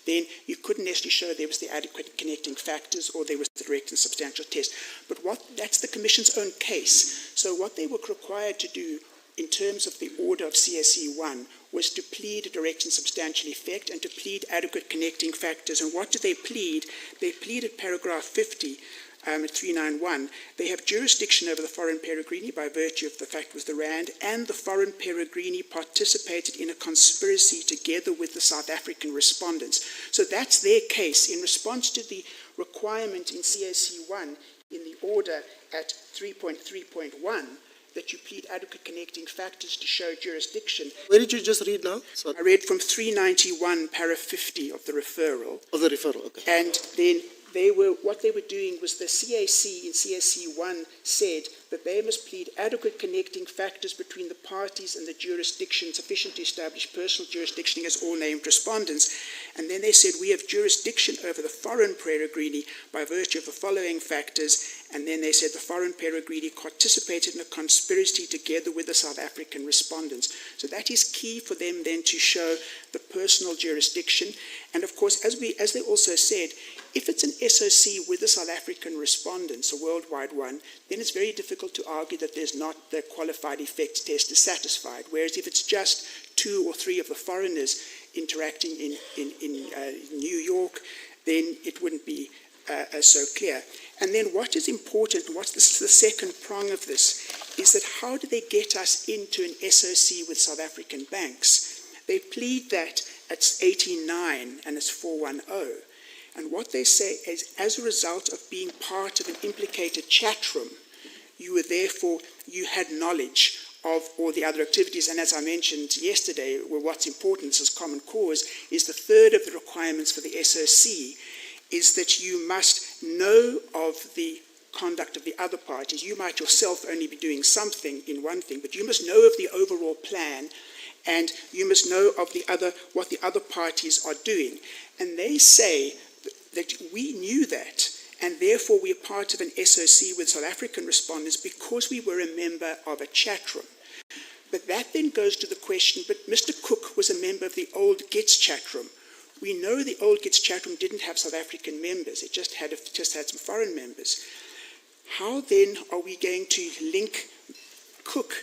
then you couldn't necessarily show there was the adequate connecting factors or there was the direct and substantial test. But that's the Commission's own case. So what they were required to do in terms of the order of CSE 1 was to plead a direct and substantial effect and to plead adequate connecting factors. And what did they plead? They pleaded paragraph 50 at 391. They have jurisdiction over the foreign peregrini by virtue of the fact it was the Rand, and the foreign peregrini participated in a conspiracy together with the South African respondents. So that's their case. In response to the requirement in CSE 1 in the order at 3.3.1, that you plead adequate connecting factors to show jurisdiction. Where did you just read now? Sorry. I read from 391, para 50 of the referral. Of the referral, okay. And then what they were doing was the CAC in CSC 1 said that they must plead adequate connecting factors between the parties and the jurisdiction sufficient to establish personal jurisdiction as all named respondents. And then they said we have jurisdiction over the foreign peregrini by virtue of the following factors. And then they said the foreign peregrini participated in a conspiracy together with the South African respondents. So that is key for them then to show the personal jurisdiction. And of course, as they also said, if it's an SOC with the South African respondents, a worldwide one, then it's very difficult to argue that there's not the qualified effects test is satisfied. Whereas if it's just 2 or 3 of the foreigners interacting in New York, then it wouldn't be so clear. And then what is important, what's the second prong of this, is that how do they get us into an SOC with South African banks? They plead that at 18.9 and it's 410. And what they say is, as a result of being part of an implicated chat room, you had knowledge of all the other activities. And as I mentioned yesterday, what's important as common cause is the third of the requirements for the SOC is that you must know of the conduct of the other parties. You might yourself only be doing something in one thing, but you must know of the overall plan, and you must know of what the other parties are doing. And they say that we knew that, and therefore we are part of an SOC with South African respondents because we were a member of a chat room. But that then goes to the question, but Mr. Cook was a member of the old GITS chat room. We know the old GITS chat room didn't have South African members, it just had some foreign members. How then are we going to link Cook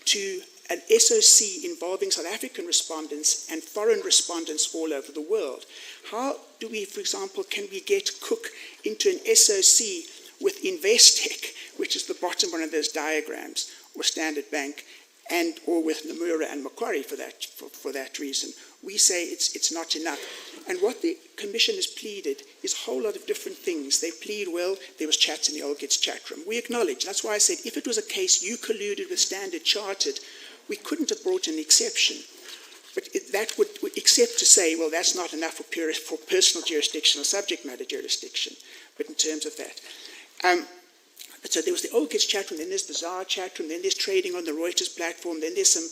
to an SOC involving South African respondents and foreign respondents all over the world? How do we, for example, can we get Cook into an SOC with Investec, which is the bottom one of those diagrams, or Standard Bank, or with Nomura and Macquarie for that reason? We say it's not enough. And what the Commission has pleaded is a whole lot of different things. They plead, well, there was chats in the old GITS chat room. We acknowledge. That's why I said if it was a case you colluded with Standard Chartered, we couldn't have brought an exception. But that would, except to say, well, that's not enough for personal jurisdiction or subject matter jurisdiction. But in terms of that. So there was the old GITS chat room, then there's the ZAR chat room, then there's trading on the Reuters platform, then there's some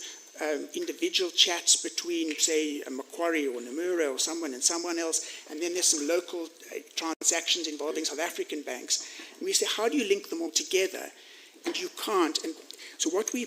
individual chats between, say, a Macquarie or Nomura or someone and someone else, and then there's some local transactions involving South African banks. And we say, how do you link them all together? And you can't. And so what we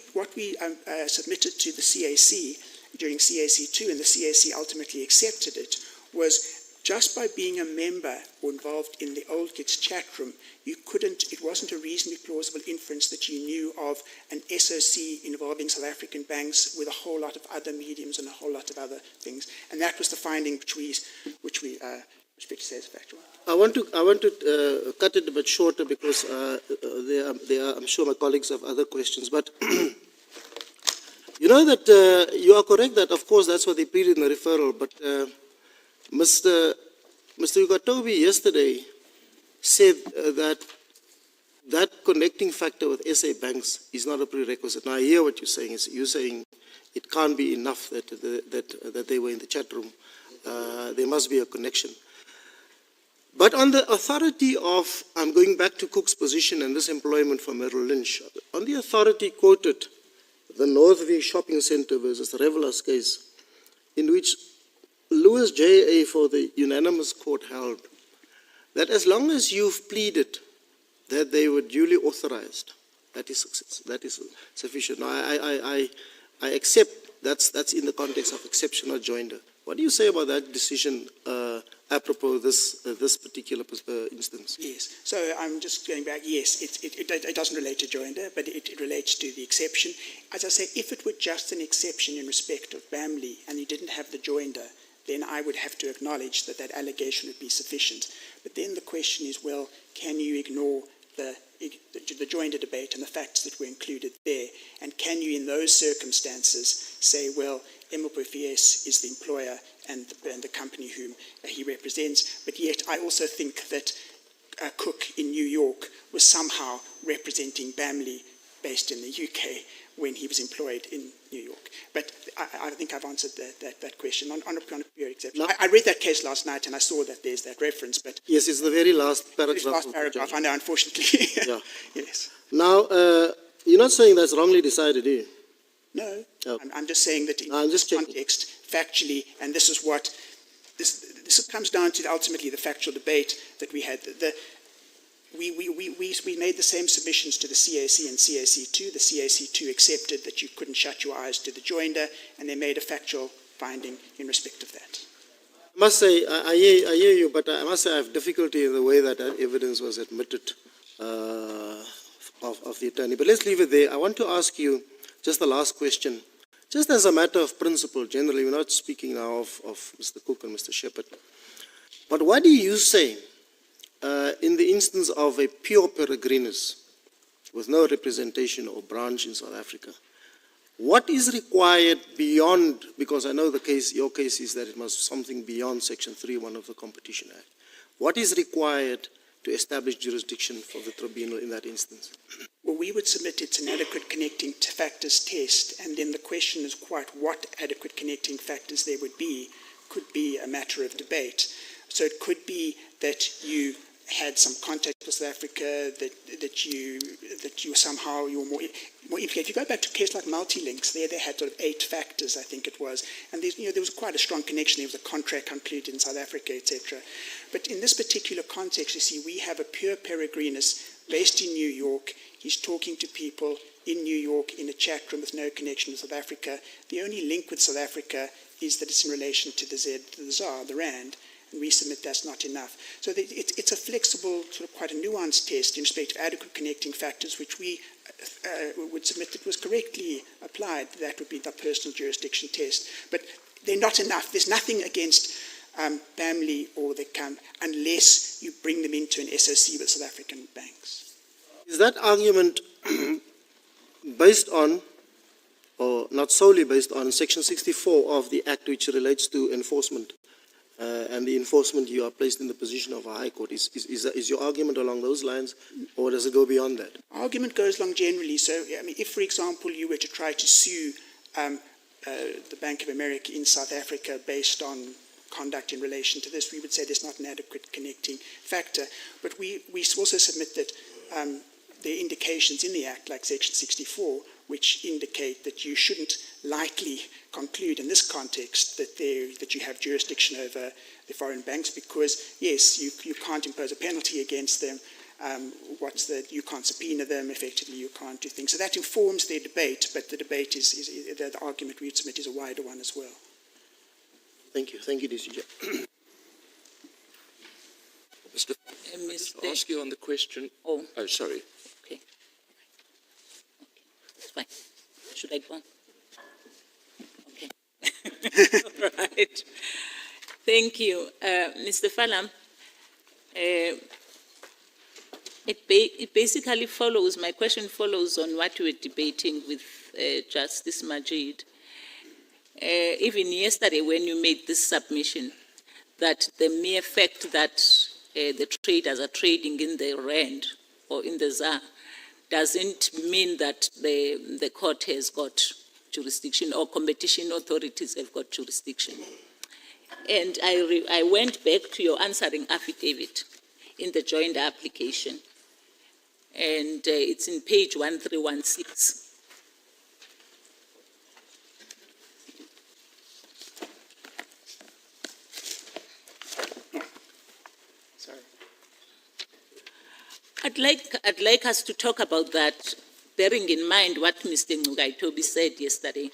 submitted to the CAC during CAC 2, and the CAC ultimately accepted it, was just by being a member or involved in the old GITS chat room, it wasn't a reasonably plausible inference that you knew of an SOC involving South African banks with a whole lot of other mediums and a whole lot of other things. And that was the finding which we says factual. I want to cut it a bit shorter because there are, I'm sure my colleagues have other questions. But you know that you are correct that, of course, that's what they pleaded in the referral. But Mr. Ugatobi yesterday said that connecting factor with SA banks is not a prerequisite. Now I hear what you're saying. You're saying it can't be enough that they were in the chat room. There must be a connection. But on the authority of, I'm going back to Cook's position and this employment for Merrill Lynch, on the authority quoted the Northview Shopping Centre versus Reveler's case, in which Lewis J.A. for the unanimous court held that as long as you've pleaded that they were duly authorized, that is sufficient. Now, I accept that's in the context of exceptional joinder. What do you say about that decision apropos this particular instance? Yes, so I'm just going back. Yes, it doesn't relate to joinder, but it relates to the exception. As I say, if it were just an exception in respect of Bamley and you didn't have the joinder, then I would have to acknowledge that that allegation would be sufficient. But then the question is, well, can you ignore the joinder debate and the facts that were included there? And can you, in those circumstances, say, well, MPFS is the employer and the company whom he represents, but yet I also think that Cook in New York was somehow representing Bamley based in the UK when he was employed in New York. But I think I've answered that question on a pure exception. I read that case last night and I saw that there's that reference, but... Yes, it's the very last paragraph. Last paragraph, I know, unfortunately. Yeah. Yes. Now, you're not saying that's wrongly decided, are you? No, Oh. I'm just saying that in I'm this just checking. context, factually, and this is what... This comes down to ultimately the factual debate that we had. We made the same submissions to the CAC and CAC2. The CAC2 accepted that you couldn't shut your eyes to the joinder, and they made a factual finding in respect of that. I must say, I hear you, but I must say I have difficulty in the way that evidence was admitted of the attorney. But let's leave it there. I want to ask you just the last question. Just as a matter of principle, generally, we're not speaking now of Mr. Cook and Mr. Shepherd. But what do you say in the instance of a pure peregrinus with no representation or branch in South Africa? What is required beyond, because I know the case, your case is that it must something beyond Section 3(1) of the Competition Act. What is required to establish jurisdiction for the tribunal in that instance? Well, we would submit it's an adequate connecting factors test, and then the question is quite what adequate connecting factors there would be could be a matter of debate. So it could be that you had some contact with South Africa, that you somehow you're more implicated. If you go back to a case like Multilinks, there they had sort of 8 factors, I think it was, and there was quite a strong connection. There was a contract concluded in South Africa, etc. But in this particular context, you see, we have a pure peregrinus based in New York. He's talking to people in New York in a chat room with no connection with South Africa. The only link with South Africa is that it's in relation to the ZAR, the Rand. And we submit that's not enough. So it's a flexible, sort of quite a nuanced test in respect of adequate connecting factors, which we would submit that was correctly applied. That would be the personal jurisdiction test. But they're not enough. There's nothing against Bamley or the camp unless you bring them into an SOC with South African banks. Is that argument based on, or not solely based on, Section 64 of the Act, which relates to enforcement? And the enforcement, you are placed in the position of a High Court. Is your argument along those lines, or does it go beyond that? Argument goes along generally. So, I mean, if, for example, you were to try to sue the Bank of America in South Africa based on conduct in relation to this, we would say there's not an adequate connecting factor. But we also submit that there are indications in the Act, like Section 64, which indicate that you shouldn't likely conclude in this context that you have jurisdiction over the foreign banks because, yes, you can't impose a penalty against them. You can't subpoena them, effectively you can't do things. So that informs their debate, but the debate the argument we would submit is a wider one as well. Thank you. Thank you, DCJ. Mr. I'll ask you on the question. Oh, sorry. Okay. It's fine. Should I go on? Okay. All right. Thank you. Mr. Falam, it basically follows, my question follows on what we were debating with Justice Majid. Even yesterday when you made this submission, that the mere fact that the traders are trading in the Rand or in the ZAR doesn't mean that the court has got jurisdiction or competition authorities have got jurisdiction. And I went back to your answering affidavit in the joint application, and it's in page 1316. I'd like us to talk about that, bearing in mind what Mr. Ngugaitobi said yesterday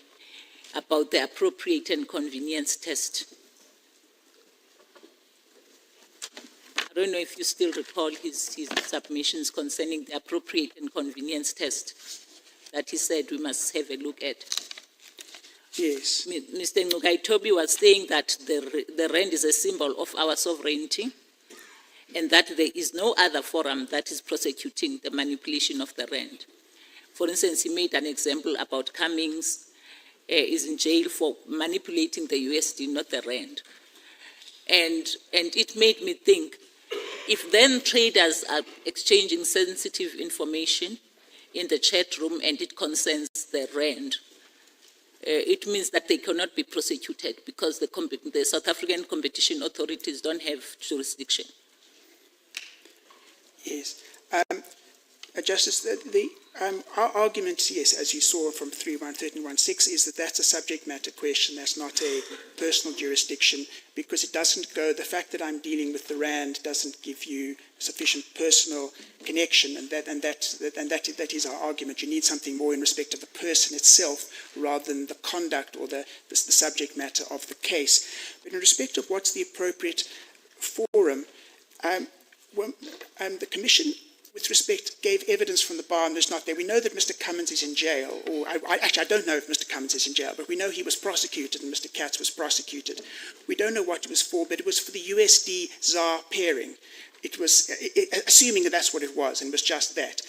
about the appropriate and convenience test. don't know if you still recall his submissions concerning the appropriate and convenience test that he said we must have a look at. Yes. Mr. Ngugaitobi was saying that the rand is a symbol of our sovereignty and that there is no other forum that is prosecuting the manipulation of the rand. For instance, he made an example about Cummings is in jail for manipulating the USD, not the rand. And it made me think, if then traders are exchanging sensitive information in the chat room and it concerns the rand, it means that they cannot be prosecuted because the South African competition authorities don't have jurisdiction. Yes. Justice, our argument, yes, as you saw from 3.13.16, is that that's a subject matter question. That's not a personal jurisdiction because it doesn't go, the fact that I'm dealing with the rand doesn't give you sufficient personal connection, and that is our argument. You need something more in respect of the person itself rather than the conduct or the subject matter of the case. But in respect of what's the appropriate forum, the Commission, with respect, gave evidence from the bar, and there's not there. We know that Mr. Cummins is in jail, or I don't know if Mr. Cummins is in jail, but we know he was prosecuted and Mr. Katz was prosecuted. We don't know what it was for, but it was for the USD-ZAR pairing. It was, assuming that that's what it was, and was just that.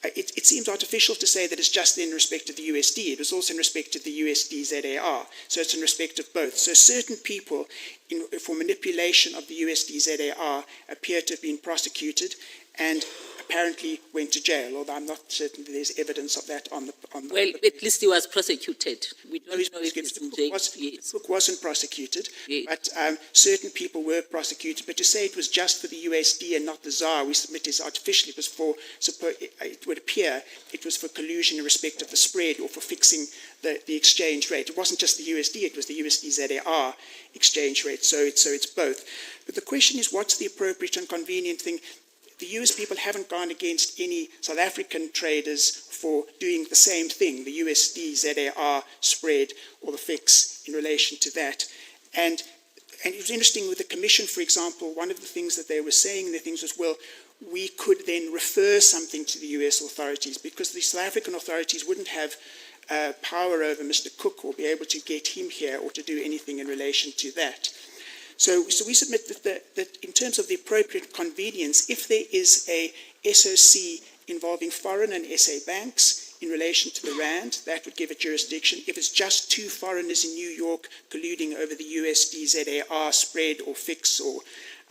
It seems artificial to say that it's just in respect of the USD. It was also in respect of the USD-ZAR, so it's in respect of both. So certain people, for manipulation of the USD-ZAR, appear to have been prosecuted and apparently went to jail, although I'm not certain that there's evidence of that on the... Well, at least he was prosecuted. We don't know if he's in jail. Yes. Cook wasn't prosecuted, yes. But certain people were prosecuted. But to say it was just for the USD and not the ZAR, we submit is artificial. It was for, it would appear, it was for collusion in respect of the spread or for fixing the exchange rate. It wasn't just the USD, it was the USD-ZAR exchange rate, so it's both. But the question is, what's the appropriate and convenient thing? The US people haven't gone against any South African traders for doing the same thing, the USD-ZAR spread or the fix in relation to that. And it was interesting with the Commission, for example, one of the things that they were saying in their things was, well, we could then refer something to the US authorities because the South African authorities wouldn't have power over Mr. Cook or be able to get him here or to do anything in relation to that. So we submit that in terms of the appropriate convenience, if there is a SOC involving foreign and SA banks in relation to the rand, that would give it jurisdiction. If it's just two foreigners in New York colluding over the USD-ZAR spread or fix or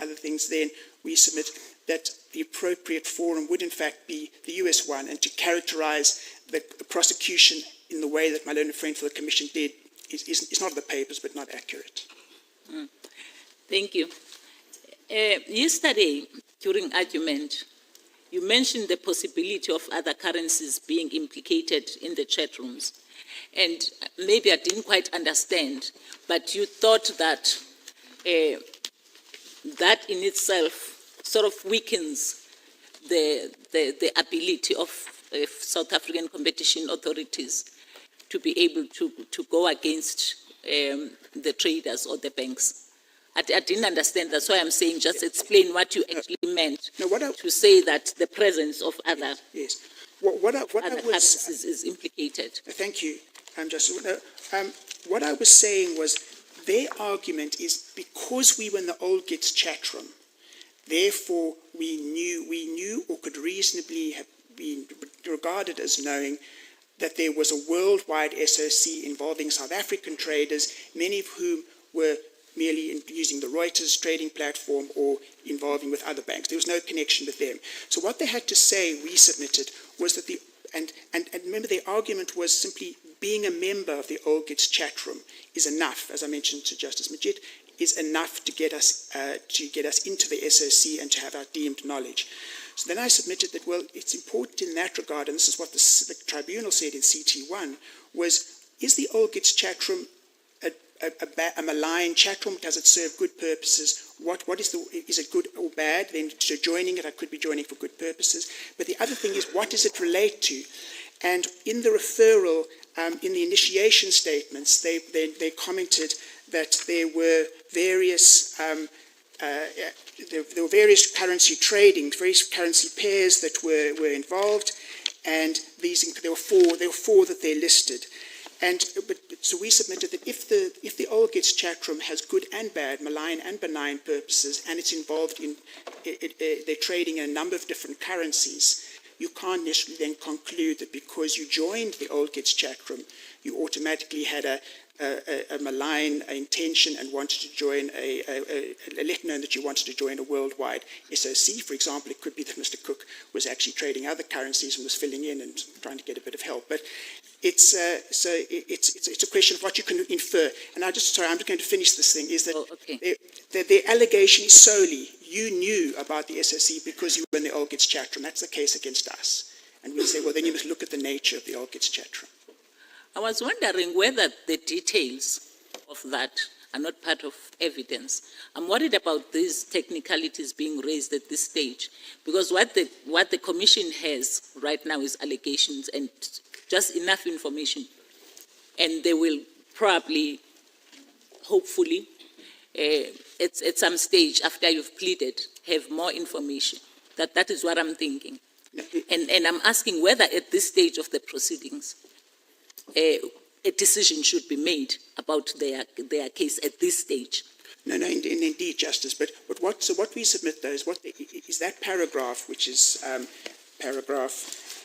other things, then we submit that the appropriate forum would in fact be the US one, and to characterize the prosecution in the way that my learned friend for the Commission did is not in the papers but not accurate. Thank you. Yesterday, during argument, you mentioned the possibility of other currencies being implicated in the chat rooms. And maybe I didn't quite understand, but you thought that that in itself sort of weakens the ability of South African competition authorities to be able to go against the traders or the banks. I didn't understand. That's why I'm saying just explain what you actually meant to say that the presence of other, yes. What I was is implicated. Thank you, what I was saying was their argument is because we were in the old GITS chat room, therefore we knew or could reasonably have been regarded as knowing that there was a worldwide SOC involving South African traders, many of whom were merely using the Reuters trading platform or involving with other banks. There was no connection with them. So what they had to say, we submitted, was that and remember their argument was simply being a member of the old GITS chat room is enough, as I mentioned to Justice Majid, is enough to get us into the SOC and to have our deemed knowledge. So then I submitted that, well, it's important in that regard, and this is what the tribunal said in CT1, was, is the old GITS chat room a malign chat room? Does it serve good purposes? Is it good or bad? Then so joining it, I could be joining for good purposes. But the other thing is, what does it relate to? And in the referral, in the initiation statements, they commented that there were various there were various currency trading, various currency pairs that were involved, and there were four that they listed. So we submitted that if the old GITS chat room has good and bad, malign and benign purposes, and it's involved in they're trading in a number of different currencies, you can't necessarily then conclude that because you joined the old GITS chat room, you automatically had a malign intention and wanted to join let known that you wanted to join a worldwide SOC. For example, it could be that Mr. Cook was actually trading other currencies and was filling in and trying to get a bit of help. But it's a question of what you can infer. And I'm just going to finish this thing. Is that the allegation is solely you knew about the SOC because you were in the old GITS chat room. That's the case against us. And we say, well, then you must look at the nature of the old GITS chat room. I was wondering whether the details of that are not part of evidence. I'm worried about these technicalities being raised at this stage, because what the Commission has right now is allegations and just enough information. And they will probably, hopefully, at some stage after you've pleaded, have more information. That is what I'm thinking. And I'm asking whether at this stage of the proceedings, a decision should be made about their case at this stage. No, indeed, Justice. But what we submit, though, is that paragraph, which is paragraph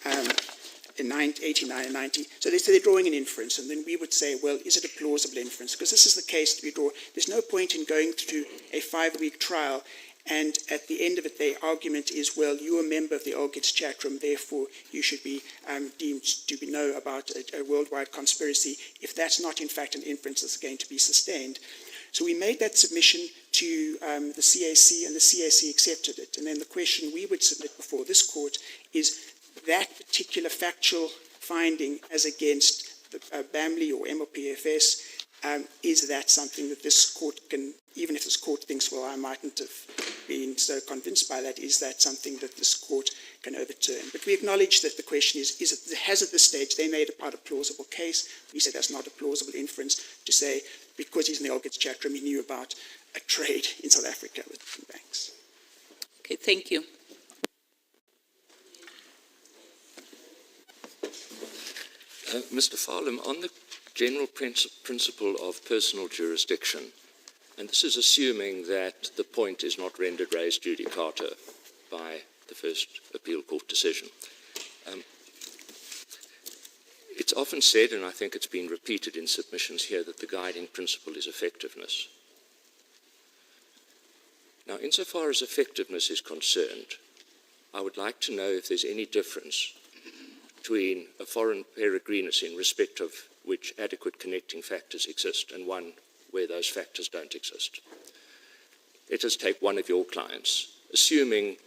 89 and 90. So they're drawing an inference, and then we would say, well, is it a plausible inference? Because this is the case that we draw. There's no point in going through a 5-week trial, and at the end of it, the argument is, well, you're a member of the old GITS chat room, therefore you should be deemed to know about a worldwide conspiracy, if that's not, in fact, an inference that's going to be sustained. So we made that submission to the CAC, and the CAC accepted it. And then the question we would submit before this court is that particular factual finding as against the BAMLI or MOPFS, is that something that this court can, even if this court thinks, well, I mightn't have been so convinced by that, is that something that this court can overturn? But we acknowledge that the question has at this stage, they made a plausible case. We said that's not a plausible inference to say, because he's in the old GITS chat room, he knew about a trade in South Africa with banks. Okay, thank you. Mr. Farlam, on the general principle of personal jurisdiction, and this is assuming that the point is not rendered res judicata by the first appeal court decision. It's often said, and I think it's been repeated in submissions here, that the guiding principle is effectiveness. Now, insofar as effectiveness is concerned, I would like to know if there's any difference between a foreign peregrinus in respect of which adequate connecting factors exist and one where those factors don't exist. Let us take one of your clients. Assuming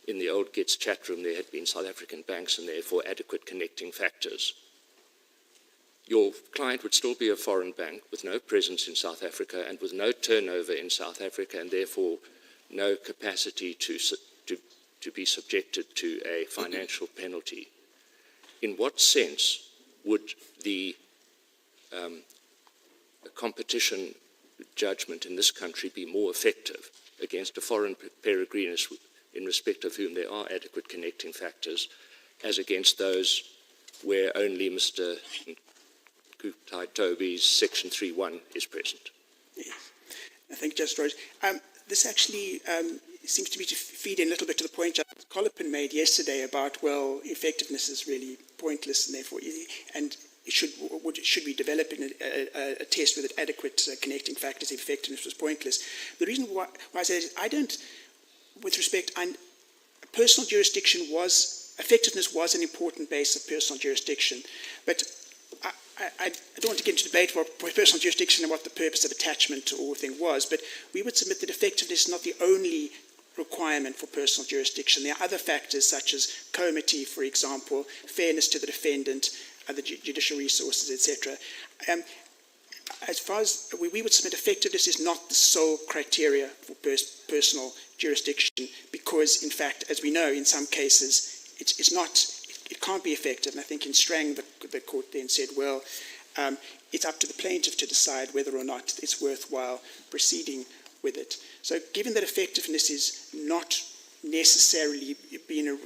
in the old GITS chat room there had been South African banks and therefore adequate connecting factors, your client would still be a foreign bank with no presence in South Africa and with no turnover in South Africa and therefore no capacity to be subjected to a financial penalty. In what sense would the competition judgment in this country be more effective against a foreign peregrinus in respect of whom there are adequate connecting factors as against those where only Mr. Kutai-Toby's Section 3.1 is present? Yes. Thank you, Justice Rogers. This actually seems to me to feed in a little bit to the point Justice Colopin made yesterday about, well, effectiveness is really pointless and therefore, and should we develop a test with adequate connecting factors if effectiveness was pointless? The reason why I say is I don't, with respect, personal jurisdiction effectiveness was an important base of personal jurisdiction, but I don't want to get into debate about personal jurisdiction and what the purpose of attachment or thing was, but we would submit that effectiveness is not the only requirement for personal jurisdiction. There are other factors such as comity, for example, fairness to the defendant, other judicial resources, etc. As far as we would submit, effectiveness is not the sole criteria for personal jurisdiction because, in fact, as we know, in some cases, it can't be effective. And I think in Strang, the court then said, well, it's up to the plaintiff to decide whether or not it's worthwhile proceeding with it. So given that effectiveness is not necessarily been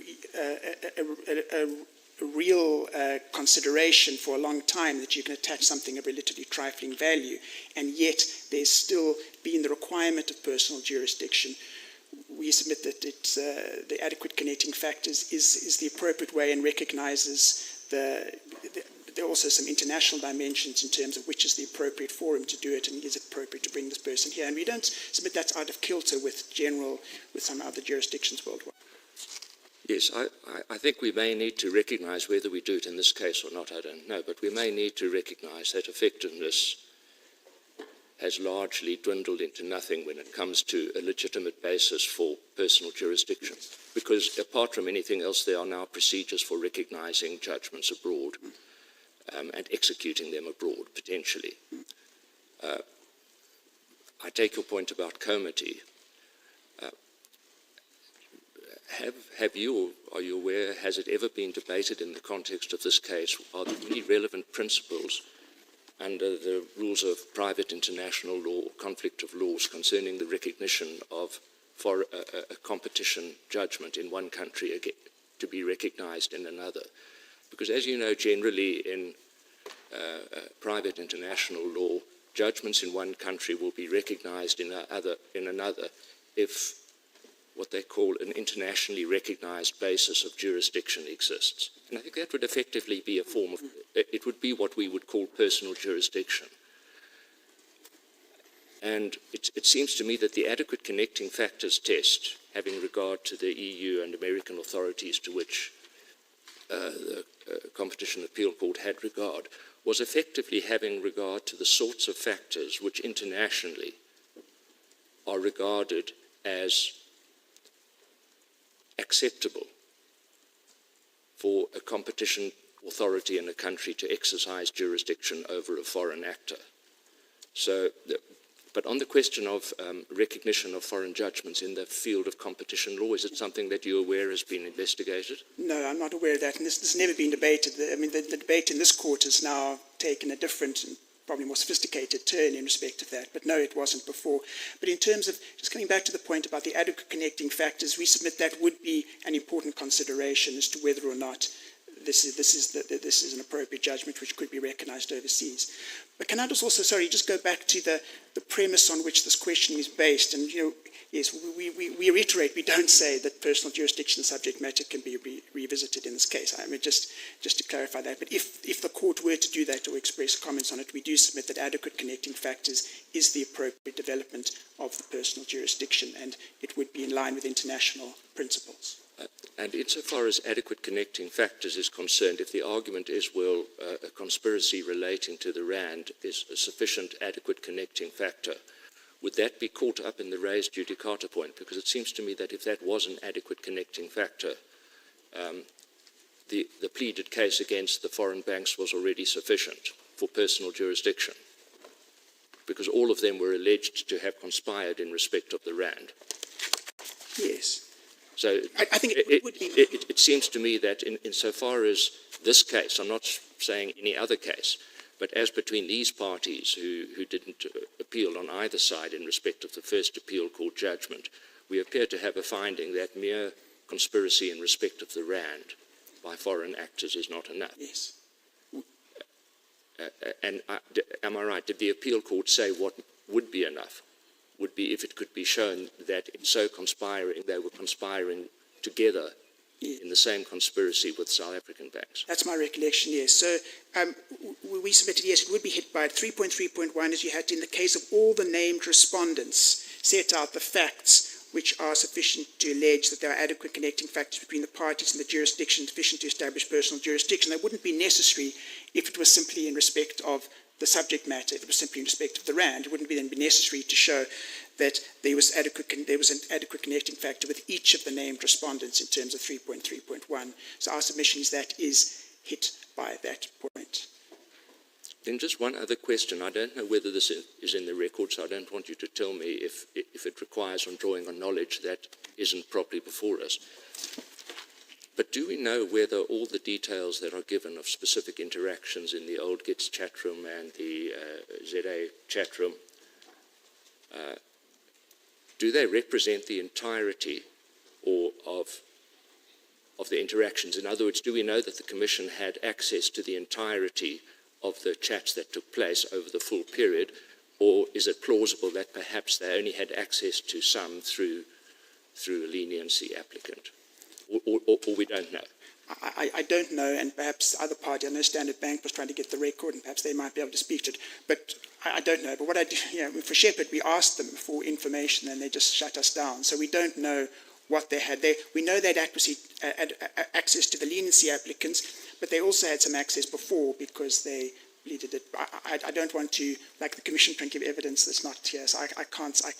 a real consideration for a long time, that you can attach something of relatively trifling value, and yet there's still been the requirement of personal jurisdiction, we submit that the adequate connecting factors is the appropriate way and recognises there are also some international dimensions in terms of which is the appropriate forum to do it, and is it appropriate to bring this person here. And we don't submit that's out of kilter with some other jurisdictions worldwide. Yes, I think we may need to recognise, whether we do it in this case or not, I don't know, but we may need to recognise that effectiveness has largely dwindled into nothing when it comes to a legitimate basis for personal jurisdiction. Because apart from anything else, there are now procedures for recognising judgments abroad and executing them abroad, potentially. I take your point about comity. Have you, or are you aware, has it ever been debated in the context of this case, are there any relevant principles under the rules of private international law, conflict of laws, concerning the recognition of a competition judgment in one country to be recognised in another? Because as you know, generally in private international law, judgments in one country will be recognised in another if what they call an internationally recognised basis of jurisdiction exists. And I think that would effectively be a form of, it would be what we would call personal jurisdiction. And it seems to me that the adequate connecting factors test, having regard to the EU and American authorities to which the Competition Appeal Court had regard, was effectively having regard to the sorts of factors which internationally are regarded as acceptable for a competition authority in a country to exercise jurisdiction over a foreign actor. So, but on the question of recognition of foreign judgments in the field of competition law, is it something that you're aware has been investigated? No, I'm not aware of that, and this has never been debated. I mean, the debate in this court has now taken a different and probably more sophisticated turn in respect of that, but no, it wasn't before. But in terms of, just coming back to the point about the adequate connecting factors, we submit that would be an important consideration as to whether or not this is an appropriate judgment which could be recognised overseas. But can I just also, just go back to the premise on which this question is based, and yes, we reiterate, we don't say that personal jurisdiction subject matter can be revisited in this case. I mean, just to clarify that. But if the court were to do that or express comments on it, we do submit that adequate connecting factors is the appropriate development of the personal jurisdiction, and it would be in line with international principles. And insofar as adequate connecting factors is concerned, if the argument is, well, a conspiracy relating to the RAND is a sufficient adequate connecting factor, would that be caught up in the raised judicata point? Because it seems to me that if that was an adequate connecting factor, the pleaded case against the foreign banks was already sufficient for personal jurisdiction, because all of them were alleged to have conspired in respect of the RAND. Yes. So I think it seems to me that insofar as this case, I'm not saying any other case, but as between these parties who didn't appeal on either side in respect of the first appeal court judgment, we appear to have a finding that mere conspiracy in respect of the RAND by foreign actors is not enough. Yes. Am I right? Did the appeal court say what would be enough? Would be if it could be shown that in so conspiring, they were conspiring together in the same conspiracy with South African banks? That's my recollection, yes. So we submitted, yes, it would be hit by it. 3.3.1, as you had in the case of all the named respondents, set out the facts which are sufficient to allege that there are adequate connecting factors between the parties and the jurisdiction sufficient to establish personal jurisdiction. That wouldn't be necessary if it was simply in respect of the subject matter. If it was simply in respect of the RAND, it wouldn't then be necessary to show that there was an adequate connecting factor with each of the named respondents in terms of 3.3.1. So our submission is that is hit by that point. Then just one other question. I don't know whether this is in the record, so I don't want you to tell me if it requires on drawing on knowledge that isn't properly before us. But do we know whether all the details that are given of specific interactions in the old GITS chat room and the ZA chat room do they represent the entirety or of the interactions? In other words, do we know that the Commission had access to the entirety of the chats that took place over the full period, or is it plausible that perhaps they only had access to some through a leniency applicant? Or we don't know? I don't know, and perhaps the other party, I know Standard Bank was trying to get the record, and perhaps they might be able to speak to it, but I don't know. But what I do, for Shepherd, we asked them for information, and they just shut us down. So we don't know what they had. We know they had access to the leniency applicants, but they also had some access before because they pleaded it. I don't want to, like the Commission, trying to give evidence that's not here, so I can't say.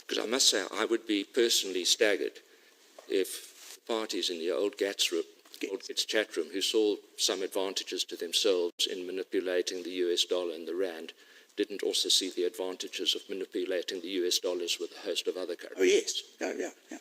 Because I must say, I would be personally staggered if parties in the old GATS chat room who saw some advantages to themselves in manipulating the US dollar and the rand didn't also see the advantages of manipulating the US dollars with a host of other currencies. Oh, yes. Yeah.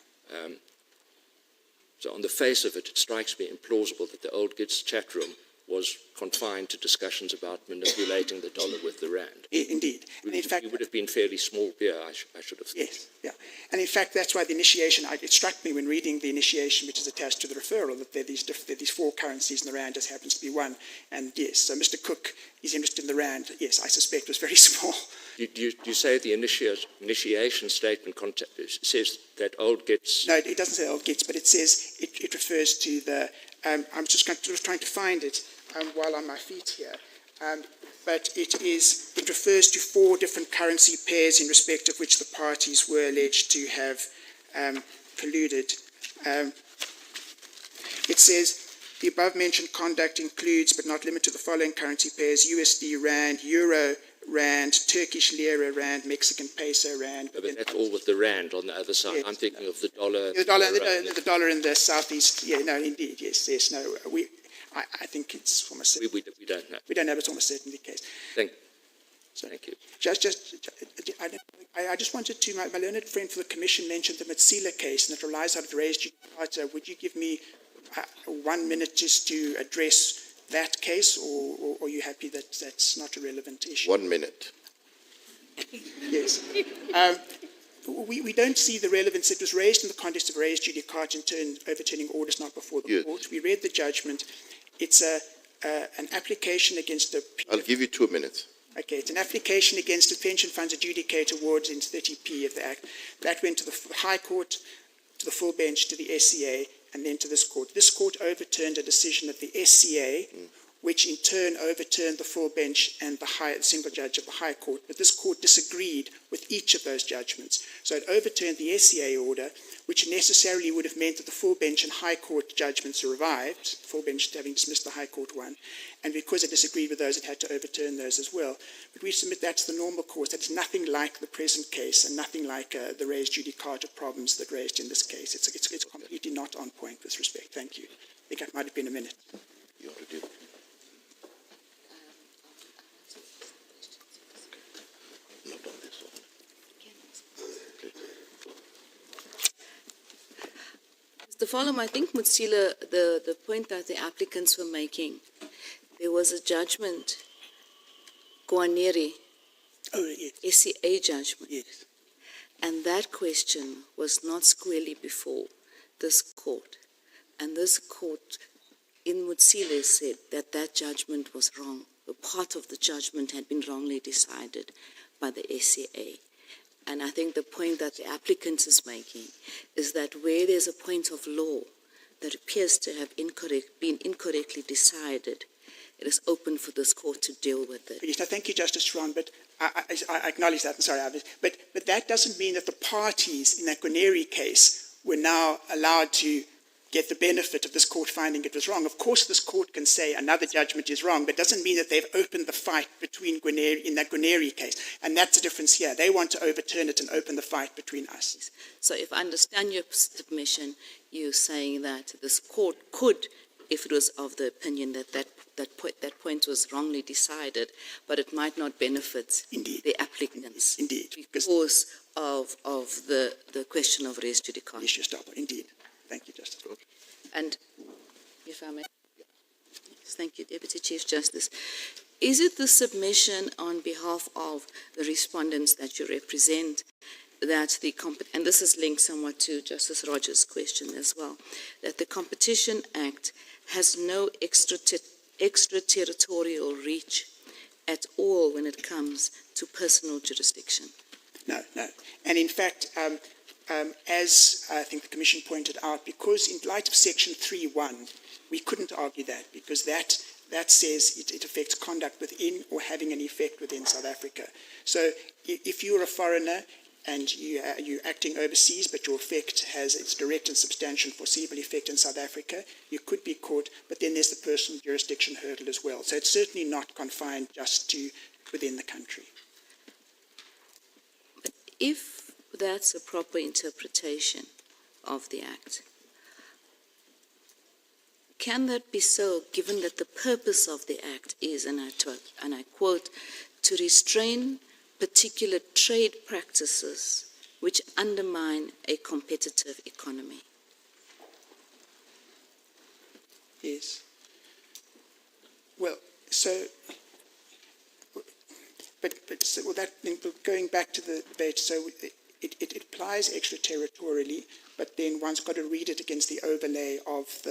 So on the face of it, it strikes me implausible that the old GITS chat room was confined to discussions about manipulating the dollar with the rand. Indeed. And in fact, it would have been fairly small beer, I should have thought. Yes, yeah. And in fact, that's why the initiation, it struck me when reading the initiation, which is attached to the referral, that there are these four currencies and the rand just happens to be one. And yes, so Mr. Cook is interested in the rand. Yes, I suspect was very small. Do you say the initiation statement says that old GITS? No, it doesn't say old GITS, but it says, it refers to the, I'm just trying to find it while on my feet here. But it refers to four different currency pairs in respect of which the parties were alleged to have colluded. It says, the above-mentioned conduct includes, but not limited to, the following currency pairs: USD rand, Euro rand, Turkish lira rand, Mexican peso rand. No, but that's all with the rand on the other side. Yes. I'm thinking of the dollar. The dollar in the southeast. Yeah, no, indeed, yes. No, I think it's almost. We don't know. We don't know, but it's almost certainly the case. Thank you. I just wanted to, my learned friend for the Commission mentioned the Metsila case, and it relies on the raised judicata. Would you give me 1 minute just to address that case, or are you happy that that's not a relevant issue? 1 minute. Yes. We don't see the relevance. It was raised in the context of raised judicata in turn overturning orders not before the court. We read the judgment. It's an application against the... I'll give you 2 minutes. Okay, it's an application against the pension funds adjudicate awards in 30p of the Act. That went to the High Court, to the full bench, to the SCA, and then to this court. This court overturned a decision of the SCA, which in turn overturned the full bench and the single judge of the High Court. But this court disagreed with each of those judgments. So it overturned the SCA order, which necessarily would have meant that the full bench and High Court judgments are revived, full bench having dismissed the High Court one. And because it disagreed with those, it had to overturn those as well. But we submit that's the normal course. That's nothing like the present case and nothing like the raised judicata problems that raised in this case. It's completely not on point with this respect. Thank you. I think that might have been a minute. You want to do it? Not on this one. Mr. Follum, I think Mutsila, the point that the applicants were making, there was a judgment, Guarneri, Yes. SCA judgment, Yes. and that question was not squarely before this court. And this court in Mutsila said that that judgment was wrong. A part of the judgment had been wrongly decided by the SCA. And I think the point that the applicant is making is that where there's a point of law that appears to have been incorrectly decided, it is open for this court to deal with it. Yes, no, thank you, Justice Ron, but I acknowledge that. I'm sorry, but that doesn't mean that the parties in that Guarneri case were now allowed to get the benefit of this court finding it was wrong. Of course, this court can say another judgment is wrong, but it doesn't mean that they've opened the fight between Guarneri, in that Guarneri case. And that's the difference here. They want to overturn it and open the fight between us. So if I understand your submission, you're saying that this court could, if it was of the opinion that point was wrongly decided, but it might not benefit Indeed. the applicants. Indeed. Because of the question of res judicata. Yes, stop. Indeed. Thank you, Justice. And if I may, yes, thank you, Deputy Chief Justice. Is it the submission on behalf of the respondents that you represent that and this is linked somewhat to Justice Rogers' question as well, that the Competition Act has no extraterritorial reach at all when it comes to personal jurisdiction. No. And in fact, as I think the Commission pointed out, because in light of Section 3.1, we couldn't argue that, because that says it affects conduct within or having an effect within South Africa. So if you're a foreigner and you're acting overseas, but your effect has its direct and substantial foreseeable effect in South Africa, you could be caught, but then there's the personal jurisdiction hurdle as well. So it's certainly not confined just to within the country. But if that's a proper interpretation of the Act, can that be so, given that the purpose of the Act is, and I quote, to restrain particular trade practices which undermine a competitive economy? Yes. Well, going back to the debate, so it applies extraterritorially, but then one's got to read it against the overlay of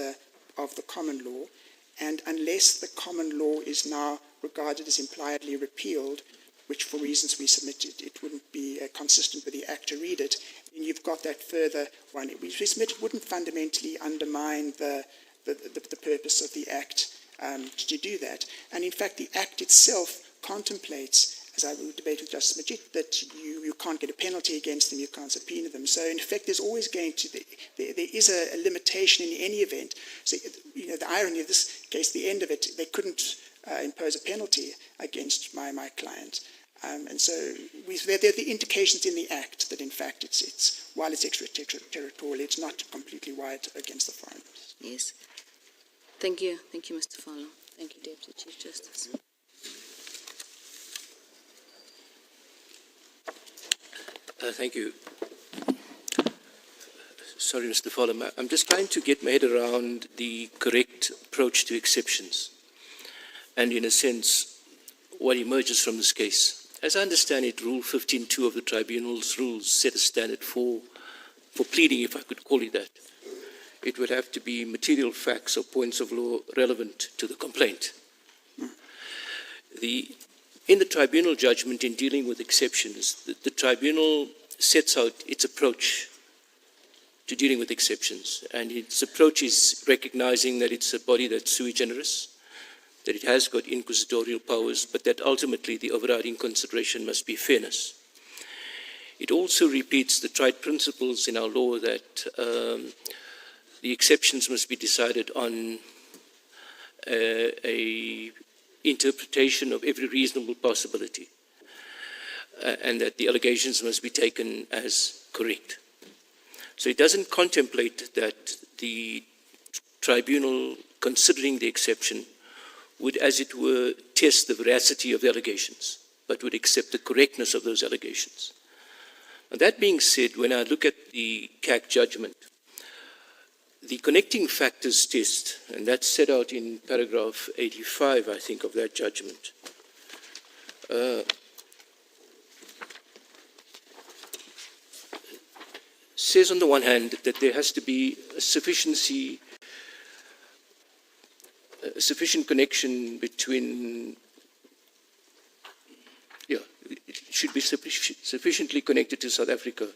the common law, and unless the common law is now regarded as impliedly repealed, which for reasons we submitted, it wouldn't be consistent with the Act to read it, and you've got that further one. We submitted wouldn't fundamentally undermine the purpose of the Act to do that. And in fact, the Act itself contemplates, as I will debate with Justice Majid, that you can't get a penalty against them, you can't subpoena them. So in fact, there's always going to be, there is a limitation in any event. So the irony of this case, the end of it, they couldn't impose a penalty against my client. And so there are the indications in the Act that in fact it's while it's extraterritorial, it's not completely wide against the foreigners. Yes. Thank you. Thank you, Mr. Farlow. Thank you, Deputy Chief Justice. Thank you. Sorry, Mr. Farlow. I'm just trying to get my head around the correct approach to exceptions and, in a sense, what emerges from this case. As I understand it, Rule 15.2 of the Tribunal's rules set a standard for pleading, if I could call it that. It would have to be material facts or points of law relevant to the complaint. In the tribunal judgment in dealing with exceptions, the tribunal sets out its approach to dealing with exceptions. And its approach is recognizing that it's a body that's sui generis, that it has got inquisitorial powers, but that ultimately the overriding consideration must be fairness. It also repeats the tried principles in our law that the exceptions must be decided on a interpretation of every reasonable possibility, and that the allegations must be taken as correct. So it doesn't contemplate that the tribunal, considering the exception, would, as it were, test the veracity of the allegations, but would accept the correctness of those allegations. And that being said, when I look at the CAC judgment, the connecting factors test, and that's set out in paragraph 85, I think, of that judgment, says on the one hand that there has to be a sufficient connection between, it should be sufficiently connected to South Africa.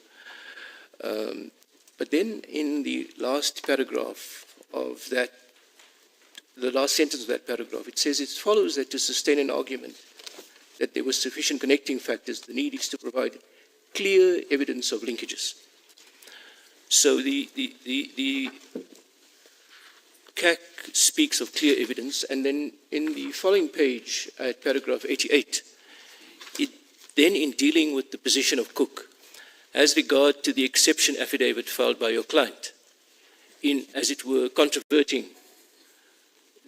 But then in the last paragraph of that, the last sentence of that paragraph, it says it follows that to sustain an argument that there were sufficient connecting factors, the need is to provide clear evidence of linkages. So the CAC speaks of clear evidence, and then in the following page at paragraph 88, it then, in dealing with the position of Cook, as regard to the exception affidavit filed by your client, in, as it were, controverting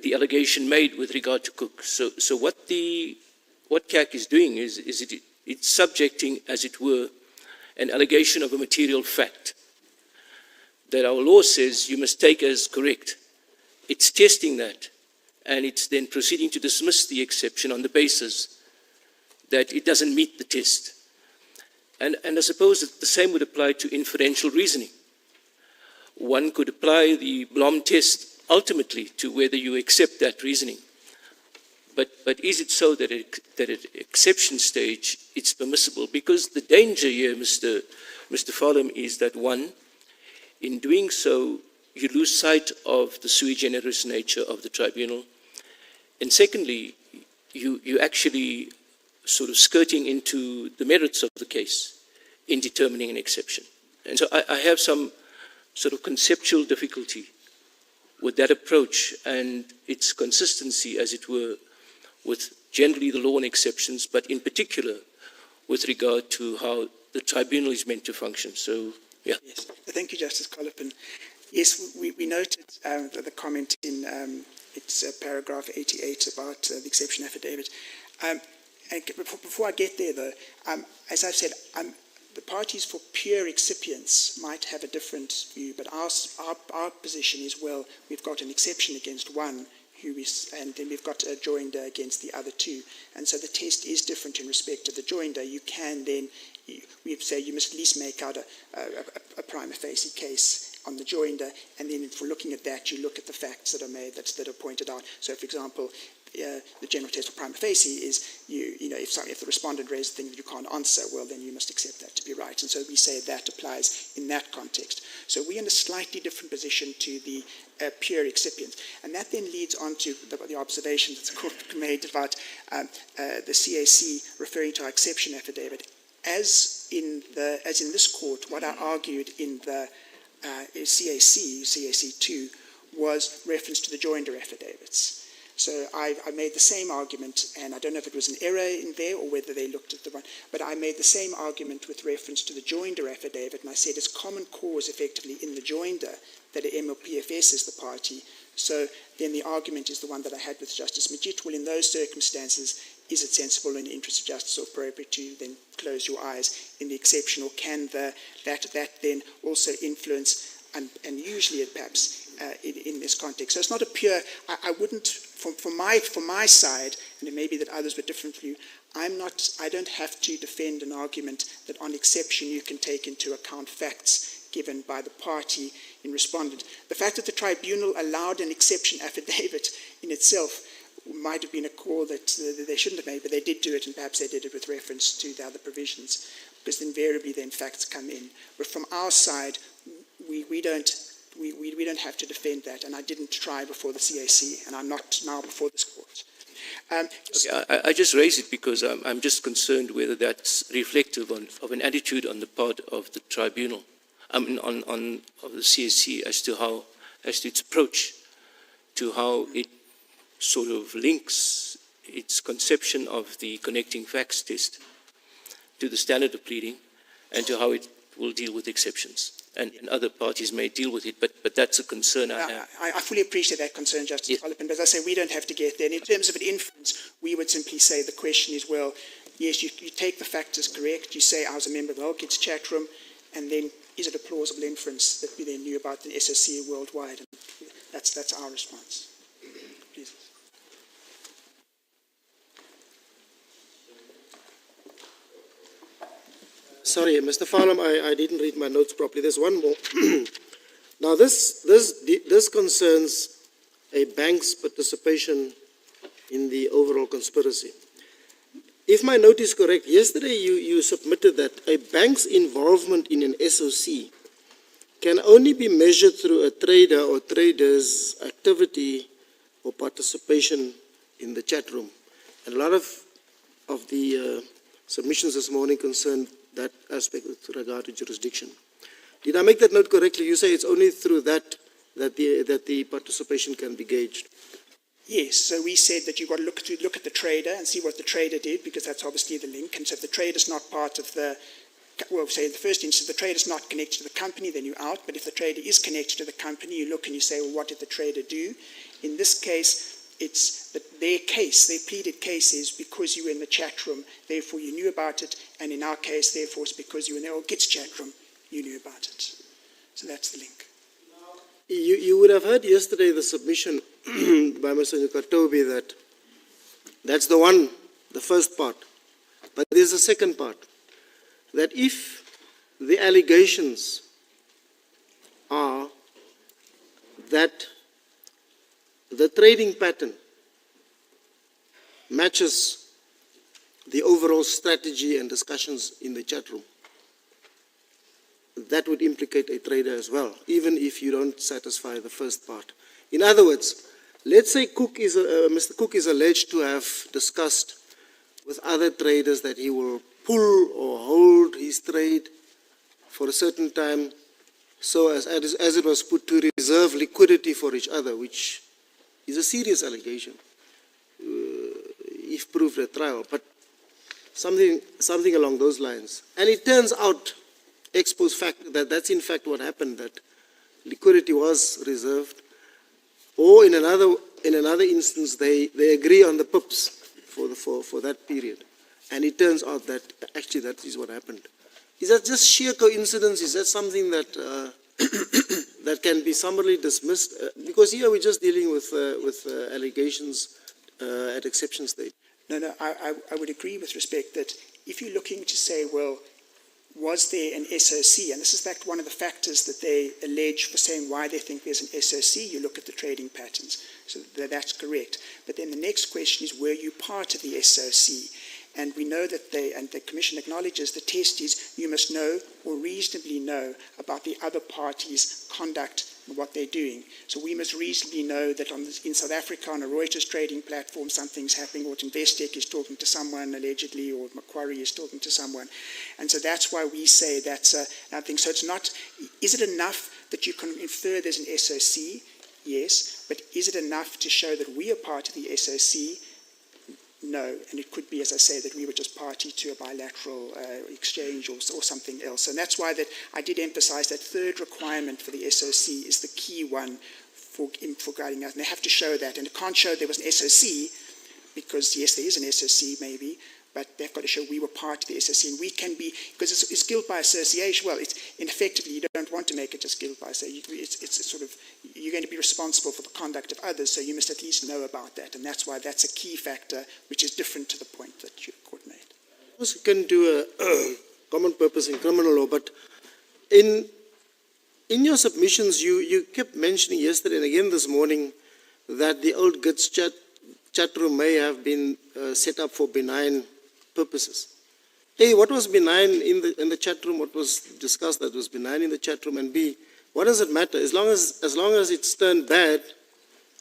the allegation made with regard to Cook. So what CAC is doing is it's subjecting, as it were, an allegation of a material fact that our law says you must take as correct. It's testing that, and it's then proceeding to dismiss the exception on the basis that it doesn't meet the test. And I suppose that the same would apply to inferential reasoning. One could apply the Blom test ultimately to whether you accept that reasoning. But is it so that at exception stage it's permissible? Because the danger here, Mr. Farlam, is that one, in doing so, you lose sight of the sui generis nature of the tribunal. And secondly, you actually sort of skirting into the merits of the case in determining an exception. And so I have some sort of conceptual difficulty with that approach and its consistency, as it were, with generally the law on exceptions, but in particular with regard to how the tribunal is meant to function. So, yeah. Yes. Thank you, Justice Collipin. Yes, we noted the comment in it's paragraph 88 about the exception affidavit. And before I get there, though, as I've said, the parties for pure excipients might have a different view, but our position is, well, we've got an exception against one, and then we've got a joinder against the other two. And so the test is different in respect to the joinder. You can then, we say you must at least make out a prima facie case on the joinder, and then for looking at that, you look at the facts that are made, that are pointed out. So, for example, the general test for prima facie is, if the respondent raises a thing that you can't answer, well, then you must accept that to be right. And so we say that applies in that context. So we're in a slightly different position to the pure excipient. And that then leads on to the observation that the court made about the CAC referring to our exception affidavit. As in this court, what I argued in the CAC 2, was reference to the joinder affidavits. So I made the same argument, and I don't know if it was an error in there or whether they looked at the one, but I made the same argument with reference to the joinder affidavit, and I said it's common cause effectively in the joinder that a MLPFS is the party. So then the argument is the one that I had with Justice Majid. Well, in those circumstances, is it sensible in the interest of justice or appropriate to then close your eyes in the exception, or can that then also influence, and usually perhaps in this context. So it's not a pure, I wouldn't, from my side, and it may be that others were different from you, I don't have to defend an argument that on exception you can take into account facts given by the party in respondent. The fact that the tribunal allowed an exception affidavit in itself might have been a call that they shouldn't have made, but they did do it, and perhaps they did it with reference to the other provisions, because invariably then facts come in. But from our side, we don't have to defend that, and I didn't try before the CAC, and I'm not now before this court. I just raise it because I'm just concerned whether that's reflective of an attitude on the part of the tribunal, of the CAC, as to its approach to how it sort of links its conception of the connecting facts test to the standard of pleading and to how it will deal with exceptions. And other parties may deal with it, but that's a concern I have. I fully appreciate that concern, Justice Collipin, but as I say, we don't have to get there. And in terms of an inference, we would simply say the question is, well, yes, you take the facts as correct, you say I was a member of the Kids chat room, and then is it a plausible inference that we then knew about the SOC worldwide? And that's our response. Please. Sorry, Mr. Farlam, I didn't read my notes properly. There's one more. Now, this concerns a bank's participation in the overall conspiracy. If my note is correct, yesterday you submitted that a bank's involvement in an SOC can only be measured through a trader or traders' activity or participation in the chat room. And a lot of the submissions this morning concerned that aspect with regard to jurisdiction. Did I make that note correctly? You say it's only through that the participation can be gauged. Yes, so we said that you've got to look at the trader and see what the trader did, because that's obviously the link. And so if the trader's not part of the, well, say in the first instance, the trader's not connected to the company, then you're out. But if the trader is connected to the company, you look and you say, well, what did the trader do? In this case, it's their pleaded case is because you were in the chat room, therefore you knew about it, and in our case, therefore it's because you were in the old Kids chat room, you knew about it. So that's the link. You would have heard yesterday the submission by Mr. Nkatobi that's the first part. But there's a second part. that if the allegations are that the trading pattern matches the overall strategy and discussions in the chat room, that would implicate a trader as well, even if you don't satisfy the first part. In other words, let's say Mr. Cook is alleged to have discussed with other traders that he will pull or hold his trade for a certain time, so as it was put, to reserve liquidity for each other, which is a serious allegation, if proved at trial, but something along those lines. And it turns out, ex post fact, that that's in fact what happened, that liquidity was reserved, or in another instance, they agree on the pips for that period. And it turns out that actually that is what happened. Is that just sheer coincidence? Is that something that that can be summarily dismissed? Because here we're just dealing with allegations at exception stage. No, I would agree with respect that if you're looking to say, well, was there an SOC? And this is in fact one of the factors that they allege for saying why they think there's an SOC. You look at the trading patterns. So that's correct. But then the next question is, were you part of the SOC? And we know that the Commission acknowledges the test is you must know or reasonably know about the other party's conduct and what they're doing. So we must reasonably know that in South Africa on a Reuters trading platform something's happening, or Investec is talking to someone allegedly, or Macquarie is talking to someone. And so that's why we say that's nothing. So it's not, is it enough that you can infer there's an SOC? Yes. But is it enough to show that we are part of the SOC? No, and it could be, as I say, that we were just party to a bilateral exchange or something else. And that's why that I did emphasize that third requirement for the SOC is the key one for guiding us. And they have to show that. And it can't show there was an SOC, because, yes, there is an SOC maybe, but they've got to show we were part of the SOC. And we can be, because it's guilt by association. Well, effectively, you don't want to make it just guilt by association. It's sort of, you're going to be responsible for the conduct of others, so you must at least know about that. And that's why that's a key factor, which is different to the point that your court made. Of course, you can do a common purpose in criminal law, but in your submissions, you kept mentioning yesterday and again this morning that the old GITS chat room may have been set up for benign purposes. A, what was benign in the chat room? What was discussed that was benign in the chat room? And B, what does it matter? As long as it's turned bad,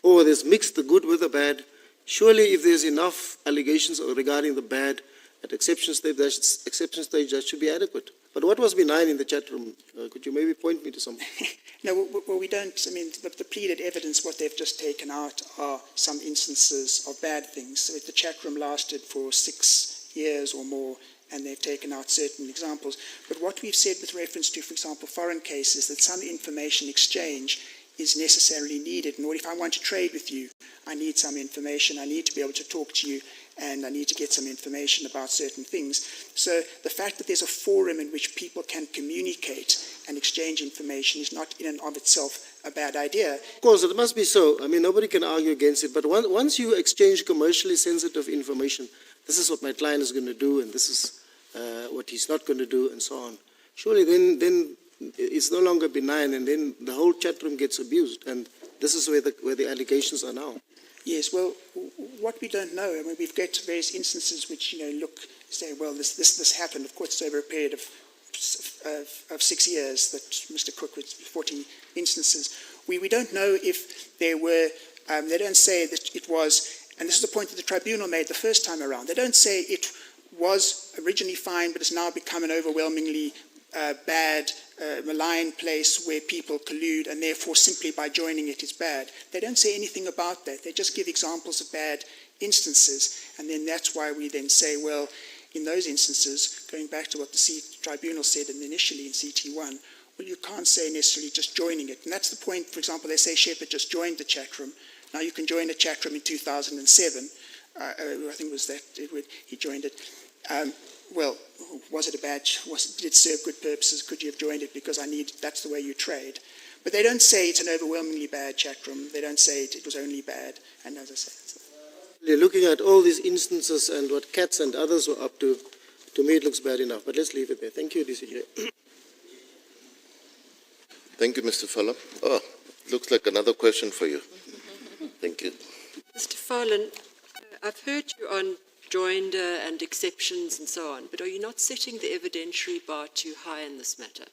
or there's mixed the good with the bad, surely if there's enough allegations regarding the bad at exception stage, that should be adequate. But what was benign in the chat room? Could you maybe point me to something? No, well, we don't. I mean, the pleaded evidence, what they've just taken out are some instances of bad things. So the chat room lasted for 6 years or more, and they've taken out certain examples. But what we've said with reference to, for example, foreign cases, that some information exchange is necessarily needed. And if I want to trade with you, I need some information. I need to be able to talk to you, and I need to get some information about certain things. So the fact that there's a forum in which people can communicate and exchange information is not in and of itself a bad idea. Of course, it must be so. I mean, nobody can argue against it. But once you exchange commercially sensitive information, this is what my client is going to do, and this is what he's not going to do, and so on. Surely then it's no longer benign, and then the whole chat room gets abused, and this is where the allegations are now. Yes, well, what we don't know, I mean, we've got various instances which, say, well, this happened. Of course, it's over a period of 6 years that Mr. Cook was 40 instances. We don't know if there were, they don't say that it was, and this is the point that the tribunal made the first time around. They don't say it was originally fine, but has now become an overwhelmingly bad, malign place where people collude, and therefore simply by joining it is bad. They don't say anything about that. They just give examples of bad instances, and then that's why we then say, well, in those instances, going back to what the tribunal said initially in CT1, well, you can't say necessarily just joining it. And that's the point, for example, they say Shepard just joined the chat room. Now you can join a chat room in 2007. I think it was that he joined it. Well, was it a bad, did it serve good purposes? Could you have joined it because that's the way you trade? But they don't say it's an overwhelmingly bad chat room. They don't say it was only bad. And as I said, Looking at all these instances and what Katz and others were up to, To me, it looks bad enough, but let's leave it there. Thank you, DCJ. Thank you, Mr. Fala. Oh, looks like another question for you. Thank you. Mr. Farlan, I've heard you on joinder and exceptions and so on, but are you not setting the evidentiary bar too high in this matter?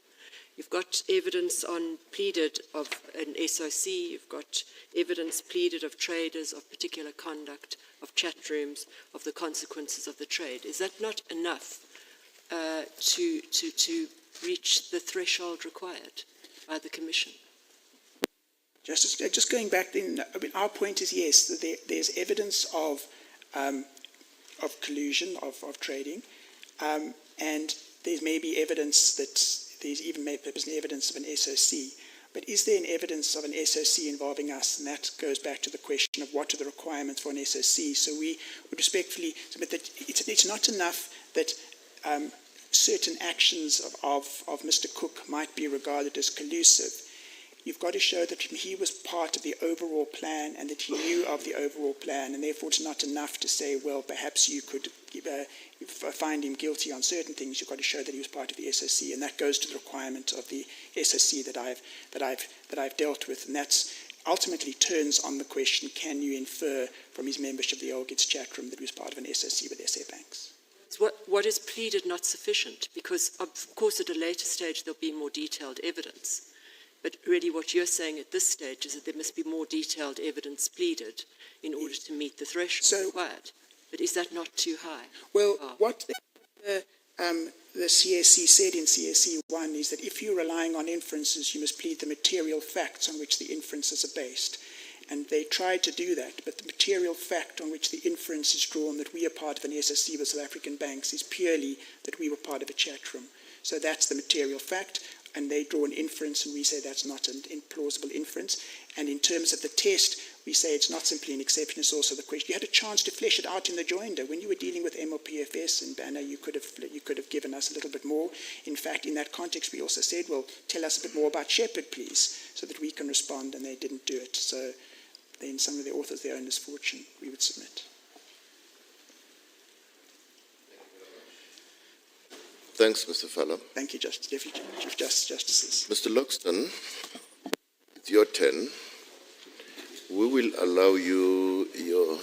You've got evidence on pleaded of an SOC, you've got evidence pleaded of traders, of particular conduct, of chat rooms, of the consequences of the trade. Is that not enough to reach the threshold required by the Commission? Just going back then, I mean, our point is yes, that there's evidence of collusion, of trading, and there may be evidence that there's even perhaps evidence of an SOC. But is there an evidence of an SOC involving us? And that goes back to the question of what are the requirements for an SOC. So we would respectfully submit that it's not enough that certain actions of Mr. Cook might be regarded as collusive. You've got to show that he was part of the overall plan and that he knew of the overall plan, and therefore it's not enough to say, well, perhaps you could find him guilty on certain things. You've got to show that he was part of the SOC, and that goes to the requirement of the SOC that I've dealt with, and that's ultimately turns on the question: can you infer from his membership of the Olgitz chat room that he was part of an SOC with SA Banks? What is pleaded not sufficient? Because, of course, at a later stage there'll be more detailed evidence. But really what you're saying at this stage is that there must be more detailed evidence pleaded in order to meet the threshold required. But is that not too high? Well, what the CSC said in CSC 1 is that if you're relying on inferences, you must plead the material facts on which the inferences are based. And they tried to do that, but the material fact on which the inference is drawn that we are part of an SOC with South African banks is purely that we were part of a chat room. So that's the material fact, and they draw an inference, and we say that's not an implausible inference. And in terms of the test, we say it's not simply an exception, it's also the question. You had a chance to flesh it out in the joinder. When you were dealing with MLPFS and Banner, you could have given us a little bit more. In fact, in that context, we also said, well, tell us a bit more about Shepherd, please, so that we can respond, and they didn't do it. So then some of the authors, their own misfortune, we would submit. Thanks, Mr. Fala. Thank you, Chief Justices. Mr. Loxton, it's your turn. We will allow you your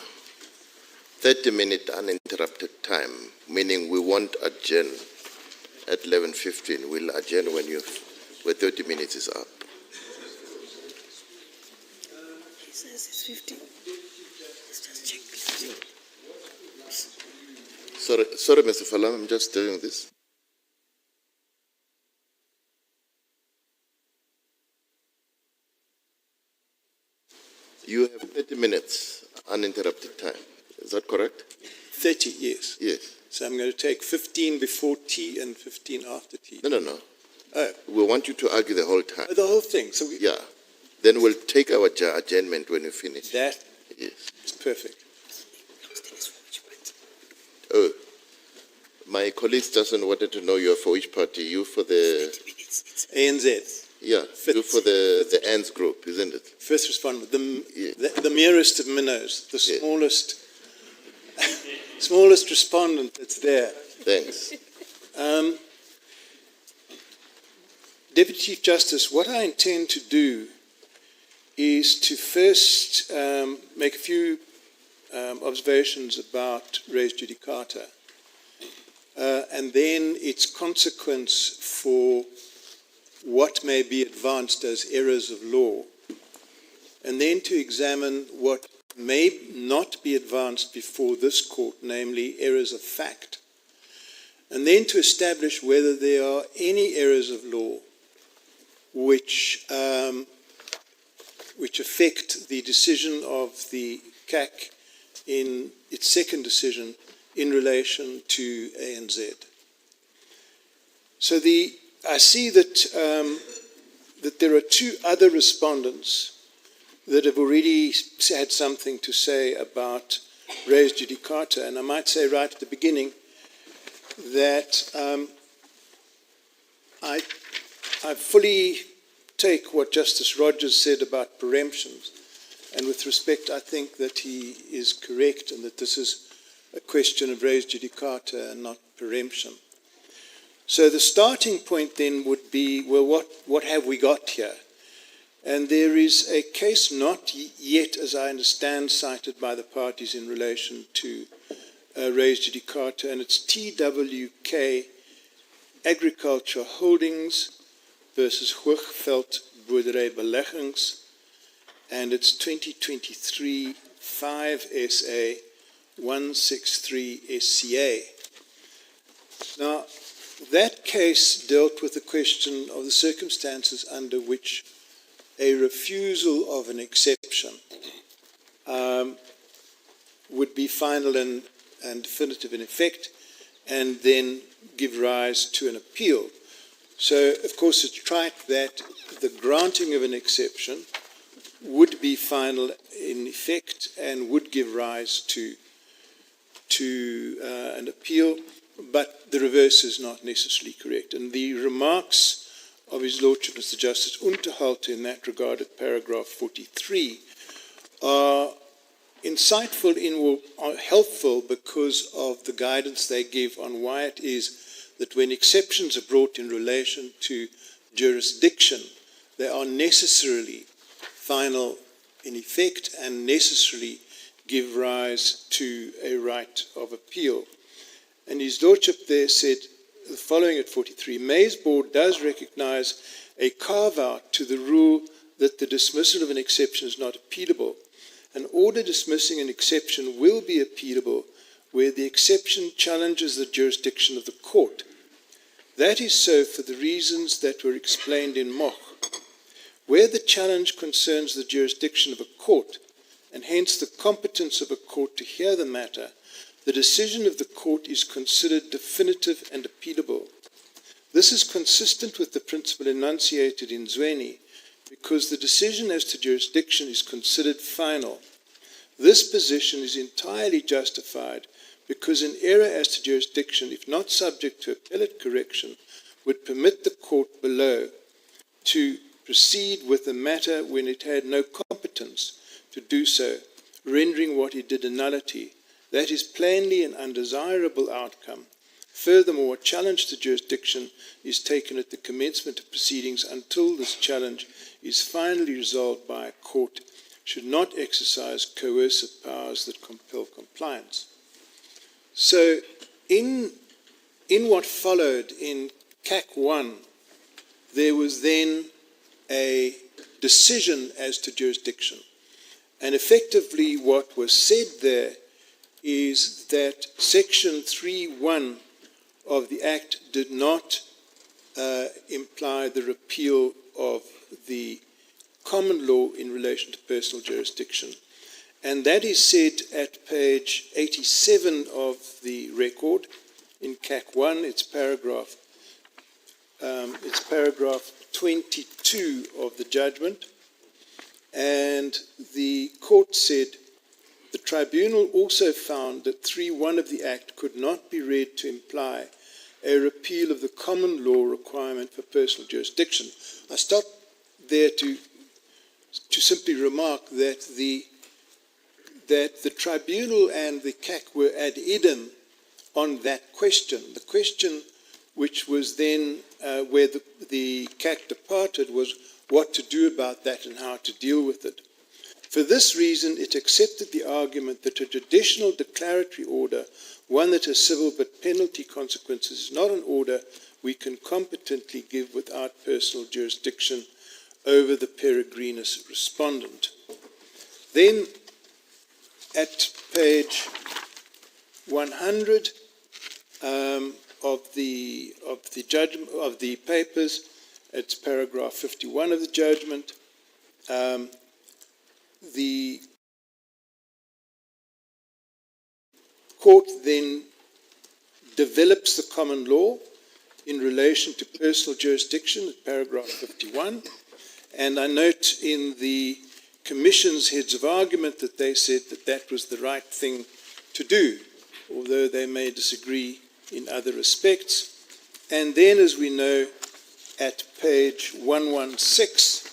30-minute uninterrupted time, meaning we won't adjourn at 11:15. We'll adjourn when 30 minutes is up. He says it's 50. Let's just check. Sorry, Mr. Fala, I'm just doing this. You have 30 minutes uninterrupted time. Is that correct? 30, yes. Yes. So I'm going to take 15 before tea and 15 after tea. No. Oh, We want you to argue the whole time. the whole thing. So Yeah. Then we'll take our adjournment when you finish. that Yes. is perfect. Oh, my colleagues doesn't wanted to know you're for which party. You for the, ANZ, yeah, you for the ANZ group, isn't it? first responder, Yeah. the merest of minnows, the Yeah. smallest respondent that's there. Thanks. Deputy Chief Justice, what I intend to do is to first make a few observations about res judicata and then its consequence for what may be advanced as errors of law, and then to examine what may not be advanced before this court, namely errors of fact, and then to establish whether there are any errors of law which affect the decision of the CAC in its second decision in relation to ANZ. So I see that that there are two other respondents that have already had something to say about res judicata, and I might say right at the beginning that I fully take what Justice Rogers said about preemptions, and with respect, I think that he is correct and that this is a question of res judicata and not preemption. So the starting point then would be, well, what have we got here? And there is a case not yet, as I understand, cited by the parties in relation to res judicata, and it's TWK Agriculture Holdings versus Hoogveld Boerdery Beleggings, and it's 2023 5 SA 163 SCA. Now, that case dealt with the question of the circumstances under which a refusal of an exception would be final and definitive in effect, and then give rise to an appeal. So, of course, it's right that the granting of an exception would be final in effect and would give rise to an appeal, but the reverse is not necessarily correct. And the remarks of His Lordship, Mr. Justice Unterhalter, in that regard at paragraph 43, are insightful are helpful because of the guidance they give on why it is that when exceptions are brought in relation to jurisdiction, they are necessarily final in effect and necessarily give rise to a right of appeal. And His Lordship there said the following at 43, May's Board does recognise a carve-out to the rule that the dismissal of an exception is not appealable. An order dismissing an exception will be appealable where the exception challenges the jurisdiction of the court. That is so for the reasons that were explained in Moch. Where the challenge concerns the jurisdiction of a court, and hence the competence of a court to hear the matter, the decision of the court is considered definitive and appealable. This is consistent with the principle enunciated in Zweni, because the decision as to jurisdiction is considered final. This position is entirely justified because an error as to jurisdiction, if not subject to appellate correction, would permit the court below to proceed with the matter when it had no competence to do so, rendering what it did a nullity. That is plainly an undesirable outcome. Furthermore, a challenge to jurisdiction is taken at the commencement of proceedings until this challenge is finally resolved by a court, should not exercise coercive powers that compel compliance. So, in what followed in CAC 1, there was then a decision as to jurisdiction. And effectively what was said there is that Section 3.1 of the Act did not imply the repeal of the common law in relation to personal jurisdiction. And that is said at page 87 of the record in CAC 1. It's paragraph 22 of the judgment. And the court said, the tribunal also found that 3.1 of the Act could not be read to imply a repeal of the common law requirement for personal jurisdiction. I stop there to simply remark that the tribunal and the CAC were ad idem on that question. The question which was then where the CAC departed was what to do about that and how to deal with it. For this reason, it accepted the argument that a traditional declaratory order, one that has civil but penalty consequences, is not an order we can competently give without personal jurisdiction over the peregrinus respondent. Then, at page 100 of the judgment of the papers, it's paragraph 51 of the judgment. The court then develops the common law in relation to personal jurisdiction at paragraph 51. And I note in the Commission's heads of argument that they said that that was the right thing to do, although they may disagree in other respects. And then, as we know, at page 116,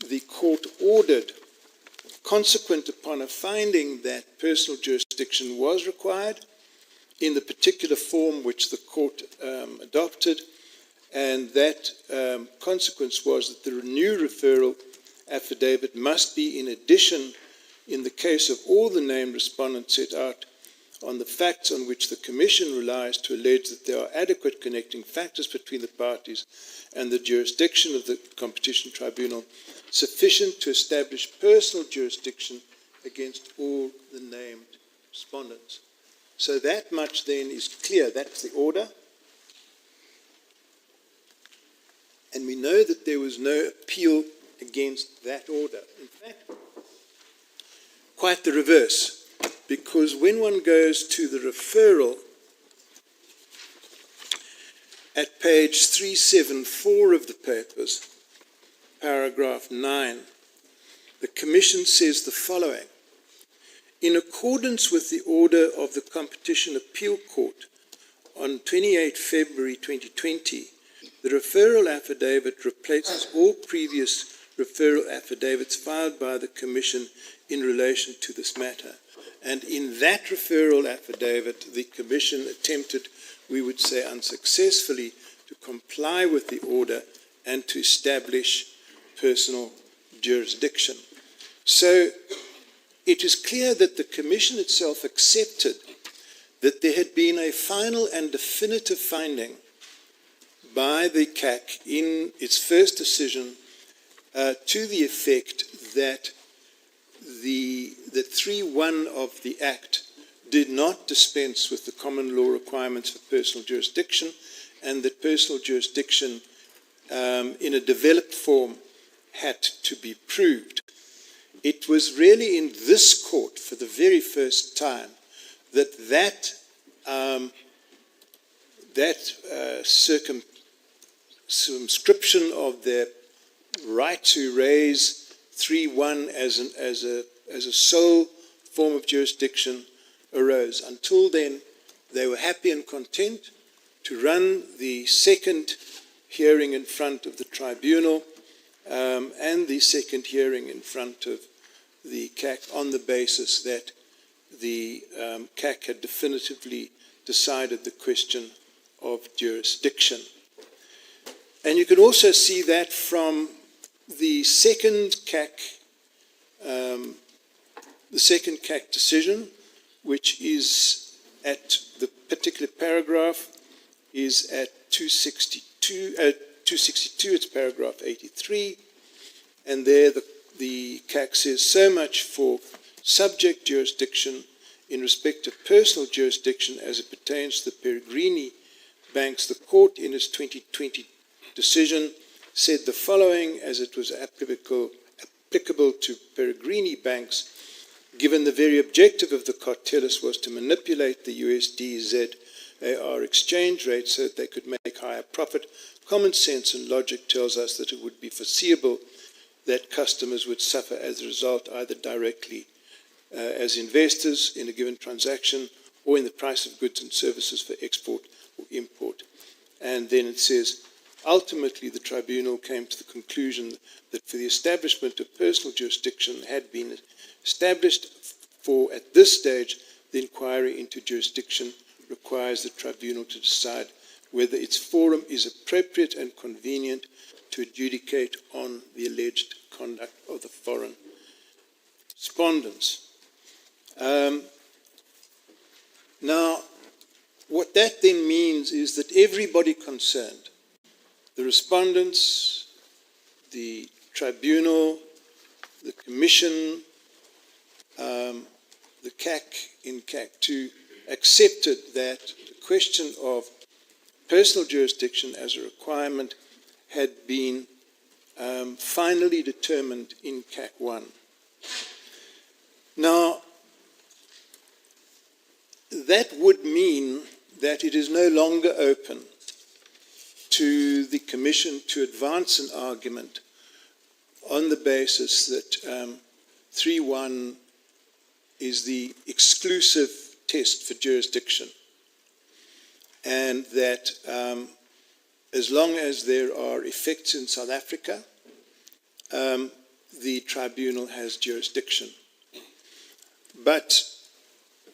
the court ordered consequent upon a finding that personal jurisdiction was required in the particular form which the court adopted, and that consequence was that the new referral affidavit must be in addition, in the case of all the named respondents, set out on the facts on which the Commission relies to allege that there are adequate connecting factors between the parties and the jurisdiction of the Competition Tribunal sufficient to establish personal jurisdiction against all the named respondents. So that much then is clear. That's the order. And we know that there was no appeal against that order. In fact, quite the reverse. Because when one goes to the referral at page 374 of the papers, paragraph 9, the Commission says the following: in accordance with the order of the Competition Appeal Court on 28 February 2020, the referral affidavit replaces all previous referral affidavits filed by the Commission in relation to this matter. And in that referral affidavit, the Commission attempted, we would say unsuccessfully, to comply with the order and to establish personal jurisdiction. So it is clear that the Commission itself accepted that there had been a final and definitive finding by the CAC in its first decision to the effect that that 3.1 of the Act did not dispense with the common law requirements for personal jurisdiction, and that personal jurisdiction in a developed form had to be proved. It was really in this court for the very first time that circumscription of their right to raise 3.1 as a sole form of jurisdiction arose. Until then, they were happy and content to run the second hearing in front of the tribunal and the second hearing in front of the CAC on the basis that the CAC had definitively decided the question of jurisdiction. And you can also see that from the second CAC decision, which is at the particular paragraph, is at 262, it's paragraph 83, and there the CAC says, so much for subject jurisdiction in respect of personal jurisdiction as it pertains to the Peregrini banks. The court in its 2020 decision said the following, as it was applicable to Peregrini banks, given the very objective of the cartelists was to manipulate the USD-ZAR exchange rate so that they could make higher profit, common sense and logic tells us that it would be foreseeable that customers would suffer as a result, either directly as investors in a given transaction or in the price of goods and services for export or import. And then it says, ultimately the tribunal came to the conclusion that for the establishment of personal jurisdiction had been established, for at this stage the inquiry into jurisdiction requires the tribunal to decide whether its forum is appropriate and convenient to adjudicate on the alleged conduct of the foreign respondents. Now, what that then means is that everybody concerned, the respondents, the tribunal, the commission, the CAC in CAC 2, accepted that the question of personal jurisdiction as a requirement had been finally determined in CAC 1. Now, that would mean that it is no longer open to the Commission to advance an argument on the basis that 3.1 is the exclusive test for jurisdiction, and that as long as there are effects in South Africa, the tribunal has jurisdiction. But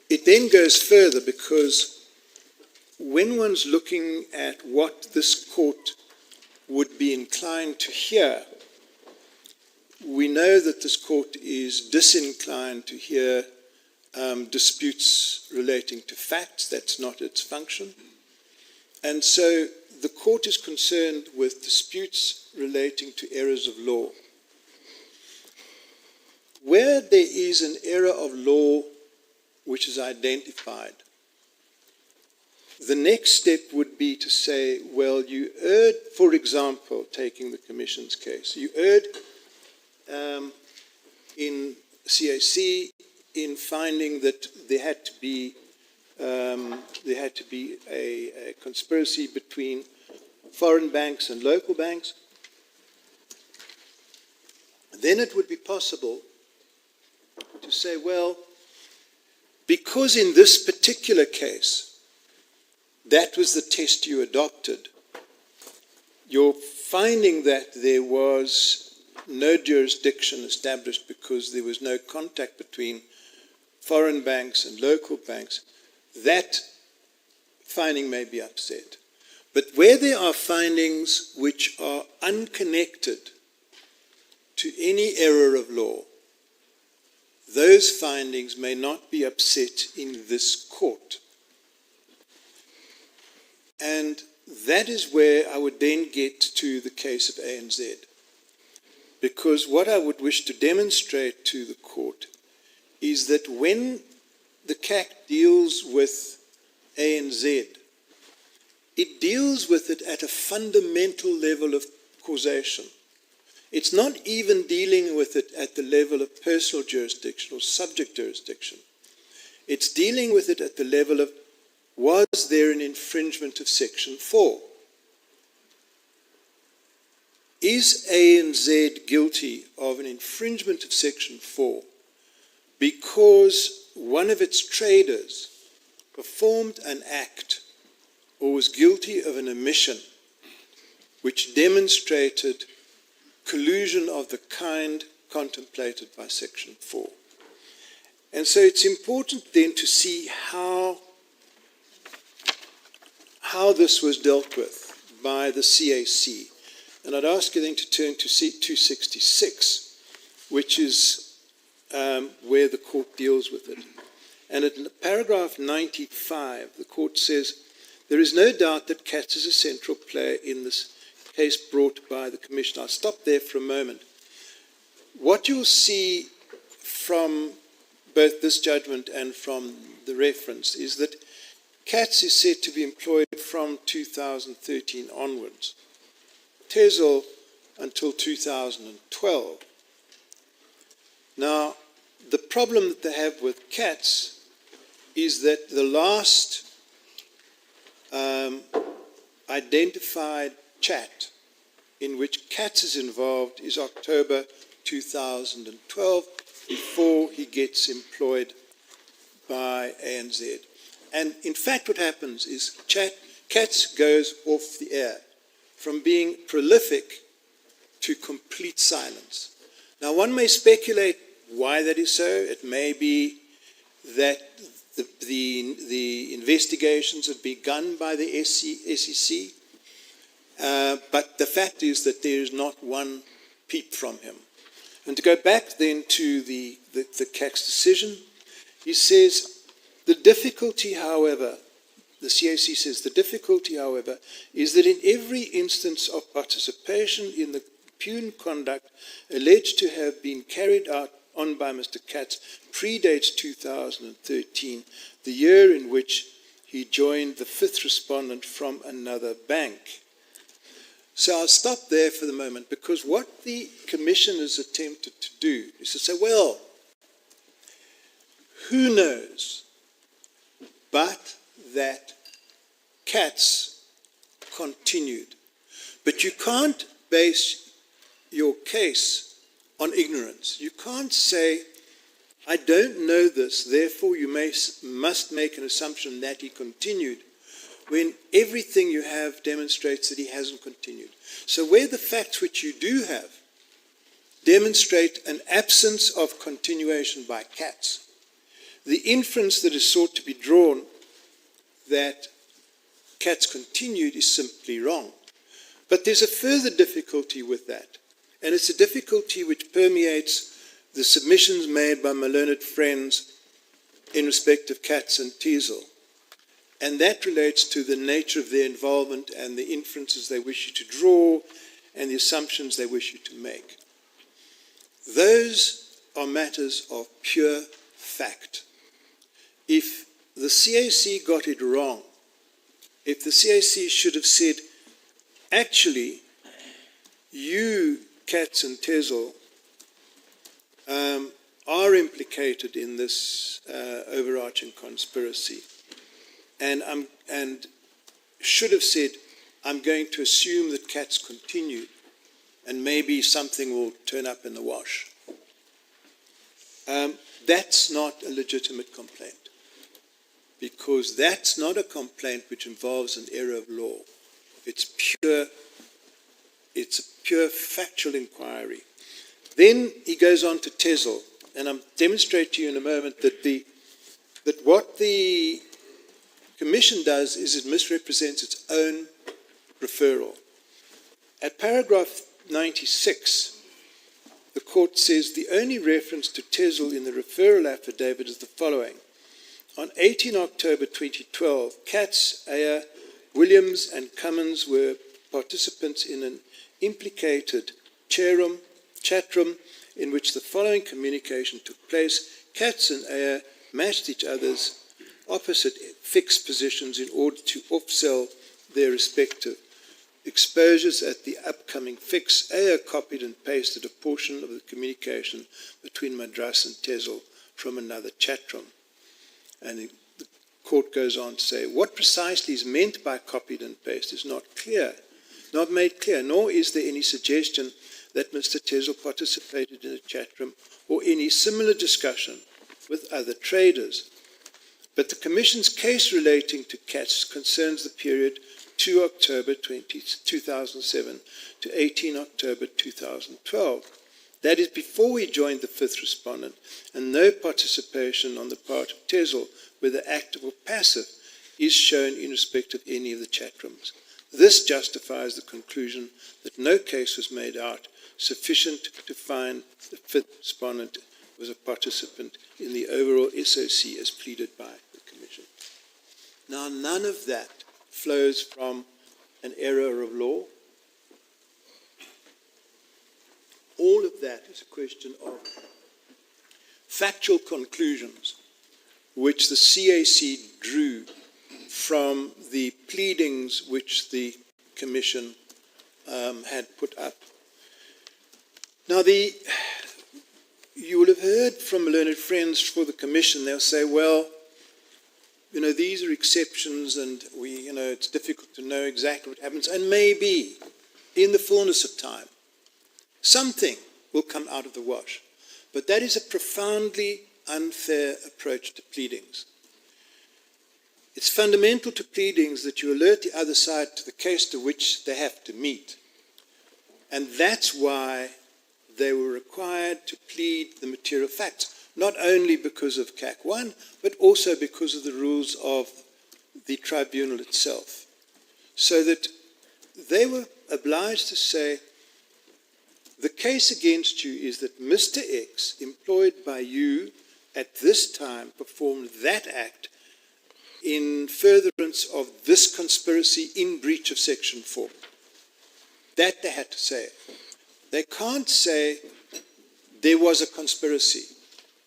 it then goes further, because when one's looking at what this court would be inclined to hear, we know that this court is disinclined to hear disputes relating to facts. That's not its function. And so the court is concerned with disputes relating to errors of law. Where there is an error of law which is identified, the next step would be to say, well, you erred, for example, taking the Commission's case, you erred in CAC in finding that there had to be a conspiracy between foreign banks and local banks. Then it would be possible to say, well, because in this particular case, that was the test you adopted, you're finding that there was no jurisdiction established because there was no contact between foreign banks and local banks, that finding may be upset. But where there are findings which are unconnected to any error of law, those findings may not be upset in this court. And that is where I would then get to the case of ANZ. Because what I would wish to demonstrate to the court is that when the CAC deals with ANZ, it deals with it at a fundamental level of causation. It's not even dealing with it at the level of personal jurisdiction or subject jurisdiction. It's dealing with it at the level of, was there an infringement of Section 4? Is ANZ guilty of an infringement of Section 4 because one of its traders performed an act or was guilty of an omission which demonstrated collusion of the kind contemplated by Section 4? And so it's important then to see how this was dealt with by the CAC. And I'd ask you then to turn to C266, which is where the court deals with it. And in paragraph 95, the court says, there is no doubt that CATS is a central player in this case brought by the Commission. I'll stop there for a moment. What you'll see from both this judgment and from the reference is that CATS is said to be employed from 2013 onwards. TESL until 2012. Now, the problem that they have with CATS is that the last identified chat in which CATS is involved is October 2012, before he gets employed by ANZ. And in fact what happens is CATS goes off the air, from being prolific to complete silence. Now, one may speculate why that is so. It may be that the investigations have begun by the SEC, but the fact is that there is not one peep from him. And to go back then to the CAC's decision, he says, the difficulty, however, the CAC says, the difficulty, however, is that in every instance of participation in the impugn conduct alleged to have been carried out on by Mr. Katz predates 2013, the year in which he joined the fifth respondent from another bank. So I'll stop there for the moment, because what the Commission has attempted to do is to say, well, who knows but that CATS continued. But you can't base your case on ignorance. You can't say, I don't know this, therefore you must make an assumption that he continued, when everything you have demonstrates that he hasn't continued. So where the facts which you do have demonstrate an absence of continuation by cats. The inference that is sought to be drawn that cats continued is simply wrong. But there's a further difficulty with that, and it's a difficulty which permeates the submissions made by my learned friends in respect of Katz and Teasel. And that relates to the nature of their involvement and the inferences they wish you to draw and the assumptions they wish you to make. Those are matters of pure fact. If the CAC got it wrong, if the CAC should have said, actually, you, Katz and Teasel, are implicated in this overarching conspiracy, and should have said, I'm going to assume that Katz continued, and maybe something will turn up in the wash. That's not a legitimate complaint, because that's not a complaint which involves an error of law. It's a pure factual inquiry. Then he goes on to Teasel, and I'll demonstrate to you in a moment that what the Commission does is it misrepresents its own referral. At paragraph 96, the court says the only reference to Teasel in the referral affidavit is the following. On 18 October 2012, Katz, Ayer, Williams and Cummins were participants in an implicated chat room in which the following communication took place. Katz and Ayer matched each other's opposite fixed positions in order to offsell their respective exposures at the upcoming fix. Ayer copied and pasted a portion of the communication between Madras and Teasel from another chat room. And the court goes on to say, what precisely is meant by copied and pasted is not clear, not made clear, nor is there any suggestion that Mr. Teasel participated in a chat room or any similar discussion with other traders. But the Commission's case relating to Katz concerns the period 2 October 2007 to 18 October 2012. That is before he joined the fifth respondent, and no participation on the part of Teasel, whether active or passive, is shown in respect of any of the chat rooms. This justifies the conclusion that no case was made out sufficient to find the fifth respondent was a participant in the overall SOC as pleaded by the Commission. Now, none of that flows from an error of law. All of that is a question of factual conclusions which the CAC drew from the pleadings which the Commission had put up. Now, you will have heard from learned friends for the Commission, they'll say, well, these are exceptions and it's difficult to know exactly what happens. And maybe, in the fullness of time, something will come out of the wash. But that is a profoundly unfair approach to pleadings. It's fundamental to pleadings that you alert the other side to the case to which they have to meet. And that's why they were required to plead the material facts, not only because of CAC 1, but also because of the rules of the tribunal itself. So that they were obliged to say, the case against you is that Mr. X, employed by you at this time, performed that act in furtherance of this conspiracy in breach of Section 4. That they had to say. They can't say there was a conspiracy.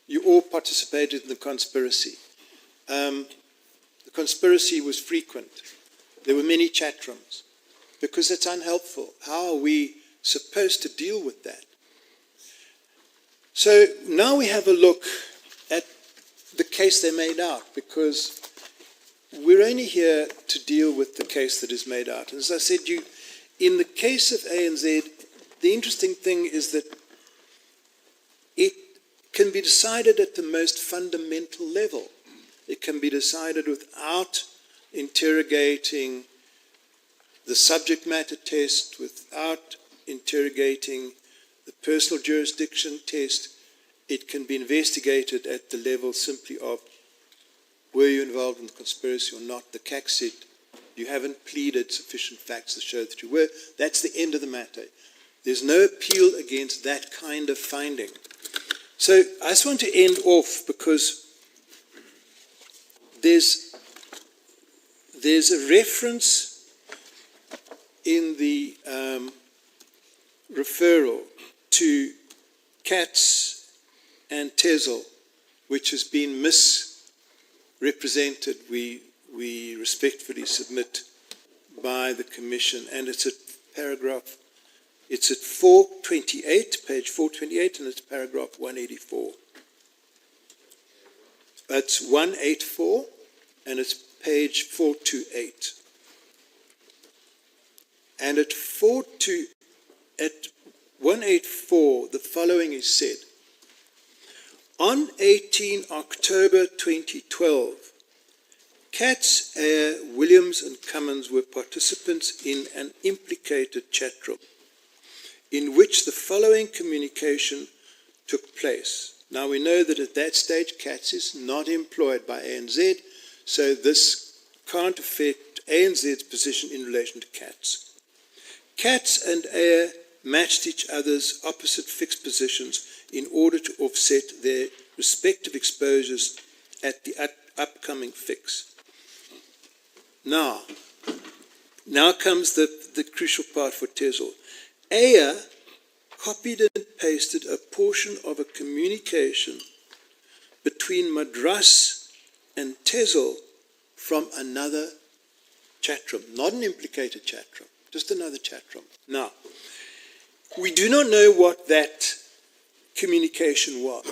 You all participated in the conspiracy. The conspiracy was frequent. There were many chat rooms. Because it's unhelpful. How are we supposed to deal with that? So now we have a look at the case they made out, because we're only here to deal with the case that is made out. And as I said, in the case of ANZ, the interesting thing is that it can be decided at the most fundamental level. It can be decided without interrogating the subject matter test, without interrogating the personal jurisdiction test. It can be investigated at the level simply of were you involved in the conspiracy or not. The CAC said you haven't pleaded sufficient facts to show that you were. That's the end of the matter. There's no appeal against that kind of finding. So I just want to end off because there's a reference in the referral to Katz and Tezel, which has been misrepresented, we respectfully submit, by the Commission, and it's at paragraph, it's at 428, page 428, and it's paragraph 184. It's 184, and it's page 428. And at 184, the following is said. On 18 October 2012, Katz, Ayer, Williams and Cummins were participants in an implicated chat room in which the following communication took place. Now we know that at that stage Katz is not employed by ANZ, so this can't affect ANZ's position in relation to Katz. Katz and Ayer matched each other's opposite fixed positions in order to offset their respective exposures at the upcoming fix. Now comes the crucial part for Tezel. Ayer copied and pasted a portion of a communication between Madras and Tezel from another chat room, not an implicated chat room, just another chat room. Now, we do not know what that communication was.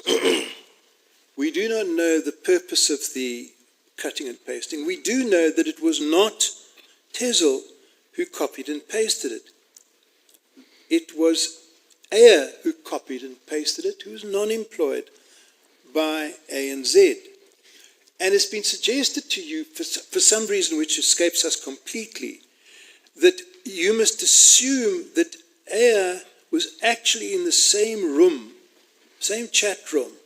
We do not know the purpose of the cutting and pasting. We do know that it was not Tezel who copied and pasted it. It was Ayer who copied and pasted it, who was non-employed by ANZ. And it's been suggested to you, for some reason which escapes us completely, that you must assume that Ayer was actually in the same room, same chat room,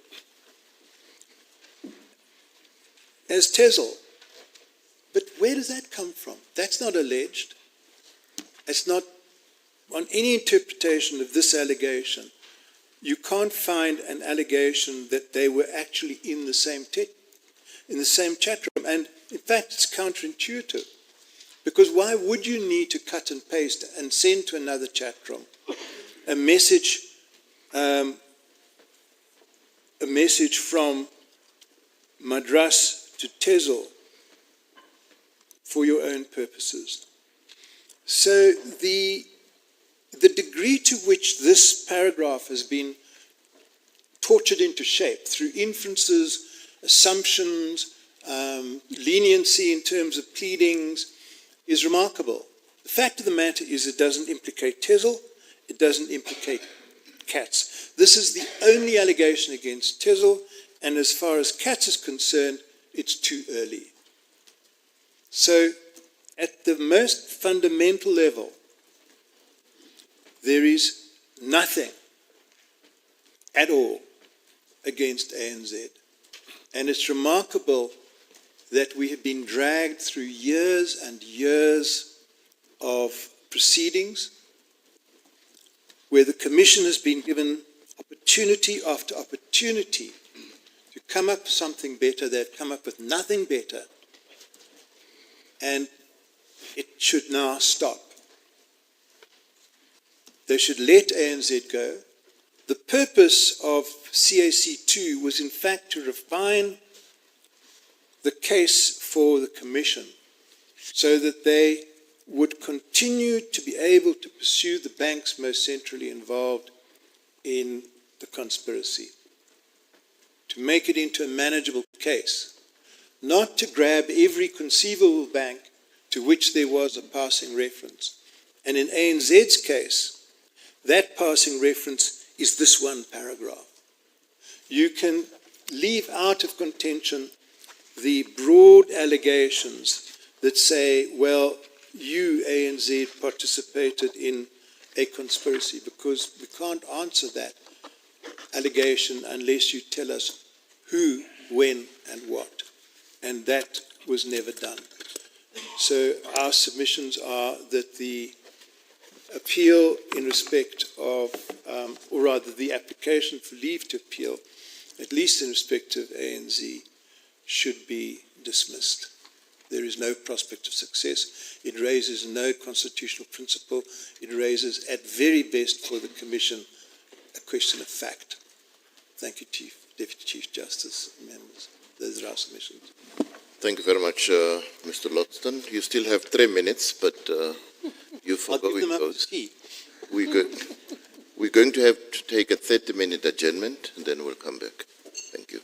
as Tezel. But where does that come from? That's not alleged. It's not on any interpretation of this allegation. You can't find an allegation that they were actually in the same chat room. And in fact, it's counterintuitive. Because why would you need to cut and paste and send to another chat room a message from Madras to Tezel for your own purposes? So the degree to which this paragraph has been tortured into shape through inferences, assumptions, leniency in terms of pleadings is remarkable. The fact of the matter is it doesn't implicate Tezel, it doesn't implicate Katz. This is the only allegation against Tezel, and as far as Katz is concerned, it's too early. So, at the most fundamental level, there is nothing at all against ANZ. And it's remarkable that we have been dragged through years and years of proceedings where the Commission has been given opportunity after opportunity to come up with something better. They've come up with nothing better. And it should now stop. They should let ANZ go. The purpose of CAC2 was in fact to refine the case for the Commission so that they would continue to be able to pursue the banks most centrally involved in the conspiracy, to make it into a manageable case, not to grab every conceivable bank to which there was a passing reference. And in ANZ's case, that passing reference is this one paragraph. You can leave out of contention the broad allegations that say, well, you, ANZ, participated in a conspiracy, because we can't answer that allegation unless you tell us who, when, and what. And that was never done. So our submissions are that the appeal in respect of, or rather the application for leave to appeal, at least in respect of ANZ, should be dismissed. There is no prospect of success. It raises no constitutional principle. It raises, at very best for the Commission, a question of fact. Thank you, Deputy Chief Justice, members. Those are our submissions. Thank you very much, Mr. Lotston. You still have 3 minutes, but you I'll forgot give them it up to goes. tea. We're going to have to take a 30-minute adjournment, and then we'll come back. Thank you.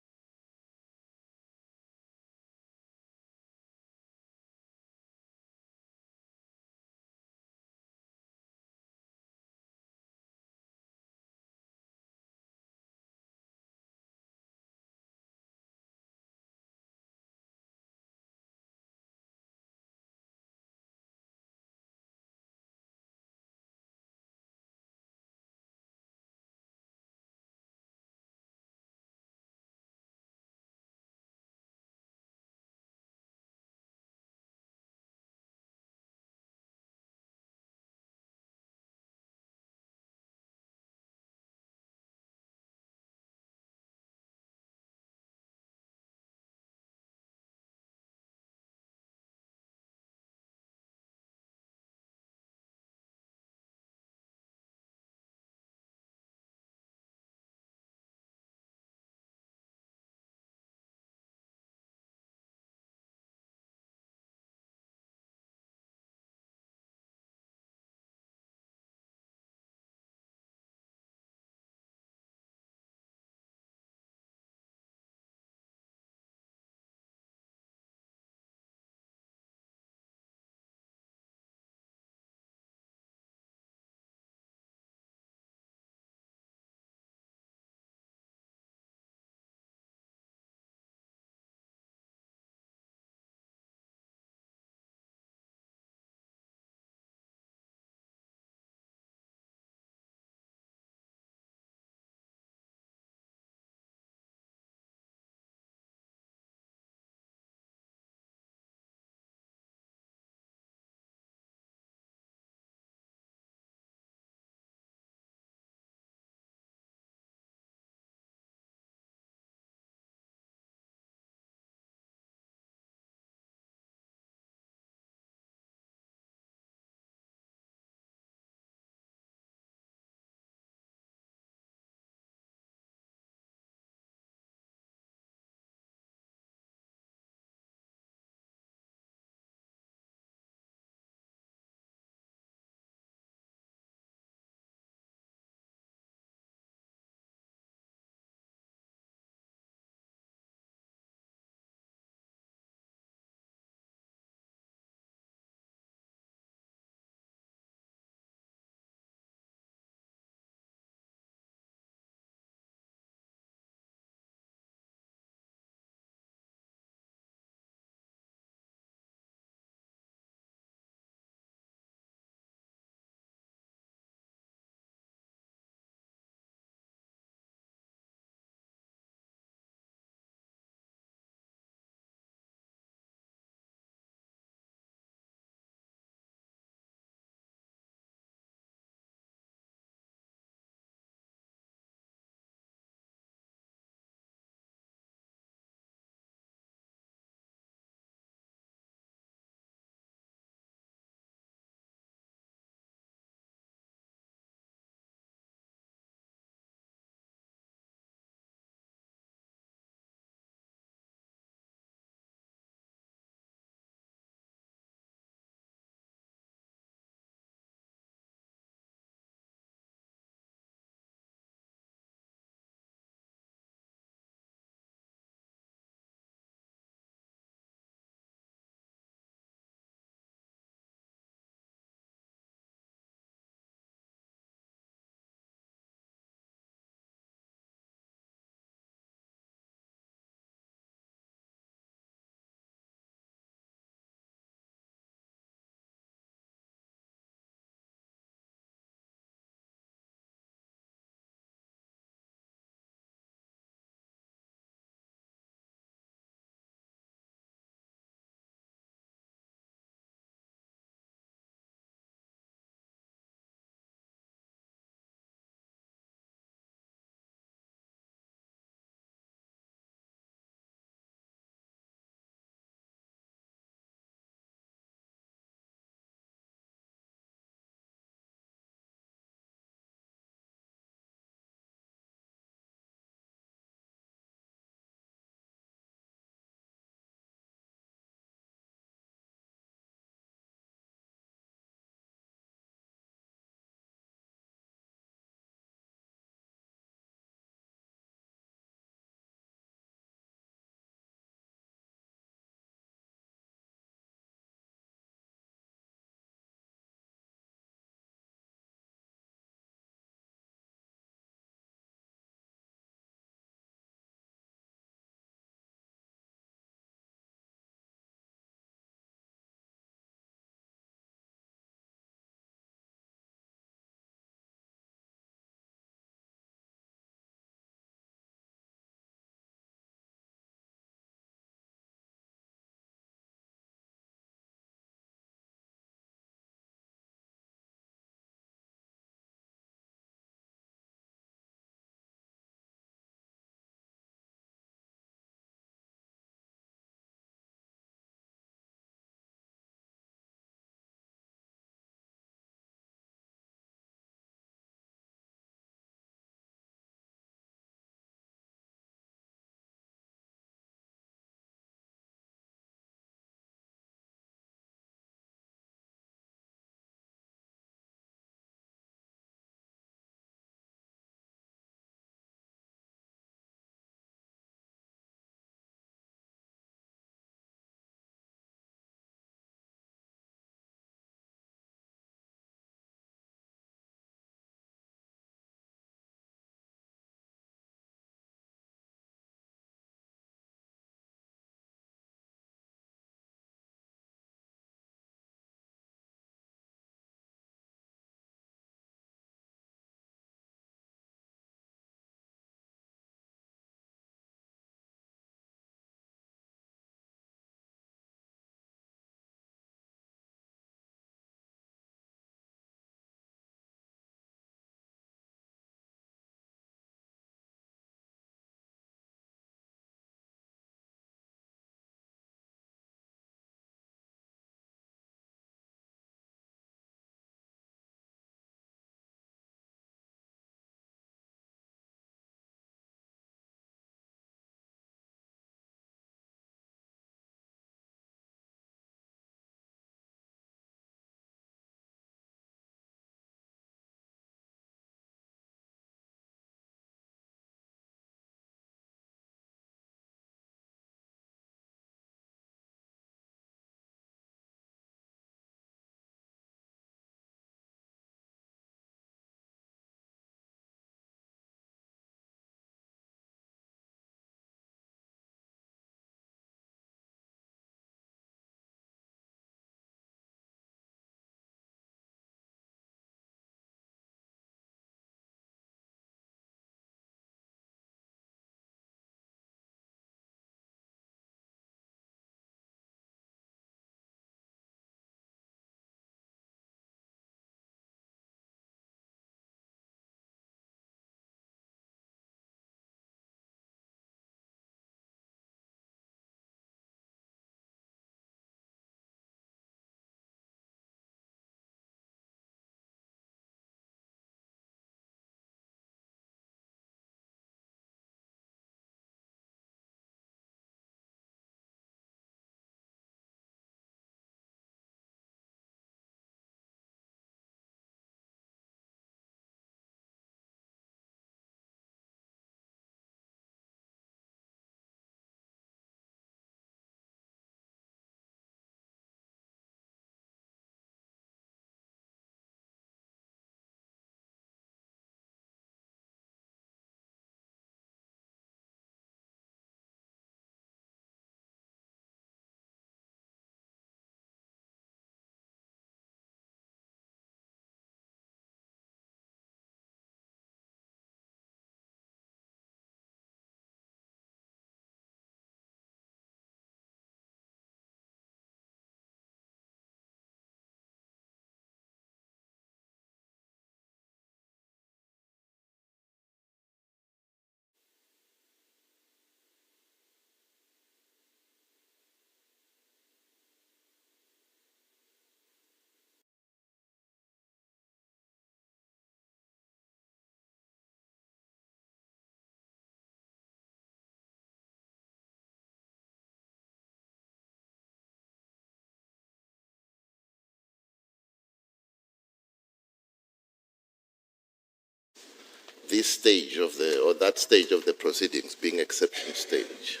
this stage of or that stage of the proceedings being exception stage?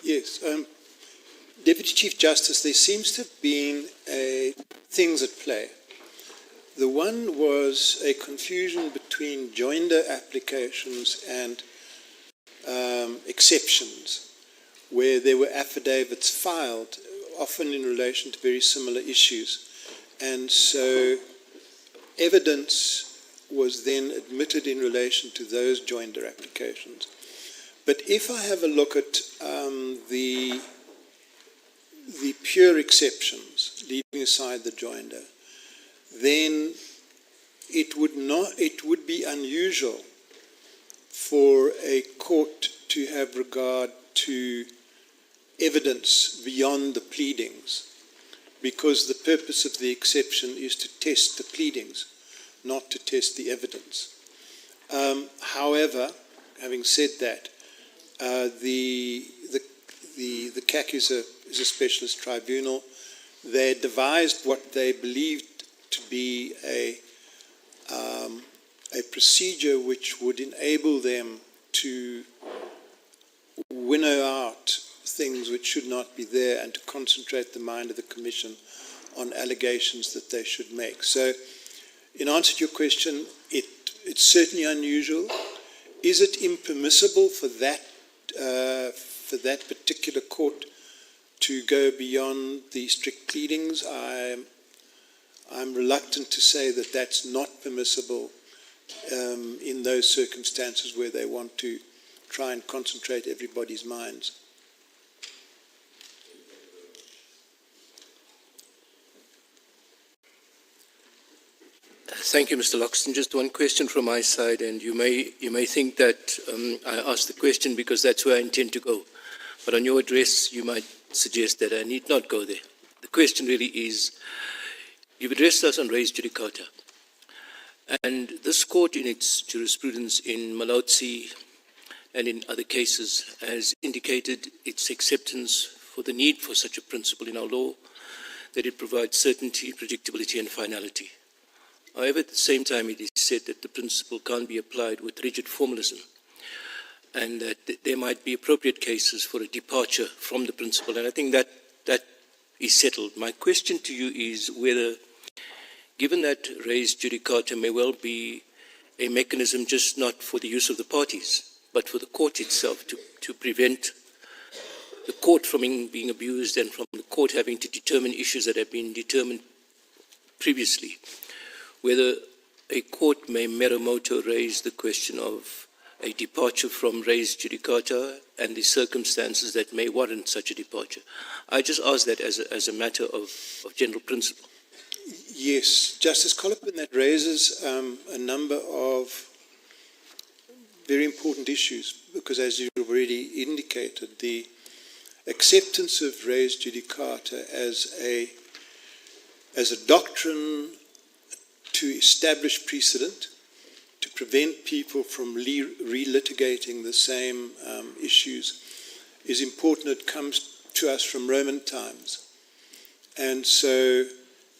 Yes. Deputy Chief Justice, there seems to have been things at play. The one was a confusion between joinder applications and exceptions, where there were affidavits filed, often in relation to very similar issues. And so evidence was then admitted in relation to those joinder applications. But if I have a look at the pure exceptions, leaving aside the joinder, then it would be unusual for a court to have regard to evidence beyond the pleadings, because the purpose of the exception is to test the pleadings, not to test the evidence. However, having said that, the CAC is a specialist tribunal. They devised what they believed to be a procedure which would enable them to winnow out things which should not be there and to concentrate the mind of the Commission on allegations that they should make. So, in answer to your question, it's certainly unusual. Is it impermissible for that particular court to go beyond the strict pleadings? I'm reluctant to say that that's not permissible in those circumstances where they want to try and concentrate everybody's minds. Thank you, Mr. Loxton. Just one question from my side, and you may think that I asked the question because that's where I intend to go. But on your address, you might suggest that I need not go there. The question really is, you've addressed us on res judicata. And this court, in its jurisprudence in Malautsi and in other cases, has indicated its acceptance for the need for such a principle in our law, that it provides certainty, predictability, and finality. However, at the same time, it is said that the principle can't be applied with rigid formalism, and that there might be appropriate cases for a departure from the principle. And I think that is settled. My question to you is whether, given that res judicata may well be a mechanism just not for the use of the parties, but for the court itself to prevent the court from being abused and from the court having to determine issues that have been determined previously, whether a court may mero moto raise the question of a departure from res judicata and the circumstances that may warrant such a departure. I just ask that as a matter of general principle. Yes, Justice Colopin, that raises a number of very important issues, because as you already indicated, the acceptance of res judicata as a doctrine to establish precedent, to prevent people from relitigating the same issues, is important. It comes to us from Roman times. And so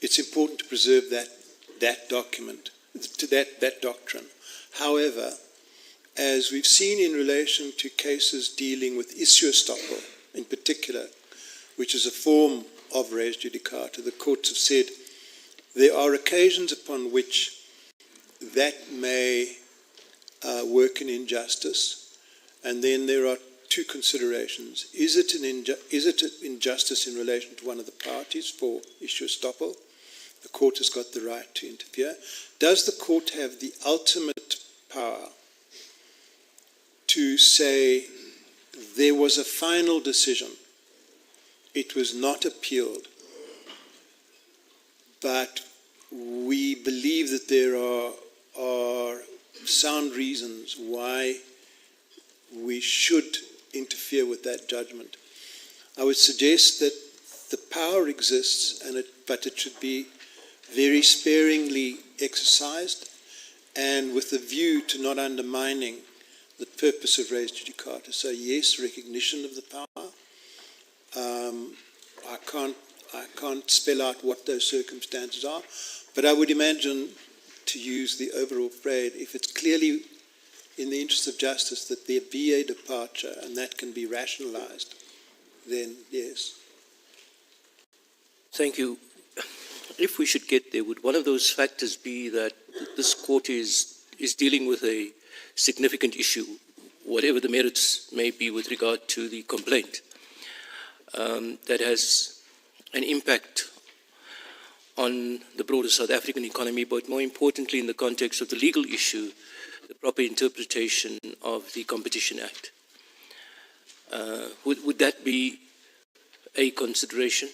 it's important to preserve that document, that doctrine. However, as we've seen in relation to cases dealing with issue estoppel in particular, which is a form of res judicata, the courts have said there are occasions upon which that may work in injustice, and then there are two considerations. Is it an injustice in relation to one of the parties for issue estoppel? The court has got the right to interfere. Does the court have the ultimate power to say there was a final decision, it was not appealed, but we believe that there are sound reasons why we should interfere with that judgment? I would suggest that the power exists, but it should be very sparingly exercised, and with a view to not undermining the purpose of res judicata. So yes, recognition of the power. I can't spell out what those circumstances are, but I would imagine to use the overall phrase, if it's clearly in the interest of justice that there be a departure and that can be rationalized, then yes. Thank you. If we should get there, would one of those factors be that this court is dealing with a significant issue, whatever the merits may be with regard to the complaint, that has an impact on the broader South African economy, but more importantly in the context of the legal issue, the proper interpretation of the Competition Act? Would that be a consideration?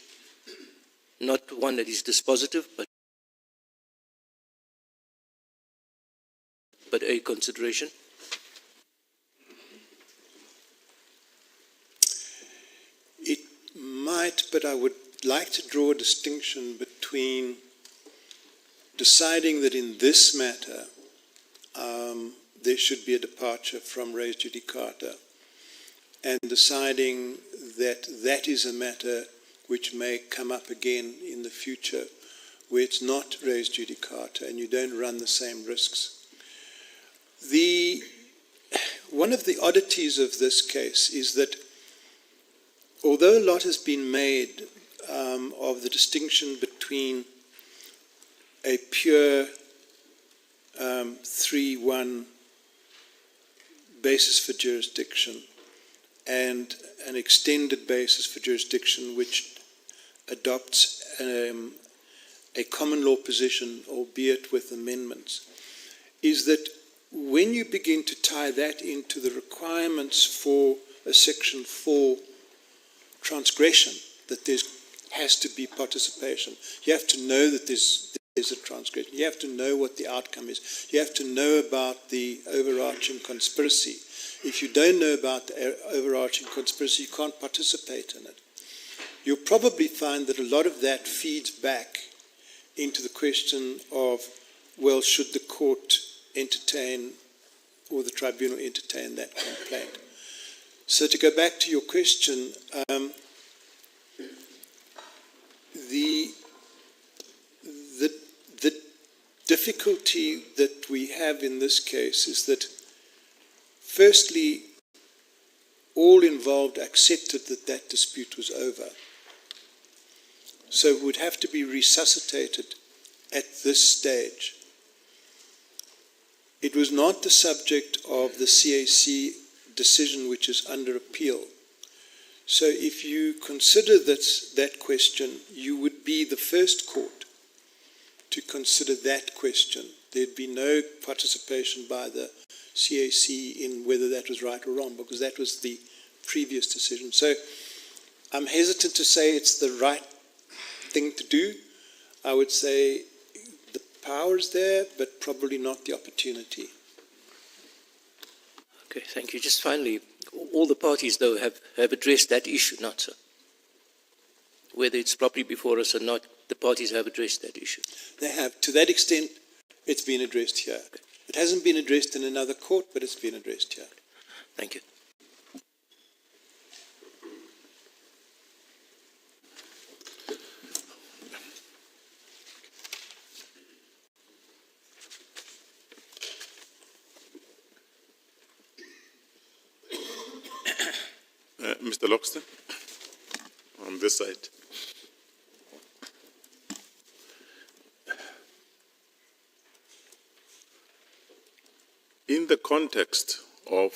Not one that is dispositive, but a consideration? It might, but I would like to draw a distinction between deciding that in this matter there should be a departure from res judicata and deciding that that is a matter which may come up again in the future where it's not res judicata and you don't run the same risks. One of the oddities of this case is that although a lot has been made of the distinction between a pure 3-1 basis for jurisdiction and an extended basis for jurisdiction which adopts a common law position, albeit with amendments, is that when you begin to tie that into the requirements for a Section 4 transgression, that there has to be participation. You have to know that there's a transgression. You have to know what the outcome is. You have to know about the overarching conspiracy. If you don't know about the overarching conspiracy, you can't participate in it. You'll probably find that a lot of that feeds back into the question of, well, should the court entertain or the tribunal entertain that complaint? So to go back to your question, the difficulty that we have in this case is that, firstly, all involved accepted that that dispute was over. So it would have to be resuscitated at this stage. It was not the subject of the CAC decision which is under appeal. So if you consider that question, you would be the first court to consider that question. There'd be no participation by the CAC in whether that was right or wrong, because that was the previous decision. So I'm hesitant to say it's the right thing to do. I would say the power is there, but probably not the opportunity. Okay, thank you. Just finally, all the parties, though, have addressed that issue, not so? Whether it's properly before us or not, the parties have addressed that issue. They have. To that extent, it's been addressed here. Okay. It hasn't been addressed in another court, but it's been addressed here. Thank you. Mr. Loxton, on this side. In the context of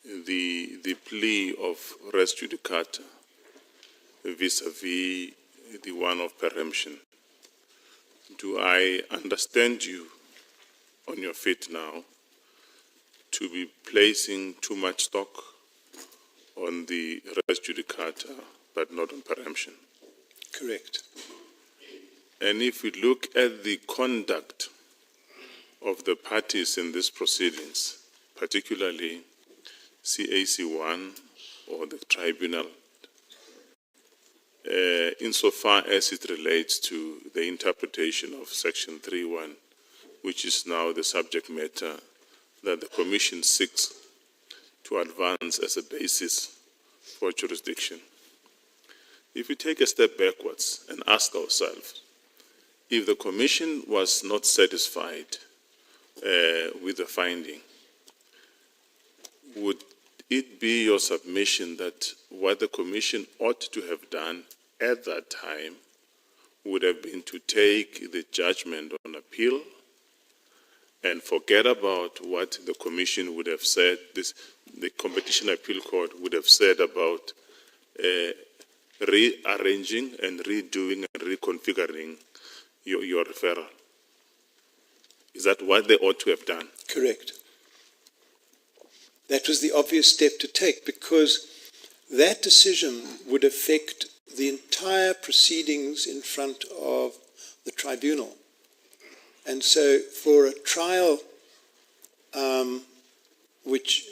the plea of res judicata vis-a-vis the one of preemption, do I understand you on your feet now to be placing too much stock on the res judicata, but not on preemption? Correct. And if we look at the conduct of the parties in these proceedings, particularly CAC1 or the tribunal, insofar as it relates to the interpretation of Section 3.1, which is now the subject matter that the Commission seeks to advance as a basis for jurisdiction. If we take a step backwards and ask ourselves, if the Commission was not satisfied with the finding, would it be your submission that what the Commission ought to have done at that time would have been to take the judgment on appeal and forget about what the Commission would have said, the Competition Appeal Court would have said about rearranging and redoing and reconfiguring your referral? Is that what they ought to have done? Correct. That was the obvious step to take, because that decision would affect the entire proceedings in front of the tribunal. And so for a trial which,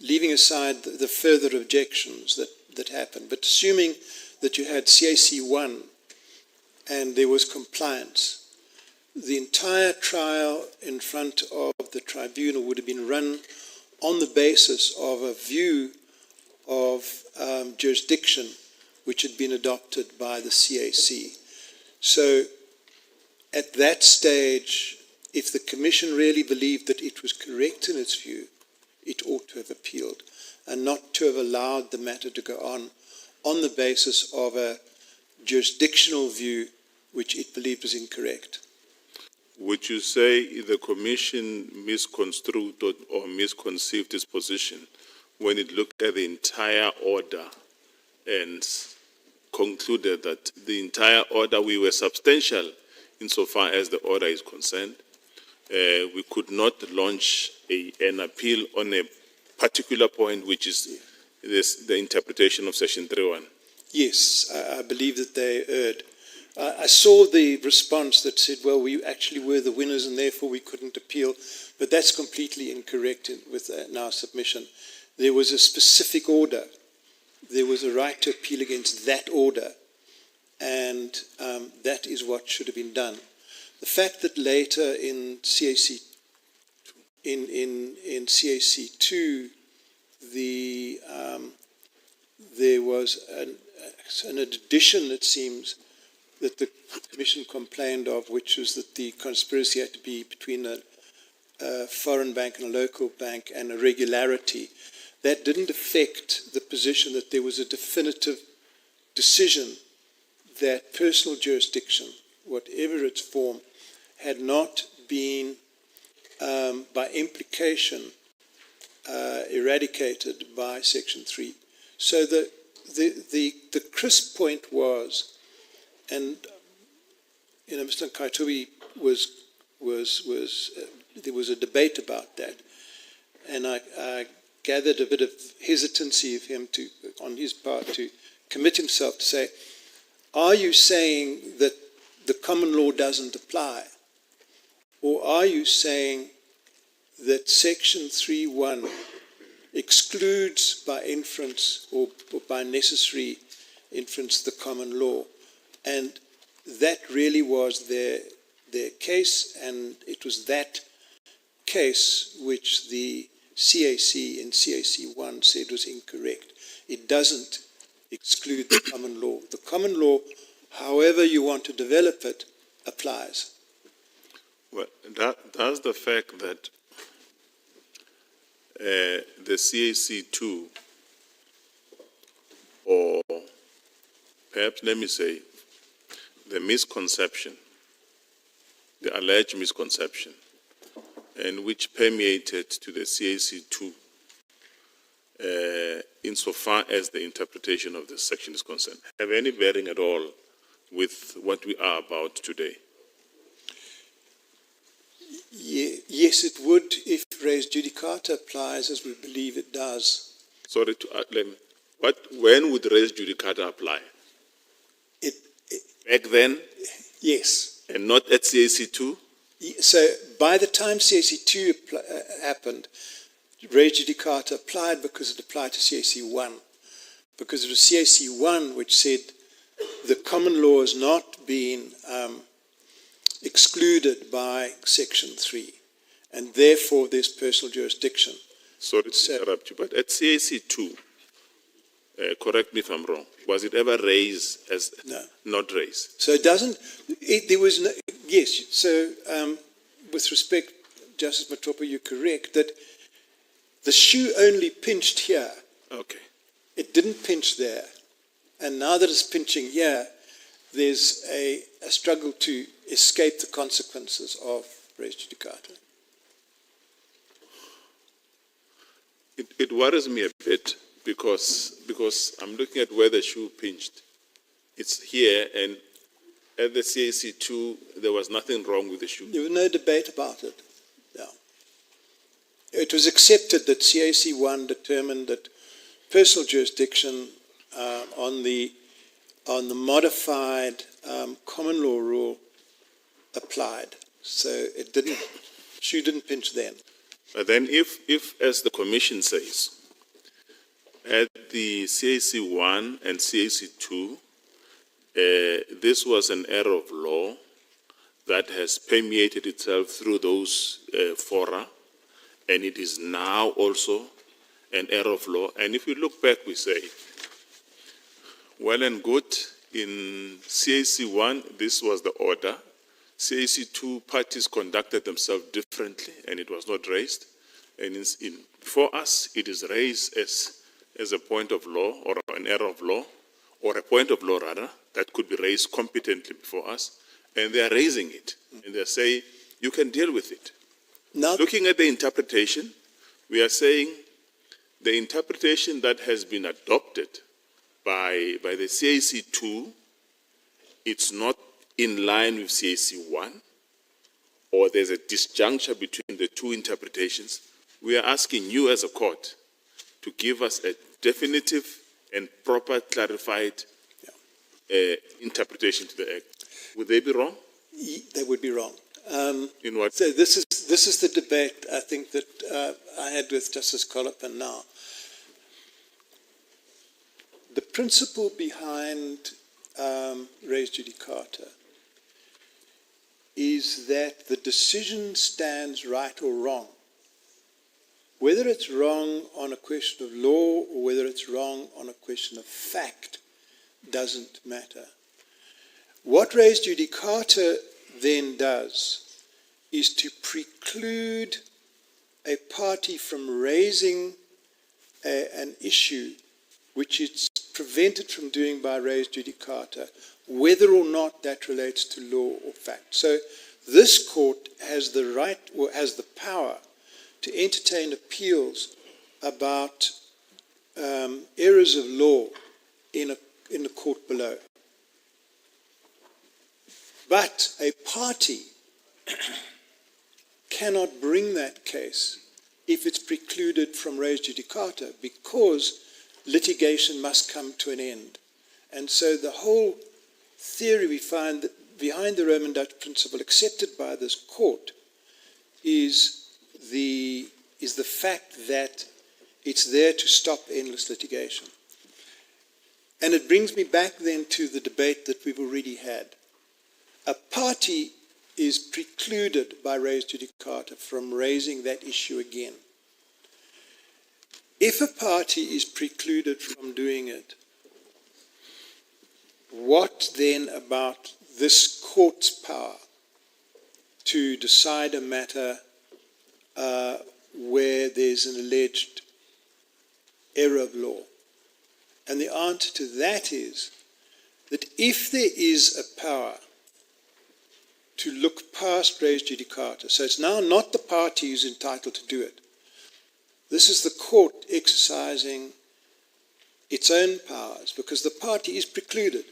leaving aside the further objections that happened, but assuming that you had CAC 1 and there was compliance, the entire trial in front of the tribunal would have been run on the basis of a view of jurisdiction which had been adopted by the CAC. So at that stage, if the Commission really believed that it was correct in its view, it ought to have appealed and not to have allowed the matter to go on the basis of a jurisdictional view which it believed was incorrect. Would you say the Commission misconstrued or misconceived its position when it looked at the entire order and concluded that the entire order, we were substantial insofar as the order is concerned? We could not launch an appeal on a particular point, which is the interpretation of Section 3.1. Yes, I believe that they erred. I saw the response that said, well, we actually were the winners and therefore we couldn't appeal, but that's completely incorrect with our submission. There was a specific order. There was a right to appeal against that order, and that is what should have been done. The fact that later in CAC in CAC 2 there was an addition, it seems, that the Commission complained of, which was that the conspiracy had to be between a foreign bank and a local bank and a regularity. That didn't affect the position that there was a definitive decision that personal jurisdiction, whatever its form, had not been, by implication, eradicated by Section 3. So the crisp point was, and Mr. Kaitobi there was a debate about that, and I gathered a bit of hesitancy of him on his part to commit himself to say, are you saying that the common law doesn't apply? Or are you saying that Section 3.1 excludes by inference or by necessary inference the common law? And that really was their case, and it was that case which the CAC in CAC 1 said was incorrect. It doesn't exclude the common law. The common law, however you want to develop it, applies. Well, that's the fact that the CAC 2, or perhaps let me say, the misconception, the alleged misconception, and which permeated to the CAC 2 insofar as the interpretation of the section is concerned, have any bearing at all with what we are about today? Yes, it would if res judicata applies, as we believe it does. Sorry to when would res judicata apply? Back then? Yes. And not at CAC 2? So by the time CAC 2 happened, res judicata applied because it applied to CAC 1. Because it was CAC 1 which said the common law has not been excluded by Section 3, and therefore there's personal jurisdiction. Sorry to interrupt you, but at CAC 2, correct me if I'm wrong, Was it ever raised as No. not raised? So there was no, yes, so with respect, Justice Matopa, you're correct, that the shoe only pinched here. Okay. It didn't pinch there. And now that it's pinching here, there's a struggle to escape the consequences of res judicata. It worries me a bit because I'm looking at where the shoe pinched. It's here, and at the CAC2, there was nothing wrong with the shoe. There was no debate about it. Yeah. It was accepted that CAC1 determined that personal jurisdiction on the modified common law rule applied. So it didn't, shoe didn't pinch then. But then if, as the Commission says, at the CAC1 and CAC2, this was an error of law that has permeated itself through those fora, and it is now also an error of law. And if we look back, we say, well and good, in CAC1, this was the order. CAC2 parties conducted themselves differently, and it was not raised. And for us, it is raised as a point of law, or an error of law, or a point of law, rather, that could be raised competently before us. And they are raising it. And they say, you can deal with it. Now, looking at the interpretation, we are saying the interpretation that has been adopted by the CAC2, it's not in line with CAC1, or there's a disjuncture between the two interpretations. We are asking you as a court to give us a definitive and proper clarified interpretation to the Act. Would they be wrong? they would be wrong. In what? So this is the debate, I think, that I had with Justice Colopin now. The principle behind res judicata is that the decision stands right or wrong. Whether it's wrong on a question of law or whether it's wrong on a question of fact doesn't matter. What res judicata then does is to preclude a party from raising an issue which it's prevented from doing by res judicata, whether or not that relates to law or fact. So this court has the right or has the power to entertain appeals about errors of law in the court below. But a party cannot bring that case if it's precluded from res judicata, because litigation must come to an end. And so the whole theory we find that behind the Roman Dutch principle accepted by this court is the fact that it's there to stop endless litigation. And it brings me back then to the debate that we've already had. A party is precluded by res judicata from raising that issue again. If a party is precluded from doing it, what then about this court's power to decide a matter where there's an alleged error of law? And the answer to that is that if there is a power to look past res judicata, so it's now not the party who's entitled to do it. This is the court exercising its own powers, because the party is precluded.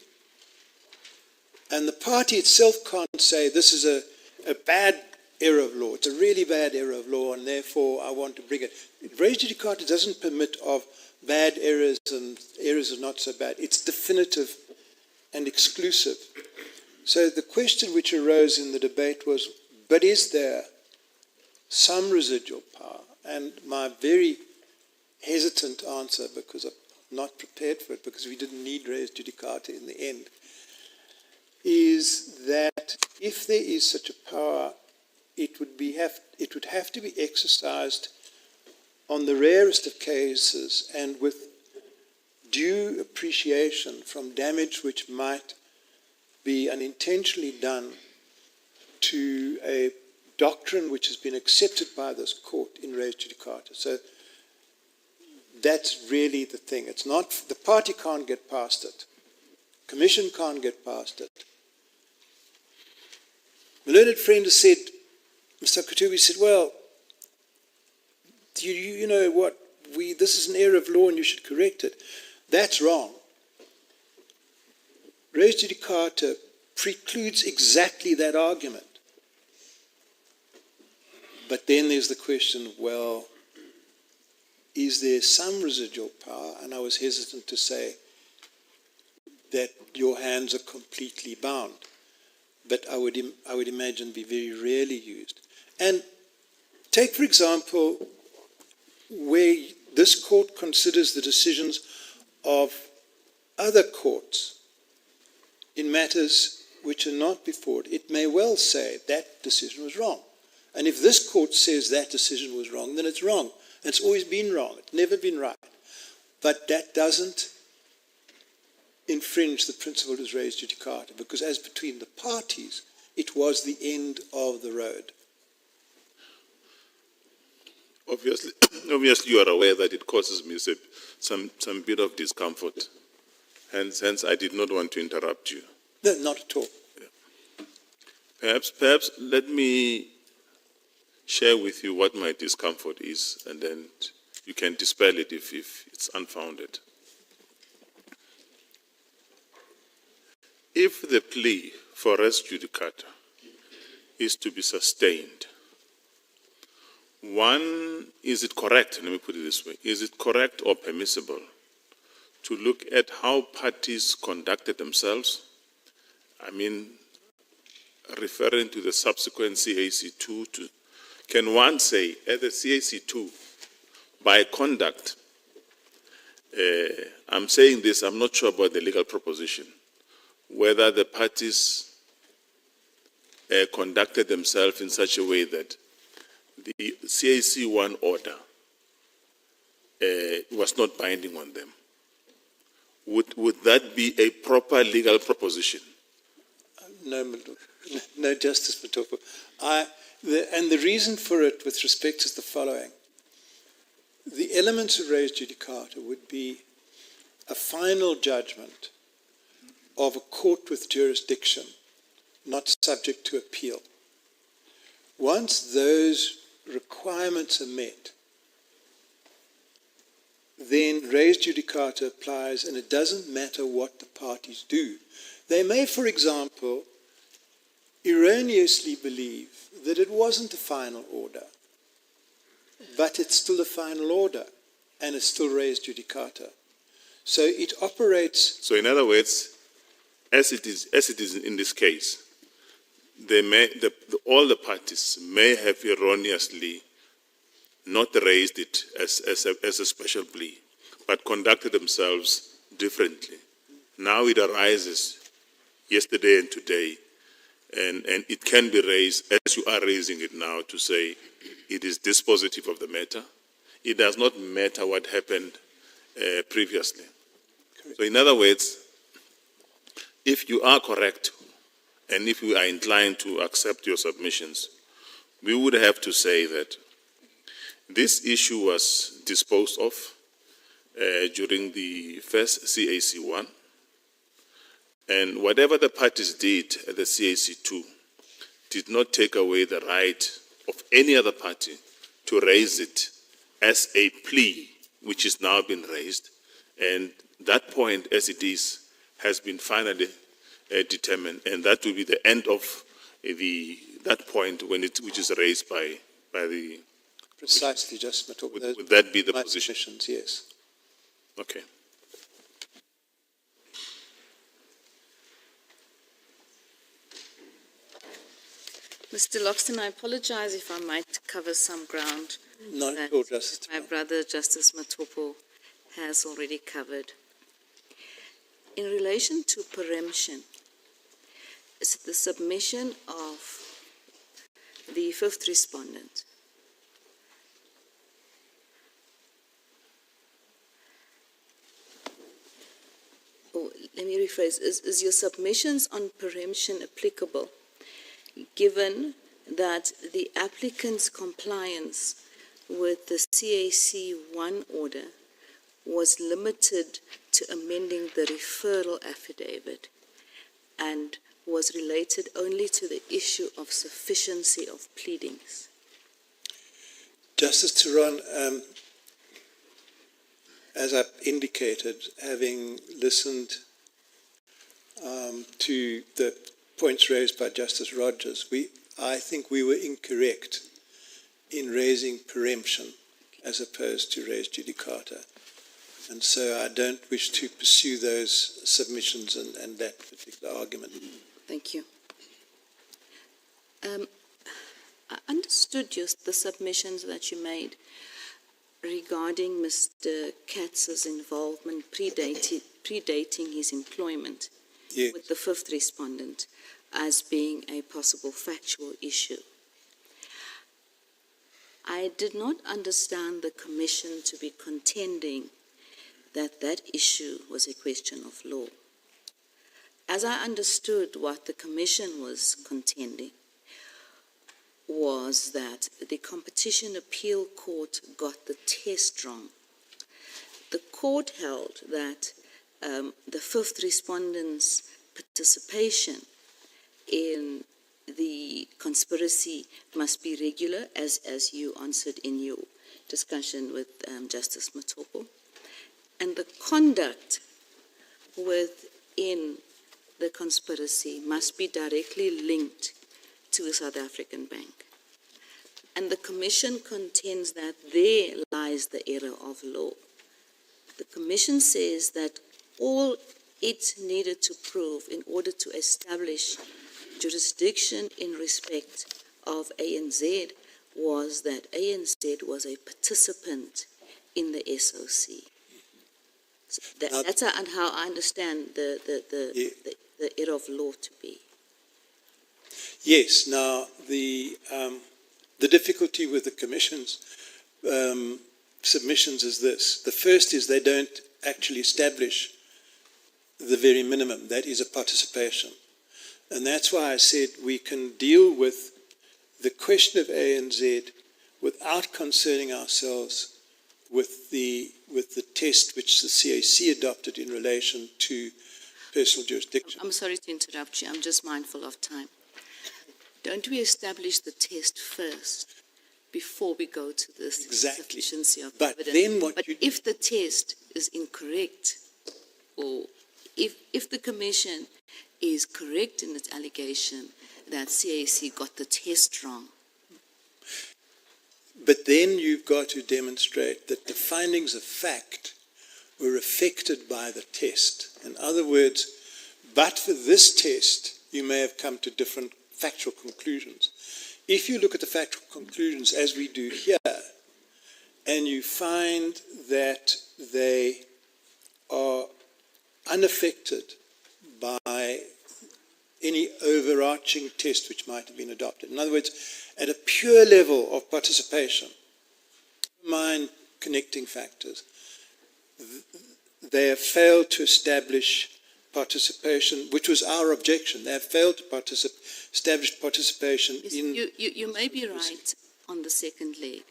And the party itself can't say this is a bad error of law. It's a really bad error of law, and therefore I want to bring it. Res judicata doesn't permit of bad errors and errors are not so bad. It's definitive and exclusive. So the question which arose in the debate was, but is there some residual power? And my very hesitant answer, because I'm not prepared for it, because we didn't need res judicata in the end, is that if there is such a power, it would have to be exercised on the rarest of cases and with due appreciation from damage which might be unintentionally done to a doctrine which has been accepted by this court in res judicata. So that's really the thing. It's not, the party can't get past it. Commission can't get past it. My learned friend has said, Mr. Kutubi said, well, you know what, this is an error of law and you should correct it. That's wrong. Res judicata precludes exactly that argument. But then there's the question, well, is there some residual power? And I was hesitant to say that your hands are completely bound. But I would imagine be very rarely used. And take, for example, where this court considers the decisions of other courts in matters which are not before it. It may well say that decision was wrong. And if this court says that decision was wrong, then it's wrong. And it's always been wrong. It's never been right. But that doesn't infringe the principle of res judicata, because as between the parties, it was the end of the road. Obviously, you are aware that it causes me some bit of discomfort. Hence, I did not want to interrupt you. No, not at all. Yeah. Perhaps let me share with you what my discomfort is, and then you can dispel it if it's unfounded. If the plea for res judicata is to be sustained, one, is it correct, let me put it this way, is it correct or permissible to look at how parties conducted themselves? I mean, referring to the subsequent CAC2, can one say at the CAC2, by conduct, I'm saying this, I'm not sure about the legal proposition, whether the parties conducted themselves in such a way that the CAC1 order was not binding on them. Would that be a proper legal proposition? No, Justice Matopo. And the reason for it with respect is the following. The elements of res judicata would be a final judgment of a court with jurisdiction, not subject to appeal. Once those requirements are met, then res judicata applies, and it doesn't matter what the parties do. They may, for example, erroneously believe that it wasn't a final order, but it's still a final order, and it's still res judicata. So it operates... So in other words, as it is in this case, all the parties may have erroneously not raised it as a special plea, but conducted themselves differently. Now it arises yesterday and today, and it can be raised as you are raising it now to say it is dispositive of the matter. It does not matter what happened previously. Correct. So in other words, if you are correct, and if we are inclined to accept your submissions, we would have to say that this issue was disposed of during the first CAC1, and whatever the parties did at the CAC2 did not take away the right of any other party to raise it as a plea, which is now been raised, and that point, as it is, has been finally determined, and that will be the end of that point which is raised by the... Precisely, Justice Matopo. Would that be the position? Yes. Okay. Mr. Loxton, I apologize if I might cover some ground Not at all, Justice. my brother, Justice Matopo, has already covered. In relation to preemption, is the submission of the fifth respondent or let me rephrase, is your submissions on preemption applicable, given that the applicant's compliance with the CAC 1 order was limited to amending the referral affidavit and was related only to the issue of sufficiency of pleadings? Justice Theron, as I've indicated, having listened to the points raised by Justice Rogers, I think we were incorrect in raising preemption as opposed to res judicata. And so I don't wish to pursue those submissions and that particular argument. Thank you. I understood just the submissions that you made regarding Mr. Katz's involvement predating his employment with the fifth respondent as being a possible factual issue. I did not understand the Commission to be contending that that issue was a question of law. As I understood what the Commission was contending was that the Competition Appeal Court got the test wrong. The court held that the fifth respondent's participation in the conspiracy must be regular, as you answered in your discussion with Justice Matopo, and the conduct within the conspiracy must be directly linked to a South African bank. And the Commission contends that there lies the error of law. The Commission says that all it needed to prove in order to establish jurisdiction in respect of ANZ was that ANZ was a participant in the SOC. So that's how I understand the error of law to be. Yes. Now, the difficulty with the Commission's submissions is this. The first is they don't actually establish the very minimum. That is a participation. And that's why I said we can deal with the question of ANZ without concerning ourselves with the test which the CAC adopted in relation to personal jurisdiction. I'm sorry to interrupt you. I'm just mindful of time. Don't we establish the test first before we go to the sufficiency of evidence? But if the test is incorrect, or if the Commission is correct in its allegation that CAC got the test wrong. But then you've got to demonstrate that the findings of fact were affected by the test. In other words, but for this test, you may have come to different factual conclusions. If you look at the factual conclusions as we do here, and you find that they are unaffected by any overarching test which might have been adopted. In other words, at a pure level of participation, mind connecting factors, they have failed to establish participation, which was our objection. They have failed to establish participation in... You may be right on the second leg.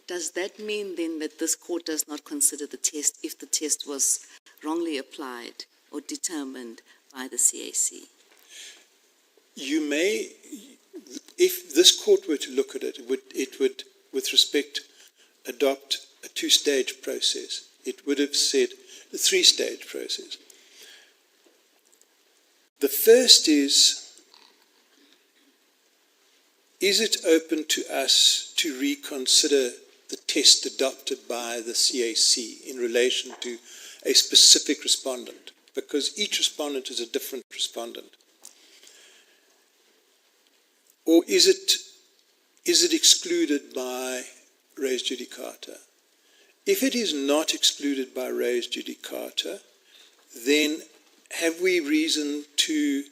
Does that mean then that this court does not consider the test if the test was wrongly applied or determined by the CAC? You may, if this court were to look at it, it would, with respect, adopt a two-stage process. It would have said a three-stage process. The first is it open to us to reconsider the test adopted by the CAC in relation to a specific respondent? Because each respondent is a different respondent. Or is it excluded by res judicata? If it is not excluded by res judicata, then have we reason to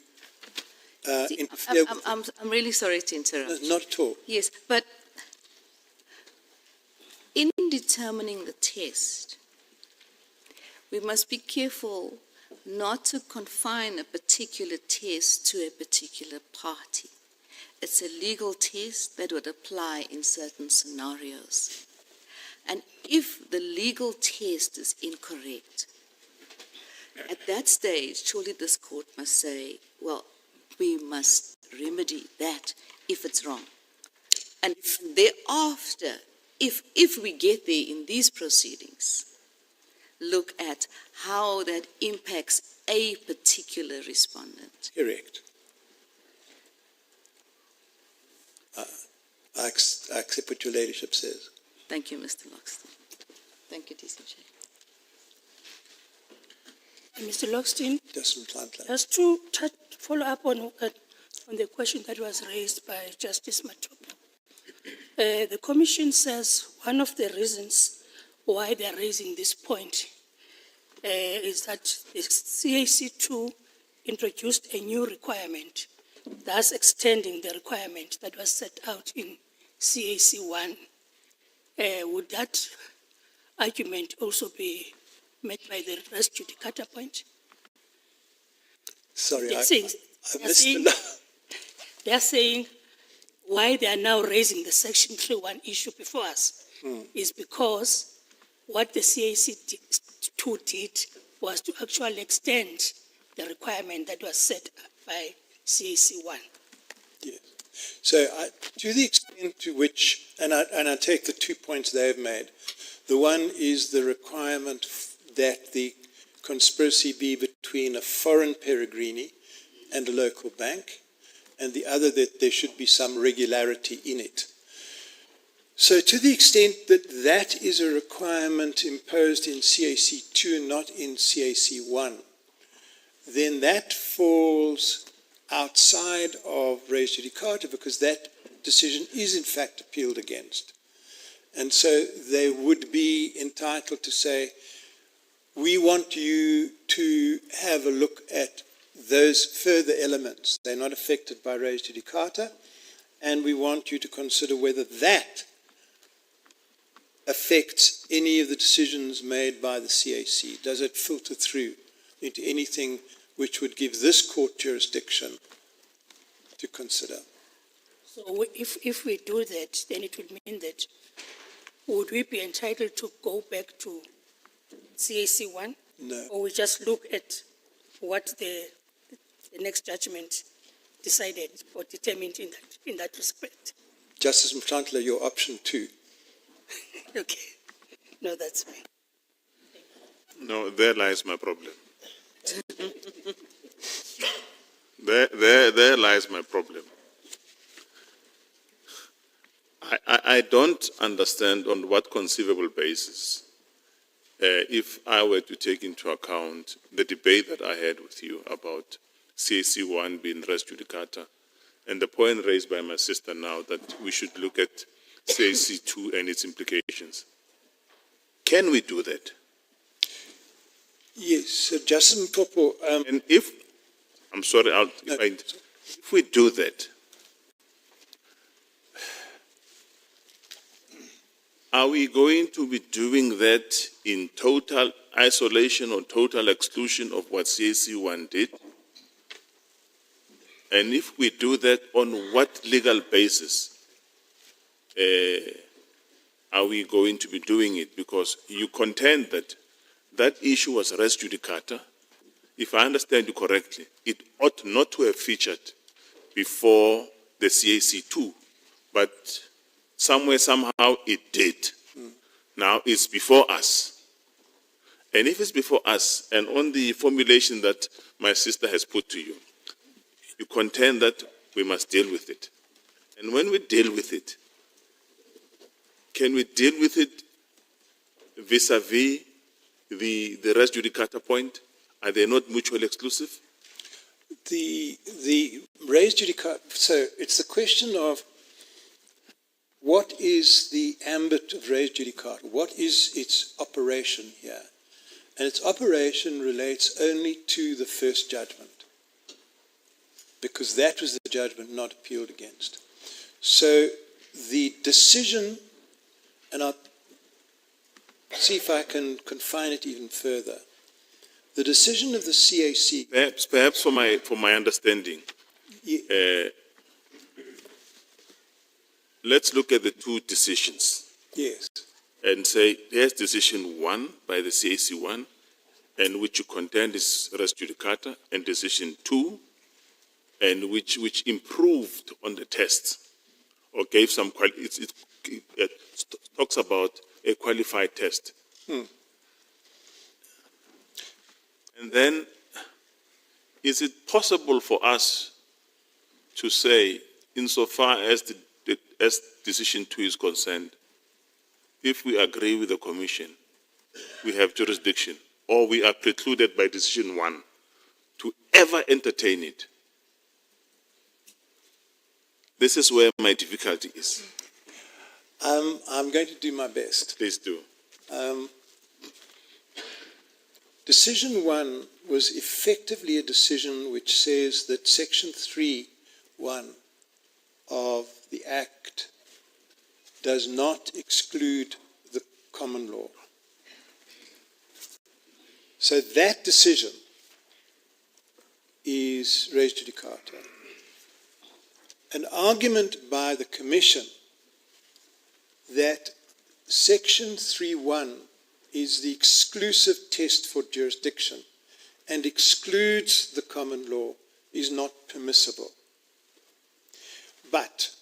interfere with I'm really sorry to interrupt. Not at all. Yes, but in determining the test, we must be careful not to confine a particular test to a particular party. It's a legal test that would apply in certain scenarios. And if the legal test is incorrect, at that stage, surely this court must say, well, we must remedy that if it's wrong. And thereafter, if we get there in these proceedings, look at how that impacts a particular respondent. Correct. I accept what your ladyship says. Thank you, Mr. Loxton. Thank you, DCJ. Mr. Loxton, just to follow up on the question that was raised by Justice Matopo. The Commission says one of the reasons why they are raising this point is that the CAC2 introduced a new requirement, thus extending the requirement that was set out in CAC1. Would that argument also be met by the res judicata point? Sorry, I They are saying why they are now raising the Section 3.1 issue before us is because what the CAC2 did was to actually extend the requirement that was set by CAC1. Yes. So to the extent to which, and I take the 2 points they've made, the one is the requirement that the conspiracy be between a foreign peregrini and a local bank, and the other that there should be some regularity in it. So to the extent that that is a requirement imposed in CAC2 and not in CAC1, then that falls outside of res judicata because that decision is in fact appealed against. And so they would be entitled to say, we want you to have a look at those further elements. They're not affected by res judicata, and we want you to consider whether that affects any of the decisions made by the CAC. Does it filter through into anything which would give this court jurisdiction to consider? So if we do that, then it would mean that would we be entitled to go back to CAC1? No. Or we just look at what the next judgment decided or determined in that respect? Justice Mtantla, your option 2. Okay. No, that's fine. No, there lies my problem. There lies my problem. I don't understand on what conceivable basis, if I were to take into account the debate that I had with you about CAC1 being res judicata, and the point raised by my sister now that we should look at CAC2 and its implications. Can we do that? Yes, so Justice Mpopo... and if we do that, are we going to be doing that in total isolation or total exclusion of what CAC1 did? And if we do that, on what legal basis are we going to be doing it? Because you contend that that issue was res judicata. If I understand you correctly, it ought not to have featured before the CAC2, but somewhere, somehow it did. Now it's before us. And if it's before us, and on the formulation that my sister has put to you, you contend that we must deal with it. And when we deal with it, can we deal with it vis-a-vis the res judicata point? Are they not mutually exclusive? The res judicata, so it's the question of what is the ambit of res judicata? What is its operation here? And its operation relates only to the first judgment, because that was the judgment not appealed against. So the decision, and I'll see if I can confine it even further, The decision of the CAC, Perhaps for my understanding, let's look at the two decisions yes, and say, here's decision 1 by the CAC 1, and which you contend is res judicata, and decision 2, and which improved on the test, or gave some, it talks about a qualified test. And then, is it possible for us to say, insofar as as decision 2 is concerned, if we agree with the Commission, we have jurisdiction, or we are precluded by decision 1 to ever entertain it? This is where my difficulty is. I'm going to do my best. Please do. Decision 1 was effectively a decision which says that Section 3(1) of the Act does not exclude the common law. So that decision is res judicata. An argument by the Commission that Section 3(1) is the exclusive test for jurisdiction and excludes the common law is not permissible. But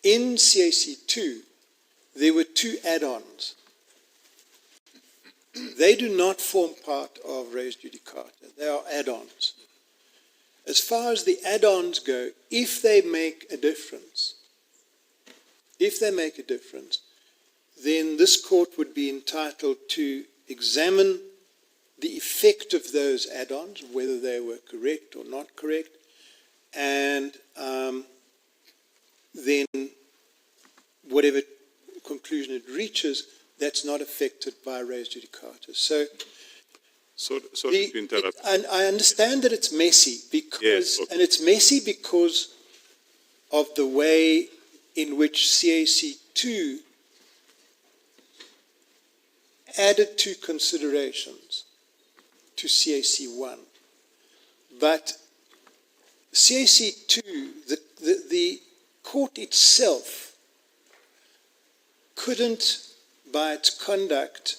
in CAC 2, there were 2 add-ons. They do not form part of res judicata. They are add-ons. As far as the add-ons go, if they make a difference, then this court would be entitled to examine the effect of those add-ons, whether they were correct or not correct, and then whatever conclusion it reaches, that's not affected by res judicata. So, sorry to interrupt. And I understand that it's messy because, Yes, okay. and it's messy because of the way in which CAC 2 added 2 considerations to CAC 1. But CAC 2, the court itself couldn't, by its conduct,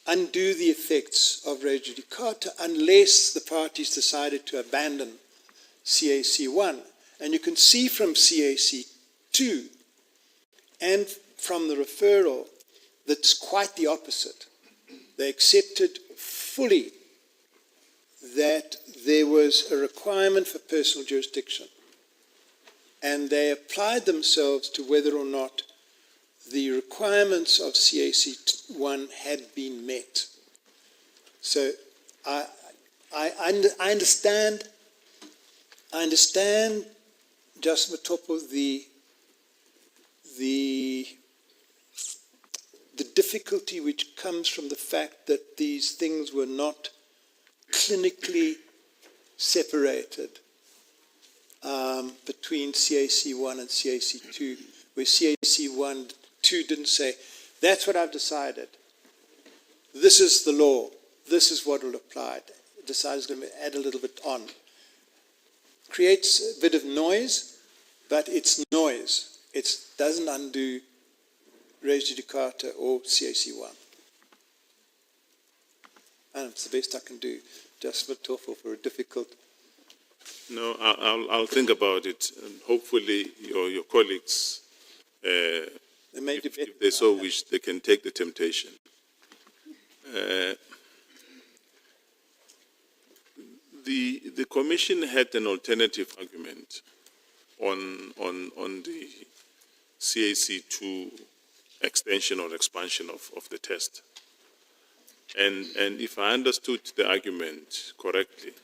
undo the effects of res judicata unless the parties decided to abandon CAC 1. And you can see from CAC 2 and from the referral that's quite the opposite. They accepted fully that there was a requirement for personal jurisdiction, and they applied themselves to whether or not the requirements of CAC 1 had been met. So I understand, Justice Matopo, the difficulty which comes from the fact that these things were not clinically separated between CAC 1 and CAC 2, where CAC 2 didn't say, that's what I've decided. This is the law. This is what will apply. It decides to add a little bit on. Creates a bit of noise, but it's noise. It doesn't undo res judicata or CAC 1. And it's the best I can do, just for TOEFL for a difficult. No, I'll think about it, and hopefully your colleagues, if they so wish, they can take the temptation. The Commission had an alternative argument on the CAC 2 extension or expansion of the test. And if I understood the argument correctly,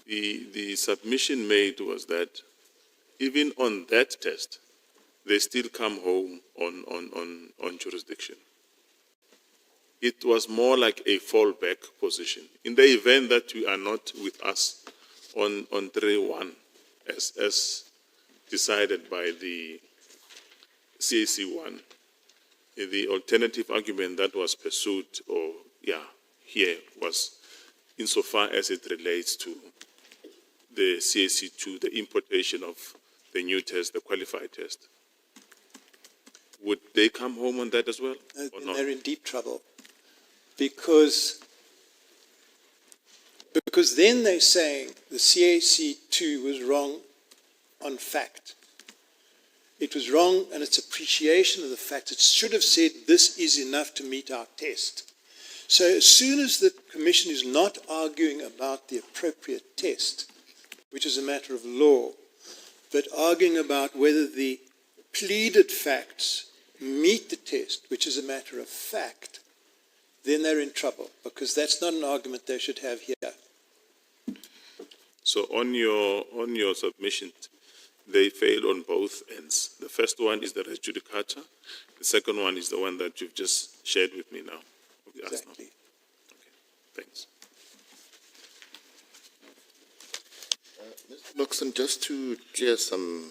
the submission made was that even on that test, they still come home on jurisdiction. It was more like a fallback position. In the event that you are not with us on 3.1, as decided by the CAC 1, the alternative argument that was pursued, here was insofar as it relates to the CAC2, the importation of the new test, the qualified test. Would they come home on that as well, or not? They're in deep trouble because then they're saying the CAC2 was wrong on fact. It was wrong and its appreciation of the fact. It should have said this is enough to meet our test. So as soon as the Commission is not arguing about the appropriate test, which is a matter of law, but arguing about whether the pleaded facts meet the test, which is a matter of fact, then they're in trouble, because that's not an argument they should have here. So on your submission, they fail on both ends. The first one is the res judicata. The second one is the one that you've just shared with me now. Exactly. Okay, thanks. Mr. Loxton, just to clear some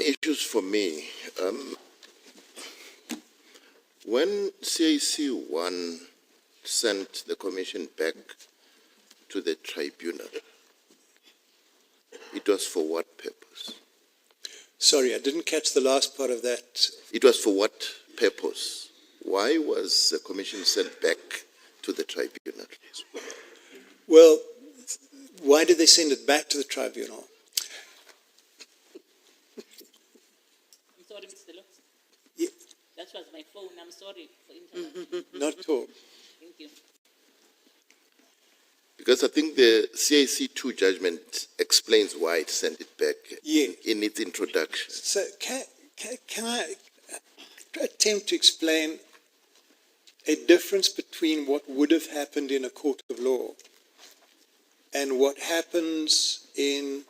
issues for me. When CAC1 sent the Commission back to the tribunal, it was for what purpose? Sorry, I didn't catch the last part of that. It was for what purpose? Why was the Commission sent back to the tribunal? Well, why did they send it back to the tribunal? I'm sorry, Mr. Locks. Yeah. That was my phone. I'm sorry for interrupting. Not at all. Thank you. Because I think the CAC2 judgment explains why it sent it back in its introduction. So can I attempt to explain a difference between what would have happened in a court of law and what happens in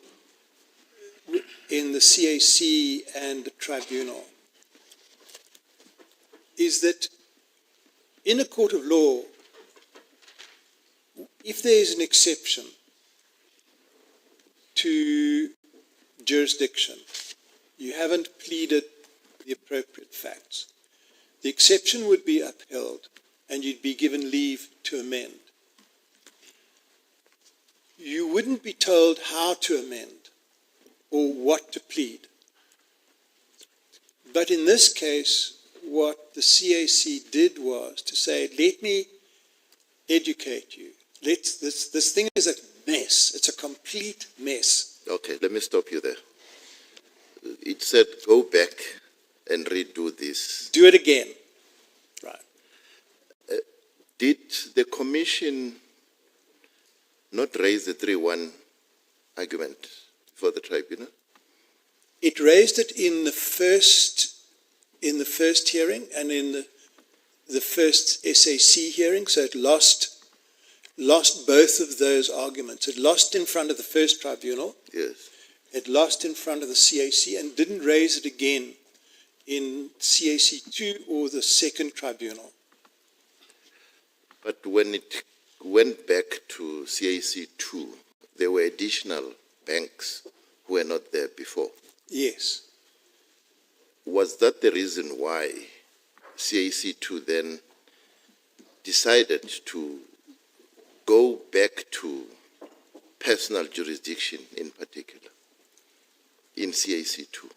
the CAC and the tribunal? Is that in a court of law, if there is an exception to jurisdiction, you haven't pleaded the appropriate facts, the exception would be upheld and you'd be given leave to amend. You wouldn't be told how to amend or what to plead. But in this case, what the CAC did was to say, let me educate you. This thing is a mess. It's a complete mess. Okay, let me stop you there. It said, go back and redo this. Do it again. Right. Did the Commission not raise the 3-1 argument for the tribunal? It raised it in the first hearing and in the first SAC hearing, so it lost both of those arguments. It lost in front of the first tribunal. Yes. It lost in front of the CAC and didn't raise it again in CAC2 or the second tribunal. But when it went back to CAC2, there were additional banks who were not there before. Yes. Was that the reason why CAC2 then decided to go back to personal jurisdiction in particular in CAC2?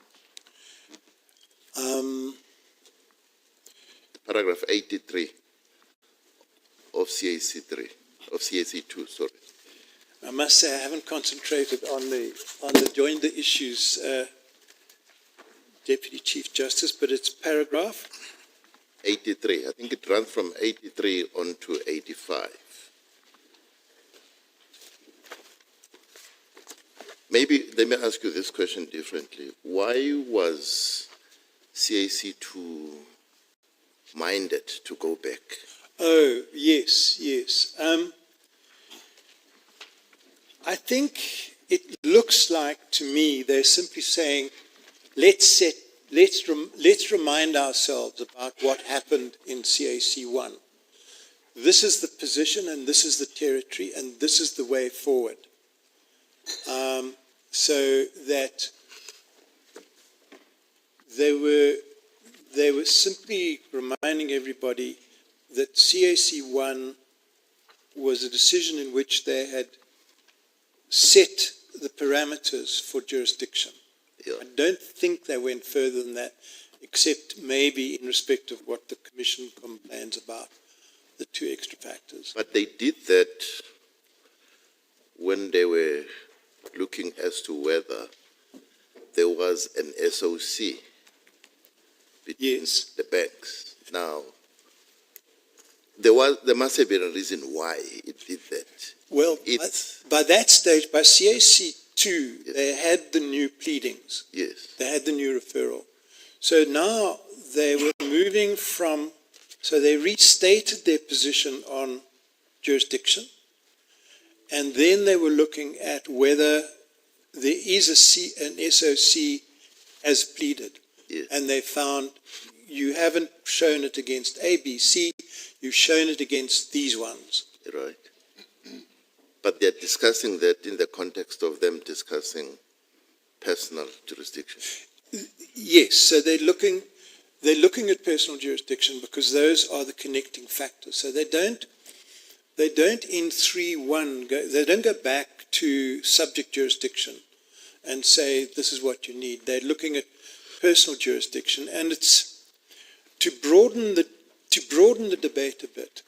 Paragraph 83 of CAC2, sorry. I must say I haven't concentrated on the joinder issues, Deputy Chief Justice, but it's paragraph 83. I think it runs from 83 on to 85. Maybe let me ask you this question differently. Why was CAC2 minded to go back? Oh, yes. I think it looks like to me they're simply saying, let's remind ourselves about what happened in CAC1. This is the position and this is the territory and this is the way forward. So that they were simply reminding everybody that CAC 1 was a decision in which they had set the parameters for jurisdiction. Yeah. I don't think they went further than that, except maybe in respect of what the Commission complains about, the 2 extra factors. But they did that when they were looking as to whether there was an SOC between Yes. the banks. Now, there must have been a reason why it did that. Well, It's, by that stage, by CAC 2, they had the new pleadings. yes, They had the new referral. So now they were moving from, so they restated their position on jurisdiction, and then they were looking at whether there is an SOC as pleaded. yes. And they found you haven't shown it against A, B, C, you've shown it against these ones. Right. But they're discussing that in the context of them discussing personal jurisdiction. Yes, so they're looking at personal jurisdiction because those are the connecting factors. So they don't in 3.1 they don't go back to subject jurisdiction and say this is what you need. They're looking at personal jurisdiction, and it's to broaden the debate a bit.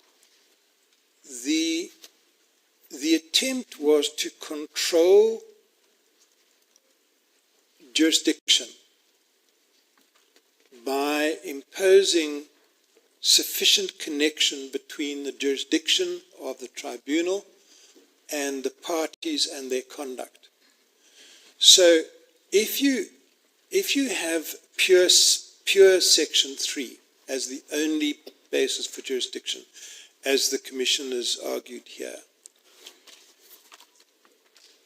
The attempt was to control jurisdiction by imposing sufficient connection between the jurisdiction of the tribunal and the parties and their conduct. So if you have pure Section 3 as the only basis for jurisdiction, as the Commission has argued here,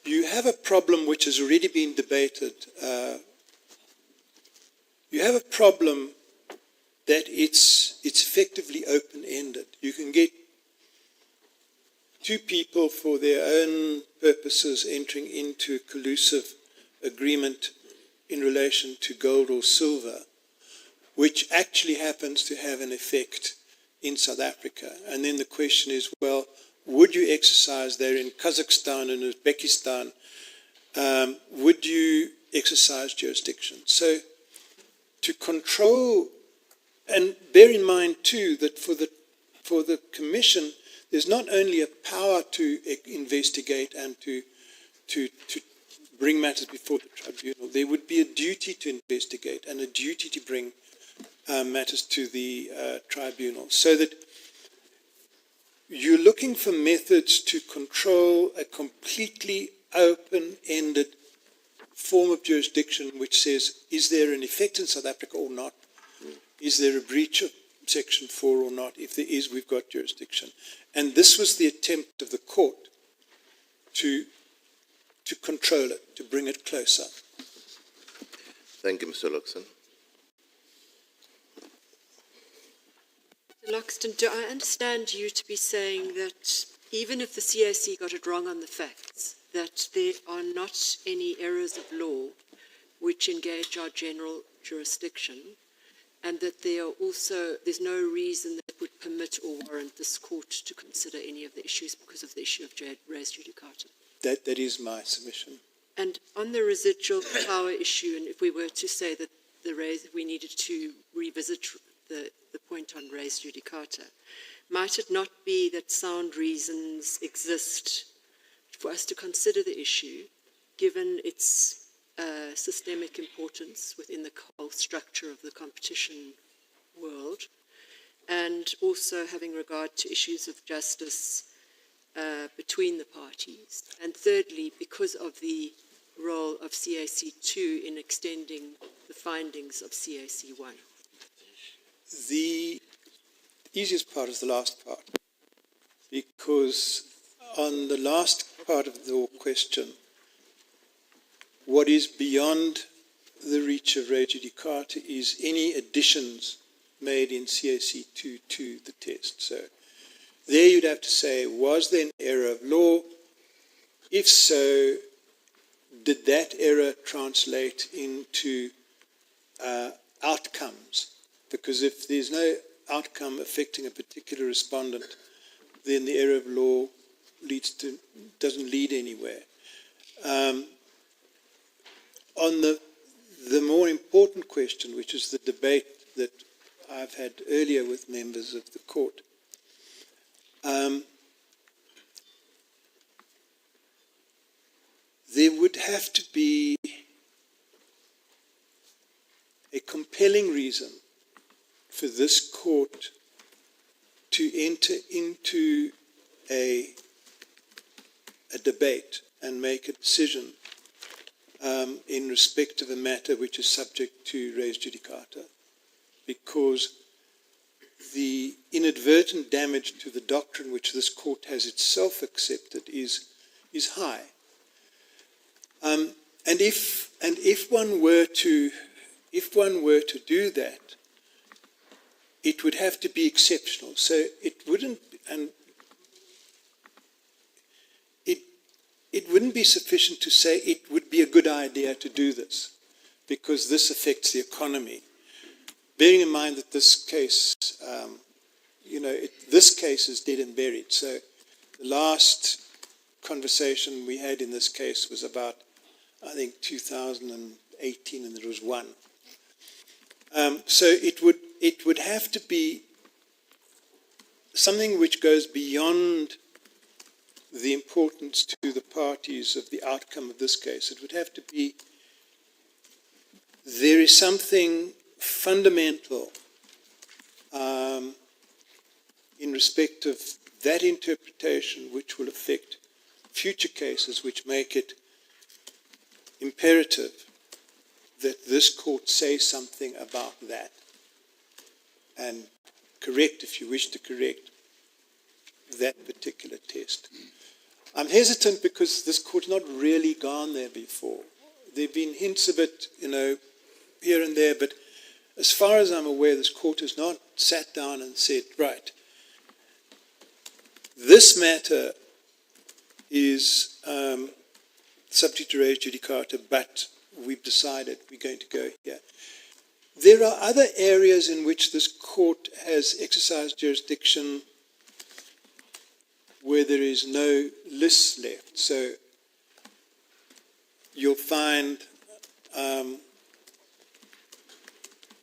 you have a problem which has already been debated. You have a problem that it's effectively open-ended. You can get 2 people for their own purposes entering into a collusive agreement in relation to gold or silver, which actually happens to have an effect in South Africa. And then the question is, well, would you exercise there in Kazakhstan and Uzbekistan? Would you exercise jurisdiction? So to control, and bear in mind too that for the Commission, there's not only a power to investigate and to bring matters before the tribunal, there would be a duty to investigate and a duty to bring matters to the tribunal, so that you're looking for methods to control a completely open-ended form of jurisdiction which says, is there an effect in South Africa or not? Is there a breach of Section 4 or not? If there is, we've got jurisdiction. And this was the attempt of the court to control it, to bring it closer. Thank you, Mr. Loxton. Loxton, do I understand you to be saying that even if the CAC got it wrong on the facts, that there are not any errors of law which engage our general jurisdiction, and that there's no reason that would permit or warrant this court to consider any of the issues because of the issue of res judicata? That is my submission. And on the residual power issue, and if we were to say that we needed to revisit the point on res judicata, might it not be that sound reasons exist for us to consider the issue, given its systemic importance within the whole structure of the competition world, and also having regard to issues of justice between the parties, and thirdly, because of the role of CAC2 in extending the findings of CAC1? The easiest part is the last part, because on the last part of the question, what is beyond the reach of res judicata is any additions made in CAC2 to the test. So there you'd have to say, was there an error of law? If so, did that error translate into outcomes? Because if there's no outcome affecting a particular respondent, then the error of law doesn't lead anywhere. On the more important question, which is the debate that I've had earlier with members of the court, there would have to be a compelling reason for this court to enter into a debate and make a decision in respect of a matter which is subject to res judicata, because the inadvertent damage to the doctrine which this court has itself accepted is high. And if one were to do that, it would have to be exceptional. So it wouldn't be sufficient to say it would be a good idea to do this, because this affects the economy. Bearing in mind that this case, this case is dead and buried. So the last conversation we had in this case was about, I think, 2018, and there was one. So it would have to be something which goes beyond the importance to the parties of the outcome of this case. It would have to be, there is something fundamental in respect of that interpretation which will affect future cases, which make it imperative that this court say something about that and correct, if you wish to correct, that particular test. I'm hesitant because this court's not really gone there before. There have been hints of it, here and there, but as far as I'm aware, this court has not sat down and said, right, this matter is subject to res judicata, but we've decided we're going to go here. There are other areas in which this court has exercised jurisdiction where there is no list left. So you'll find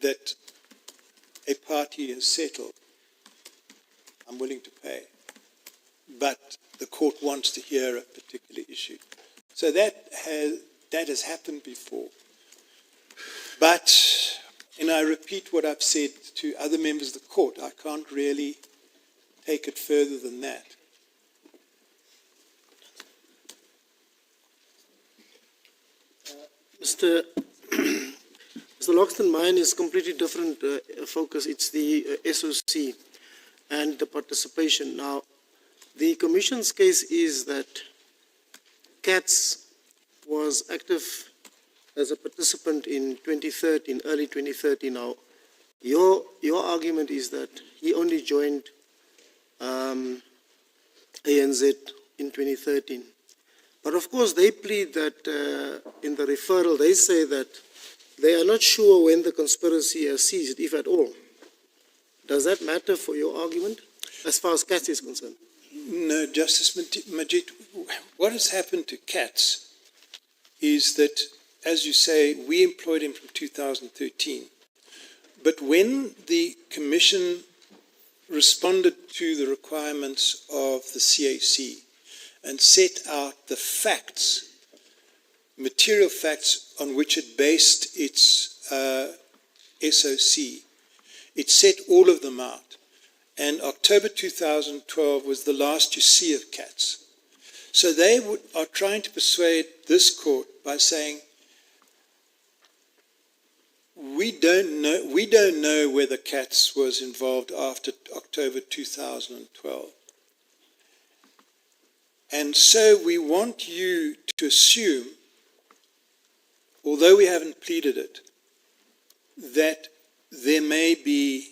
that a party has settled, I'm willing to pay, but the court wants to hear a particular issue. So that has happened before. But, and I repeat what I've said to other members of the court, I can't really take it further than that. Mr. Loxton, mine is completely different focus. It's the SOC and the participation. Now, the Commission's case is that CATS was active as a participant in 2013, early 2013. Now, your argument is that he only joined ANZ in 2013. But of course, they plead that in the referral, they say that they are not sure when the conspiracy has ceased, if at all. Does that matter for your argument, as far as CATS is concerned? No, Justice Majid, what has happened to CATS is that, as you say, we employed him from 2013. But when the Commission responded to the requirements of the CAC and set out the facts, material facts on which it based its SOC, it set all of them out. And October 2012 was the last you see of CATS. So they are trying to persuade this court by saying, we don't know whether CATS was involved after October 2012. And so we want you to assume, although we haven't pleaded it, that there may be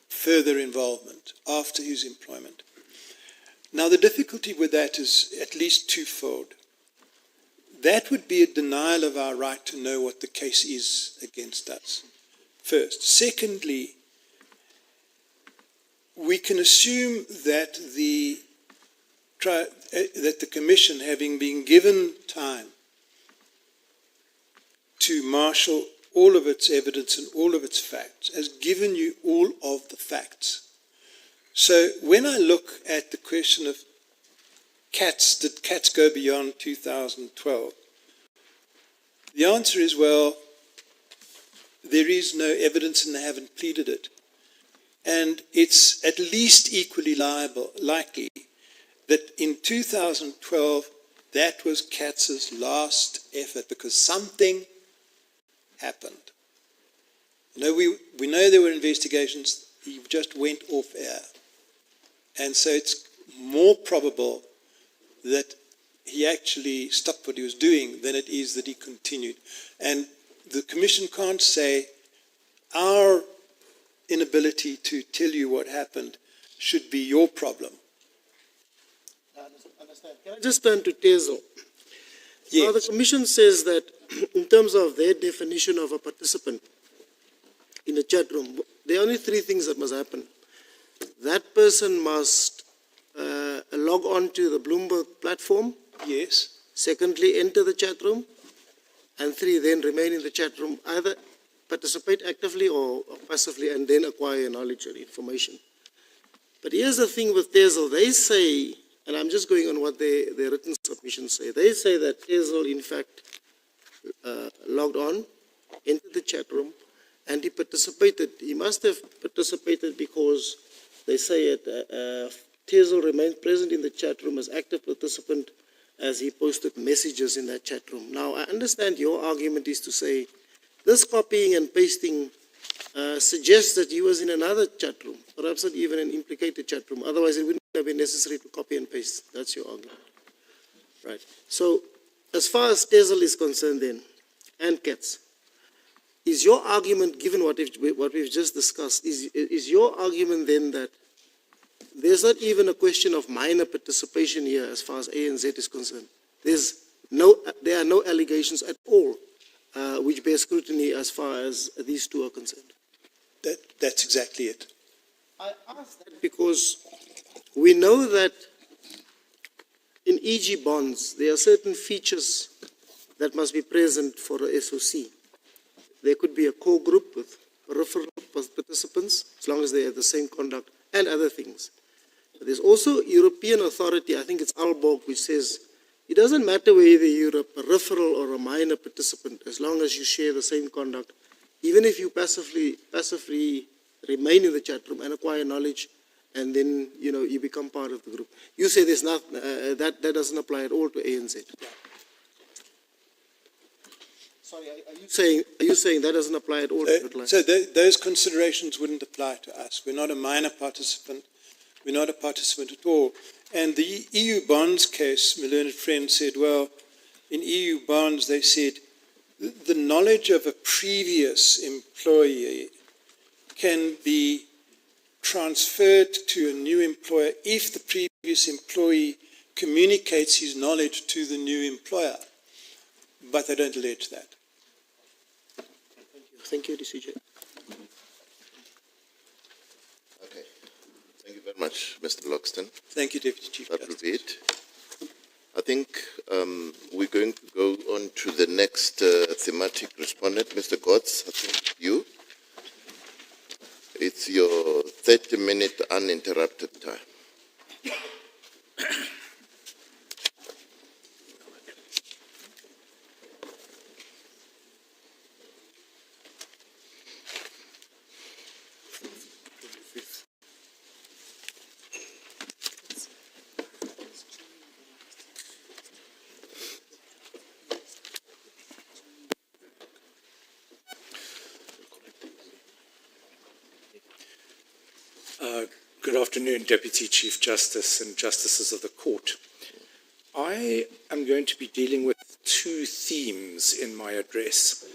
further involvement after his employment. Now, the difficulty with that is at least twofold. That would be a denial of our right to know what the case is against us, first. Secondly, we can assume that the Commission, having been given time to marshal all of its evidence and all of its facts, has given you all of the facts. So when I look at the question of cats, did cats go beyond 2012? The answer is, well, there is no evidence and they haven't pleaded it. And it's at least equally likely that in 2012, that was Katz's last effort because something happened. You know, we know there were investigations, he just went off air. And so it's more probable that he actually stopped what he was doing than it is that he continued. And the Commission can't say our inability to tell you what happened should be your problem. Can I just turn to TESO? Yes. Now, the Commission says that in terms of their definition of a participant in a chat room, there are only three things that must happen. That person must log on to the Bloomberg platform. Yes. Secondly, enter the chat room. And three, then remain in the chat room, either participate actively or passively, and then acquire knowledge or information. But here's the thing with TESL. They say, and I'm just going on what their written submissions say, they say that TESL, in fact, logged on, entered the chat room, and he participated. He must have participated because they say TESL remained present in the chat room as active participant as he posted messages in that chat room. Now, I understand your argument is to say this copying and pasting suggests that he was in another chat room, perhaps not even an implicated chat room. Otherwise, it wouldn't have been necessary to copy and paste. That's your argument. Right. So, as far as TESL is concerned then, and CATS, is your argument, given what we've just discussed, is your argument then that there's not even a question of minor participation here as far as ANZ is concerned? There are no allegations at all which bear scrutiny as far as these two are concerned. That's exactly it. I ask that because we know that in EG bonds, there are certain features that must be present for a SOC. There could be a core group with peripheral participants, as long as they have the same conduct, and other things. But there's also European authority, I think it's Aalborg, which says it doesn't matter whether you're a peripheral or a minor participant, as long as you share the same conduct, even if you passively remain in the chat room and acquire knowledge, and then you become part of the group. You say there's not that doesn't apply at all to ANZ. Sorry, are you saying that doesn't apply at all to So those considerations wouldn't apply to us. We're not a minor participant. We're not a participant at all. And the EU bonds case, my learned friend said, well, in EU bonds they said the knowledge of a previous employee can be transferred to a new employer if the previous employee communicates his knowledge to the new employer. But they don't allege that. Thank you, DCJ. Okay. Thank you very much, Mr. Loxton. Thank you, Deputy Chief That will Justice. be it. I think we're going to go on to the next thematic respondent, Mr. Gotts. I think you. It's your 30-minute uninterrupted time. Good afternoon, Deputy Chief Justice and Justices of the Court. I am going to be dealing with two themes in my address.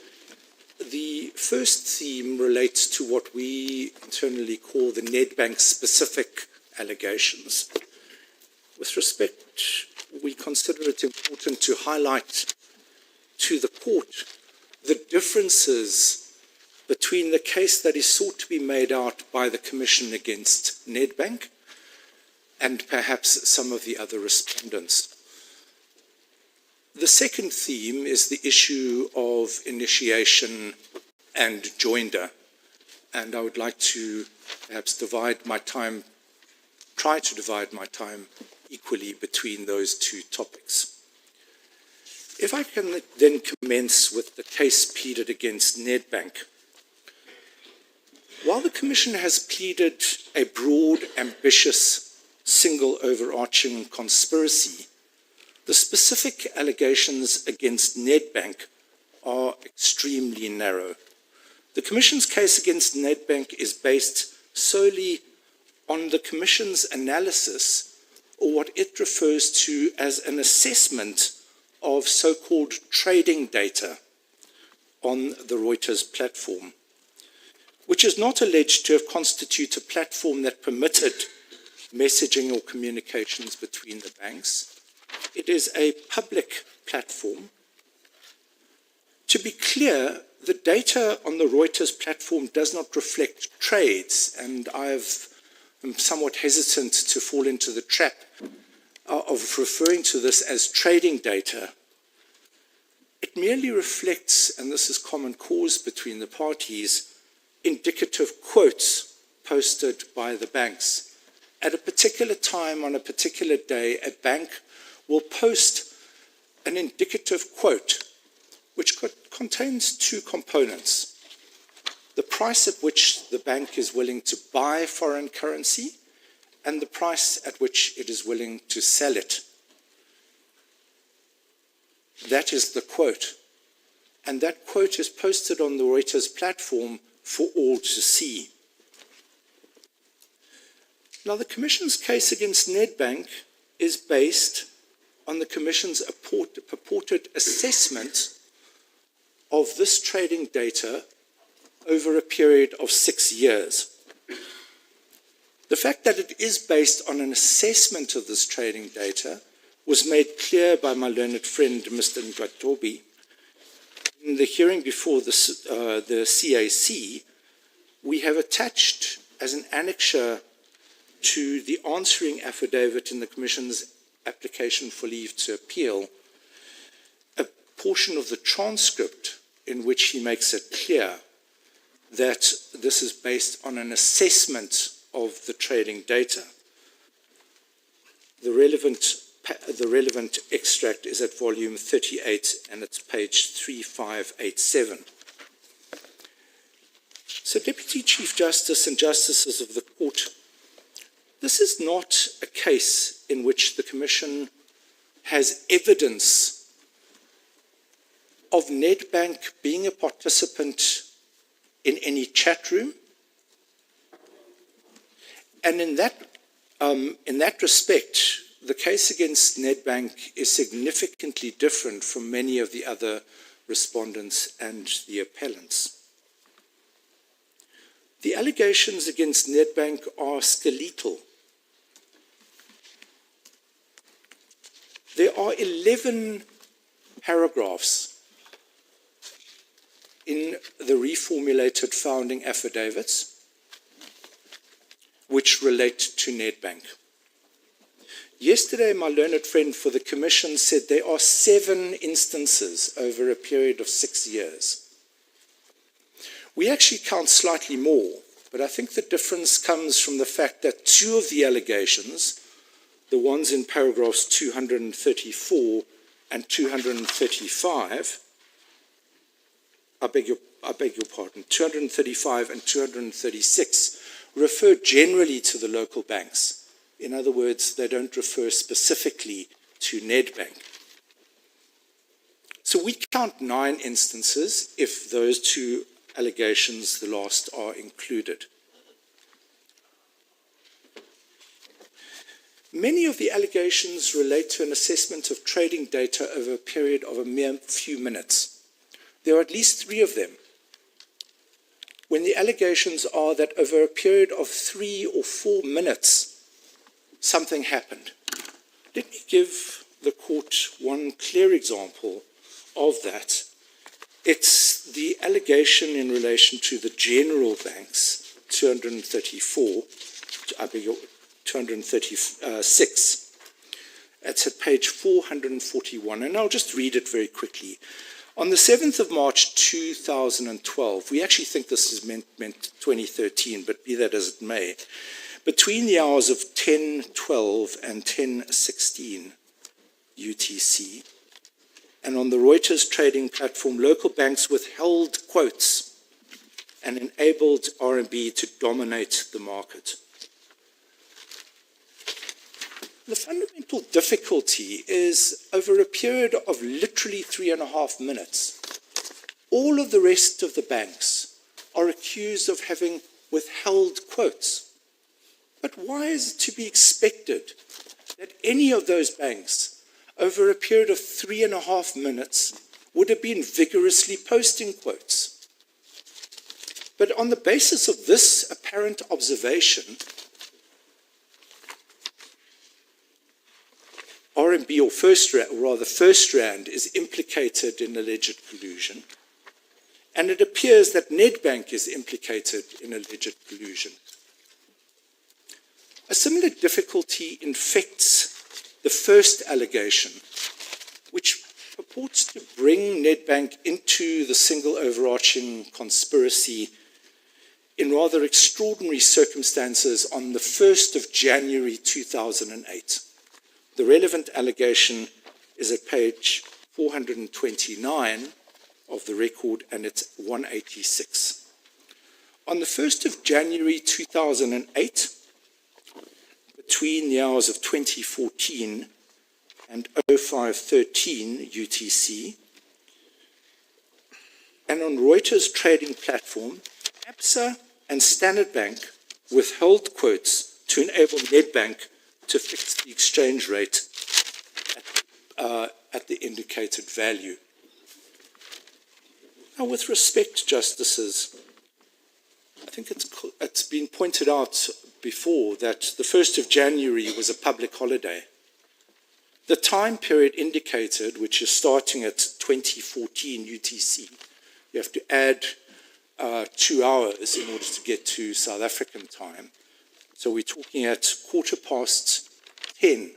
The first theme relates to what we internally call the Nedbank-specific allegations. With respect, we consider it important to highlight to the Court the differences between the case that is sought to be made out by the Commission against Nedbank and perhaps some of the other respondents. The second theme is the issue of initiation and joinder, and I would like to perhaps divide my time, try to divide my time equally between those two topics. If I can then commence with the case pleaded against Nedbank. While the Commission has pleaded a broad, ambitious, single overarching conspiracy, the specific allegations against Nedbank are extremely narrow. The Commission's case against Nedbank is based solely on the Commission's analysis, or what it refers to as an assessment of so-called trading data on the Reuters platform, which is not alleged to have constituted a platform that permitted messaging or communications between the banks. It is a public platform. To be clear, the data on the Reuters platform does not reflect trades, and I'm somewhat hesitant to fall into the trap of referring to this as trading data. It merely reflects, and this is common cause between the parties, indicative quotes posted by the banks. At a particular time on a particular day, a bank will post an indicative quote which contains two components: the price at which the bank is willing to buy foreign currency and the price at which it is willing to sell it. That is the quote. And that quote is posted on the Reuters platform for all to see. Now, the Commission's case against Nedbank is based on the Commission's purported assessment of this trading data over a period of 6 years. The fact that it is based on an assessment of this trading data was made clear by my learned friend, Mr. Ngwatobi. In the hearing before the CAC, we have attached as an annexure to the answering affidavit in the Commission's application for leave to appeal a portion of the transcript in which he makes it clear that this is based on an assessment of the trading data. The relevant extract is at volume 38 and it's page 3587. So, Deputy Chief Justice and Justices of the Court, this is not a case in which the Commission has evidence of Nedbank being a participant in any chat room. And in that respect, the case against Nedbank is significantly different from many of the other respondents and the appellants. The allegations against Nedbank are skeletal. There are 11 paragraphs in the reformulated founding affidavits which relate to Nedbank. Yesterday, my learned friend for the Commission said there are 7 instances over a period of 6 years. We actually count slightly more, but I think the difference comes from the fact that 2 of the allegations, the ones in paragraphs 234 and 235, I beg your pardon, 235 and 236, refer generally to the local banks. In other words, they don't refer specifically to Nedbank. So we count 9 instances if those 2 allegations, the last, are included. Many of the allegations relate to an assessment of trading data over a period of a mere few minutes. There are at least 3 of them, when the allegations are that over a period of 3 or 4 minutes, something happened. Let me give the court one clear example of that. It's the allegation in relation to the general banks, 234, I beg your 236. It's at page 441, and I'll just read it very quickly. On the 7th of March 2012, we actually think this is meant 2013, but be that as it may, between the hours of 10:12 and 10:16 UTC, and on the Reuters trading platform, local banks withheld quotes and enabled RMB to dominate the market. The fundamental difficulty is over a period of literally 3.5 minutes, all of the rest of the banks are accused of having withheld quotes. But why is it to be expected that any of those banks, over a period of 3.5 minutes, would have been vigorously posting quotes? But on the basis of this apparent observation, RMB, or First Rand, is implicated in alleged collusion, and it appears that Nedbank is implicated in alleged collusion. A similar difficulty infects the first allegation, which purports to bring Nedbank into the single overarching conspiracy in rather extraordinary circumstances on the 1st of January 2008. The relevant allegation is at page 429 of the record, and it's 186. On the 1st of January 2008, between the hours of 2014 and 0513 UTC, and on Reuters trading platform, ABSA and Standard Bank withheld quotes to enable Nedbank to fix the exchange rate at the indicated value. Now, with respect, Justices, I think it's been pointed out before that the 1st of January was a public holiday. The time period indicated, which is starting at 2014 UTC, you have to add 2 hours in order to get to South African time. So we're talking at 10:15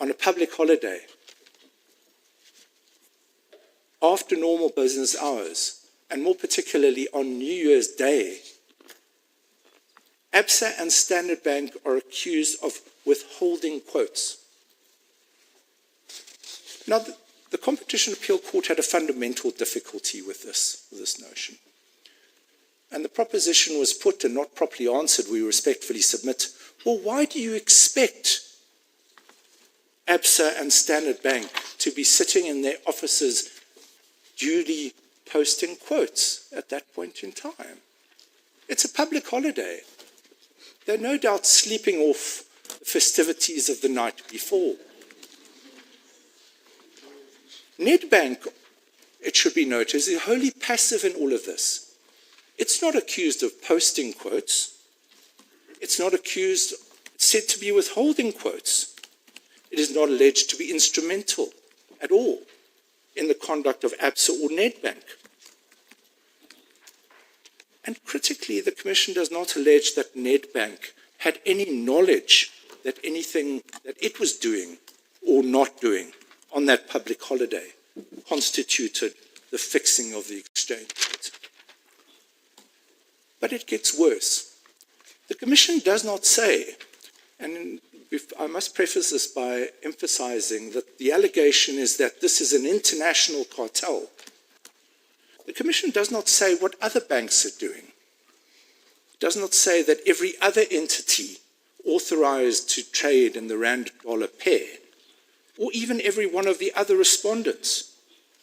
on a public holiday, after normal business hours, and more particularly on New Year's Day. ABSA and Standard Bank are accused of withholding quotes. Now, the Competition Appeal Court had a fundamental difficulty with this notion. And the proposition was put and not properly answered, we respectfully submit, well, why do you expect ABSA and Standard Bank to be sitting in their offices duly posting quotes at that point in time? It's a public holiday. They're no doubt sleeping off the festivities of the night before. Nedbank, it should be noted, is wholly passive in all of this. It's not accused of posting quotes. It's not accused, it's said to be withholding quotes. It is not alleged to be instrumental at all in the conduct of ABSA or Nedbank. And critically, the Commission does not allege that Nedbank had any knowledge that anything that it was doing or not doing on that public holiday constituted the fixing of the exchange rate. But it gets worse. The Commission does not say, and I must preface this by emphasizing that the allegation is that this is an international cartel. The Commission does not say what other banks are doing. It does not say that every other entity authorized to trade in the rand-dollar pair, or even every one of the other respondents,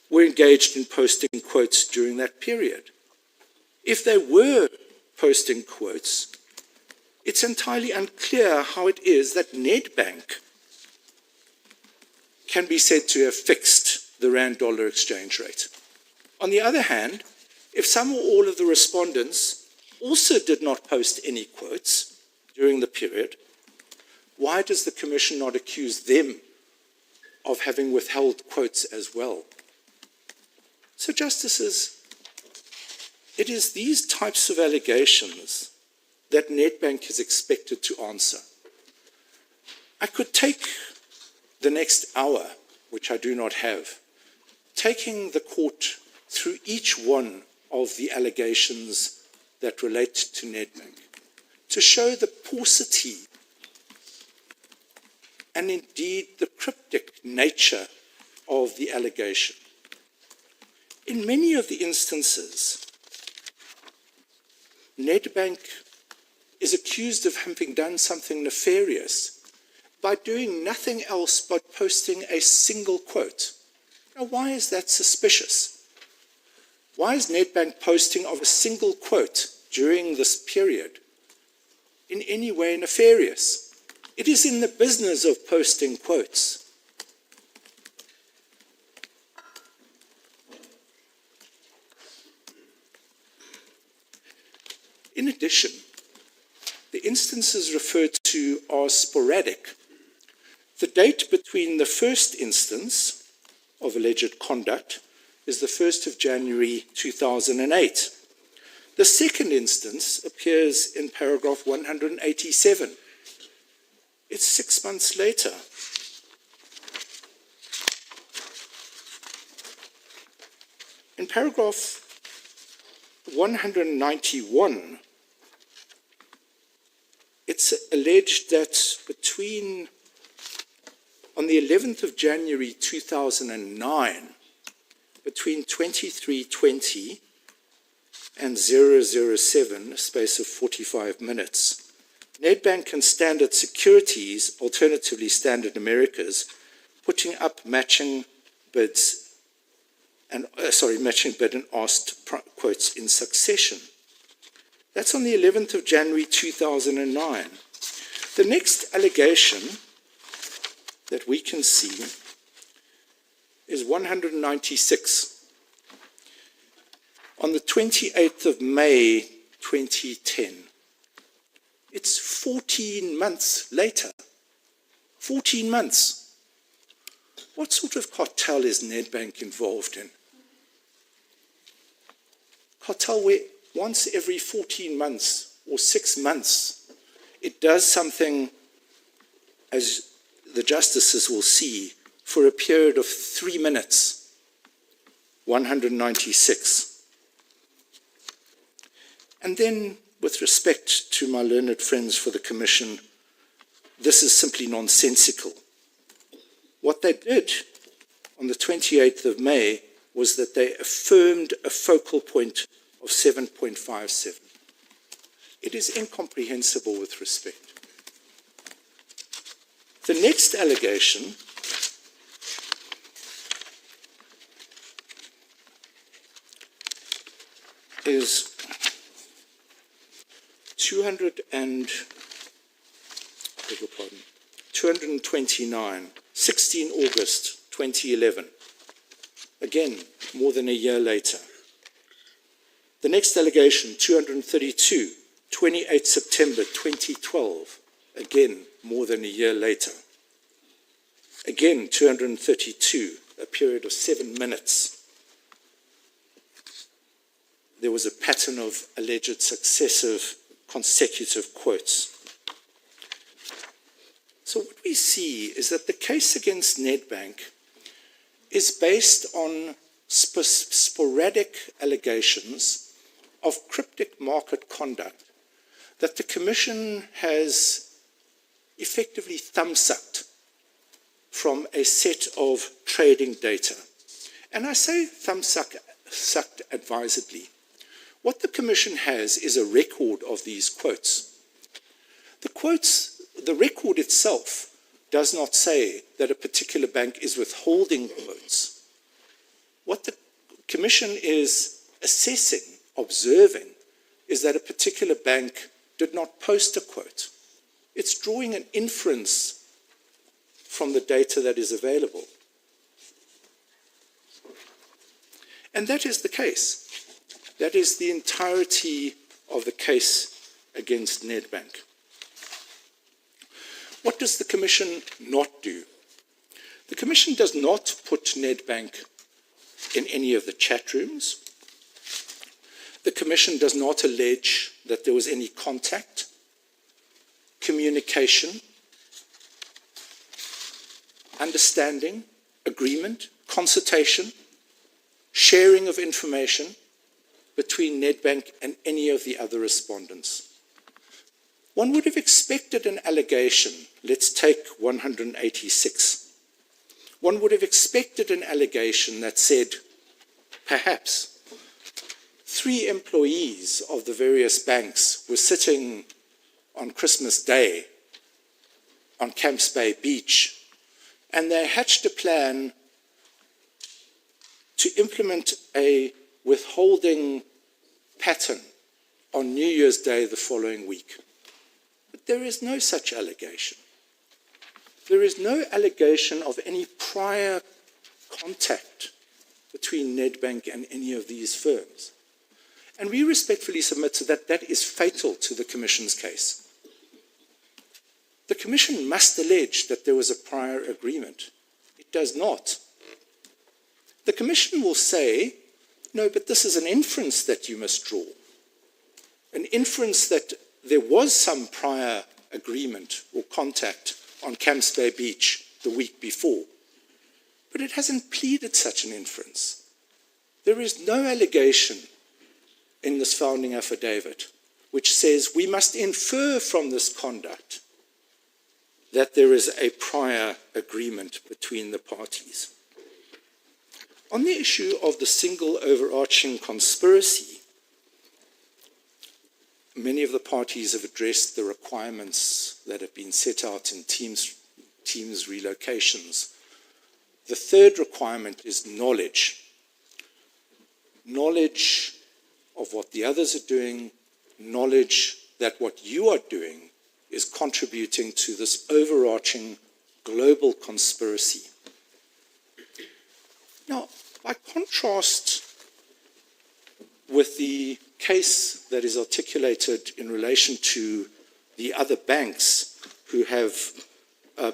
were engaged in posting quotes during that period. If they were posting quotes, it's entirely unclear how it is that Nedbank can be said to have fixed the rand-dollar exchange rate. On the other hand, if some or all of the respondents also did not post any quotes during the period, why does the Commission not accuse them of having withheld quotes as well? So, Justices, it is these types of allegations that Nedbank is expected to answer. I could take the next hour, which I do not have, taking the court through each one of the allegations that relate to Nedbank, to show the paucity and indeed the cryptic nature of the allegation. In many of the instances, Nedbank is accused of having done something nefarious by doing nothing else but posting a single quote. Now, why is that suspicious? Why is Nedbank posting of a single quote during this period in any way nefarious? It is in the business of posting quotes. In addition, the instances referred to are sporadic. The date between the first instance of alleged conduct is the 1st of January 2008. The second instance appears in paragraph 187. It's 6 months later. In paragraph 191, it's alleged that on the 11th of January 2009, between 23:20 and 007, a space of 45 minutes, Nedbank and Standard Securities, alternatively Standard Americas, putting up matching bid and asked quotes in succession. That's on the 11th of January 2009. The next allegation that we can see is 196. On the 28th of May 2010. It's 14 months later. 14 months. What sort of cartel is Nedbank involved in? Cartel where once every 14 months or 6 months, it does something, as the justices will see, for a period of 3 minutes. 196. And then, with respect to my learned friends for the Commission, this is simply nonsensical. What they did on the 28th of May was that they affirmed a focal point of 7.57. It is incomprehensible with respect. The next allegation is 229, 16 August 2011. Again, more than a year later. The next allegation, 232, 28 September 2012. Again, more than a year later. Again, 232, a period of 7 minutes. There was a pattern of alleged successive consecutive quotes. So what we see is that the case against Nedbank is based on sporadic allegations of cryptic market conduct that the Commission has effectively thumbsucked from a set of trading data. And I say thumbsucked advisedly. What the Commission has is a record of these quotes. The record itself does not say that a particular bank is withholding quotes. What the Commission is assessing, observing, is that a particular bank did not post a quote. It's drawing an inference from the data that is available. And that is the case. That is the entirety of the case against Nedbank. What does the Commission not do? The Commission does not put Nedbank in any of the chat rooms. The Commission does not allege that there was any contact, communication, understanding, agreement, consultation, sharing of information between Nedbank and any of the other respondents. One would have expected an allegation. Let's take 186. One would have expected an allegation that said, perhaps, 3 employees of the various banks were sitting on Christmas Day on Camps Bay Beach, and they hatched a plan to implement a withholding pattern on New Year's Day the following week. But there is no such allegation. There is no allegation of any prior contact between Nedbank and any of these firms. And we respectfully submit that that is fatal to the Commission's case. The Commission must allege that there was a prior agreement. It does not. The Commission will say, no, but this is an inference that you must draw. An inference that there was some prior agreement or contact on Camps Bay Beach the week before. But it hasn't pleaded such an inference. There is no allegation in this founding affidavit which says we must infer from this conduct that there is a prior agreement between the parties. On the issue of the single overarching conspiracy, many of the parties have addressed the requirements that have been set out in teams relocations. The third requirement is knowledge. Knowledge of what the others are doing, knowledge that what you are doing is contributing to this overarching global conspiracy. Now, by contrast with the case that is articulated in relation to the other banks who have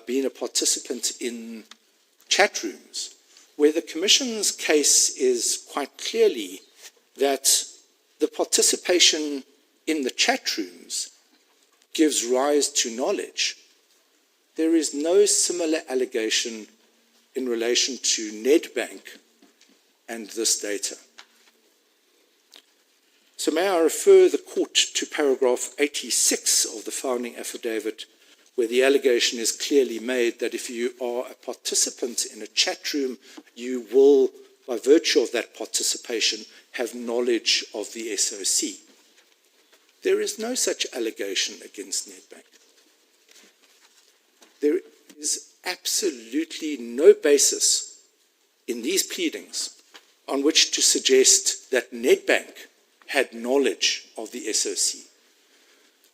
been a participant in chat rooms, where the Commission's case is quite clearly that the participation in the chat rooms gives rise to knowledge, there is no similar allegation in relation to Nedbank and this data. So may I refer the court to paragraph 86 of the founding affidavit, where the allegation is clearly made that if you are a participant in a chat room, you will, by virtue of that participation, have knowledge of the SOC. There is no such allegation against Nedbank. There is absolutely no basis in these pleadings on which to suggest that Nedbank had knowledge of the SOC.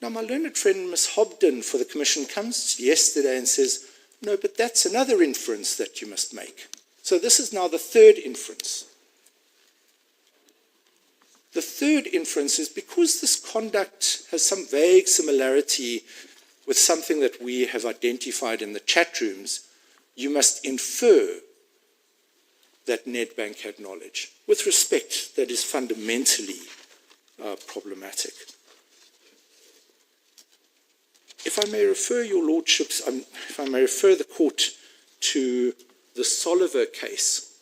Now, my learned friend, Ms. Hobden, for the Commission, comes yesterday and says, no, but that's another inference that you must make. So this is now the third inference. The third inference is because this conduct has some vague similarity with something that we have identified in the chat rooms, you must infer that Nedbank had knowledge. With respect, that is fundamentally problematic. If I may refer your lordships, if I may refer the court to the Soliver case.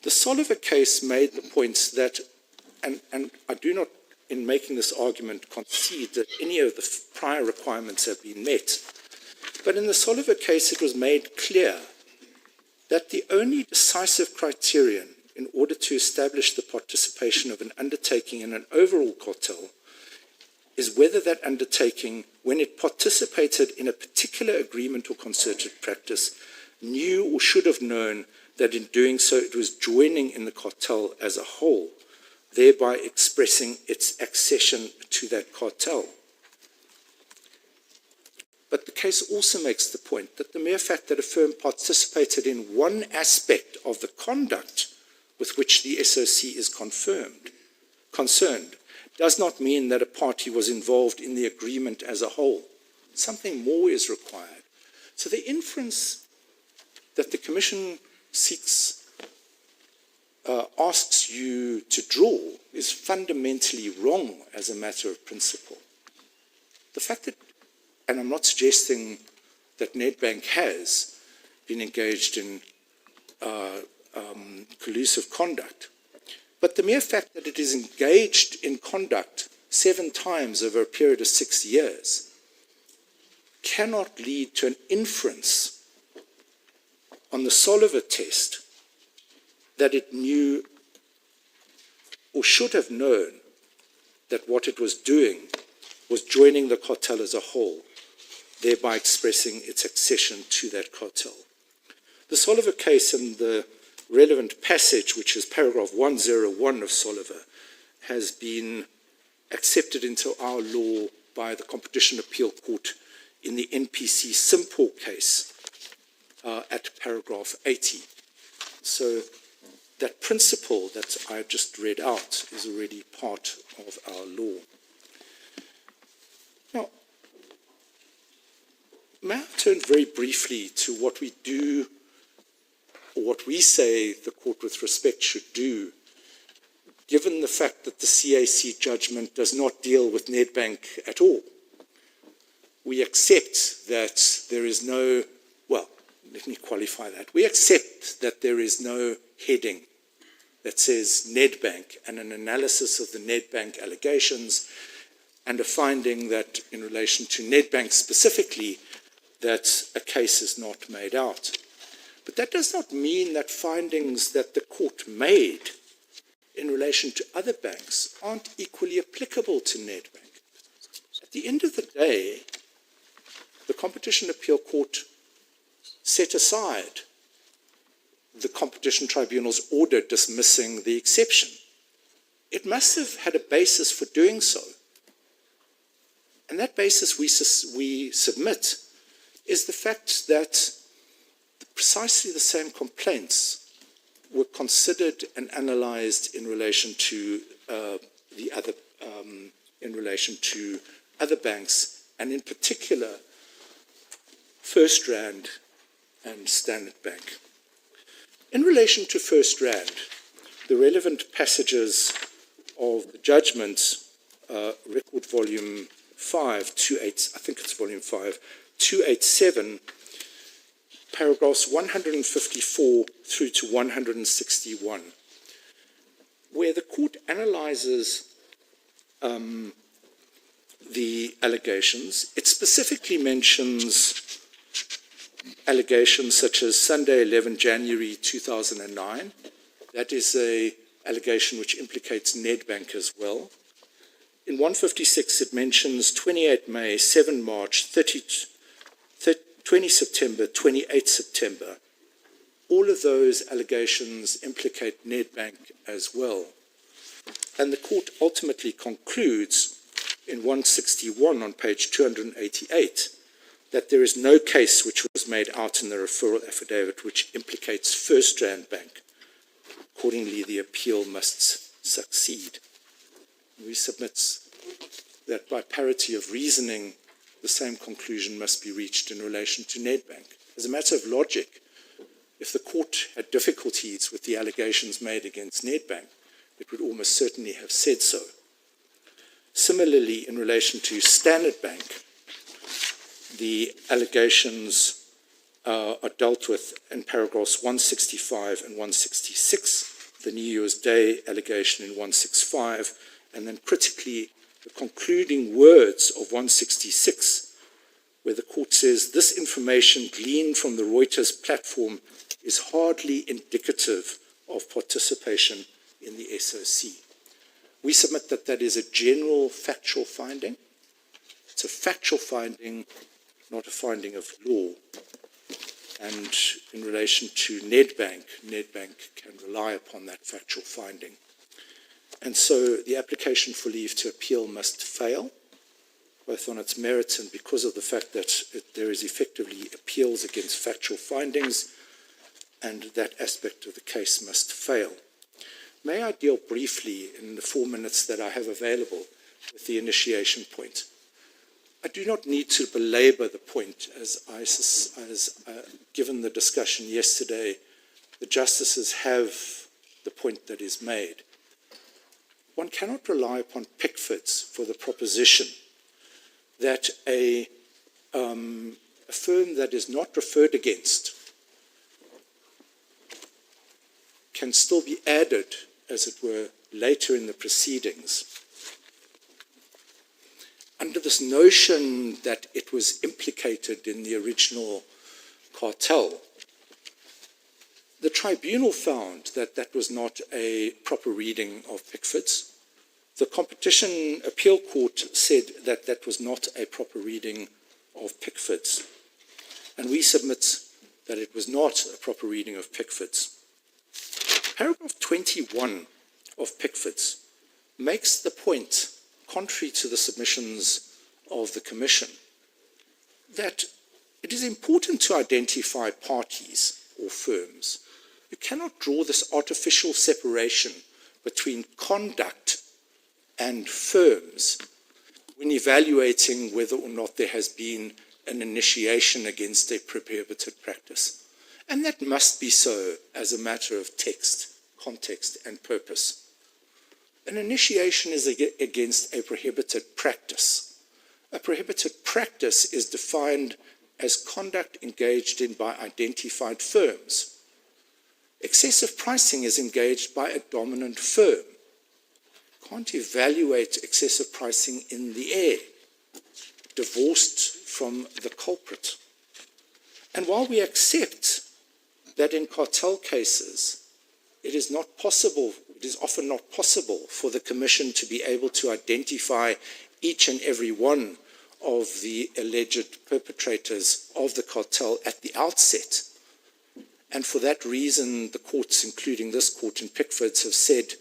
The Soliver case made the point that, and I do not, in making this argument, concede that any of the prior requirements have been met. But in the Soliver case, it was made clear that the only decisive criterion in order to establish the participation of an undertaking in an overall cartel is whether that undertaking, when it participated in a particular agreement or concerted practice, knew or should have known that in doing so it was joining in the cartel as a whole, thereby expressing its accession to that cartel. But the case also makes the point that the mere fact that a firm participated in one aspect of the conduct with which the SOC is concerned does not mean that a party was involved in the agreement as a whole. Something more is required. So the inference that the Commission seeks asks you to draw is fundamentally wrong as a matter of principle. The fact that, and I'm not suggesting that Nedbank has been engaged in collusive conduct, but the mere fact that it is engaged in conduct 7 times over a period of 6 years cannot lead to an inference on the Soliver test that it knew or should have known that what it was doing was joining the cartel as a whole, thereby expressing its accession to that cartel. The Soliver case and the relevant passage, which is paragraph 101 of Soliver, has been accepted into our law by the Competition Appeal Court in the NPC Simpor case at paragraph 80. So that principle that I just read out is already part of our law. Now, may I turn very briefly to what we do, or what we say the court with respect should do, given the fact that the CAC judgment does not deal with Nedbank at all. We accept that there is no, well, let me qualify that. We accept that there is no heading that says Nedbank and an analysis of the Nedbank allegations and a finding that in relation to Nedbank specifically, that a case is not made out. But that does not mean that findings that the court made in relation to other banks aren't equally applicable to Nedbank. At the end of the day, the Competition Appeal Court set aside the Competition Tribunal's order dismissing the exception. It must have had a basis for doing so. And that basis we submit is the fact that precisely the same complaints were considered and analysed in relation to other banks, and in particular, First Rand and Standard Bank. In relation to First Rand, the relevant passages of the judgment, record volume 5, 28, I think it's volume 5, 287, paragraphs 154 through to 161, where the court analyzes the allegations. It specifically mentions allegations such as Sunday, 11 January 2009. That is an allegation which implicates Nedbank as well. In 156, it mentions 28 May, 7 March, 20 September, 28 September. All of those allegations implicate Nedbank as well. And the court ultimately concludes in 161 on page 288 that there is no case which was made out in the referral affidavit which implicates First Rand Bank. Accordingly, the appeal must succeed. We submit that by parity of reasoning, the same conclusion must be reached in relation to Nedbank. As a matter of logic, if the court had difficulties with the allegations made against Nedbank, it would almost certainly have said so. Similarly, in relation to Standard Bank, the allegations are dealt with in paragraphs 165 and 166, the New Year's Day allegation in 165, and then critically the concluding words of 166, where the court says this information gleaned from the Reuters platform is hardly indicative of participation in the SOC. We submit that that is a general factual finding. It's a factual finding, not a finding of law. And in relation to Nedbank, Nedbank can rely upon that factual finding. And so the application for leave to appeal must fail, both on its merits and because of the fact that there is effectively appeals against factual findings, and that aspect of the case must fail. May I deal briefly in the 4 minutes that I have available with the initiation point? I do not need to belabor the point, as given the discussion yesterday, the justices have the point that is made. One cannot rely upon Pickfords for the proposition that a firm that is not referred against can still be added, as it were, later in the proceedings, under this notion that it was implicated in the original cartel. The tribunal found that that was not a proper reading of Pickford's. The Competition Appeal Court said that that was not a proper reading of Pickford's. And we submit that it was not a proper reading of Pickford's. Paragraph 21 of Pickford's makes the point, contrary to the submissions of the Commission, that it is important to identify parties or firms. You cannot draw this artificial separation between conduct and firms when evaluating whether or not there has been an initiation against a prohibited practice. And that must be so as a matter of text, context, and purpose. An initiation is against a prohibited practice. A prohibited practice is defined as conduct engaged in by identified firms. Excessive pricing is engaged by a dominant firm. Can't evaluate excessive pricing in the air, divorced from the culprit. And while we accept that in cartel cases, it is often not possible for the Commission to be able to identify each and every one of the alleged perpetrators of the cartel at the outset. And for that reason, the courts, including this court in Pickford's, have said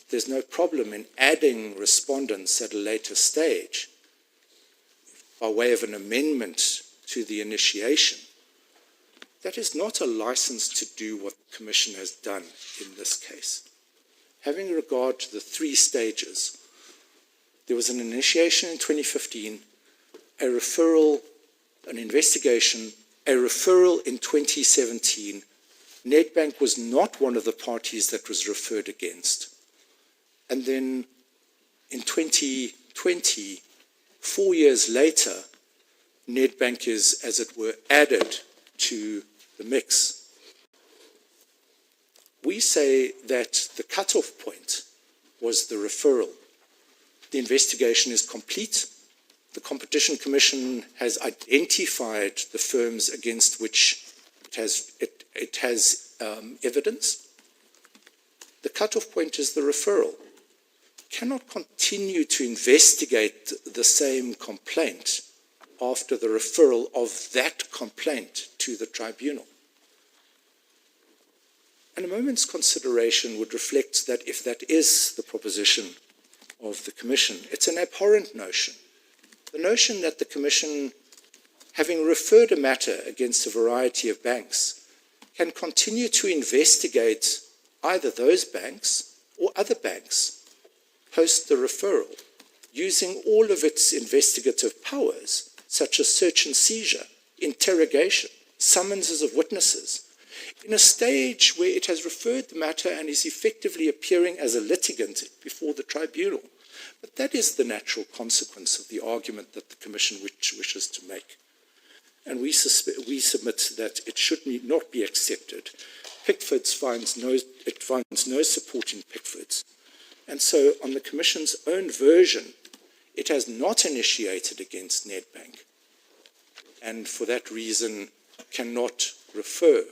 there's no problem in adding respondents at a later stage by way of an amendment to the initiation. That is not a license to do what the Commission has done in this case. Having regard to the three stages, there was an initiation in 2015, a referral, an investigation, a referral in 2017. Nedbank was not one of the parties that was referred against. And then in 2020, 4 years later, Nedbank is, as it were, added to the mix. We say that the cutoff point was the referral. The investigation is complete. The Competition Commission has identified the firms against which it has evidence. The cutoff point is the referral. Cannot continue to investigate the same complaint after the referral of that complaint to the tribunal. And a moment's consideration would reflect that if that is the proposition of the Commission, it's an abhorrent notion. The notion that the Commission, having referred a matter against a variety of banks, can continue to investigate either those banks or other banks post the referral, using all of its investigative powers, such as search and seizure, interrogation, summonses of witnesses, in a stage where it has referred the matter and is effectively appearing as a litigant before the tribunal. But that is the natural consequence of the argument that the Commission wishes to make. And we submit that it should not be accepted. Pickford's finds no support in Pickford's. And so on the Commission's own version, it has not initiated against Nedbank, and for that reason cannot refer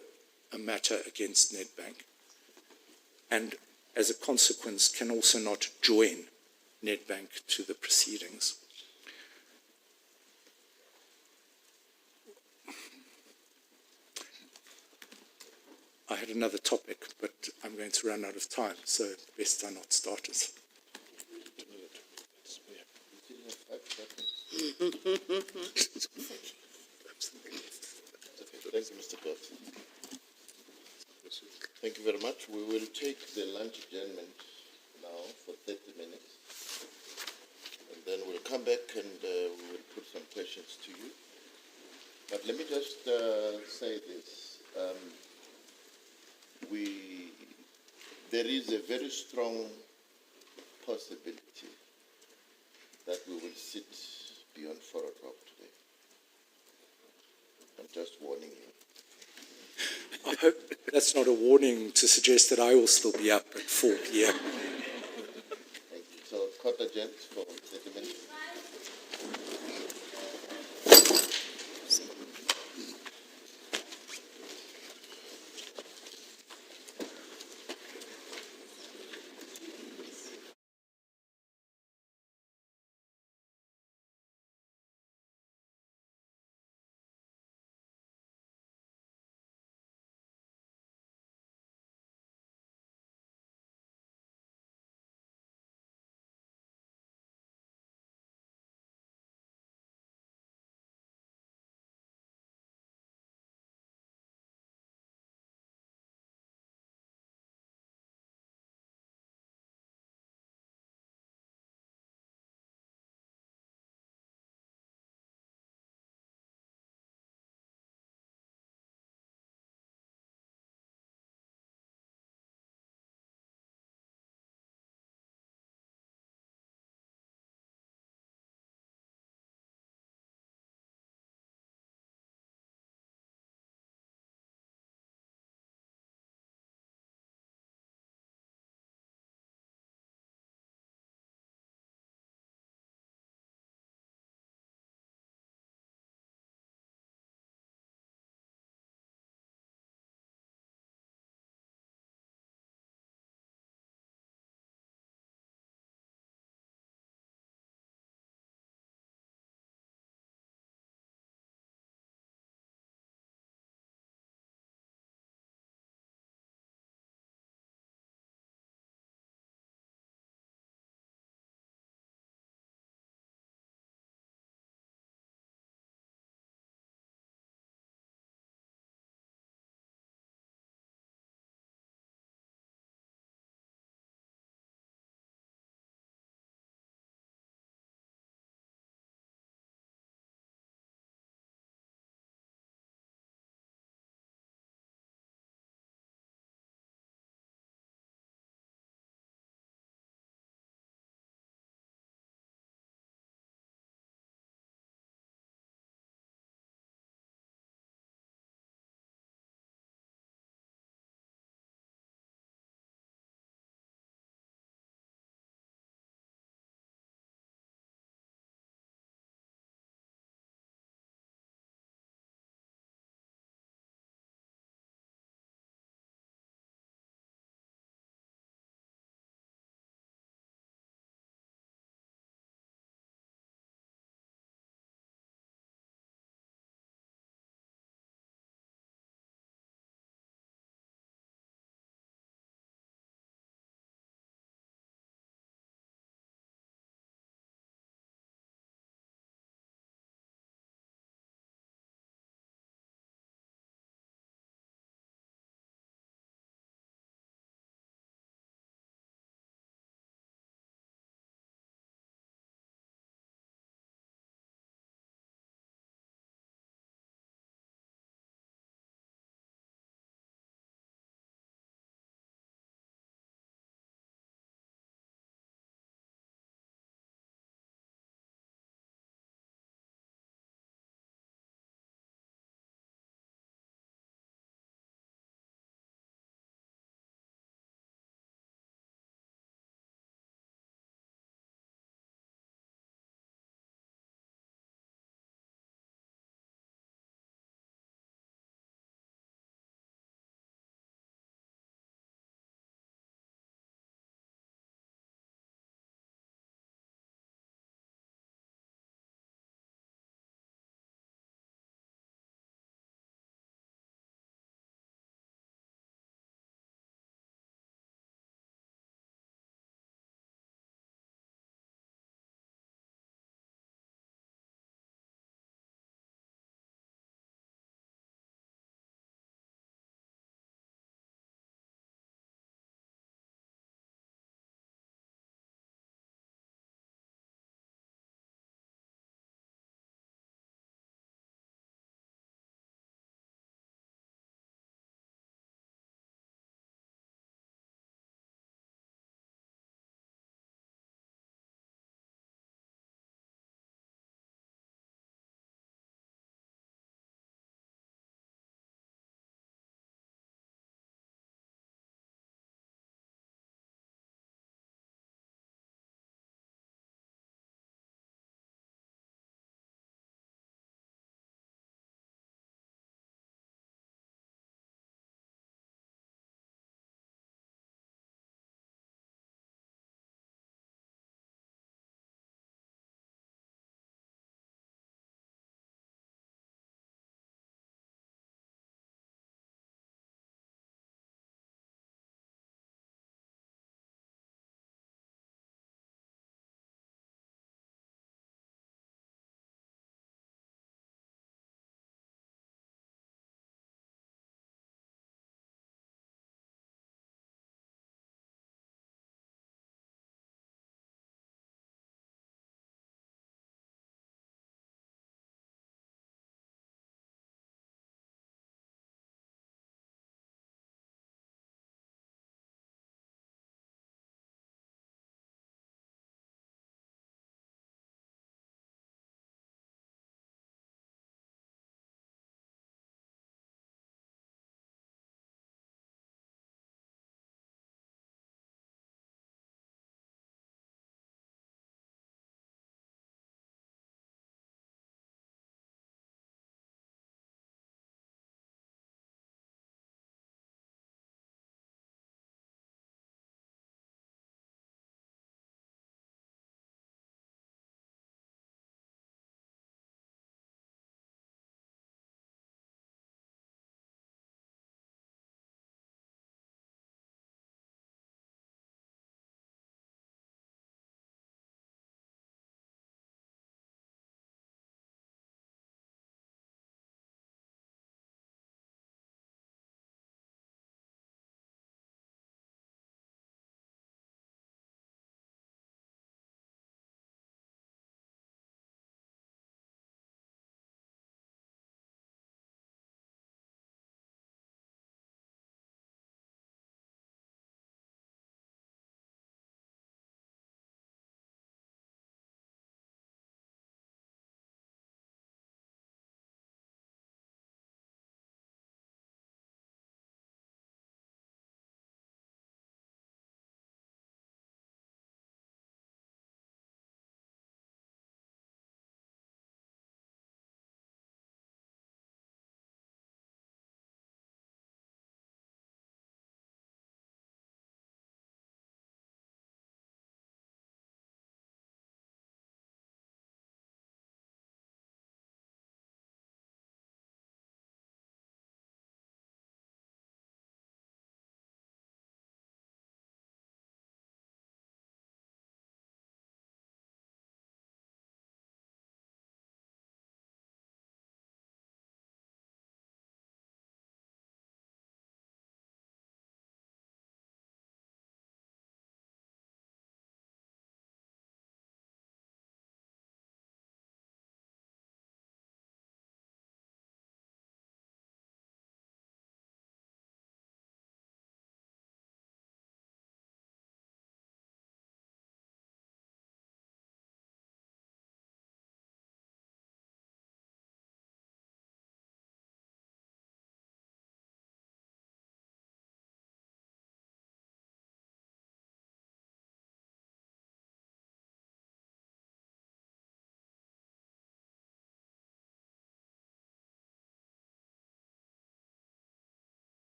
a matter against Nedbank, and as a consequence can also not join Nedbank to the proceedings. I had another topic, but I'm going to run out of time, so best I not start it. Thank you, Mr. Court. Thank you very much. We will take the lunch adjournment now for 30 minutes. And then we'll come back and we will put some questions to you. But let me just say this. there is a very strong possibility that we will sit beyond 4 o'clock today. I'm just warning you. I hope that's not a warning to suggest that I will still be up at 4 p.m. Thank you. So, court adjourns for 30 minutes.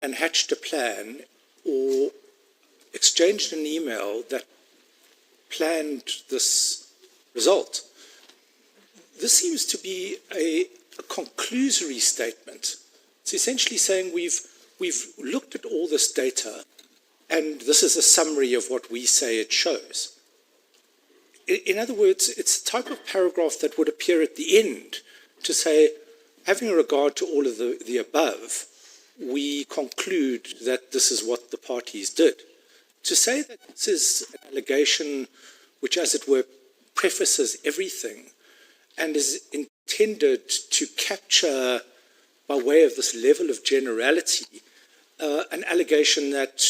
and hatched a plan or exchanged an email that planned this result. This seems to be a conclusory statement. It's essentially saying we've looked at all this data and this is a summary of what we say it shows. In other words, it's the type of paragraph that would appear at the end to say, having regard to all of the above, we conclude that this is what the parties did. To say that this is an allegation which, as it were, prefaces everything and is intended to capture, by way of this level of generality, an allegation that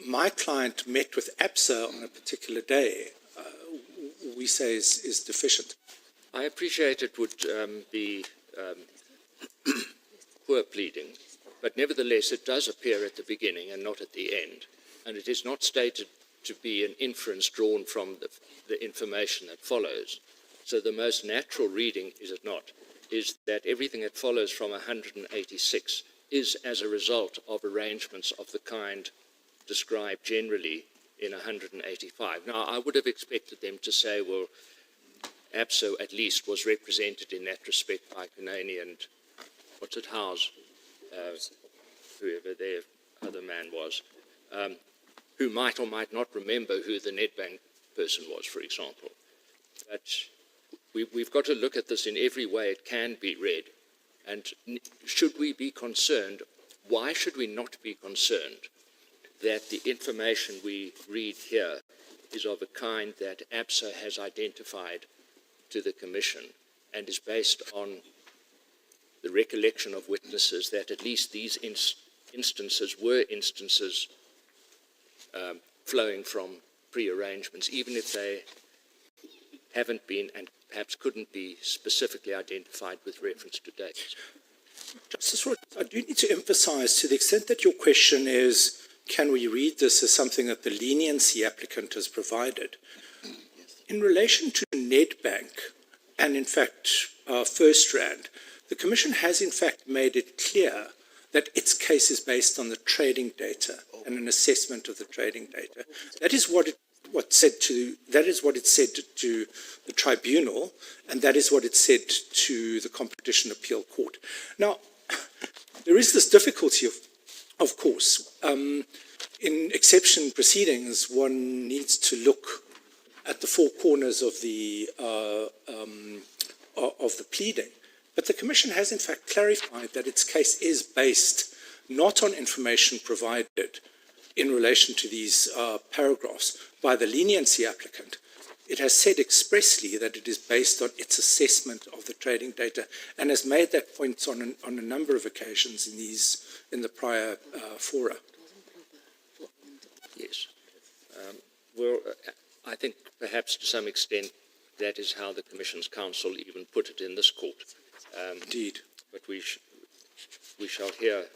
my client met with ABSA on a particular day, we say is deficient. I appreciate it would be poor pleading, but nevertheless it does appear at the beginning and not at the end. And it is not stated to be an inference drawn from the information that follows. So the most natural reading, is it not, is that everything that follows from 186 is as a result of arrangements of the kind described generally in 185. Now, I would have expected them to say, well, ABSO at least was represented in that respect by Kanani and, what's it, Howes, whoever their other man was, who might or might not remember who the Nedbank person was, for example. But we've got to look at this in every way it can be read. And should we be concerned, why should we not be concerned that the information we read here is of a kind that ABSA has identified to the Commission and is based on the recollection of witnesses that at least these instances were instances flowing from pre-arrangements, even if they haven't been and perhaps couldn't be specifically identified with reference to dates. Justice Roy, I do need to emphasize, to the extent that your question is, can we read this as something that the leniency applicant has provided? In relation to Nedbank and, in fact, First Rand, the Commission has, in fact, made it clear that its case is based on the trading data and an assessment of the trading data. That is what it said to the tribunal, and that is what it said to the Competition Appeal Court. Now, there is this difficulty, of course. In exception proceedings, one needs to look at the four corners of the pleading. But the Commission has, in fact, clarified that its case is based not on information provided in relation to these paragraphs by the leniency applicant. It has said expressly that it is based on its assessment of the trading data and has made that point on a number of occasions in the prior fora. Yes. Well, I think perhaps to some extent that is how the Commission's counsel even put it in this court. Indeed. But we shall hear.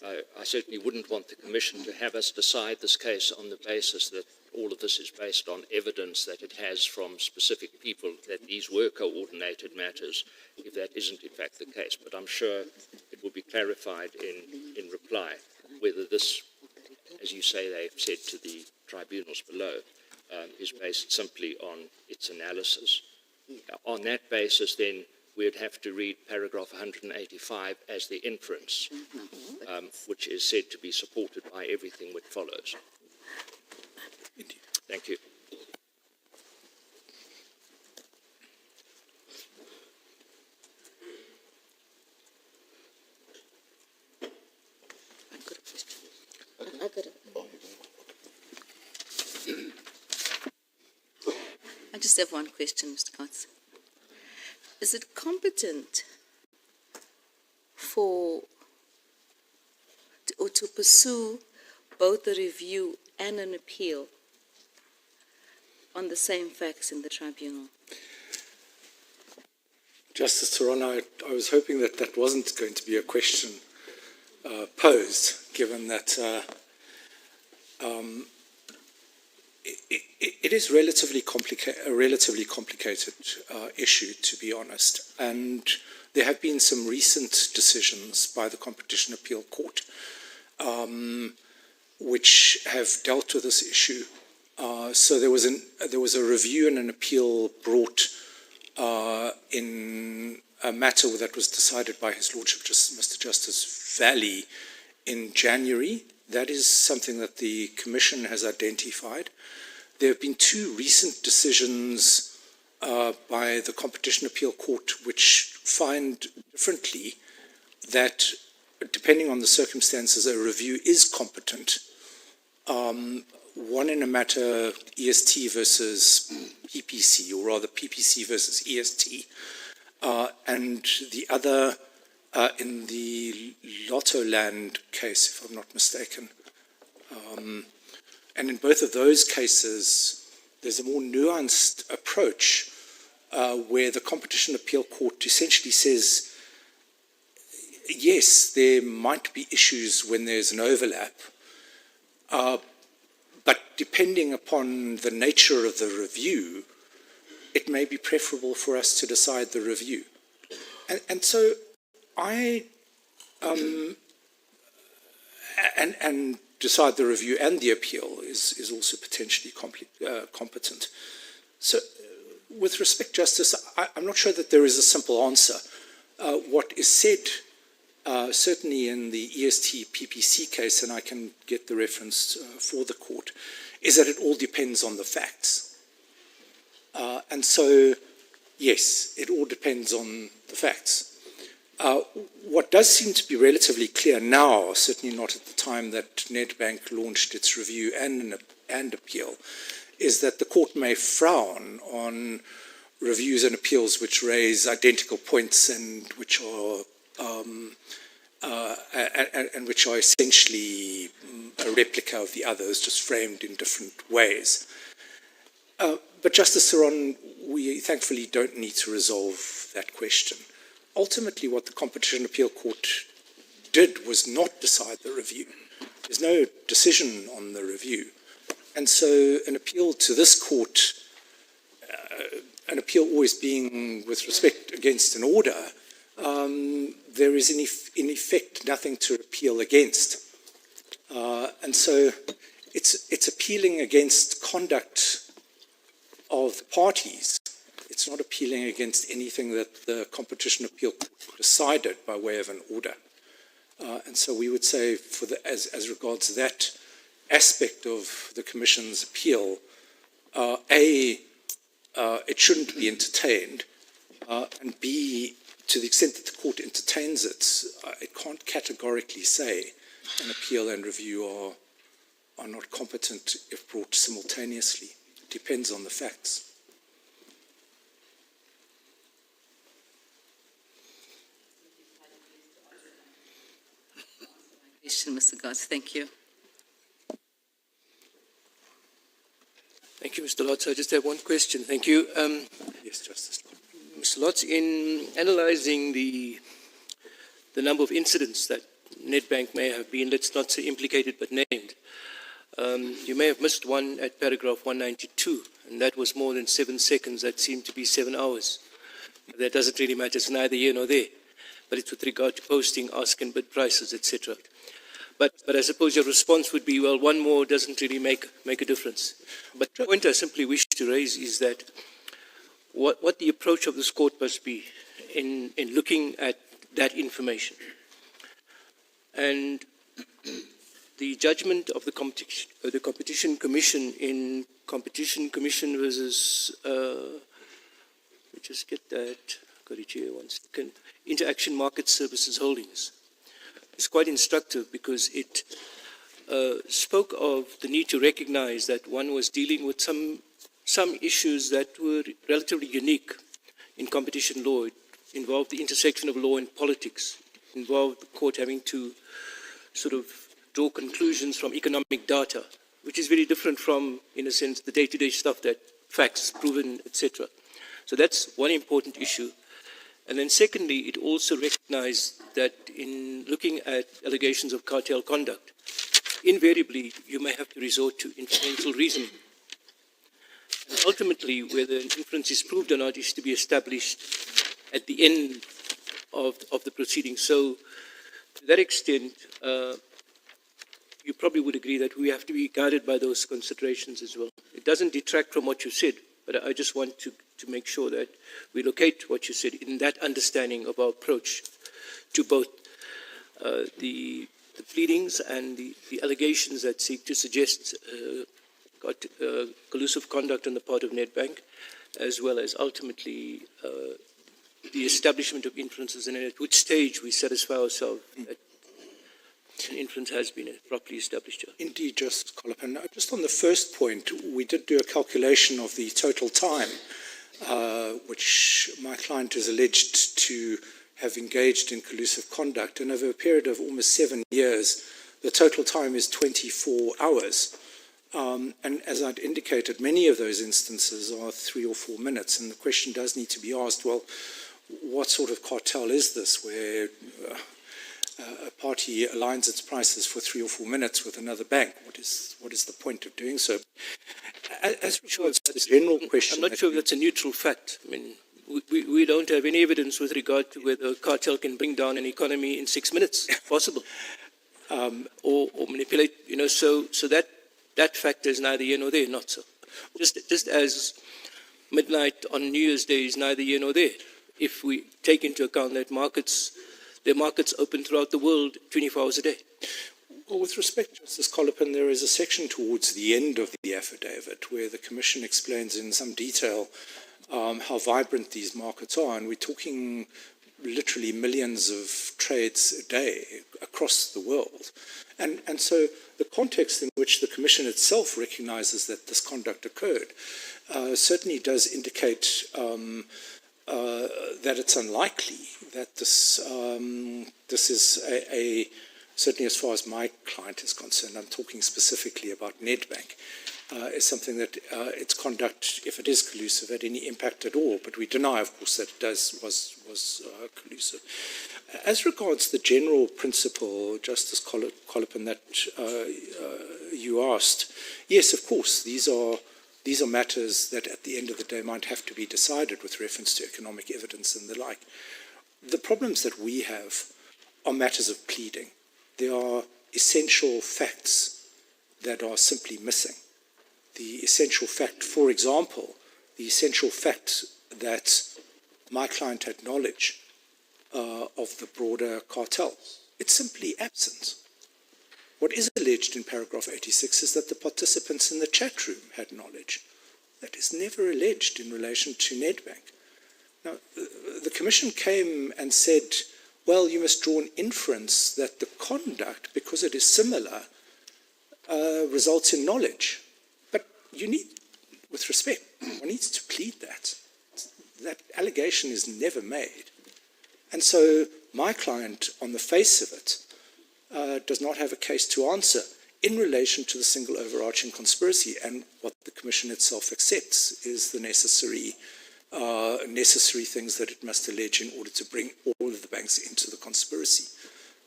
I certainly wouldn't want the Commission to have us decide this case on the basis that all of this is based on evidence that it has from specific people, that these were coordinated matters, if that isn't in fact the case. But I'm sure it will be clarified in reply whether this, as you say they've said to the tribunals below, is based simply on its analysis. On that basis, then, we'd have to read paragraph 185 as the inference, which is said to be supported by everything which follows. Thank you. I just have one question, Mr. Katz. Is it competent to pursue both a review and an appeal on the same facts in the tribunal? Justice Toronto, I was hoping that that wasn't going to be a question posed, given that it is a relatively complicated issue, to be honest, and there have been some recent decisions by the Competition Appeal Court which have dealt with this issue. So there was a review and an appeal brought in a matter that was decided by His Lordship Mr. Justice Valley in January. That is something that the Commission has identified. There have been two recent decisions by the Competition Appeal Court which find differently that, depending on the circumstances, a review is competent. One in a matter EST versus PPC, or rather PPC versus EST, and the other in the Lotto Land case, if I'm not mistaken. And in both of those cases, there's a more nuanced approach where the Competition Appeal Court essentially says, yes, there might be issues when there's an overlap, but depending upon the nature of the review, it may be preferable for us to decide the review. And so I, and decide the review and the appeal is also potentially competent. So with respect, Justice, I'm not sure that there is a simple answer. What is said, certainly in the EST PPC case, and I can get the reference for the court, is that it all depends on the facts. And so, yes, it all depends on the facts. What does seem to be relatively clear now, certainly not at the time that Nedbank launched its review and appeal, is that the court may frown on reviews and appeals which raise identical points and which are essentially a replica of the others, just framed in different ways. But Justice Saron, we thankfully don't need to resolve that question. Ultimately, what the Competition Appeal Court did was not decide the review. There's no decision on the review. And so an appeal to this court, an appeal always being with respect against an order, there is in effect nothing to appeal against. And so it's appealing against conduct of the parties. It's not appealing against anything that the Competition Appeal Court decided by way of an order. And so we would say, as regards that aspect of the Commission's appeal, it shouldn't be entertained, and B, to the extent that the court entertains it, it can't categorically say an appeal and review are not competent if brought simultaneously. It depends on the facts. Mr. Goss, thank you. Thank you, Mr. Lotz. I just have one question. Thank you. Yes, Justice. Mr. Lotz, in analysing the number of incidents that Nedbank may have been, let's not say implicated but named, you may have missed one at paragraph 192, and that was more than 7 seconds. That seemed to be 7 hours. That doesn't really matter. It's neither here nor there. But it's with regard to posting, ask and bid prices, etc. But I suppose your response would be, well, one more doesn't really make a difference. But the point I simply wish to raise is that what the approach of this court must be in looking at that information. And the judgment of the Competition Commission in Competition Commission versus, let me just get that, got it here 1 second, Interaction Market Services Holdings. It's quite instructive because it spoke of the need to recognize that one was dealing with some issues that were relatively unique in competition law. It involved the intersection of law and politics. It involved the court having to sort of draw conclusions from economic data, which is very different from, in a sense, the day-to-day stuff that facts, proven, etc. So that's one important issue. And then secondly, it also recognized that in looking at allegations of cartel conduct, invariably you may have to resort to inferential reasoning. And ultimately, whether an inference is proved or not is to be established at the end of the proceedings. So to that extent, you probably would agree that we have to be guided by those considerations as well. It doesn't detract from what you said, but I just want to make sure that we locate what you said in that understanding of our approach to both the pleadings and the allegations that seek to suggest collusive conduct on the part of Nedbank, as well as ultimately the establishment of inferences, and at which stage we satisfy ourselves that an inference has been properly established. Indeed, Justice Colopin. Just on the first point, we did do a calculation of the total time which my client is alleged to have engaged in collusive conduct, and over a period of almost 7 years, the total time is 24 hours. And as I'd indicated, many of those instances are 3 or 4 minutes, and the question does need to be asked, well, what sort of cartel is this where a party aligns its prices for 3 or 4 minutes with another bank? What is the point of doing so? As regards the general question, I'm not sure if that's a neutral fact. I mean, we don't have any evidence with regard to whether a cartel can bring down an economy in 6 minutes, possible, or manipulate. So that factor is neither here nor there, not so. Just as midnight on New Year's Day is neither here nor there. If we take into account that there are markets open throughout the world 24 hours a day. Well, with respect, Justice Colopin, there is a section towards the end of the affidavit where the Commission explains in some detail how vibrant these markets are, and we're talking literally millions of trades a day across the world. And so the context in which the Commission itself recognises that this conduct occurred certainly does indicate that it's unlikely that this is certainly as far as my client is concerned, I'm talking specifically about Nedbank, is something that its conduct, if it is collusive, had any impact at all. But we deny, of course, that it was collusive. As regards the general principle, Justice Colopin, that you asked, yes, of course, these are matters that at the end of the day might have to be decided with reference to economic evidence and the like. The problems that we have are matters of pleading. There are essential facts that are simply missing. The essential fact, for example, the essential fact that my client had knowledge of the broader cartel, it's simply absent. What is alleged in paragraph 86 is that the participants in the chat room had knowledge. That is never alleged in relation to Nedbank. Now, the Commission came and said, well, you must draw an inference that the conduct, because it is similar, results in knowledge. But you need, with respect, one needs to plead that. That allegation is never made. And so my client, on the face of it, does not have a case to answer in relation to the single overarching conspiracy, and what the Commission itself accepts is the necessary things that it must allege in order to bring all of the banks into the conspiracy.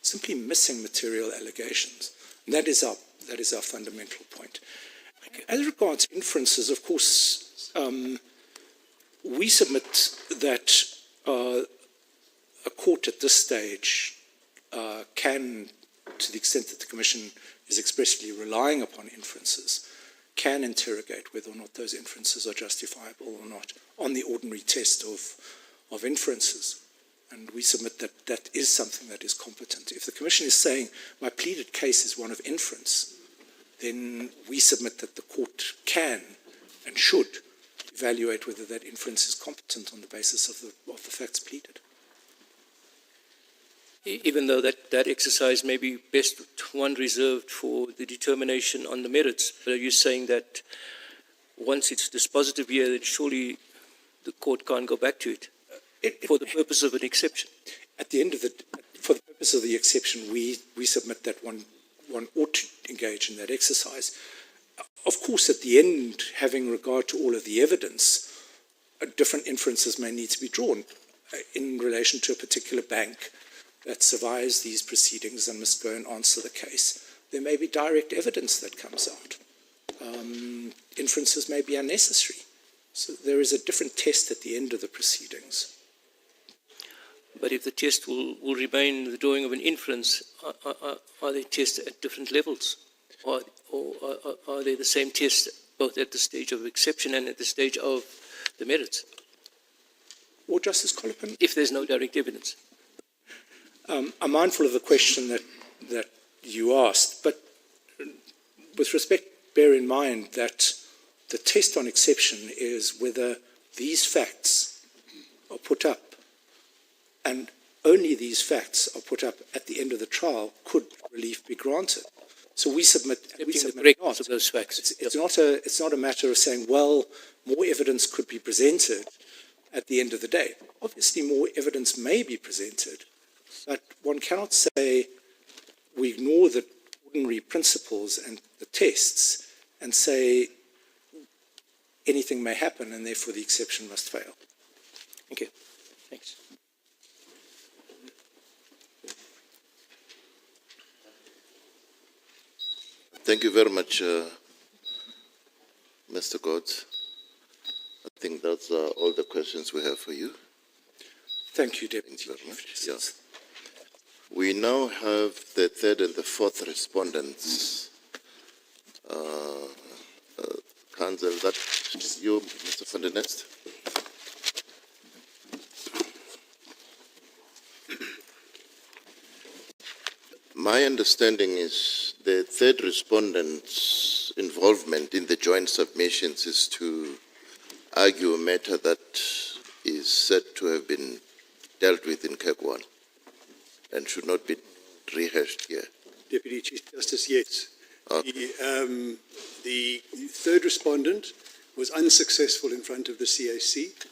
Simply missing material allegations. And that is our fundamental point. As regards inferences, of course, we submit that a court at this stage can, to the extent that the Commission is expressly relying upon inferences, can interrogate whether or not those inferences are justifiable or not on the ordinary test of inferences. And we submit that that is something that is competent. If the Commission is saying my pleaded case is one of inference, then we submit that the court can and should evaluate whether that inference is competent on the basis of the facts pleaded. Even though that exercise may be best one reserved for the determination on the merits, but are you saying that once it's dispositive here, then surely the court can't go back to it for the purpose of an exception? At the end of for the purpose of the exception, we submit that one ought to engage in that exercise. Of course, at the end, having regard to all of the evidence, different inferences may need to be drawn in relation to a particular bank that survives these proceedings and must go and answer the case. There may be direct evidence that comes out. Inferences may be unnecessary. So there is a different test at the end of the proceedings. But if the test will remain the drawing of an inference, are they tested at different levels? or are they the same test both at the stage of exception and at the stage of the merits? Or Justice Colopin? If there's no direct evidence. I'm mindful of the question that you asked, but with respect, bear in mind that the test on exception is whether these facts are put up, and only these facts are put up at the end of the trial could relief be granted. So we submit not. Of those facts. It's not a matter of saying, well, more evidence could be presented at the end of the day. Obviously, more evidence may be presented, but one cannot say we ignore the ordinary principles and the tests and say anything may happen and therefore the exception must fail. Thank you. Thanks. Thank you very much, Mr. Godz. I think that's all the questions we have for you. Thank you, Deputy Thank you very much. Chief Yeah. Justice. We now have the third and the fourth respondents. Counsel, that's you, Mr. van der Nest. My understanding is the third respondent's involvement in the joint submissions is to argue a matter that is said to have been dealt with in CAG 1 and should not be rehashed here. Deputy Chief Justice, yes. Okay. The third respondent was unsuccessful in front of the CAC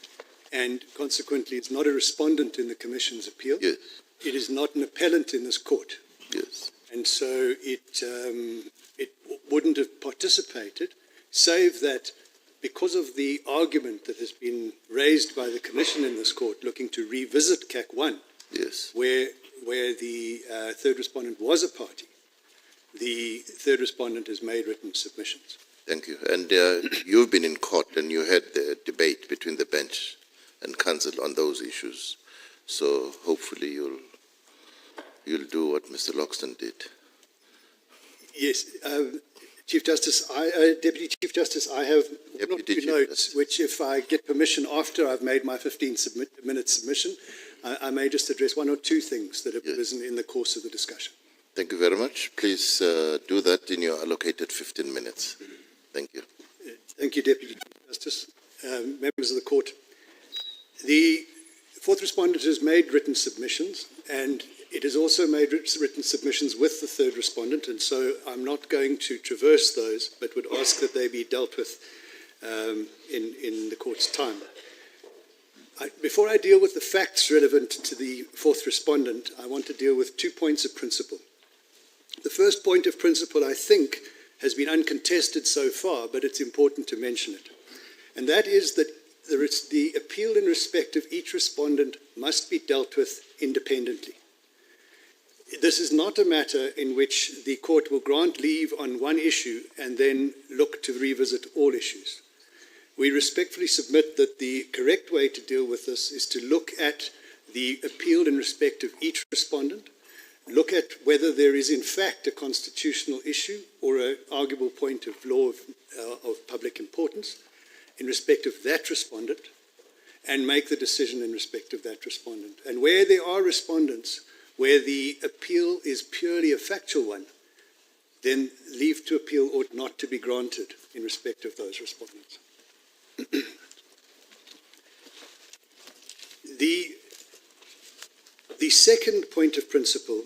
and consequently is not a respondent in the Commission's appeal. Yes. It is not an appellant in this court. Yes. And so it wouldn't have participated, save that because of the argument that has been raised by the Commission in this court looking to revisit CAC 1, Yes. where the third respondent was a party, the third respondent has made written submissions. Thank you. And you've been in court and you had the debate between the bench and counsel on those issues. So hopefully you'll do what Mr. Loxton did. Yes, Chief Justice, Deputy Chief Justice, I have one or two notes, which if I get permission after I've made my 15-minute submission, I may just address one or two things that have arisen in the course of the discussion. Thank you very much. Please do that in your allocated 15 minutes. Thank you. Thank you, Deputy Chief Justice. Members of the court, the fourth respondent has made written submissions and it has also made written submissions with the third respondent, and so I'm not going to traverse those, but would ask that they be dealt with in the court's time. Before I deal with the facts relevant to the fourth respondent, I want to deal with 2 points of principle. The first point of principle, I think, has been uncontested so far, but it's important to mention it. And that is that the appeal in respect of each respondent must be dealt with independently. This is not a matter in which the court will grant leave on one issue and then look to revisit all issues. We respectfully submit that the correct way to deal with this is to look at the appeal in respect of each respondent, look at whether there is in fact a constitutional issue or an arguable point of law of public importance in respect of that respondent, and make the decision in respect of that respondent. And where there are respondents where the appeal is purely a factual one, then leave to appeal ought not to be granted in respect of those respondents. The second point of principle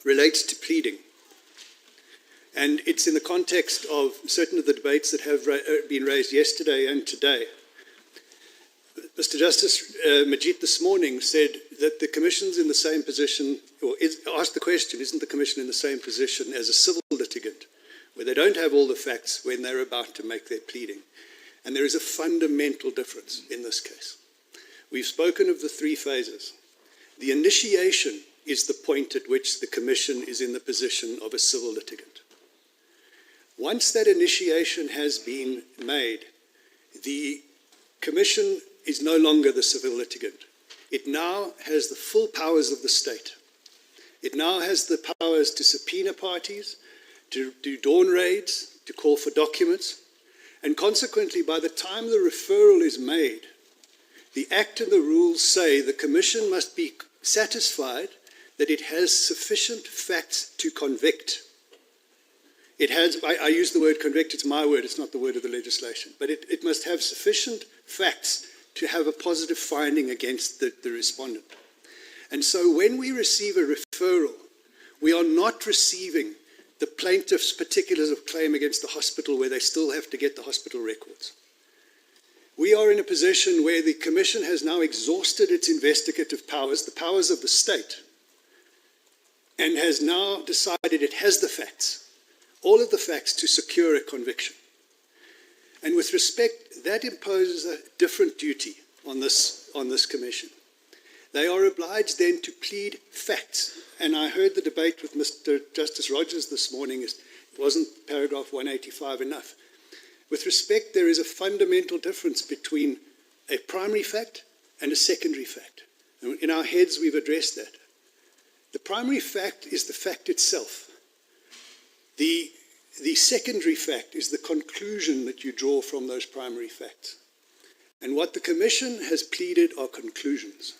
relates to pleading. And it's in the context of certain of the debates that have been raised yesterday and today. Mr. Justice Majid this morning said that the Commission's in the same position, or asked the question, isn't the Commission in the same position as a civil litigant, where they don't have all the facts when they're about to make their pleading? And there is a fundamental difference in this case. We've spoken of the 3 phases. The initiation is the point at which the Commission is in the position of a civil litigant. Once that initiation has been made, the Commission is no longer the civil litigant. It now has the full powers of the state. It now has the powers to subpoena parties, to do dawn raids, to call for documents, and consequently, by the time the referral is made, the Act and the rules say the Commission must be satisfied that it has sufficient facts to convict. It has, I use the word convict, it's my word, it's not the word of the legislation, but it must have sufficient facts to have a positive finding against the respondent. And so when we receive a referral, we are not receiving the plaintiff's particulars of claim against the hospital where they still have to get the hospital records. We are in a position where the Commission has now exhausted its investigative powers, the powers of the state, and has now decided it has the facts, all of the facts to secure a conviction. And with respect, that imposes a different duty on this Commission. They are obliged then to plead facts. And I heard the debate with Mr. Justice Rogers this morning. It wasn't paragraph 185 enough. With respect, there is a fundamental difference between a primary fact and a secondary fact. And in our heads, we've addressed that. The primary fact is the fact itself. The secondary fact is the conclusion that you draw from those primary facts. And what the Commission has pleaded are conclusions.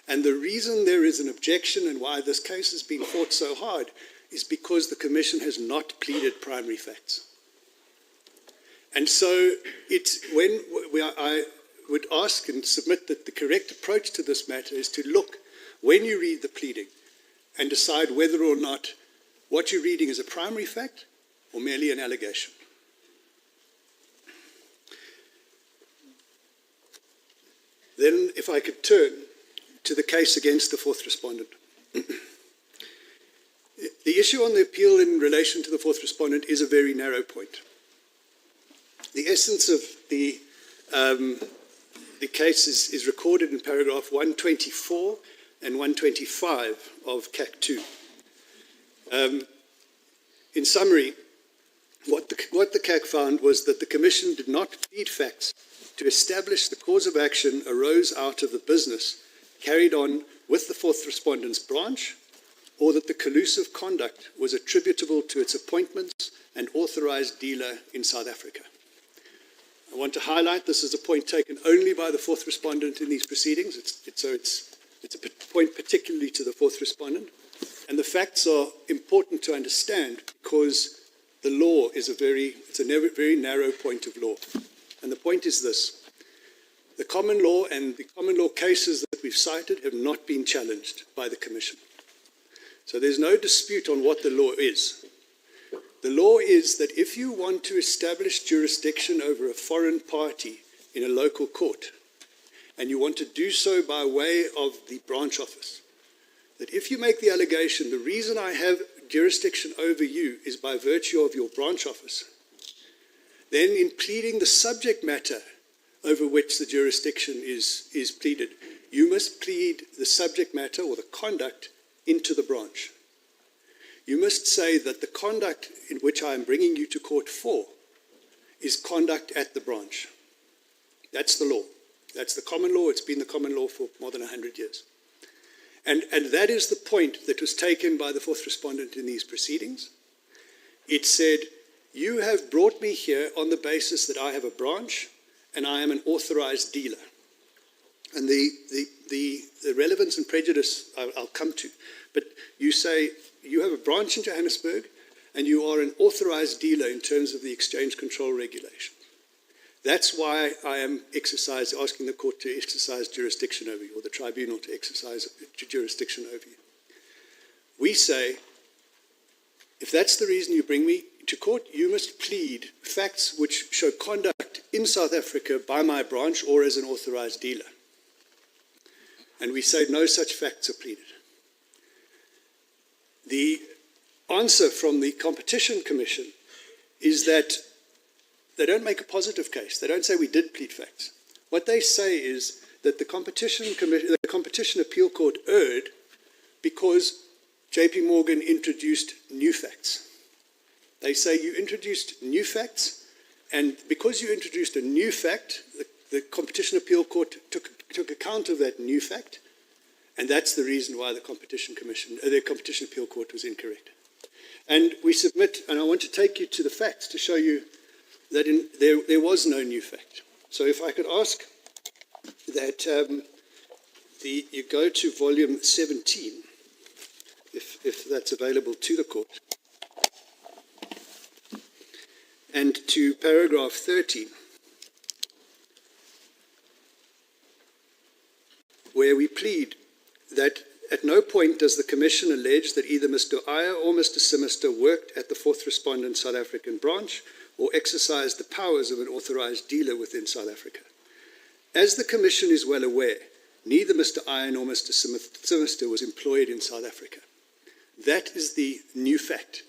And the reason there is an objection and why this case has been fought so hard is because the Commission has not pleaded primary facts. And so I would ask and submit that the correct approach to this matter is to look, when you read the pleading, and decide whether or not what you're reading is a primary fact or merely an allegation. Then, if I could turn to the case against the fourth respondent. The issue on the appeal in relation to the fourth respondent is a very narrow point. The essence of the case is recorded in paragraph 124 and 125 of CAC 2. In summary, what the CAC found was that the Commission did not plead facts to establish the cause of action arose out of the business carried on with the fourth respondent's branch, or that the collusive conduct was attributable to its appointments and authorized dealer in South Africa. I want to highlight this is a point taken only by the fourth respondent in these proceedings. It's a point particularly to the fourth respondent. And the facts are important to understand because the law is a very narrow point of law. And the point is this. The common law and the common law cases that we've cited have not been challenged by the Commission. So there's no dispute on what the law is. The law is that if you want to establish jurisdiction over a foreign party in a local court, and you want to do so by way of the branch office, that if you make the allegation, the reason I have jurisdiction over you is by virtue of your branch office, then in pleading the subject matter over which the jurisdiction is pleaded, you must plead the subject matter or the conduct into the branch. You must say that the conduct in which I am bringing you to court for is conduct at the branch. That's the law. That's the common law. It's been the common law for more than 100 years. And that is the point that was taken by the fourth respondent in these proceedings. It said, you have brought me here on the basis that I have a branch and I am an authorized dealer. And the relevance and prejudice I'll come to. But you say you have a branch in Johannesburg and you are an authorized dealer in terms of the exchange control regulation. That's why I am asking the court to exercise jurisdiction over you, or the tribunal to exercise jurisdiction over you. We say, if that's the reason you bring me to court, you must plead facts which show conduct in South Africa by my branch or as an authorized dealer. And we say no such facts are pleaded. The answer from the Competition Commission is that they don't make a positive case. They don't say we did plead facts. What they say is that the Competition Appeal Court erred because JP Morgan introduced new facts. They say you introduced new facts, and because you introduced a new fact, the Competition Appeal Court took account of that new fact, and that's the reason why the Competition Appeal Court was incorrect. And we submit, and I want to take you to the facts to show you that there was no new fact. So if I could ask that you go to volume 17, if that's available to the court, and to paragraph 13, where we plead that at no point does the Commission allege that either Mr. Iyer or Mr. Simister worked at the fourth respondent South African branch or exercised the powers of an authorised dealer within South Africa. As the Commission is well aware, neither Mr. Iyer nor Mr. Simister was employed in South Africa. That is the new fact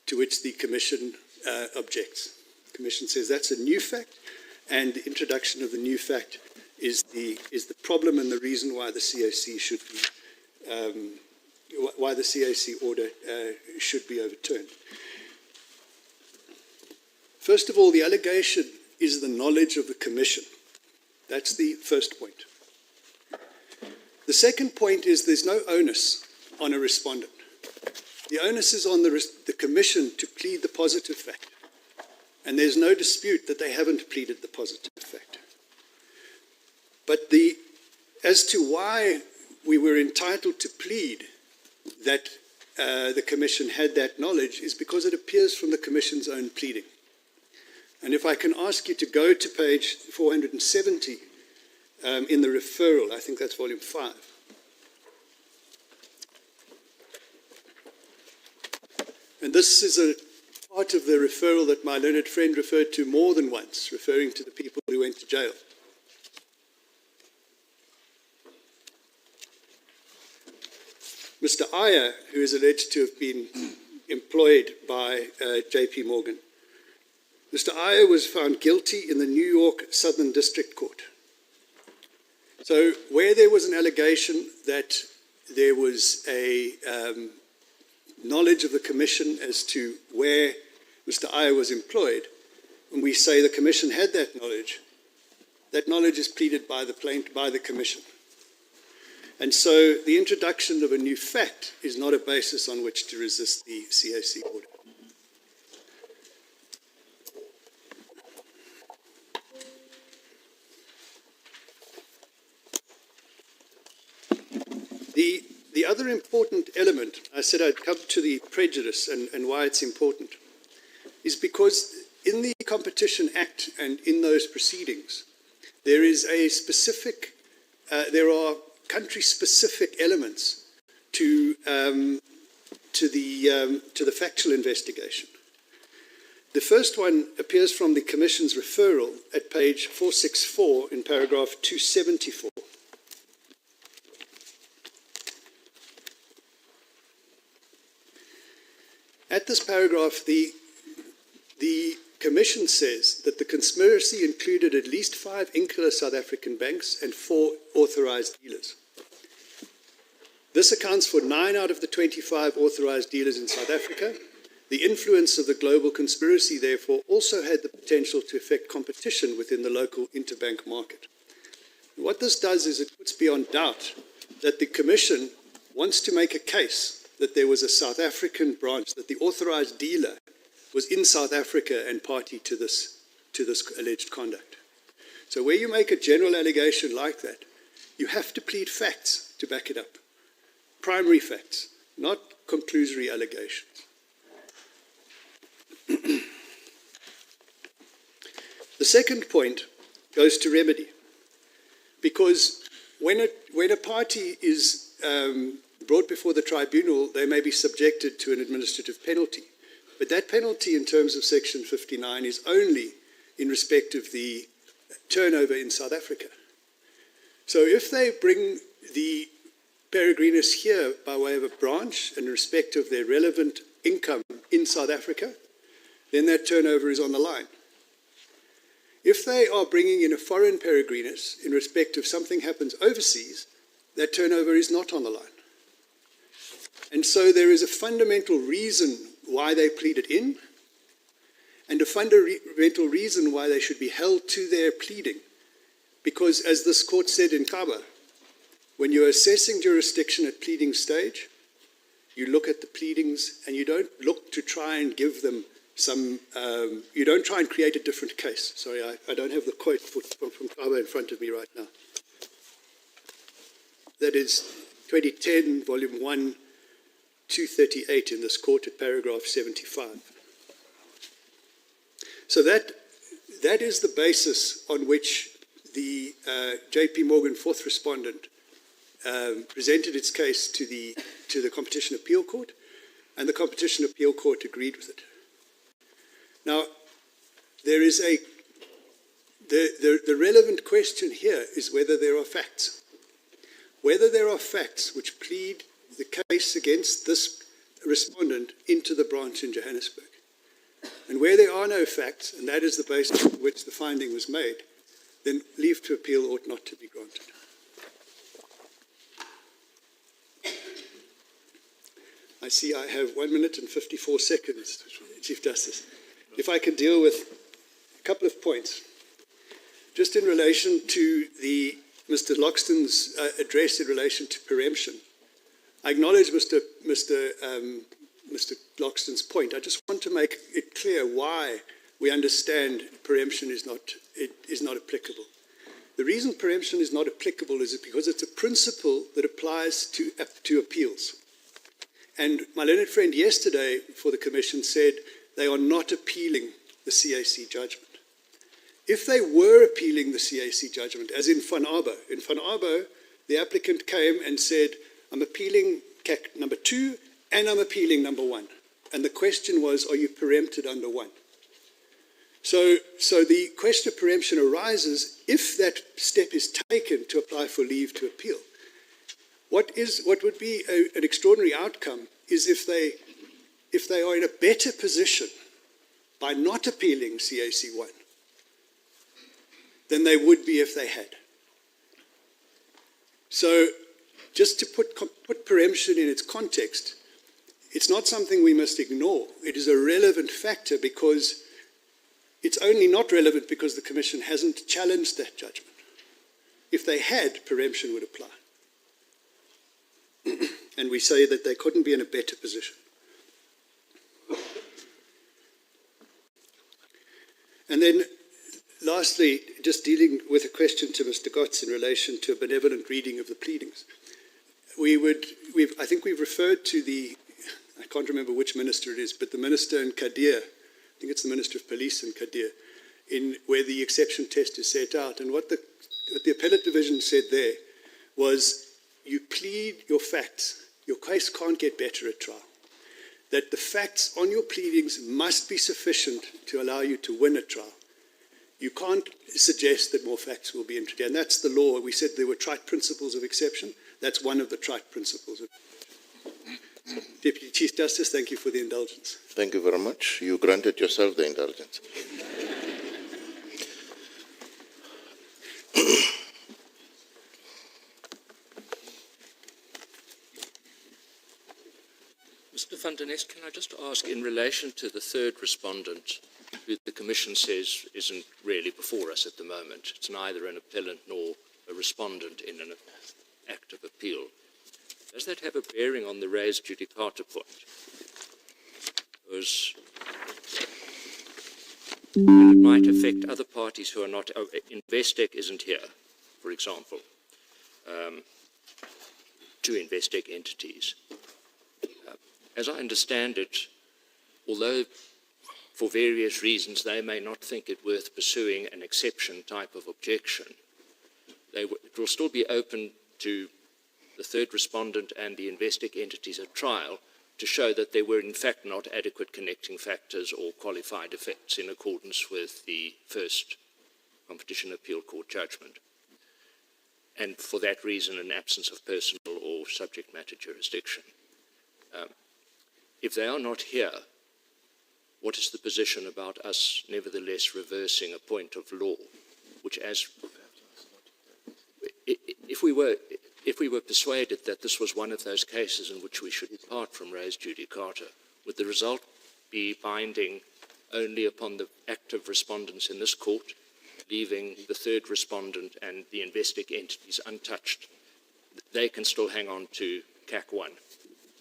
to which the Commission objects. The Commission says that's a new fact, and the introduction of the new fact is the problem and the reason why the CAC should be why the CAC order should be overturned. First of all, the allegation is the knowledge of the Commission. That's the first point. The second point is there's no onus on a respondent. The onus is on the Commission to plead the positive fact. And there's no dispute that they haven't pleaded the positive fact. But as to why we were entitled to plead that the Commission had that knowledge is because it appears from the Commission's own pleading. And if I can ask you to go to page 470 in the referral, I think that's volume 5. And this is a part of the referral that my learned friend referred to more than once, referring to the people who went to jail. Mr. Iyer, who is alleged to have been employed by J.P. Morgan, Mr. Iyer was found guilty in the New York Southern District Court. So where there was an allegation that there was a knowledge of the Commission as to where Mr. Iyer was employed, when we say the Commission had that knowledge is pleaded by the Commission. And so the introduction of a new fact is not a basis on which to resist the CAC order. The other important element, I said I'd come to the prejudice and why it's important, is because in the Competition Act and in those proceedings, there is a specific, there are country-specific elements to the factual investigation. The first one appears from the Commission's referral at page 464 in paragraph 274. At this paragraph, the Commission says that the conspiracy included at least 5 insular South African banks and 4 authorized dealers. This accounts for 9 out of the 25 authorized dealers in South Africa. The influence of the global conspiracy, therefore, also had the potential to affect competition within the local interbank market. What this does is it puts beyond doubt that the Commission wants to make a case that there was a South African branch, that the authorized dealer was in South Africa and party to this alleged conduct. So where you make a general allegation like that, you have to plead facts to back it up. Primary facts, not conclusory allegations. The second point goes to remedy, because when a party is brought before the tribunal, they may be subjected to an administrative penalty. But that penalty in terms of Section 59 is only in respect of the turnover in South Africa. So if they bring the peregrinus here by way of a branch in respect of their relevant income in South Africa, then that turnover is on the line. If they are bringing in a foreign peregrinus in respect of something happens overseas, that turnover is not on the line. And so there is a fundamental reason why they pleaded in, and a fundamental reason why they should be held to their pleading. Because as this court said in Kaba, when you're assessing jurisdiction at pleading stage, you look at the pleadings, and you don't look to try and give them some, you don't try and create a different case. Sorry, I don't have the quote from Kaba in front of me right now. That is 2010, volume 1, 238 in this court at paragraph 75. So that is the basis on which the JP Morgan fourth respondent presented its case to the Competition Appeal Court, and the Competition Appeal Court agreed with it. Now, there is the relevant question here is whether there are facts. Whether there are facts which plead the case against this respondent into the branch in Johannesburg. And where there are no facts, and that is the basis on which the finding was made, then leave to appeal ought not to be granted. I see I have 1 minute and 54 seconds, Chief Justice. If I can deal with a couple of points. Just in relation to Mr. Loxton's address in relation to preemption, I acknowledge Mr. Loxton's point. I just want to make it clear why we understand preemption is not applicable. The reason preemption is not applicable is because it's a principle that applies to appeals. And my learned friend yesterday for the Commission said they are not appealing the CAC judgment. If they were appealing the CAC judgment, as in Van Arbo, the applicant came and said, I'm appealing CAC number 2 and I'm appealing number 1. And the question was, are you preempted under 1? So the question of preemption arises if that step is taken to apply for leave to appeal. What would be an extraordinary outcome is if they are in a better position by not appealing CAC 1 than they would be if they had. So just to put preemption in its context, it's not something we must ignore. It is a relevant factor because it's only not relevant because the Commission hasn't challenged that judgment. If they had, preemption would apply. And we say that they couldn't be in a better position. And then lastly, just dealing with a question to Mr. Gotts in relation to a benevolent reading of the pleadings. I think we've referred to I can't remember which minister it is, but the minister in Kadir, I think it's the Minister of Police in Kadir, where the exception test is set out. And what the appellate division said there was, you plead your facts. Your case can't get better at trial. That the facts on your pleadings must be sufficient to allow you to win a trial. You can't suggest that more facts will be introduced. And that's the law. We said there were trite principles of exception. That's one of the trite principles. Deputy Chief Justice, thank you for the indulgence. Thank you very much. You granted yourself the indulgence. Mr. van der Nest, can I just ask, in relation to the third respondent, who the Commission says isn't really before us at the moment, it's neither an appellant nor a respondent in an act of appeal, does that have a bearing on the res judicata point? Because it might affect other parties who are not, Investec isn't here, for example, 2 Investec entities. As I understand it, although for various reasons they may not think it worth pursuing an exception type of objection, it will still be open to the third respondent and the Investec entities at trial to show that there were in fact not adequate connecting factors or qualified effects in accordance with the first Competition Appeal Court judgment. And for that reason, an absence of personal or subject matter jurisdiction. If they are not here, what is the position about us nevertheless reversing a point of law, which if we were persuaded that this was one of those cases in which we should depart from res judicata, would the result be binding only upon the active respondents in this court, leaving the third respondent and the Investec entities untouched? They can still hang on to CAC 1.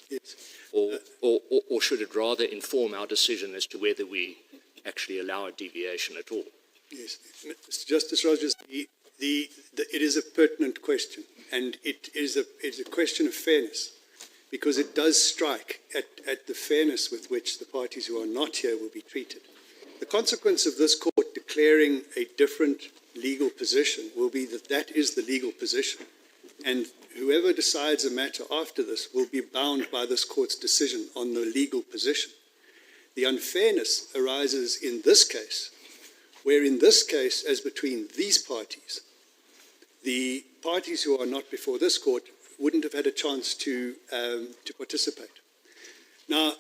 Yes. Or should it rather inform our decision as to whether we actually allow a deviation at all? Yes. Mr. Justice Rogers, it is a pertinent question, and it is a question of fairness, because it does strike at the fairness with which the parties who are not here will be treated. The consequence of this court declaring a different legal position will be that that is the legal position, and whoever decides a matter after this will be bound by this court's decision on the legal position. The unfairness arises in this case, where in this case, as between these parties, the parties who are not before this court wouldn't have had a chance to participate. Now,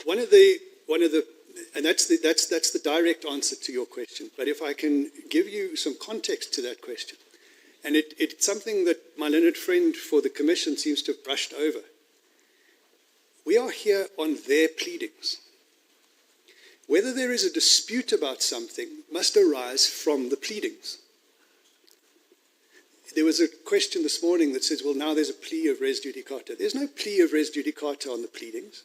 and that's the direct answer to your question. But if I can give you some context to that question, and it's something that my learned friend for the Commission seems to have brushed over. We are here on their pleadings. Whether there is a dispute about something must arise from the pleadings. There was a question this morning that says, well, now there's a plea of res judicata. There's no plea of res judicata on the pleadings.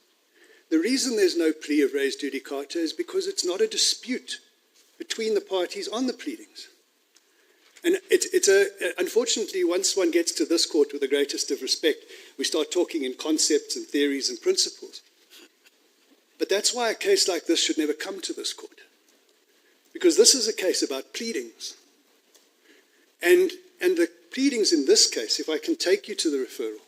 The reason there's no plea of res judicata is because it's not a dispute between the parties on the pleadings. And unfortunately, once one gets to this court, with the greatest of respect, we start talking in concepts and theories and principles. But that's why a case like this should never come to this court. Because this is a case about pleadings. And the pleadings in this case, if I can take you to the referral,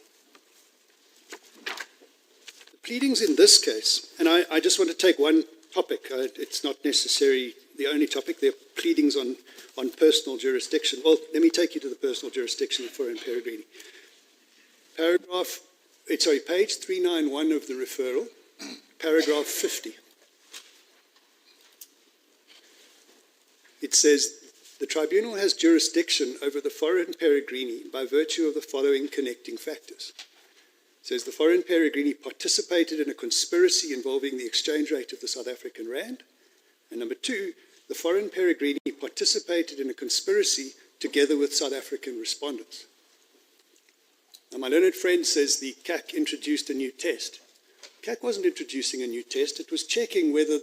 the pleadings in this case, and I just want to take one topic, it's not necessarily the only topic, there are pleadings on personal jurisdiction. Well, let me take you to the personal jurisdiction for Peregrini. Page 391 of the referral, paragraph 50. It says, the tribunal has jurisdiction over the foreign Peregrini by virtue of the following connecting factors. It says the foreign Peregrini participated in a conspiracy involving the exchange rate of the South African rand. And number two, the foreign Peregrini participated in a conspiracy together with South African respondents. Now, my learned friend says the CAC introduced a new test. CAC wasn't introducing a new test, it was checking whether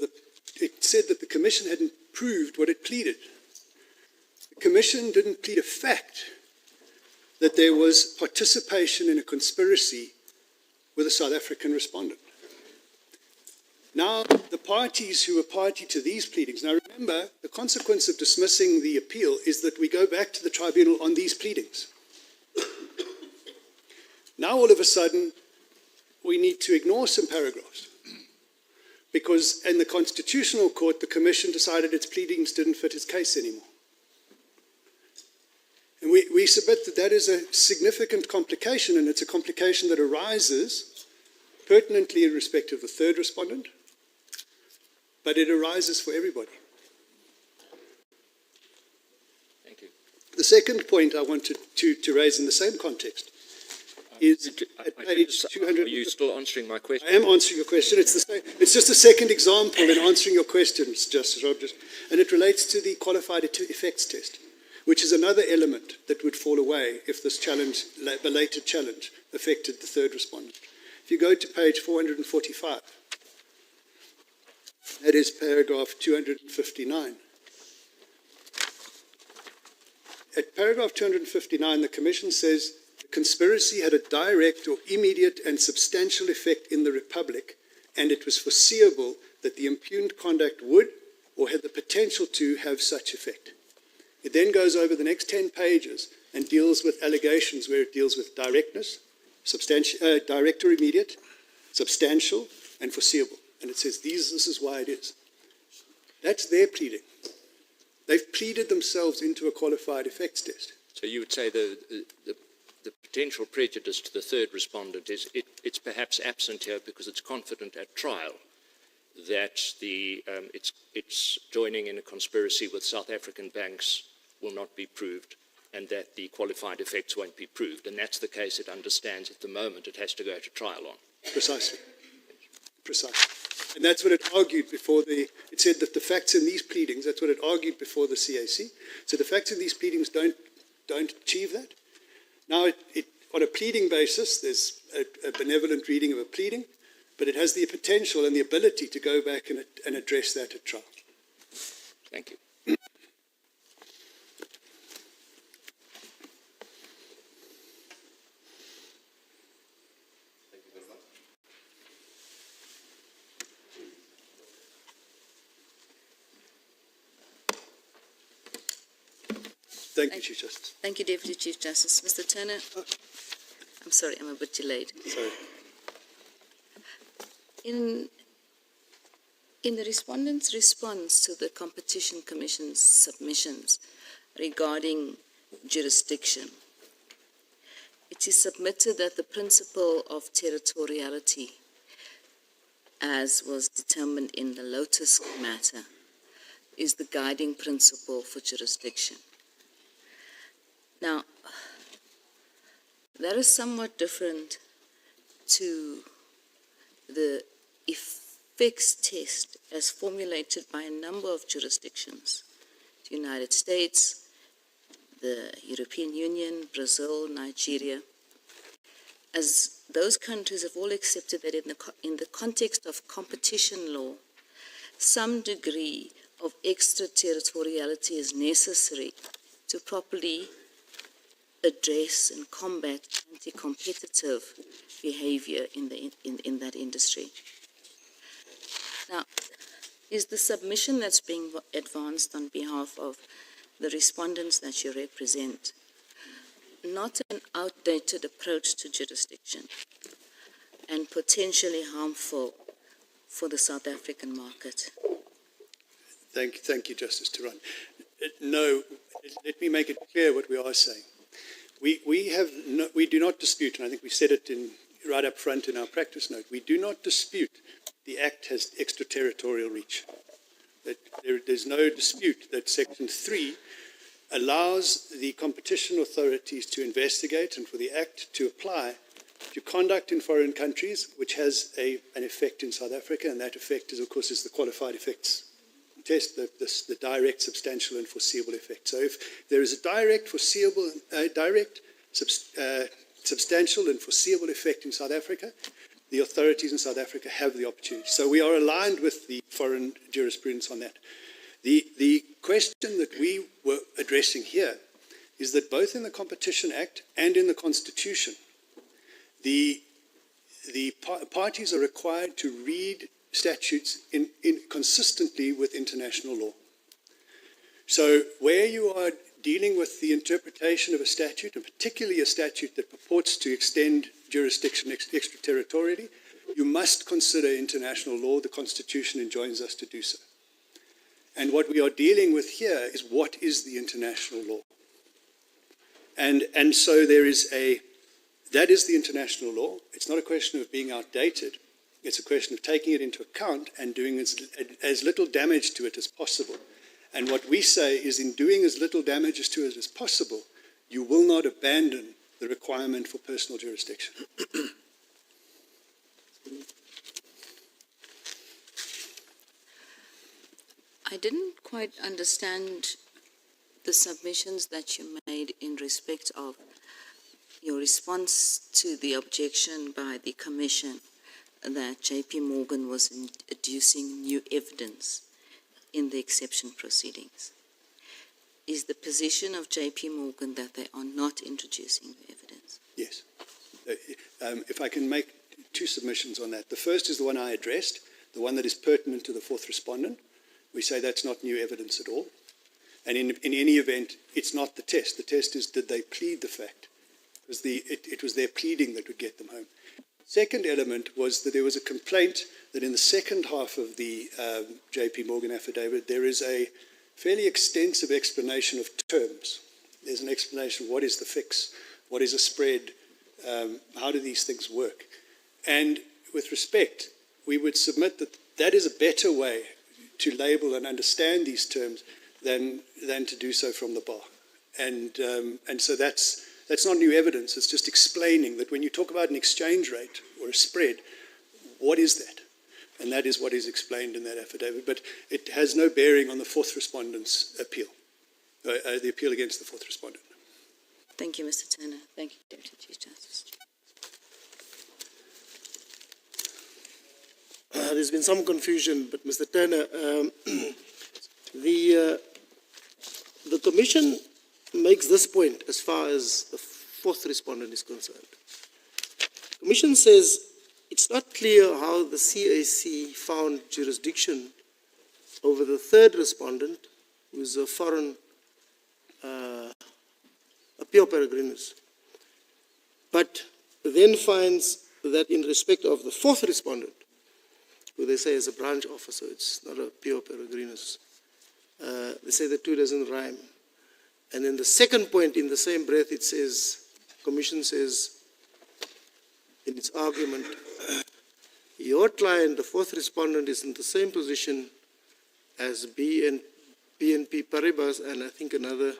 it said that the Commission hadn't proved what it pleaded. The Commission didn't plead a fact that there was participation in a conspiracy with a South African respondent. Now, the parties who were party to these pleadings, now remember, the consequence of dismissing the appeal is that we go back to the tribunal on these pleadings. Now, all of a sudden, we need to ignore some paragraphs. Because in the Constitutional Court, the Commission decided its pleadings didn't fit its case anymore. And we submit that that is a significant complication, and it's a complication that arises pertinently in respect of the third respondent, but it arises for everybody. Thank you. The second point I wanted to raise in the same context is at page 200. Are you still answering my question? I am answering your question. It's just a second example in answering your questions, Justice Rogers, and it relates to the qualified effects test, which is another element that would fall away if this belated challenge affected the third respondent. If you go to page 445, that is paragraph 259. At paragraph 259, the Commission says, the conspiracy had a direct or immediate and substantial effect in the Republic, and it was foreseeable that the impugned conduct would, or had the potential to, have such effect. It then goes over the next 10 pages and deals with allegations where it deals with directness, direct or immediate, substantial, and foreseeable. And it says, this is why it is. That's their pleading. They've pleaded themselves into a qualified effects test. So you would say the potential prejudice to the third respondent is it's perhaps absent here because it's confident at trial that it's joining in a conspiracy with South African banks will not be proved, and that the qualified effects won't be proved. And that's the case it understands at the moment it has to go to trial on. Precisely. And that's what it argued before it said that the facts in these pleadings, that's what it argued before the CAC. So the facts in these pleadings don't achieve that. Now, on a pleading basis, there's a benevolent reading of a pleading, but it has the potential and the ability to go back and address that at trial. Thank you. Thank you, Chief Justice. Thank you, Deputy Chief Justice. Mr. Turner, I'm sorry, I'm a bit delayed. Sorry. In the respondent's response to the Competition Commission's submissions regarding jurisdiction, it is submitted that the principle of territoriality, as was determined in the Lotus matter, is the guiding principle for jurisdiction. Now, that is somewhat different to the effects test as formulated by a number of jurisdictions: the United States, the European Union, Brazil, Nigeria, as those countries have all accepted that in the context of competition law, some degree of extraterritoriality is necessary to properly address and combat anti-competitive behavior in that industry. Now, is the submission that's being advanced on behalf of the respondents that you represent not an outdated approach to jurisdiction and potentially harmful for the South African market? Thank you, Justice Turan. No, let me make it clear what we are saying. We do not dispute, and I think we said it right up front in our practice note, we do not dispute the Act has extraterritorial reach. There's no dispute that Section 3 allows the competition authorities to investigate and for the Act to apply to conduct in foreign countries, which has an effect in South Africa, and that effect is, of course, the qualified effects test, the direct, substantial, and foreseeable effect. So if there is a direct, substantial, and foreseeable effect in South Africa, the authorities in South Africa have the opportunity. So we are aligned with the foreign jurisprudence on that. The question that we were addressing here is that both in the Competition Act and in the Constitution, the parties are required to read statutes consistently with international law. So where you are dealing with the interpretation of a statute, and particularly a statute that purports to extend jurisdiction extraterritorially, you must consider international law. The Constitution enjoins us to do so. And what we are dealing with here is what is the international law. And so that is the international law. It's not a question of being outdated. It's a question of taking it into account and doing as little damage to it as possible. And what we say is, in doing as little damage to it as possible, you will not abandon the requirement for personal jurisdiction. I didn't quite understand the submissions that you made in respect of your response to the objection by the Commission that JP Morgan was adducing new evidence in the exception proceedings. Is the position of JP Morgan that they are not introducing new evidence? Yes. If I can make two submissions on that. The first is the one I addressed, the one that is pertinent to the fourth respondent. We say that's not new evidence at all. And in any event, it's not the test. The test is, did they plead the fact? It was their pleading that would get them home. Second element was that there was a complaint that in the second half of the JP Morgan affidavit, there is a fairly extensive explanation of terms. There's an explanation of what is the fix, what is a spread, how do these things work. And with respect, we would submit that that is a better way to label and understand these terms than to do so from the bar. And so that's not new evidence. It's just explaining that when you talk about an exchange rate or a spread, what is that? And that is what is explained in that affidavit. But it has no bearing on the fourth respondent's appeal, the appeal against the fourth respondent. Thank you, Mr. Turner. Thank you, Deputy Chief Justice. There's been some confusion, but Mr. Turner, the Commission makes this point as far as the fourth respondent is concerned. The Commission says it's not clear how the CAC found jurisdiction over the third respondent, who is a foreign, a pure peregrinus, but then finds that in respect of the fourth respondent, who they say is a branch officer, it's not a pure peregrinus, they say the two doesn't rhyme. And then the second point in the same breath, it says, Commission says in its argument, your client, the fourth respondent, is in the same position as BNP Paribas, and I think another,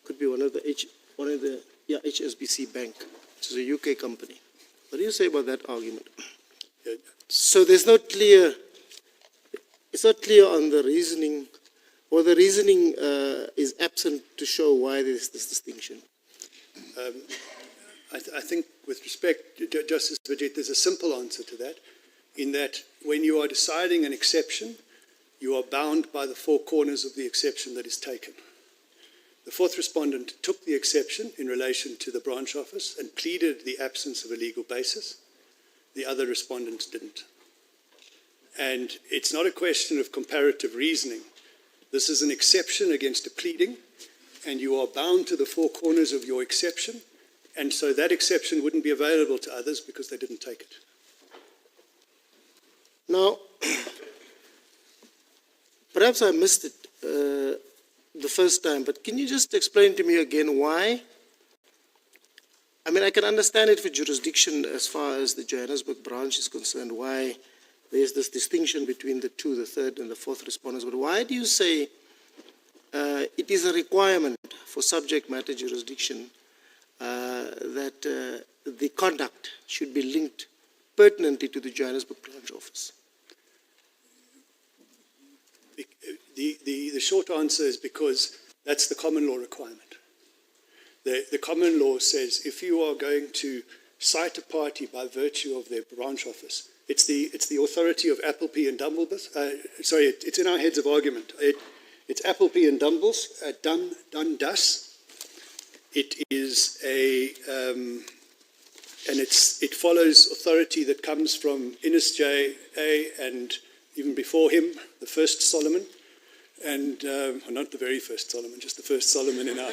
could be one of the HSBC Bank, which is a UK company. What do you say about that argument? So there's no clear, it's not clear on the reasoning, or the reasoning is absent to show why there's this distinction. I think with respect to Justice Vijay, there's a simple answer to that, in that when you are deciding an exception, you are bound by the four corners of the exception that is taken. The fourth respondent took the exception in relation to the branch office and pleaded the absence of a legal basis. The other respondents didn't. And it's not a question of comparative reasoning. This is an exception against a pleading, and you are bound to the four corners of your exception, and so that exception wouldn't be available to others because they didn't take it. Now, perhaps I missed it the first time, but can you just explain to me again why? I mean, I can understand it for jurisdiction as far as the Johannesburg branch is concerned, why there's this distinction between the two, the third and the fourth respondents, but why do you say it is a requirement for subject matter jurisdiction that the conduct should be linked pertinently to the Johannesburg branch office? The short answer is because that's the common law requirement. The common law says if you are going to cite a party by virtue of their branch office, it's the authority of Appleby and Dumbles. It's in our heads of argument. It's Appleby and Dundas. It is and it follows authority that comes from Innes J.A. and even before him, the first Solomon, and not the very first Solomon, just the first Solomon in our.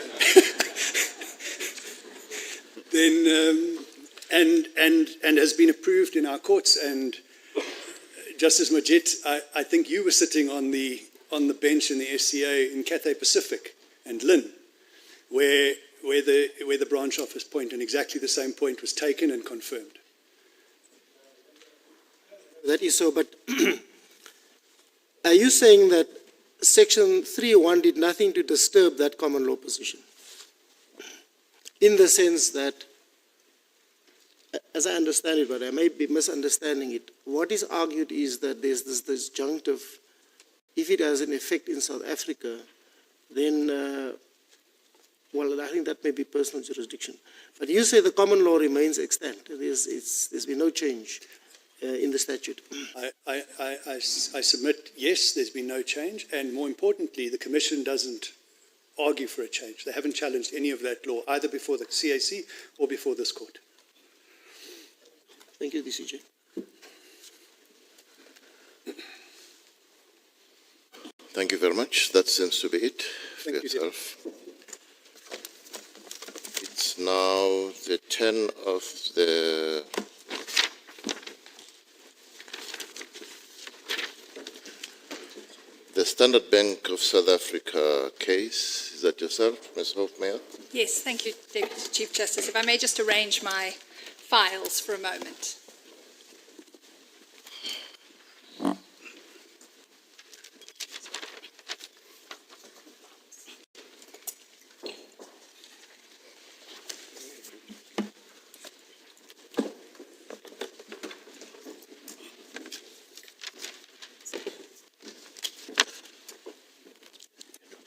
And has been approved in our courts. And Justice Majid, I think you were sitting on the bench in the SCA in Cathay Pacific and Lynn, where the branch office point and exactly the same point was taken and confirmed. That is so, but are you saying that Section 3.1 did nothing to disturb that common law position? In the sense that, as I understand it, but I may be misunderstanding it, what is argued is that there's this disjunctive, if it has an effect in South Africa, then, well, I think that may be personal jurisdiction. But you say the common law remains extant. There's been no change in the statute. I submit, yes, there's been no change, and more importantly, the Commission doesn't argue for a change. They haven't challenged any of that law, either before the CAC or before this court. Thank you, DCJ. Thank you very much. That seems to be it. Thank you. It's now the turn of the Standard Bank of South Africa case. Is that yourself, Ms. Hofmeyer? Yes, thank you, Deputy Chief Justice. If I may just arrange my files for a moment.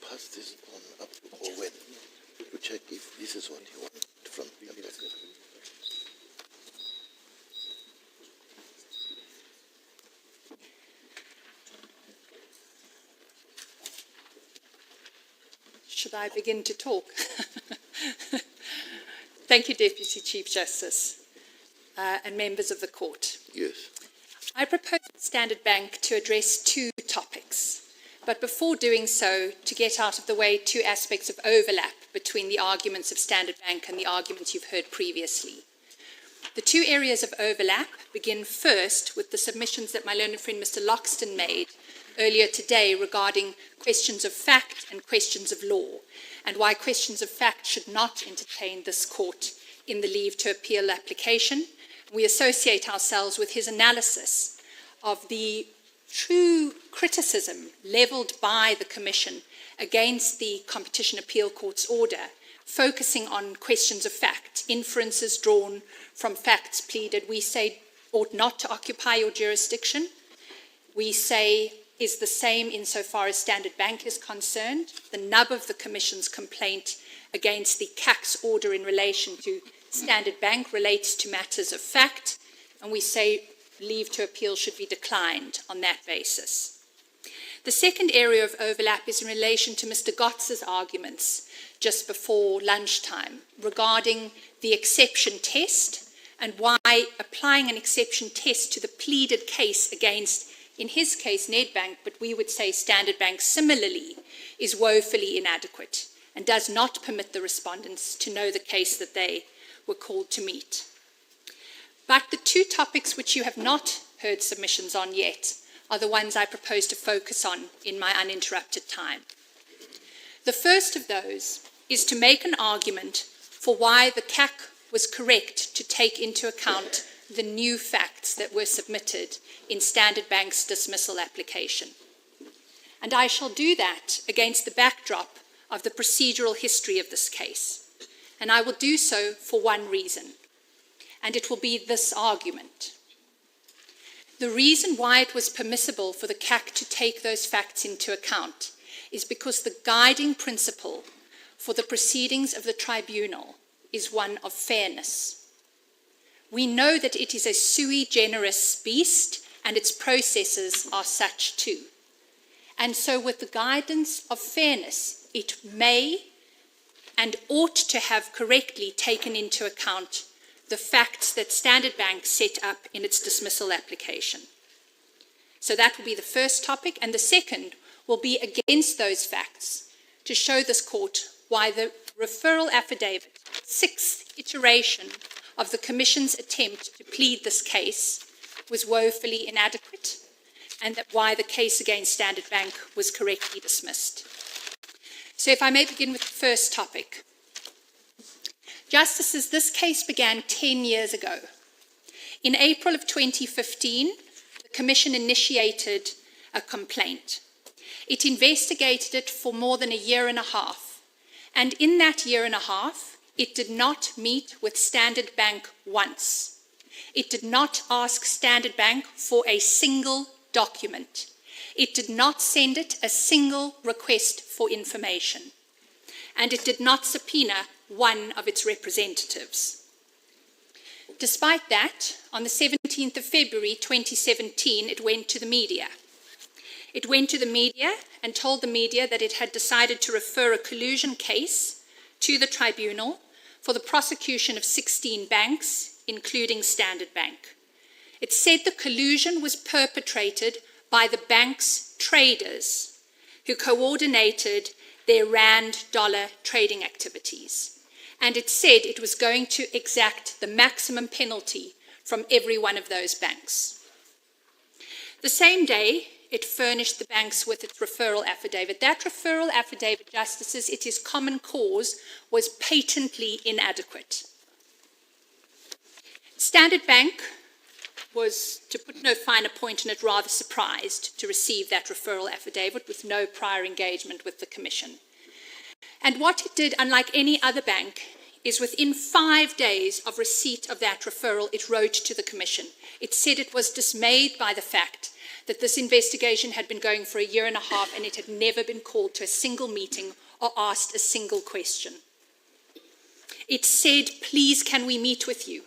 Pass this on up to Owen to check if this is what he wants. should I begin to talk? Thank you, Deputy Chief Justice, and members of the court. Yes. I propose Standard Bank to address two topics, but before doing so, to get out of the way two aspects of overlap between the arguments of Standard Bank and the arguments you've heard previously. The two areas of overlap begin first with the submissions that my learned friend Mr. Loxton made earlier today regarding questions of fact and questions of law, and why questions of fact should not entertain this court in the leave to appeal application. We associate ourselves with his analysis of the true criticism levelled by the Commission against the Competition Appeal Court's order, focusing on questions of fact, inferences drawn from facts pleaded, we say ought not to occupy your jurisdiction. We say is the same insofar as Standard Bank is concerned. The nub of the Commission's complaint against the CAC's order in relation to Standard Bank relates to matters of fact, and we say leave to appeal should be declined on that basis. The second area of overlap is in relation to Mr. Gotts's arguments just before lunchtime regarding the exception test and why applying an exception test to the pleaded case against, in his case, Nedbank, but we would say Standard Bank similarly, is woefully inadequate and does not permit the respondents to know the case that they were called to meet. But the two topics which you have not heard submissions on yet are the ones I propose to focus on in my uninterrupted time. The first of those is to make an argument for why the CAC was correct to take into account the new facts that were submitted in Standard Bank's dismissal application. And I shall do that against the backdrop of the procedural history of this case. And I will do so for one reason, and it will be this argument. The reason why it was permissible for the CAC to take those facts into account is because the guiding principle for the proceedings of the tribunal is one of fairness. We know that it is a sui generis beast, and its processes are such too. And so with the guidance of fairness, it may and ought to have correctly taken into account the facts that Standard Bank set up in its dismissal application. So that will be the first topic, and the second will be against those facts to show this court why the referral affidavit, sixth iteration of the Commission's attempt to plead this case, was woefully inadequate, and that why the case against Standard Bank was correctly dismissed. So if I may begin with the first topic. Justices, this case began 10 years ago. In April of 2015, the Commission initiated a complaint. It investigated it for more than a year and a half, and in that year and a half, it did not meet with Standard Bank once. It did not ask Standard Bank for a single document. It did not send it a single request for information. And it did not subpoena one of its representatives. Despite that, on the 17th of February 2017, it went to the media. It went to the media and told the media that it had decided to refer a collusion case to the tribunal for the prosecution of 16 banks, including Standard Bank. It said the collusion was perpetrated by the bank's traders who coordinated their rand dollar trading activities. And it said it was going to exact the maximum penalty from every one of those banks. The same day, it furnished the banks with its referral affidavit. That referral affidavit, Justices, it is common cause, was patently inadequate. Standard Bank was, to put no finer point in it, rather surprised to receive that referral affidavit with no prior engagement with the Commission. And what it did, unlike any other bank, is within 5 days of receipt of that referral, it wrote to the Commission. It said it was dismayed by the fact that this investigation had been going for a year and a half and it had never been called to a single meeting or asked a single question. It said, please, can we meet with you?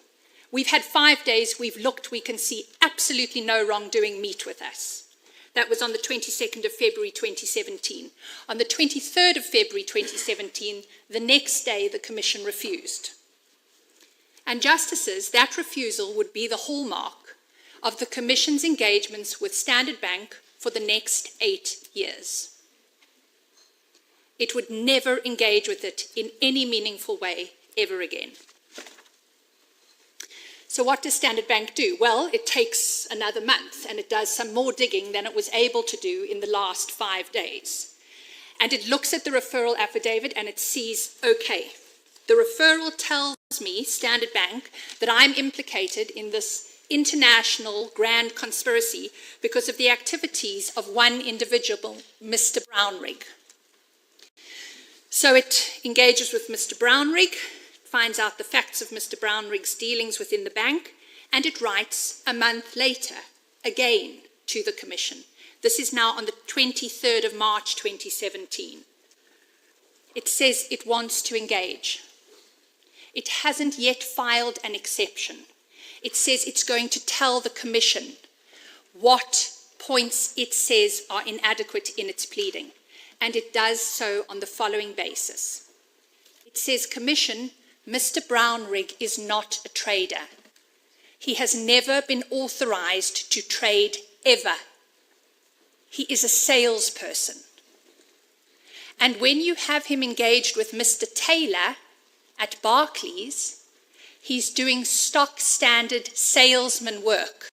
We've had 5 days, we've looked, we can see absolutely no wrongdoing, meet with us. That was on the 22nd of February 2017. On the 23rd of February 2017, the next day, the Commission refused. And Justices, that refusal would be the hallmark of the Commission's engagements with Standard Bank for the next 8 years. It would never engage with it in any meaningful way ever again. So what does Standard Bank do? Well, it takes another month and it does some more digging than it was able to do in the last 5 days. And it looks at the referral affidavit and it sees, okay, the referral tells me, Standard Bank, that I'm implicated in this international grand conspiracy because of the activities of one individual, Mr. Brownrigg. So it engages with Mr. Brownrigg, finds out the facts of Mr. Brownrigg's dealings within the bank, and it writes a month later, again, to the Commission. This is now on the 23rd of March 2017. It says it wants to engage. It hasn't yet filed an exception. It says it's going to tell the Commission what points it says are inadequate in its pleading, and it does so on the following basis. It says, Commission, Mr. Brownrigg is not a trader. He has never been authorized to trade ever. He is a salesperson. And when you have him engaged with Mr. Taylor at Barclays, he's doing stock standard salesman work.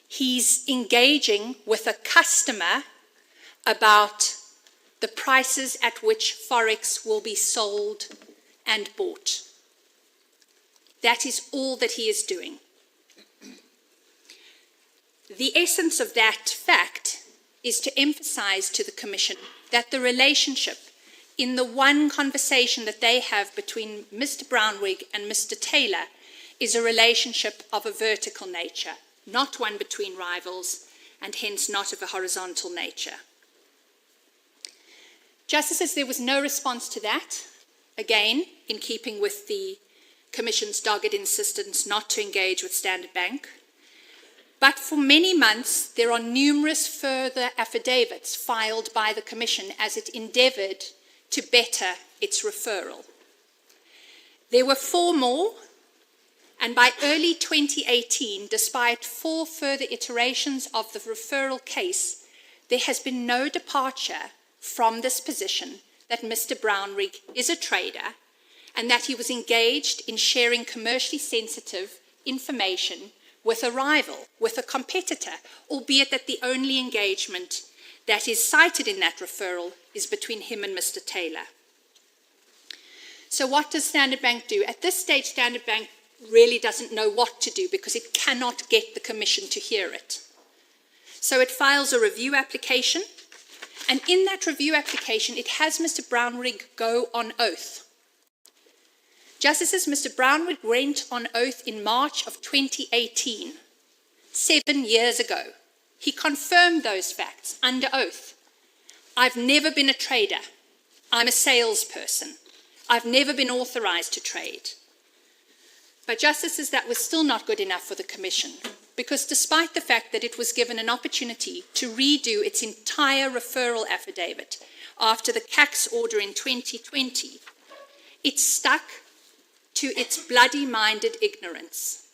He's engaging with a customer about the prices at which Forex will be sold and bought. That is all that he is doing. The essence of that fact is to emphasize to the Commission that the relationship in the one conversation that they have between Mr. Brownrigg and Mr. Taylor is a relationship of a vertical nature, not one between rivals, and hence not of a horizontal nature. Justices, there was no response to that. Again, in keeping with the Commission's dogged insistence not to engage with Standard Bank. But for many months, there are numerous further affidavits filed by the Commission as it endeavoured to better its referral. There were 4 more, and by early 2018, despite 4 further iterations of the referral case, there has been no departure from this position that Mr. Brownrigg is a trader and that he was engaged in sharing commercially sensitive information with a rival, with a competitor, albeit that the only engagement that is cited in that referral is between him and Mr. Taylor. So what does Standard Bank do? At this stage, Standard Bank really doesn't know what to do because it cannot get the Commission to hear it. So it files a review application, and in that review application, it has Mr. Brownrigg go on oath. Justices, Mr. Brownrigg went on oath in March of 2018, 7 years ago. He confirmed those facts under oath. I've never been a trader. I'm a salesperson. I've never been authorized to trade. But Justices, that was still not good enough for the Commission, because despite the fact that it was given an opportunity to redo its entire referral affidavit after the CAC's order in 2020, it stuck to its bloody-minded ignorance.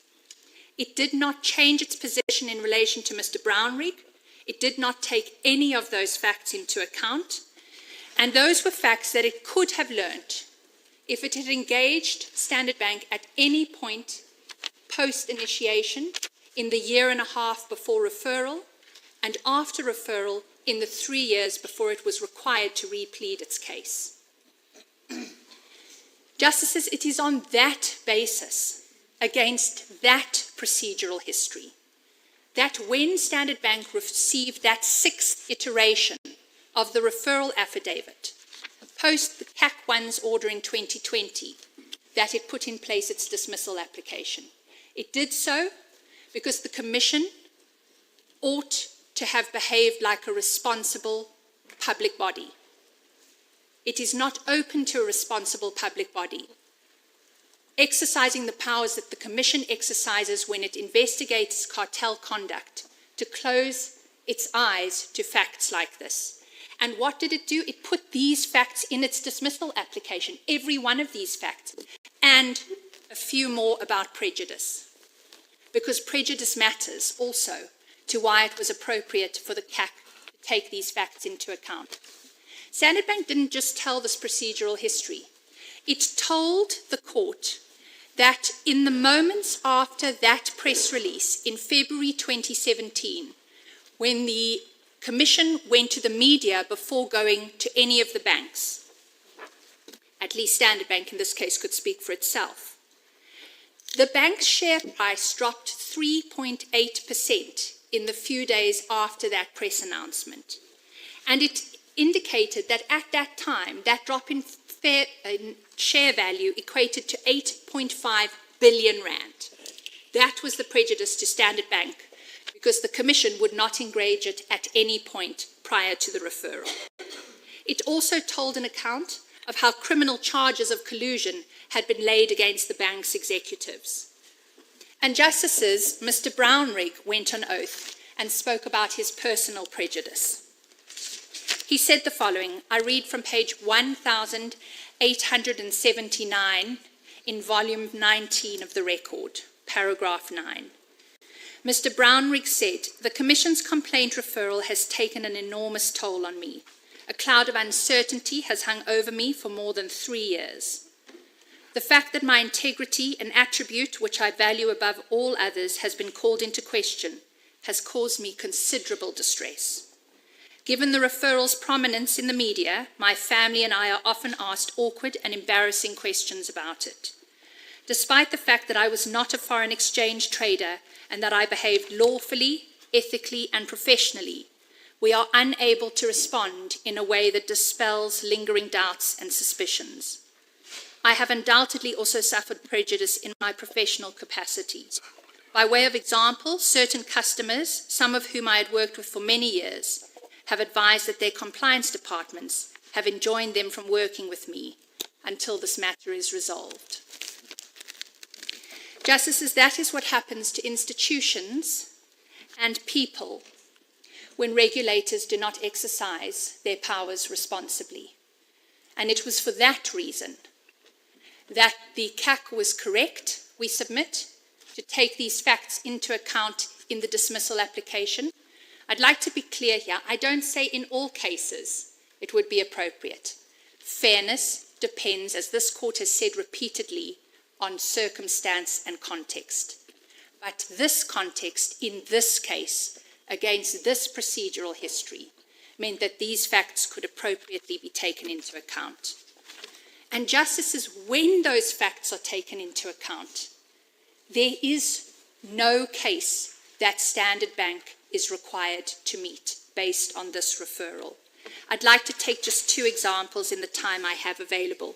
It did not change its position in relation to Mr. Brownrigg. It did not take any of those facts into account. And those were facts that it could have learned if it had engaged Standard Bank at any point post-initiation in the 1.5 years before referral and after referral in the 3 years before it was required to replead its case. Justices, it is on that basis, against that procedural history, that when Standard Bank received that 6th iteration of the referral affidavit, post the CAC 1's order in 2020, that it put in place its dismissal application. It did so because the Commission ought to have behaved like a responsible public body. It is not open to a responsible public body exercising the powers that the Commission exercises when it investigates cartel conduct to close its eyes to facts like this. And what did it do? It put these facts in its dismissal application, every one of these facts, and a few more about prejudice. Because prejudice matters also to why it was appropriate for the CAC to take these facts into account. Standard Bank didn't just tell this procedural history. It told the court that in the moments after that press release in February 2017, when the Commission went to the media before going to any of the banks, at least Standard Bank in this case could speak for itself, the bank's share price dropped 3.8% in the few days after that press announcement. And it indicated that at that time, that drop in share value equated to 8.5 billion rand. That was the prejudice to Standard Bank, because the Commission would not engage it at any point prior to the referral. It also told an account of how criminal charges of collusion had been laid against the bank's executives. And Justices, Mr. Brownrigg went on oath and spoke about his personal prejudice. He said the following, I read from page 1879 in volume 19 of the record, paragraph 9. Mr. Brownrigg said, the Commission's complaint referral has taken an enormous toll on me. A cloud of uncertainty has hung over me for more than 3 years. The fact that my integrity, an attribute which I value above all others, has been called into question has caused me considerable distress. Given the referral's prominence in the media, my family and I are often asked awkward and embarrassing questions about it. Despite the fact that I was not a foreign exchange trader and that I behaved lawfully, ethically, and professionally, we are unable to respond in a way that dispels lingering doubts and suspicions. I have undoubtedly also suffered prejudice in my professional capacities. By way of example, certain customers, some of whom I had worked with for many years, have advised that their compliance departments have enjoined them from working with me until this matter is resolved. Justices, that is what happens to institutions and people when regulators do not exercise their powers responsibly. And it was for that reason that the CAC was correct, we submit, to take these facts into account in the dismissal application. I'd like to be clear here, I don't say in all cases it would be appropriate. Fairness depends, as this court has said repeatedly, on circumstance and context. But this context, in this case, against this procedural history, meant that these facts could appropriately be taken into account. And justices, when those facts are taken into account, there is no case that Standard Bank is required to meet based on this referral. I'd like to take just two examples in the time I have available.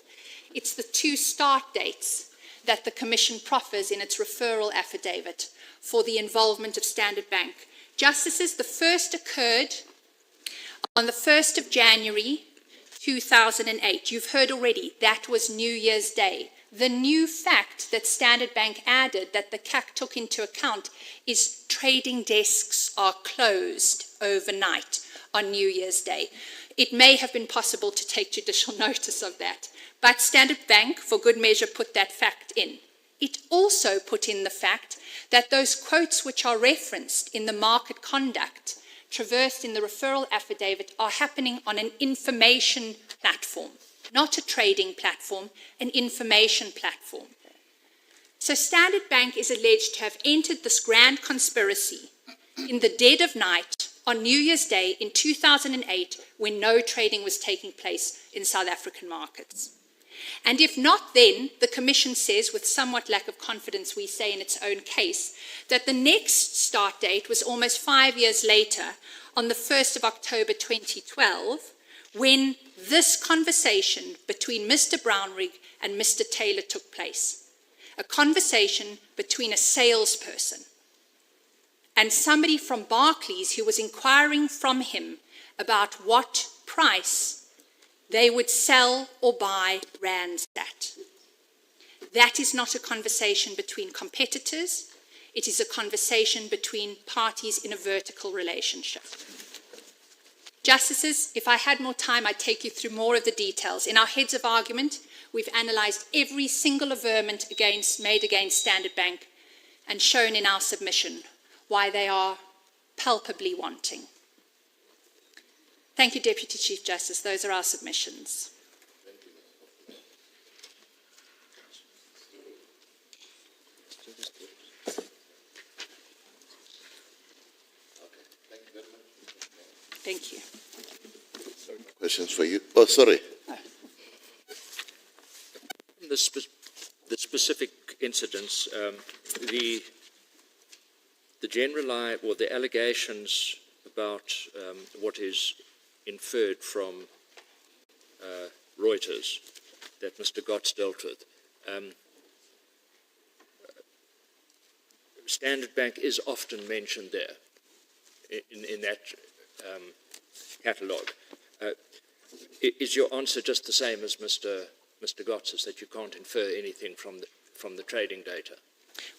It's the two start dates that the Commission proffers in its referral affidavit for the involvement of Standard Bank. Justices, the first occurred on the 1st of January 2008. You've heard already, that was New Year's Day. The new fact that Standard Bank added that the CAC took into account is trading desks are closed overnight on New Year's Day. It may have been possible to take judicial notice of that, but Standard Bank, for good measure, put that fact in. It also put in the fact that those quotes which are referenced in the market conduct traversed in the referral affidavit are happening on an information platform, not a trading platform, an information platform. So Standard Bank is alleged to have entered this grand conspiracy in the dead of night on New Year's Day in 2008 when no trading was taking place in South African markets. And if not, then the Commission says, with somewhat lack of confidence, we say in its own case, that the next start date was almost 5 years later, on the 1st of October 2012, when this conversation between Mr. Brownrigg and Mr. Taylor took place. A conversation between a salesperson and somebody from Barclays who was inquiring from him about what price they would sell or buy rands at. That is not a conversation between competitors. It is a conversation between parties in a vertical relationship. Justices, if I had more time, I'd take you through more of the details. In our heads of argument, we've analysed every single averment made against Standard Bank and shown in our submission why they are palpably wanting. Thank you, Deputy Chief Justice. Those are our submissions. Thank you. Questions for you? Oh, sorry. The specific incidents, the the allegations about what is inferred from Reuters that Mr. Gotts dealt with. Standard Bank is often mentioned there in that catalogue. Is your answer just the same as Mr. Gotts's, that you can't infer anything from the trading data?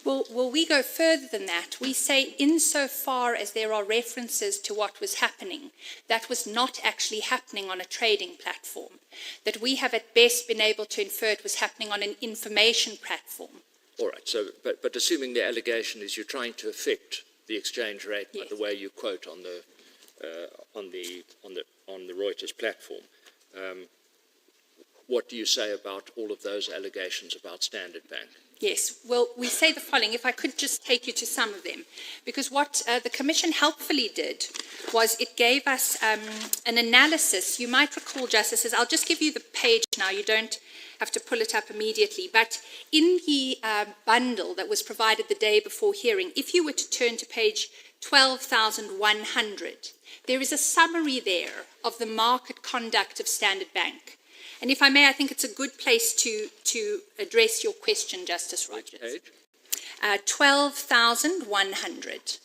Well, we go further than that. We say, insofar as there are references to what was happening, that was not actually happening on a trading platform, that we have at best been able to infer it was happening on an information platform. All right. So, but assuming the allegation is you're trying to affect the exchange rate by the way you quote on the Reuters platform, what do you say about all of those allegations about Standard Bank? Yes, well, we say the following, if I could just take you to some of them, because what the Commission helpfully did was it gave us an analysis. You might recall, Justices, I'll just give you the page now, you don't have to pull it up immediately, but in the bundle that was provided the day before hearing, if you were to turn to page 12,100, there is a summary there of the market conduct of Standard Bank. And if I may, I think it's a good place to address your question, Justice Rogers. Which page? 12,100.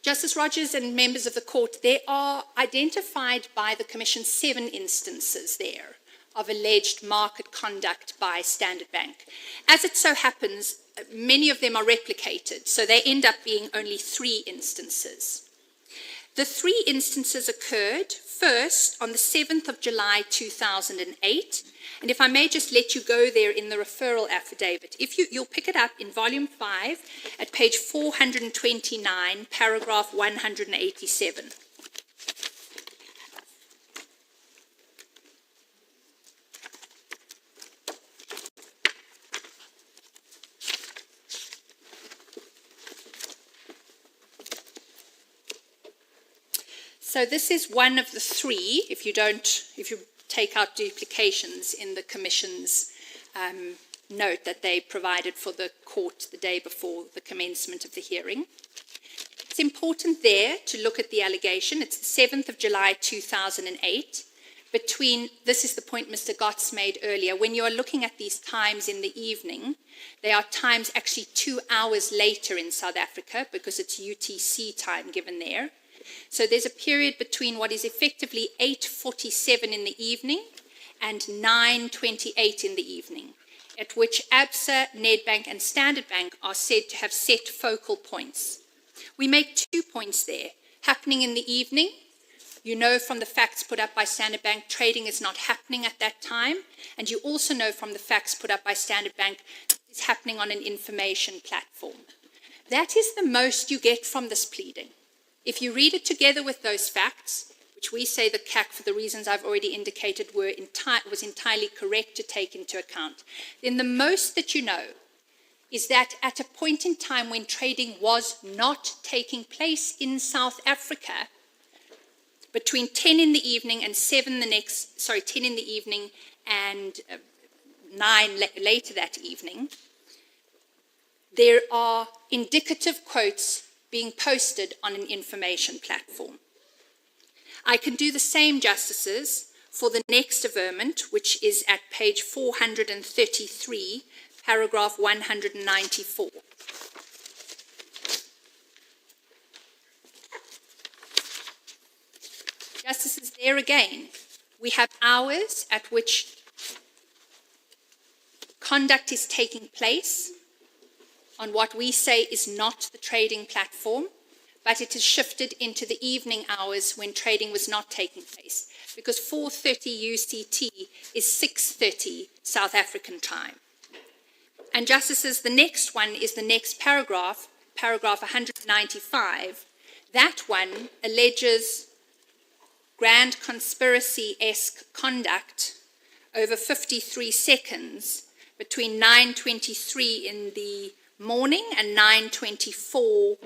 Justice Rogers and members of the court, there are identified by the Commission 7 instances there of alleged market conduct by Standard Bank. As it so happens, many of them are replicated, so they end up being only 3 instances. The 3 instances occurred first on the 7th of July 2008, and if I may just let you go there in the referral affidavit, you'll pick it up in volume 5 at page 429, paragraph 187. So this is one of the 3, if you take out duplications in the Commission's note that they provided for the court the day before the commencement of the hearing. It's important there to look at the allegation. It's the 7th of July 2008. This is the point Mr. Gotts made earlier, when you are looking at these times in the evening, they are times actually 2 hours later in South Africa because it's UTC time given there. So there's a period between what is effectively 8:47 in the evening and 9:28 in the evening, at which ABSA, Nedbank and Standard Bank are said to have set focal points. We make 2 points there. Happening in the evening, you know from the facts put up by Standard Bank, trading is not happening at that time, and you also know from the facts put up by Standard Bank, it's happening on an information platform. That is the most you get from this pleading. If you read it together with those facts, which we say the CAC, for the reasons I've already indicated, was entirely correct to take into account, then the most that you know is that at a point in time when trading was not taking place in South Africa, between 10 in the evening and 10 in the evening and 9 later that evening, there are indicative quotes being posted on an information platform. I can do the same, Justices, for the next averment, which is at page 433, paragraph 194. Justices, there again, we have hours at which conduct is taking place on what we say is not the trading platform, but it is shifted into the evening hours when trading was not taking place, because 4:30 UCT is 6:30 South African time. And Justices, the next one is the next paragraph, paragraph 195. That one alleges grand conspiracy-esque conduct over 53 seconds between 9:23 in the morning and 9:24,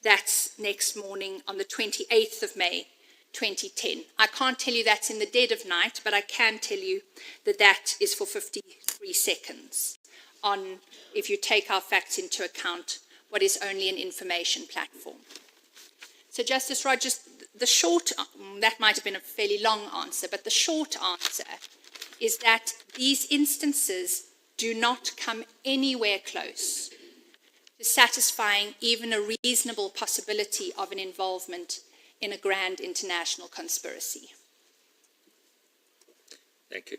that's next morning on the 28th of May, 2010. I can't tell you that's in the dead of night, but I can tell you that that is for 53 seconds on, if you take our facts into account, what is only an information platform. So Justice Rogers, the short, that might have been a fairly long answer, but the short answer is that these instances do not come anywhere close to satisfying even a reasonable possibility of an involvement in a grand international conspiracy. Thank you.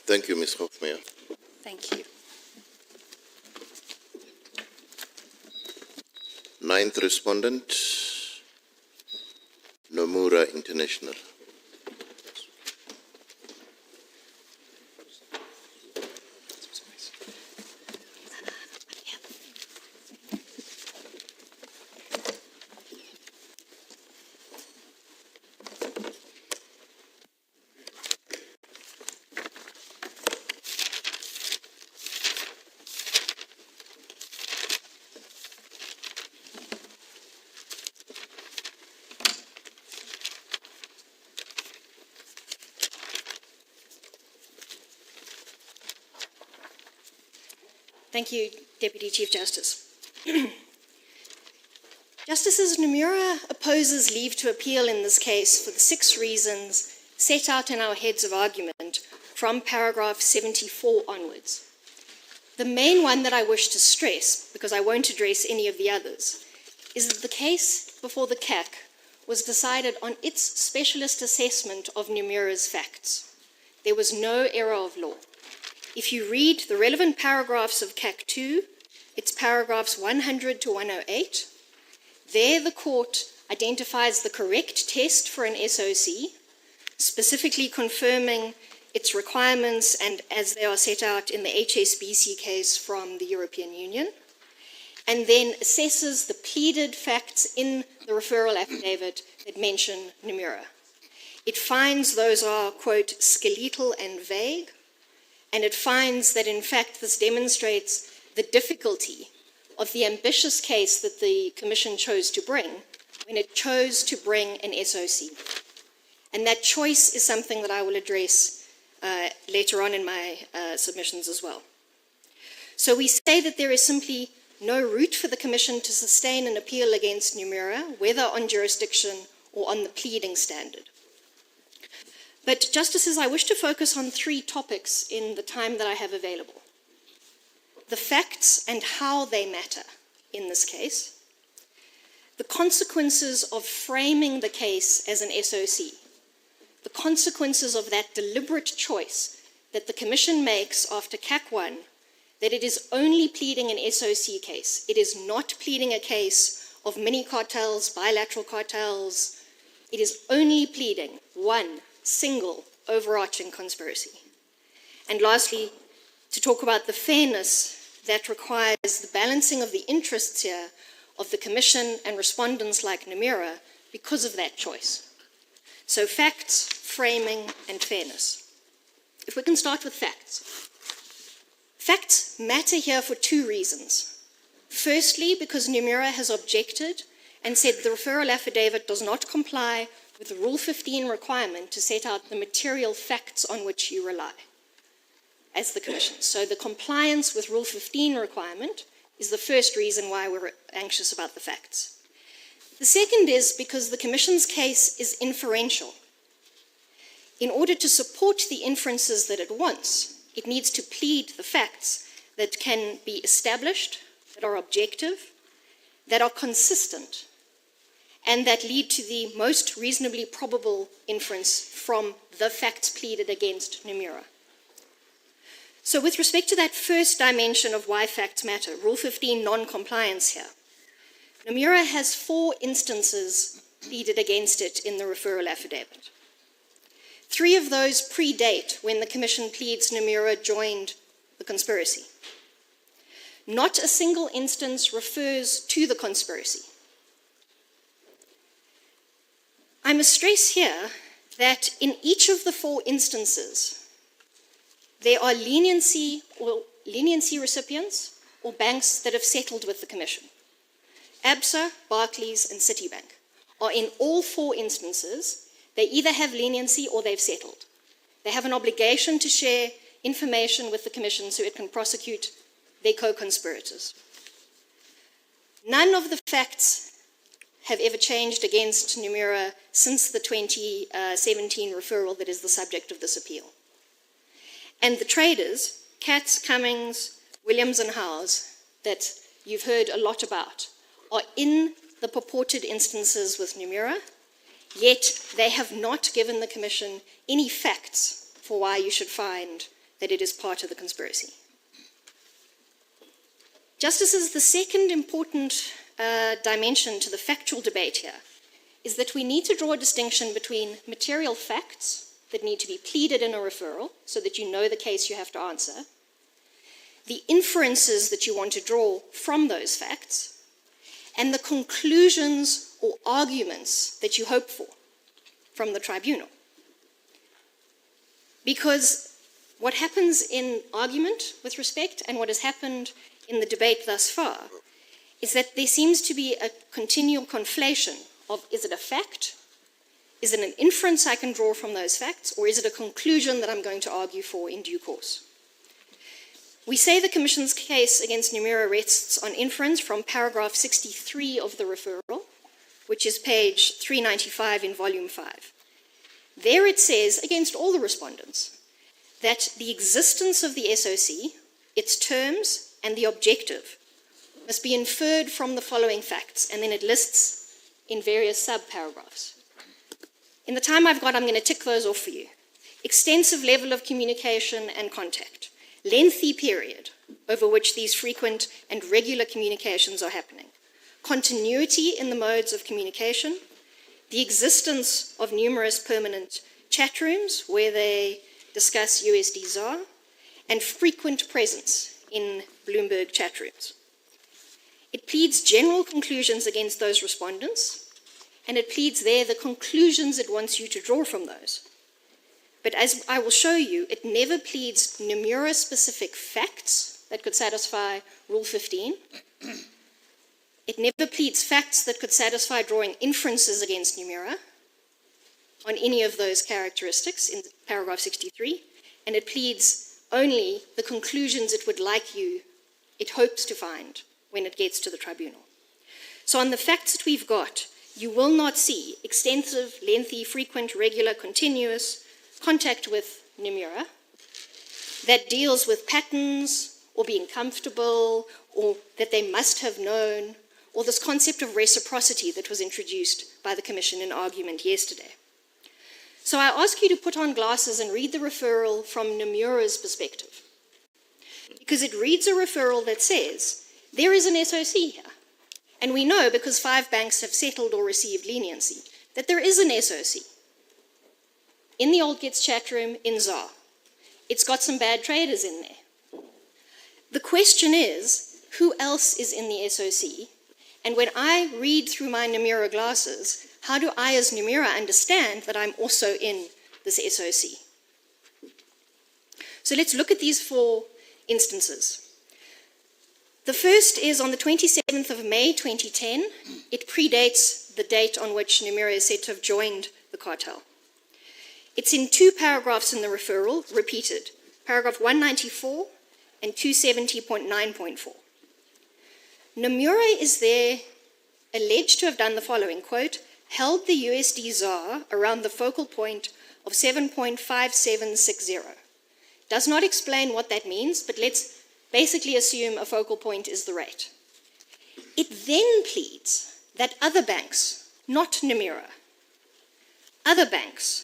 Thank you, Ms. Hofmeyer. Thank you. Ninth respondent, Nomura International. Thank you, Deputy Chief Justice. Justices, Nomura opposes leave to appeal in this case for the 6 reasons set out in our heads of argument from paragraph 74 onwards. The main one that I wish to stress, because I won't address any of the others, is that the case before the CAC was decided on its specialist assessment of Nomura's facts. There was no error of law. If you read the relevant paragraphs of CAC 2, it's paragraphs 100 to 108. There the court identifies the correct test for an SOC, specifically confirming its requirements and as they are set out in the HSBC case from the European Union, and then assesses the pleaded facts in the referral affidavit that mention Nomura. It finds those are, quote, skeletal and vague, and it finds that, in fact, this demonstrates the difficulty of the ambitious case that the Commission chose to bring when it chose to bring an SOC. And that choice is something that I will address later on in my submissions as well. So we say that there is simply no route for the Commission to sustain an appeal against Nomura, whether on jurisdiction or on the pleading standard. But, Justices, I wish to focus on 3 topics in the time that I have available. The facts and how they matter in this case, the consequences of framing the case as an SOC, the consequences of that deliberate choice that the Commission makes after CAC 1, that it is only pleading an SOC case. It is not pleading a case of mini cartels, bilateral cartels. It is only pleading one single overarching conspiracy. And lastly, to talk about the fairness that requires the balancing of the interests here of the Commission and respondents like Nomura because of that choice. So facts, framing, and fairness. If we can start with facts. Facts matter here for 2 reasons. Firstly, because Nomura has objected and said the referral affidavit does not comply with the Rule 15 requirement to set out the material facts on which you rely as the Commission. So the compliance with Rule 15 requirement is the first reason why we're anxious about the facts. The second is because the Commission's case is inferential. In order to support the inferences that it wants, it needs to plead the facts that can be established, that are objective, that are consistent, and that lead to the most reasonably probable inference from the facts pleaded against Nomura. So with respect to that first dimension of why facts matter, Rule 15 non-compliance here, Nomura has 4 instances pleaded against it in the referral affidavit. 3 of those predate when the Commission pleads Nomura joined the conspiracy. Not a single instance refers to the conspiracy. I must stress here that in each of the 4 instances, there are leniency recipients or banks that have settled with the Commission. ABSA, Barclays, and Citibank are in all 4 instances. They either have leniency or they've settled. They have an obligation to share information with the Commission so it can prosecute their co-conspirators. None of the facts have ever changed against Nomura since the 2017 referral that is the subject of this appeal. And the traders, Katz, Cummings, Williams and Howes, that you've heard a lot about, are in the purported instances with Nomura, yet they have not given the Commission any facts for why you should find that it is part of the conspiracy. Justices, the second important dimension to the factual debate here is that we need to draw a distinction between material facts that need to be pleaded in a referral so that you know the case you have to answer, the inferences that you want to draw from those facts, and the conclusions or arguments that you hope for from the tribunal. Because what happens in argument with respect and what has happened in the debate thus far is that there seems to be a continual conflation of, is it a fact? Is it an inference I can draw from those facts? Or is it a conclusion that I'm going to argue for in due course? We say the Commission's case against Nomura rests on inference from paragraph 63 of the referral, which is page 395 in volume 5. There it says, against all the respondents, that the existence of the SOC, its terms, and the objective must be inferred from the following facts, and then it lists in various sub-paragraphs. In the time I've got, I'm going to tick those off for you. Extensive level of communication and contact. Lengthy period over which these frequent and regular communications are happening. Continuity in the modes of communication. The existence of numerous permanent chat rooms where they discuss USD ZAR. And frequent presence in Bloomberg chat rooms. It pleads general conclusions against those respondents, and it pleads there the conclusions it wants you to draw from those. But as I will show you, it never pleads Nomura-specific facts that could satisfy Rule 15. It never pleads facts that could satisfy drawing inferences against Nomura on any of those characteristics in paragraph 63, and it pleads only the conclusions it would like you, it hopes to find when it gets to the tribunal. So on the facts that we've got, you will not see extensive, lengthy, frequent, regular, continuous contact with Nomura that deals with patterns or being comfortable or that they must have known, or this concept of reciprocity that was introduced by the Commission in argument yesterday. So I ask you to put on glasses and read the referral from Nomura's perspective, because it reads a referral that says, there is an SOC here. And we know, because 5 banks have settled or received leniency, that there is an SOC in the Old Gets chat room in ZAR. It's got some bad traders in there. The question is, who else is in the SOC? And when I read through my Nomura glasses, how do I as Nomura understand that I'm also in this SOC? So let's look at these 4 instances. The first is on the 27th of May 2010. It predates the date on which Nomura is said to have joined the cartel. It's in 2 paragraphs in the referral, repeated, paragraph 194 and 270.9.4. Nomura is there alleged to have done the following, quote, held the USD ZAR around the focal point of 7.5760. Does not explain what that means, but let's basically assume a focal point is the rate. It then pleads that other banks, not Nomura, other banks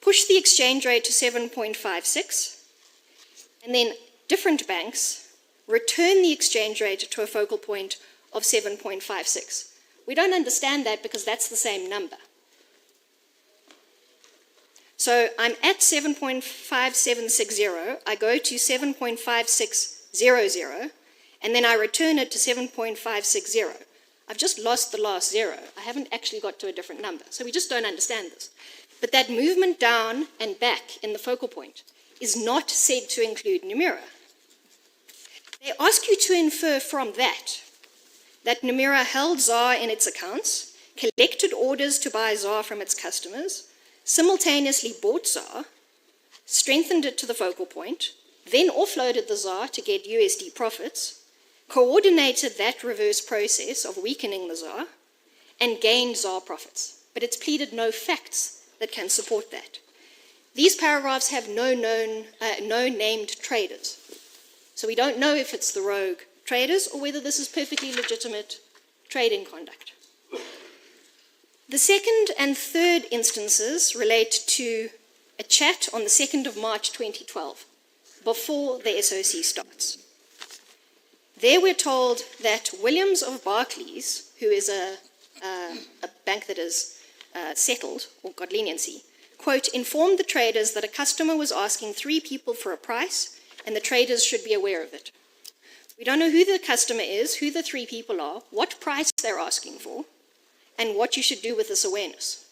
push the exchange rate to 7.56, and then different banks return the exchange rate to a focal point of 7.56. We don't understand that because that's the same number. So I'm at 7.5760, I go to 7.5600, and then I return it to 7.560. I've just lost the last zero. I haven't actually got to a different number. So we just don't understand this. But that movement down and back in the focal point is not said to include Nomura. They ask you to infer from that Nomura held ZAR in its accounts, collected orders to buy ZAR from its customers, simultaneously bought ZAR, strengthened it to the focal point, then offloaded the ZAR to get USD profits, coordinated that reverse process of weakening the ZAR, and gained ZAR profits. But it's pleaded no facts that can support that. These paragraphs have no named traders. So we don't know if it's the rogue traders or whether this is perfectly legitimate trading conduct. The second and third instances relate to a chat on the 2nd of March 2012, before the SOC starts. There we're told that Williams of Barclays, who is a bank that is settled or got leniency, quote, informed the traders that a customer was asking 3 people for a price and the traders should be aware of it. We don't know who the customer is, who the 3 people are, what price they're asking for, and what you should do with this awareness.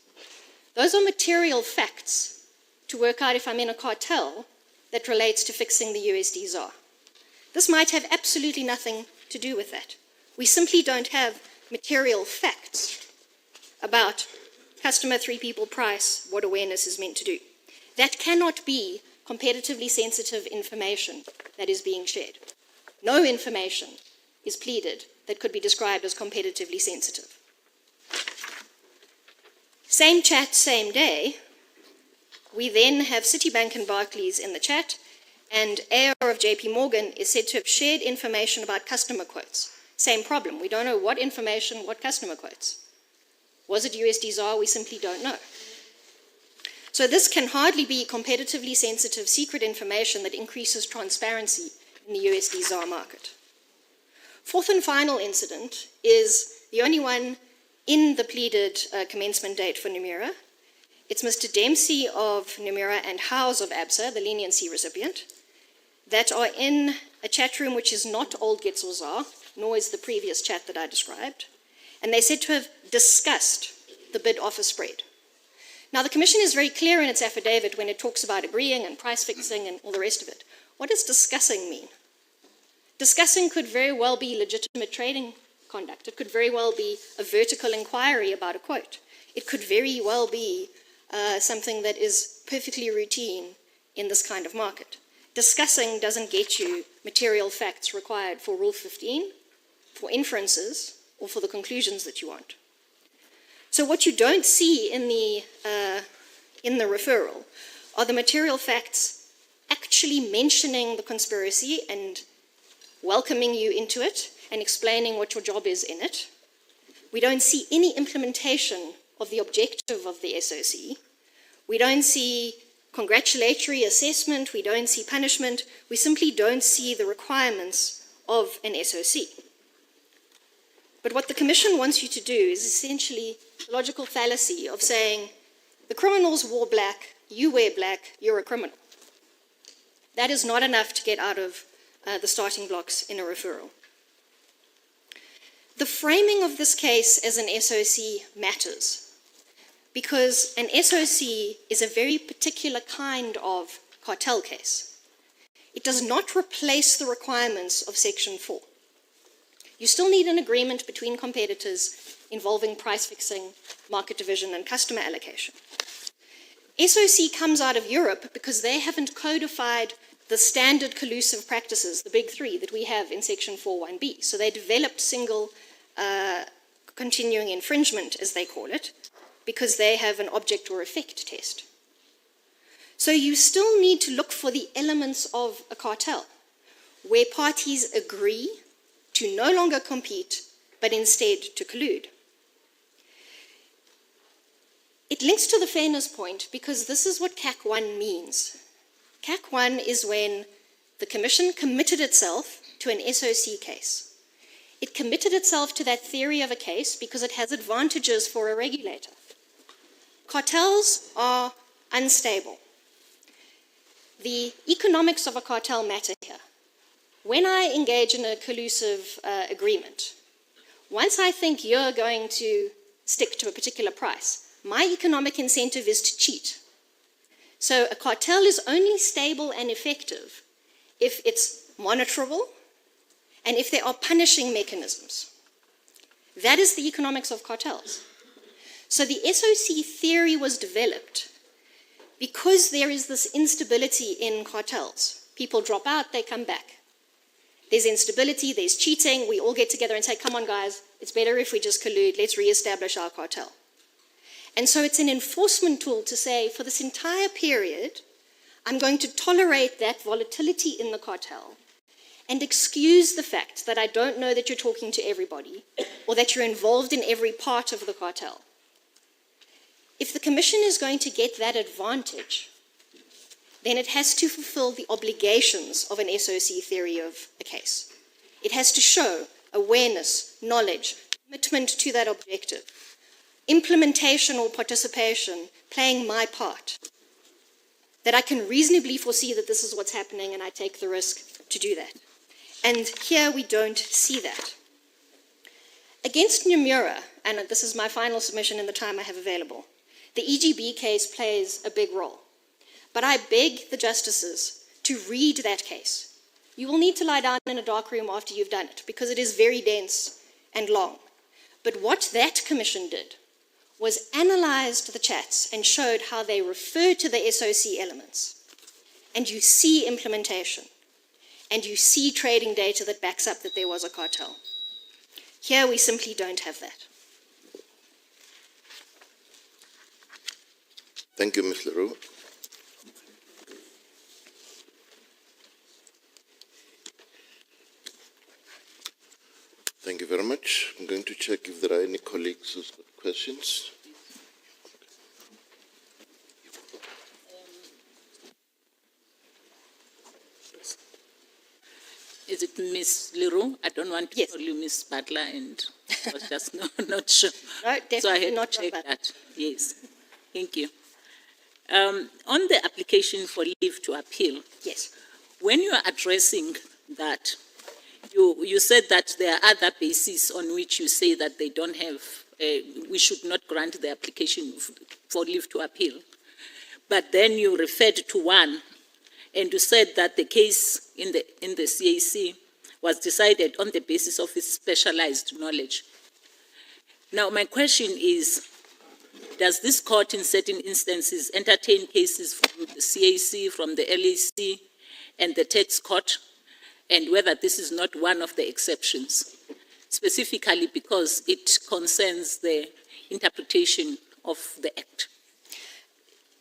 Those are material facts to work out if I'm in a cartel that relates to fixing the USD ZAR. This might have absolutely nothing to do with that. We simply don't have material facts about customer 3 people price, what awareness is meant to do. That cannot be competitively sensitive information that is being shared. No information is pleaded that could be described as competitively sensitive. Same chat, same day. We then have Citibank and Barclays in the chat, and AR of JP Morgan is said to have shared information about customer quotes. Same problem. We don't know what information, what customer quotes. Was it USD ZAR? We simply don't know. So this can hardly be competitively sensitive secret information that increases transparency in the USD ZAR market. Fourth and final incident is the only one in the pleaded commencement date for Nomura. It's Mr. Dempsey of Nomura and Howes of ABSA, the leniency recipient, that are in a chat room which is not Old Gitzel ZAR, nor is the previous chat that I described, and they're said to have discussed the bid-offer spread. Now, the Commission is very clear in its affidavit when it talks about agreeing and price fixing and all the rest of it. What does discussing mean? Discussing could very well be legitimate trading conduct. It could very well be a vertical inquiry about a quote. It could very well be something that is perfectly routine in this kind of market. Discussing doesn't get you material facts required for Rule 15, for inferences, or for the conclusions that you want. So what you don't see in the referral are the material facts actually mentioning the conspiracy and welcoming you into it and explaining what your job is in it. We don't see any implementation of the objective of the SOC. We don't see congratulatory assessment. We don't see punishment. We simply don't see the requirements of an SOC. But what the Commission wants you to do is essentially the logical fallacy of saying, the criminals wore black, you wear black, you're a criminal. That is not enough to get out of the starting blocks in a referral. The framing of this case as an SOC matters because an SOC is a very particular kind of cartel case. It does not replace the requirements of Section 4. You still need an agreement between competitors involving price fixing, market division, and customer allocation. SOC comes out of Europe because they haven't codified the standard collusive practices, the big 3 that we have in Section 4.1b. So they developed single continuing infringement, as they call it, because they have an object or effect test. So you still need to look for the elements of a cartel, where parties agree to no longer compete, but instead to collude. It links to the fairness point because this is what CAC 1 means. CAC 1 is when the Commission committed itself to an SOC case. It committed itself to that theory of a case because it has advantages for a regulator. Cartels are unstable. The economics of a cartel matter here. When I engage in a collusive agreement, once I think you're going to stick to a particular price, my economic incentive is to cheat. So a cartel is only stable and effective if it's monitorable and if there are punishing mechanisms. That is the economics of cartels. So the SOC theory was developed because there is this instability in cartels. People drop out, they come back. There's instability, there's cheating, we all get together and say, come on guys, it's better if we just collude, let's reestablish our cartel. And so it's an enforcement tool to say, for this entire period, I'm going to tolerate that volatility in the cartel and excuse the fact that I don't know that you're talking to everybody or that you're involved in every part of the cartel. If the Commission is going to get that advantage, then it has to fulfill the obligations of an SOC theory of a case. It has to show awareness, knowledge, commitment to that objective, implementation or participation, playing my part, that I can reasonably foresee that this is what's happening and I take the risk to do that. And here we don't see that. Against Nomura, and this is my final submission in the time I have available, the EGB case plays a big role. But I beg the justices to read that case. You will need to lie down in a dark room after you've done it, because it is very dense and long. But what that commission did was analysed the chats and showed how they refer to the SOC elements. And you see implementation. And you see trading data that backs up that there was a cartel. Here we simply don't have that. Thank you, Ms. Leroux. Thank you very much. I'm going to check if there are any colleagues who've got questions. Is it Ms. Leroux? I don't want to call you Ms. Butler, and I was just not sure. No, definitely so I had not to check Butler. that. Yes. Thank you. On the application for leave to appeal, yes, when you are addressing that, you said that there are other bases on which you say that they don't have, we should not grant the application for leave to appeal. But then you referred to one, and you said that the case in the CAC was decided on the basis of its specialized knowledge. Now, my question is, does this court in certain instances entertain cases from the CAC, from the LAC, and the tax court, and whether this is not one of the exceptions, specifically because it concerns the interpretation of the Act?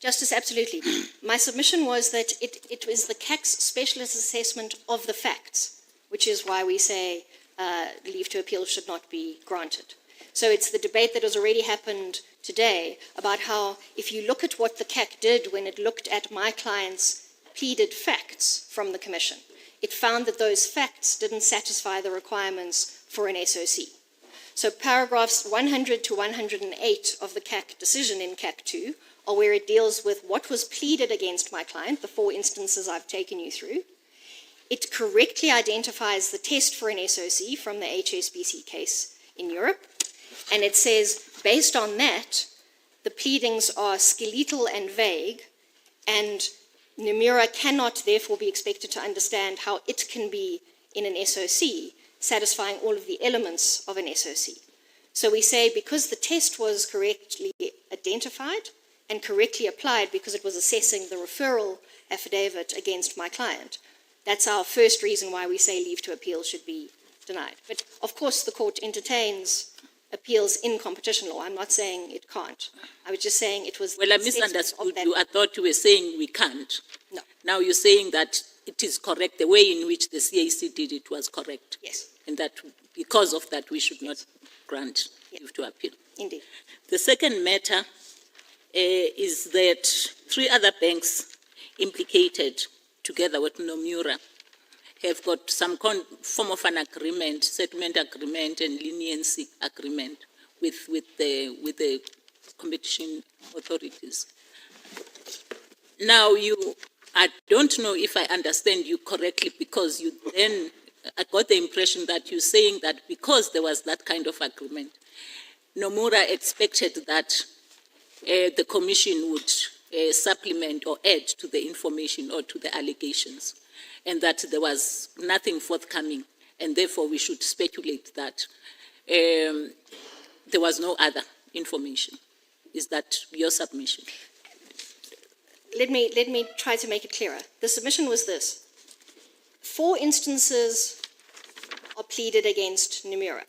Justice, absolutely. My submission was that it was the CAC's specialist assessment of the facts, which is why we say leave to appeal should not be granted. So it's the debate that has already happened today about how if you look at what the CAC did when it looked at my client's pleaded facts from the Commission, it found that those facts didn't satisfy the requirements for an SOC. So paragraphs 100 to 108 of the CAC decision in CAC 2 are where it deals with what was pleaded against my client, the 4 instances I've taken you through. It correctly identifies the test for an SOC from the HSBC case in Europe, and it says, based on that, the pleadings are skeletal and vague, and Nomura cannot therefore be expected to understand how it can be in an SOC, satisfying all of the elements of an SOC. So we say because the test was correctly identified and correctly applied because it was assessing the referral affidavit against my client, that's our first reason why we say leave to appeal should be denied. But of course the court entertains appeals in competition law. I'm not saying it can't. I was just saying it was... Well, I misunderstood you. I thought you were saying we can't. No. Now you're saying that it is correct. The way in which the CAC did it was correct. Yes. And that because of that we should not grant leave to appeal. Indeed. The second matter is that 3 other banks implicated together with Nomura have got some form of an agreement, settlement agreement and leniency agreement with the competition authorities. Now, I don't know if I understand you correctly, because I got the impression that you're saying that because there was that kind of agreement, Nomura expected that the Commission would supplement or add to the information or to the allegations, and that there was nothing forthcoming, and therefore we should speculate that there was no other information. Is that your submission? Let me try to make it clearer. The submission was this. 4 instances are pleaded against Nomura.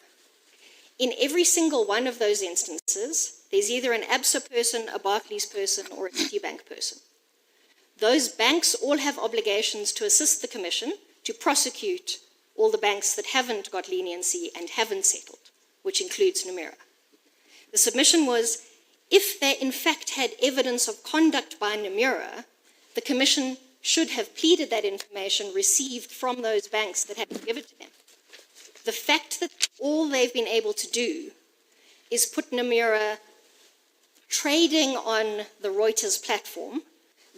In every single one of those instances, there's either an ABSA person, a Barclays person, or a Citibank person. Those banks all have obligations to assist the Commission to prosecute all the banks that haven't got leniency and haven't settled, which includes Nomura. The submission was, if they in fact had evidence of conduct by Nomura, the Commission should have pleaded that information received from those banks that had to give it to them. The fact that all they've been able to do is put Nomura trading on the Reuters platform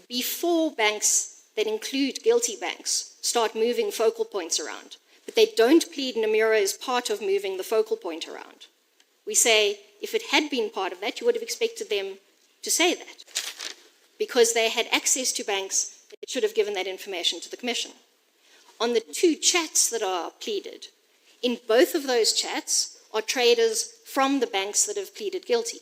before banks that include guilty banks start moving focal points around. But they don't plead Nomura as part of moving the focal point around. We say, if it had been part of that, you would have expected them to say that, because they had access to banks that should have given that information to the Commission. On the 2 chats that are pleaded, in both of those chats are traders from the banks that have pleaded guilty.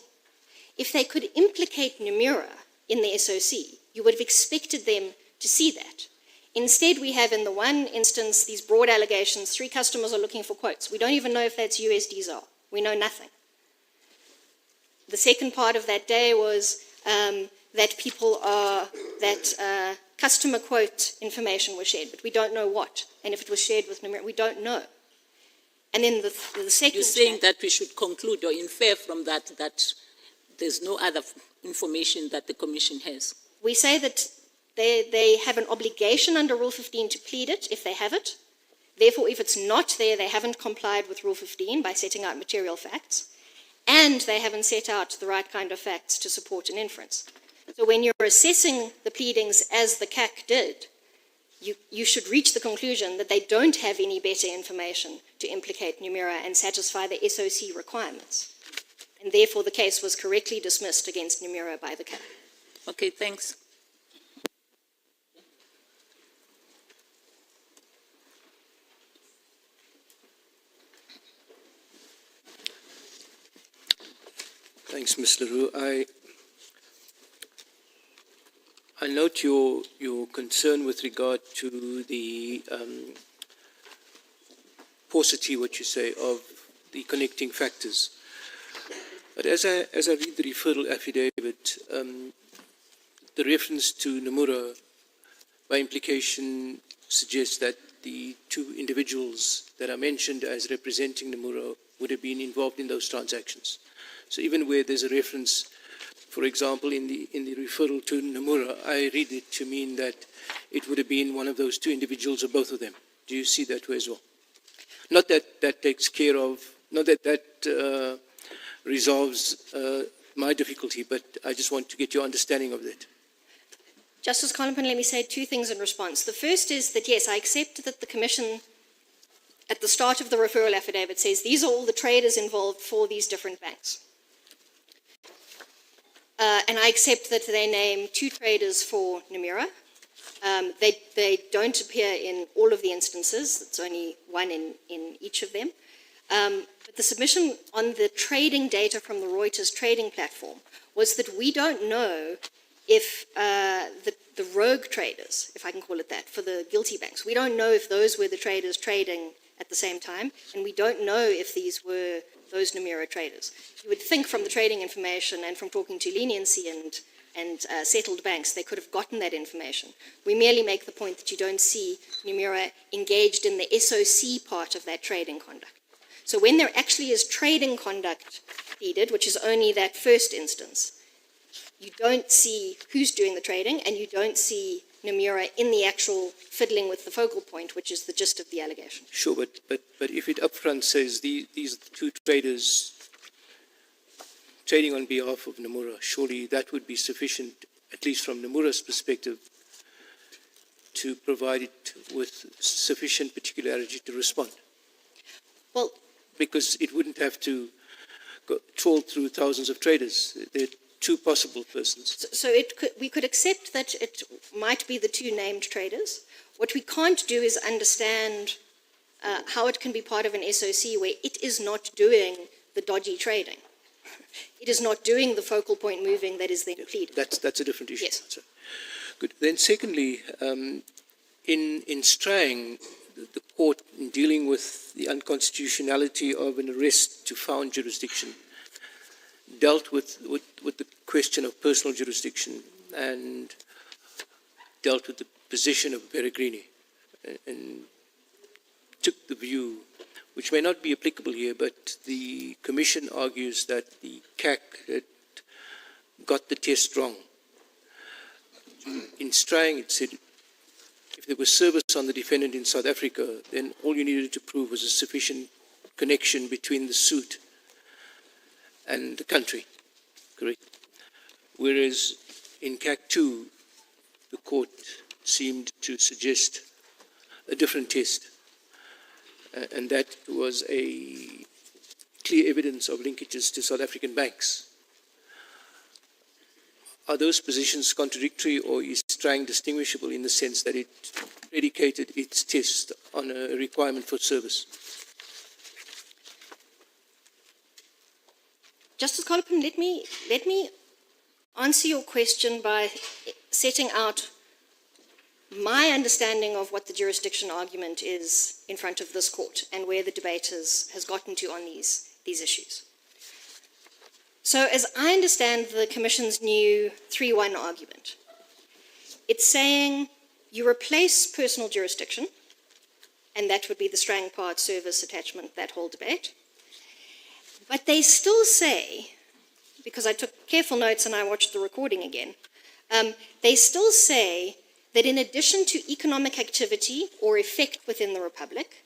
If they could implicate Nomura in the SOC, you would have expected them to see that. Instead, we have in the one instance these broad allegations, 3 customers are looking for quotes. We don't even know if that's USD ZAR. We know nothing. The second part of that day was that customer quote information was shared, but we don't know what. And if it was shared with Nomura, we don't know. And then the second... You're saying that we should conclude or infer from that there's no other information that the Commission has. We say that they have an obligation under Rule 15 to plead it if they have it. Therefore, if it's not there, they haven't complied with Rule 15 by setting out material facts, and they haven't set out the right kind of facts to support an inference. So when you're assessing the pleadings as the CAC did, you should reach the conclusion that they don't have any better information to implicate Nomura and satisfy the SOC requirements. And therefore, the case was correctly dismissed against Nomura by the CAC. Okay, thanks. Thanks, Ms. Leroux. I note your concern with regard to the paucity, what you say, of the connecting factors. But as I read the referral affidavit, the reference to Nomura, by implication, suggests that the 2 individuals that are mentioned as representing Nomura would have been involved in those transactions. So even where there's a reference, for example, in the referral to Nomura, I read it to mean that it would have been one of those 2 individuals or both of them. Do you see that way as well? Not that that takes care of, not that that resolves my difficulty, but I just want to get your understanding of that. Justice Conlon, let me say 2 things in response. The first is that, yes, I accept that the Commission, at the start of the referral affidavit, says these are all the traders involved for these different banks. And I accept that they name 2 traders for Nomura. They don't appear in all of the instances. It's only 1 in each of them. But the submission on the trading data from the Reuters trading platform was that we don't know if the rogue traders, if I can call it that, for the guilty banks, we don't know if those were the traders trading at the same time, and we don't know if these were those Nomura traders. You would think from the trading information and from talking to leniency and settled banks, they could have gotten that information. We merely make the point that you don't see Nomura engaged in the SOC part of that trading conduct. So when there actually is trading conduct pleaded, which is only that first instance, you don't see who's doing the trading, and you don't see Nomura in the actual fiddling with the focal point, which is the gist of the allegation. Sure, but if it upfront says these are the two traders trading on behalf of Nomura, surely that would be sufficient, at least from Nomura's perspective, to provide it with sufficient particularity to respond. Well, because it wouldn't have to trawl through thousands of traders. There are two possible persons. So we could accept that it might be the two named traders. What we can't do is understand how it can be part of an SOC where it is not doing the dodgy trading. It is not doing the focal point moving that is then pleaded. That's a different issue. Yes. So, good. Then secondly, in Strang, the court, in dealing with the unconstitutionality of an arrest to found jurisdiction, dealt with the question of personal jurisdiction and dealt with the position of Peregrini and took the view, which may not be applicable here, but the Commission argues that the CAC had got the test wrong. In Strang, it said if there was service on the defendant in South Africa, then all you needed to prove was a sufficient connection between the suit and the country, correct? Whereas in CAC 2, the court seemed to suggest a different test, and that was a clear evidence of linkages to South African banks. Are those positions contradictory, or is Strang distinguishable in the sense that it predicated its test on a requirement for service? Justice Colopin, let me answer your question by setting out my understanding of what the jurisdiction argument is in front of this court and where the debate has gotten to on these issues. So as I understand the Commission's new 3-1 argument, it's saying you replace personal jurisdiction, and that would be the Strang part, service, attachment, that whole debate. But they still say, because I took careful notes and I watched the recording again, they still say that in addition to economic activity or effect within the Republic,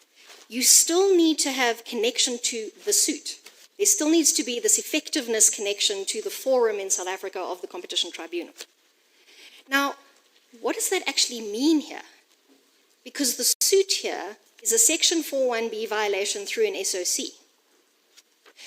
you still need to have connection to the suit. There still needs to be this effectiveness connection to the forum in South Africa of the Competition Tribunal. Now, what does that actually mean here? Because the suit here is a Section 4.1b violation through an SOC.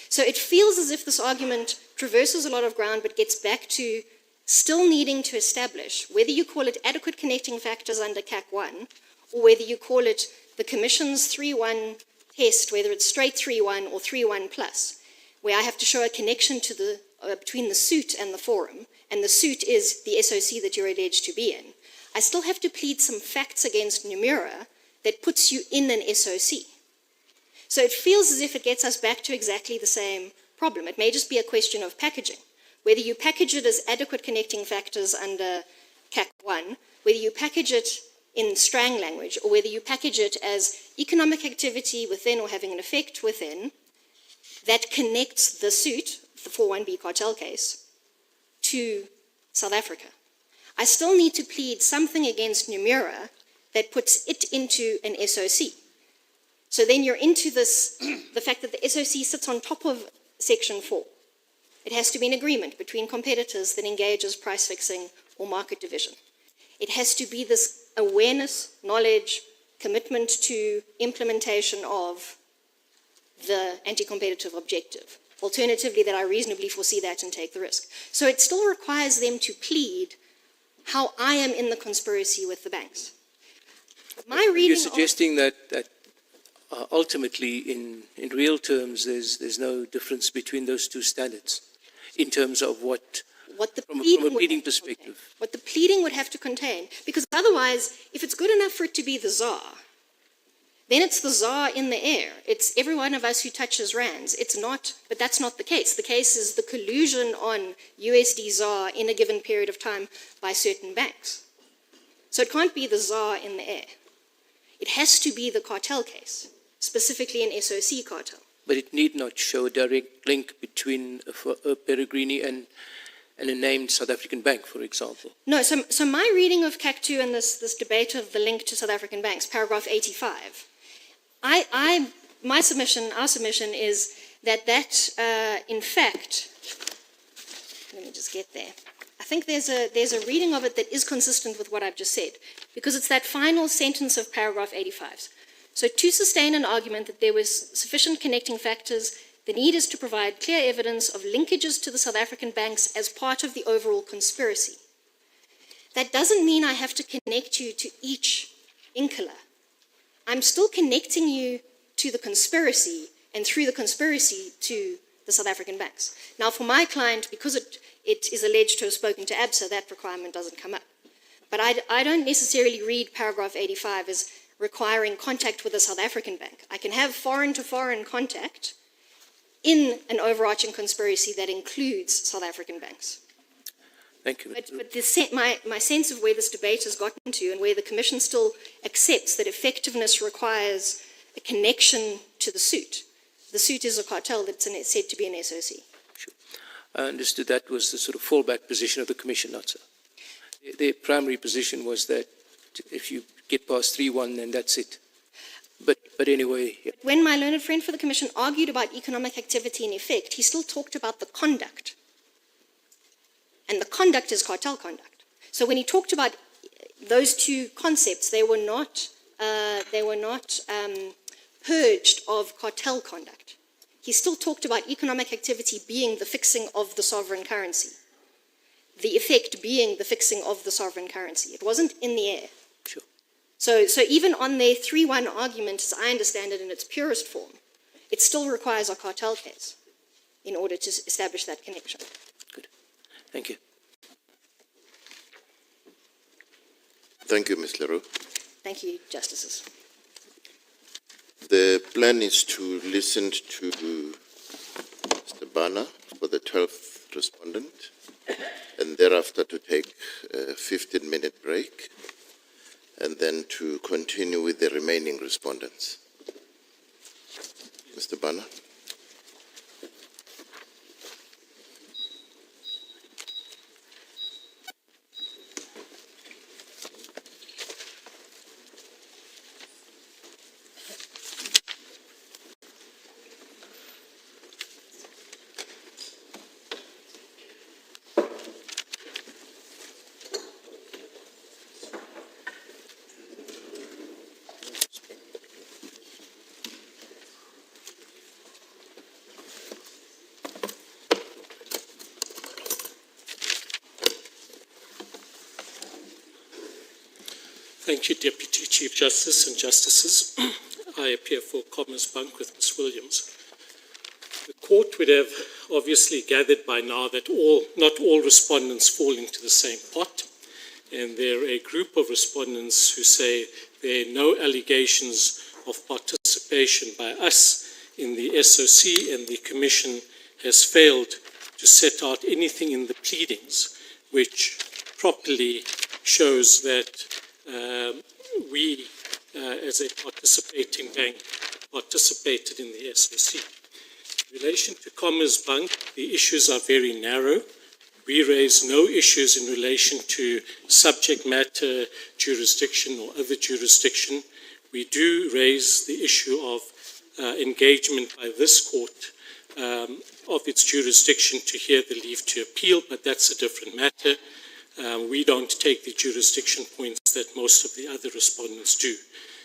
So it feels as if this argument traverses a lot of ground but gets back to still needing to establish whether you call it adequate connecting factors under CAC 1 or whether you call it the Commission's 3.1 test, whether it's straight 3.1 or 3.1 plus, where I have to show a connection to the between the suit and the forum, and the suit is the SOC that you're alleged to be in. I still have to plead some facts against Nomura that puts you in an SOC. So it feels as if it gets us back to exactly the same problem. It may just be a question of packaging. Whether you package it as adequate connecting factors under CAC 1, whether you package it in Strang language, or whether you package it as economic activity within or having an effect within that connects the suit, the 4.1b cartel case, to South Africa. I still need to plead something against Nomura that puts it into an SOC. So then you're into this, the fact that the SOC sits on top of Section 4. It has to be an agreement between competitors that engages price fixing or market division. It has to be this awareness, knowledge, commitment to implementation of the anti-competitive objective. Alternatively, that I reasonably foresee that and take the risk. So it still requires them to plead how I am in the conspiracy with the banks. My reading You're suggesting that ultimately, in real terms, there's no difference between those two standards in terms of what from a pleading perspective. What the pleading would have to contain. Because otherwise, if it's good enough for it to be the czar, then it's the czar in the air. It's every one of us who touches rands. It's not, but that's not the case. The case is the collusion on USD czar in a given period of time by certain banks. So it can't be the czar in the air. It has to be the cartel case, specifically an SOC cartel. But it need not show a direct link between Peregrini and and a named South African bank, for example. No, so my reading of CAC 2 and this debate of the link to South African banks, paragraph 85, our submission is that in fact, let me just get there. I think there's a reading of it that is consistent with what I've just said, because it's that final sentence of paragraph 85. So to sustain an argument that there was sufficient connecting factors, the need is to provide clear evidence of linkages to the South African banks as part of the overall conspiracy. That doesn't mean I have to connect you to each Inkler. I'm still connecting you to the conspiracy and through the conspiracy to the South African banks. Now, for my client, because it is alleged to have spoken to ABSA, that requirement doesn't come up. But I don't necessarily read paragraph 85 as requiring contact with a South African bank. I can have foreign-to-foreign contact in an overarching conspiracy that includes South African banks. Thank you. But my sense of where this debate has gotten to, and where the Commission still accepts that effectiveness requires a connection to the suit. The suit is a cartel that's said to be an SOC. Sure. I understood that was the sort of fallback position of the Commission, not so. Their primary position was that if you get past 3-1, then that's it. But anyway... Yeah. When my learned friend for the Commission argued about economic activity in effect, he still talked about the conduct. And the conduct is cartel conduct. So when he talked about those two concepts, they were not purged of cartel conduct. He still talked about economic activity being the fixing of the sovereign currency. The effect being the fixing of the sovereign currency. It wasn't in the air. Sure. So even on their 3-1 argument, as I understand it in its purest form, it still requires a cartel case in order to establish that connection. Good. Thank you. Thank you, Ms. Leroux. Thank you, Justices. The plan is to listen to Mr. Bana for the 12th respondent, and thereafter to take a 15-minute break, and then to continue with the remaining respondents. Mr. Bana. Thank you, Deputy Chief Justice and Justices. I appear for Commerzbank with Ms. Williams. The court would have obviously gathered by now that not all respondents fall into the same pot, and there are a group of respondents who say there are no allegations of participation by us in the SOC, and the Commission has failed to set out anything in the pleadings which properly shows that we, as a participating bank, participated in the SOC. In relation to Commerzbank, the issues are very narrow. We raise no issues in relation to subject matter jurisdiction or other jurisdiction. We do raise the issue of engagement by this court of its jurisdiction to hear the leave to appeal, but that's a different matter. We don't take the jurisdiction points that most of the other respondents do.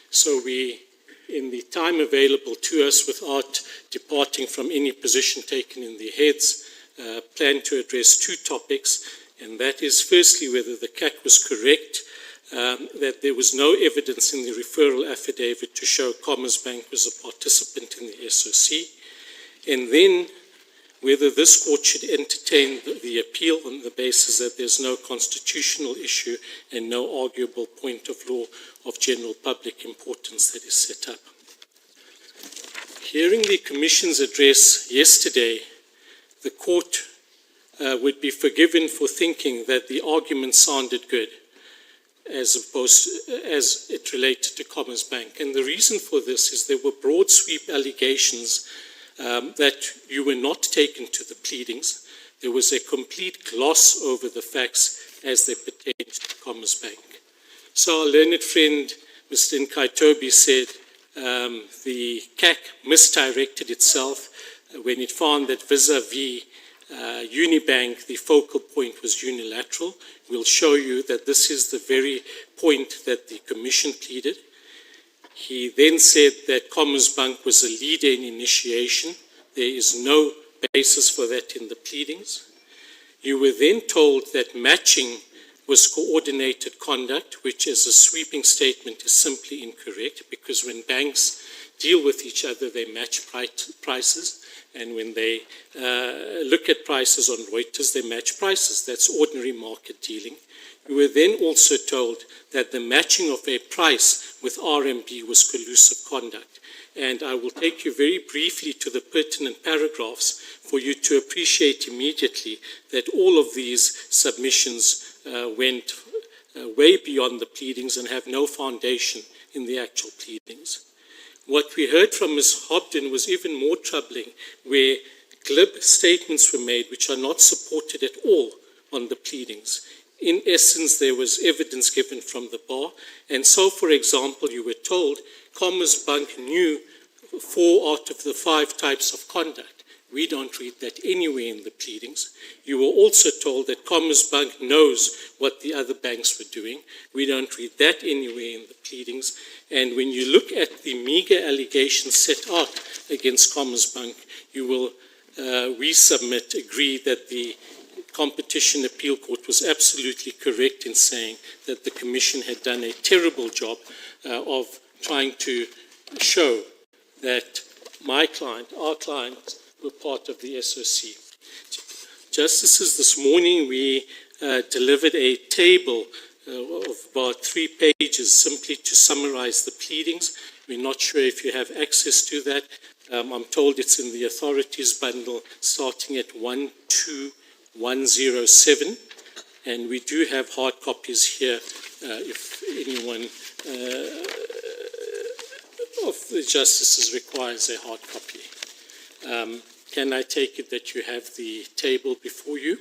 So we, in the time available to us without departing from any position taken in the heads, plan to address two topics, and that is firstly whether the CAC was correct, that there was no evidence in the referral affidavit to show Commerzbank was a participant in the SOC, and then whether this court should entertain the appeal on the basis that there's no constitutional issue and no arguable point of law of general public importance that is set up. Hearing the Commission's address yesterday, the court would be forgiven for thinking that the argument sounded good as it related to Commerzbank. And the reason for this is there were broad sweep allegations that you were not taken to the pleadings. there was a complete gloss over the facts as they pertain to Commerzbank. So our learned friend, Mr. Nkaitobi, said the CAC misdirected itself when it found that vis-a-vis Unibank, the focal point was unilateral. We'll show you that this is the very point that the Commission pleaded. He then said that Commerzbank was a leader in initiation. There is no basis for that in the pleadings. You were then told that matching was coordinated conduct, which as a sweeping statement is simply incorrect, because when banks deal with each other, they match prices, and when they look at prices on Reuters, they match prices. That's ordinary market dealing. You were then also told that the matching of a price with RMB was collusive conduct. And I will take you very briefly to the pertinent paragraphs for you to appreciate immediately that all of these submissions went way beyond the pleadings and have no foundation in the actual pleadings. What we heard from Ms. Hobden was even more troubling, where glib statements were made which are not supported at all on the pleadings. In essence, there was evidence given from the bar, and so, for example, you were told Commerzbank knew 4 out of the 5 types of conduct. We don't read that anywhere in the pleadings. You were also told that Commerzbank knows what the other banks were doing. We don't read that anywhere in the pleadings. And when you look at the meager allegations set out against Commerzbank, you will, we submit, agree that the Competition Appeal Court was absolutely correct in saying that the Commission had done a terrible job of trying to show that my client, our client, were part of the SOC. Justices, this morning we delivered a table of about 3 pages simply to summarize the pleadings. We're not sure if you have access to that. I'm told it's in the authorities bundle starting at 12107, and we do have hard copies here if anyone of the justices requires a hard copy. Can I take it that you have the table before you?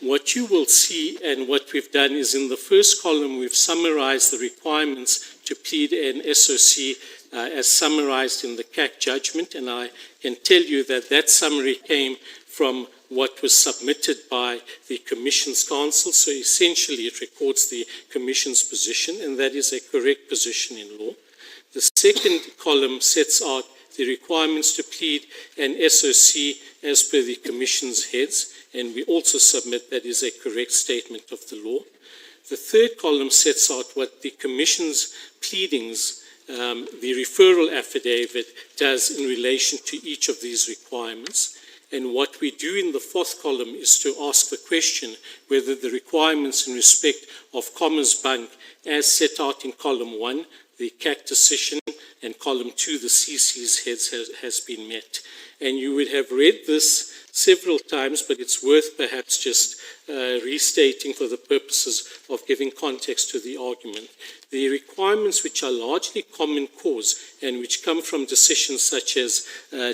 What you will see, and what we've done is in the first column, we've summarized the requirements to plead an SOC as summarized in the CAC judgment, and I can tell you that that summary came from what was submitted by the Commission's counsel. So essentially it records the Commission's position, and that is a correct position in law. The second column sets out the requirements to plead an SOC as per the Commission's heads, and we also submit that is a correct statement of the law. The third column sets out what the Commission's pleadings, the referral affidavit, does in relation to each of these requirements. And what we do in the fourth column is to ask the question whether the requirements in respect of Commerzbank as set out in column 1, the CAC decision, and column 2, the CC's heads, has been met. And you would have read this several times, but it's worth perhaps just restating for the purposes of giving context to the argument. The requirements which are largely common cause and which come from decisions such as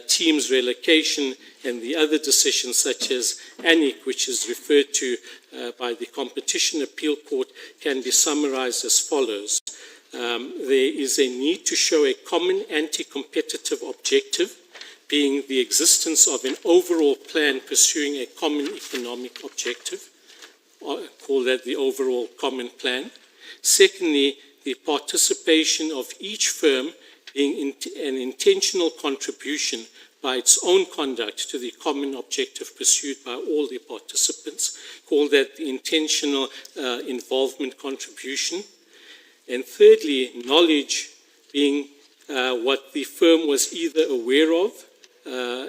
Team's relocation and the other decisions such as ANIC, which is referred to by the Competition Appeal Court, can be summarized as follows. There is a need to show a common anti-competitive objective, being the existence of an overall plan pursuing a common economic objective. I'll call that the overall common plan. Secondly, the participation of each firm being an intentional contribution by its own conduct to the common objective pursued by all the participants. Call that the intentional involvement contribution. And thirdly, knowledge being what the firm was either aware of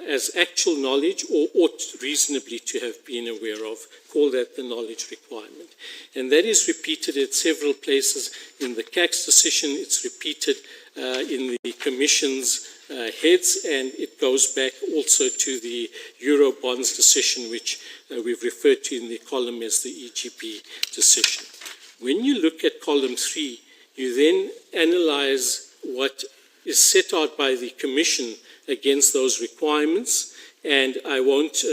as actual knowledge or ought reasonably to have been aware of. Call that the knowledge requirement. And that is repeated at several places in the CAC's decision. It's repeated in the Commission's heads, and it goes back also to the Eurobonds decision, which we've referred to in the column as the EGP decision. When you look at column 3, you then analyze what is set out by the Commission against those requirements, And I won't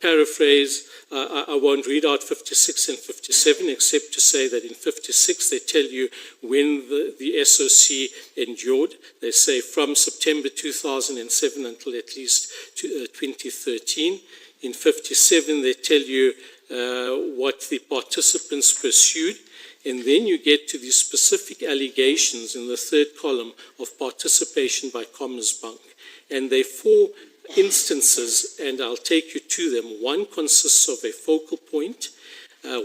paraphrase, I won't read out 56 and 57, except to say that in 56 they tell you when the SOC endured. They say from September 2007 until at least 2013. In 57 they tell you what the participants pursued. And then you get to the specific allegations in the third column of participation by Commerzbank. And there are 4 instances, and I'll take you to them. One consists of a focal point.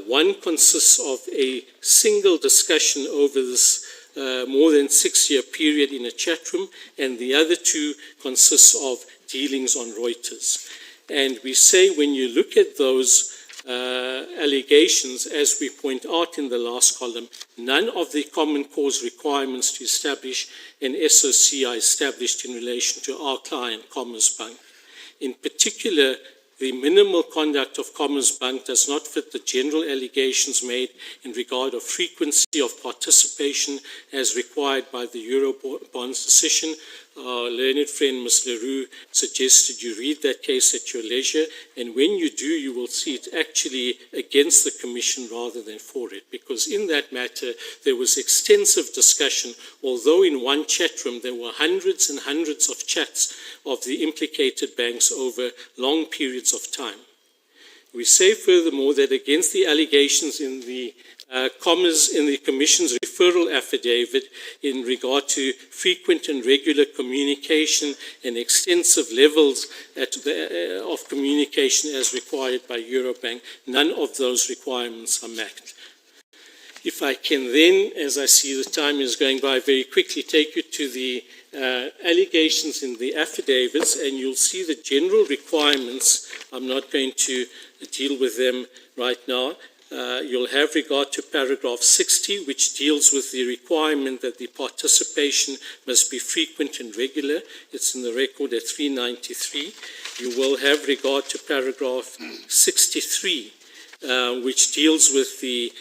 One consists of a single discussion over this more than 6-year period in a chat room. And the other 2 consists of dealings on Reuters. And we say when you look at those allegations, as we point out in the last column, none of the common cause requirements to establish an SOC are established in relation to our client, Commerzbank. In particular, the minimal conduct of Commerzbank does not fit the general allegations made in regard of frequency of participation as required by the Eurobonds decision. Our learned friend, Ms. Leroux, suggested you read that case at your leisure, and when you do, you will see it actually against the Commission rather than for it, because in that matter, there was extensive discussion, although in one chat room there were hundreds and hundreds of chats of the implicated banks over long periods of time. We say furthermore that against the allegations in the Commission's referral affidavit in regard to frequent and regular communication and extensive levels of communication as required by Eurobank, none of those requirements are met. If I can then, as I see the time is going by, very quickly take you to the allegations in the affidavits, and you'll see the general requirements. I'm not going to deal with them right now. You'll have regard to paragraph 60, which deals with the requirement that the participation must be frequent and regular. It's in the record at 393. You will have regard to paragraph 63, which deals with the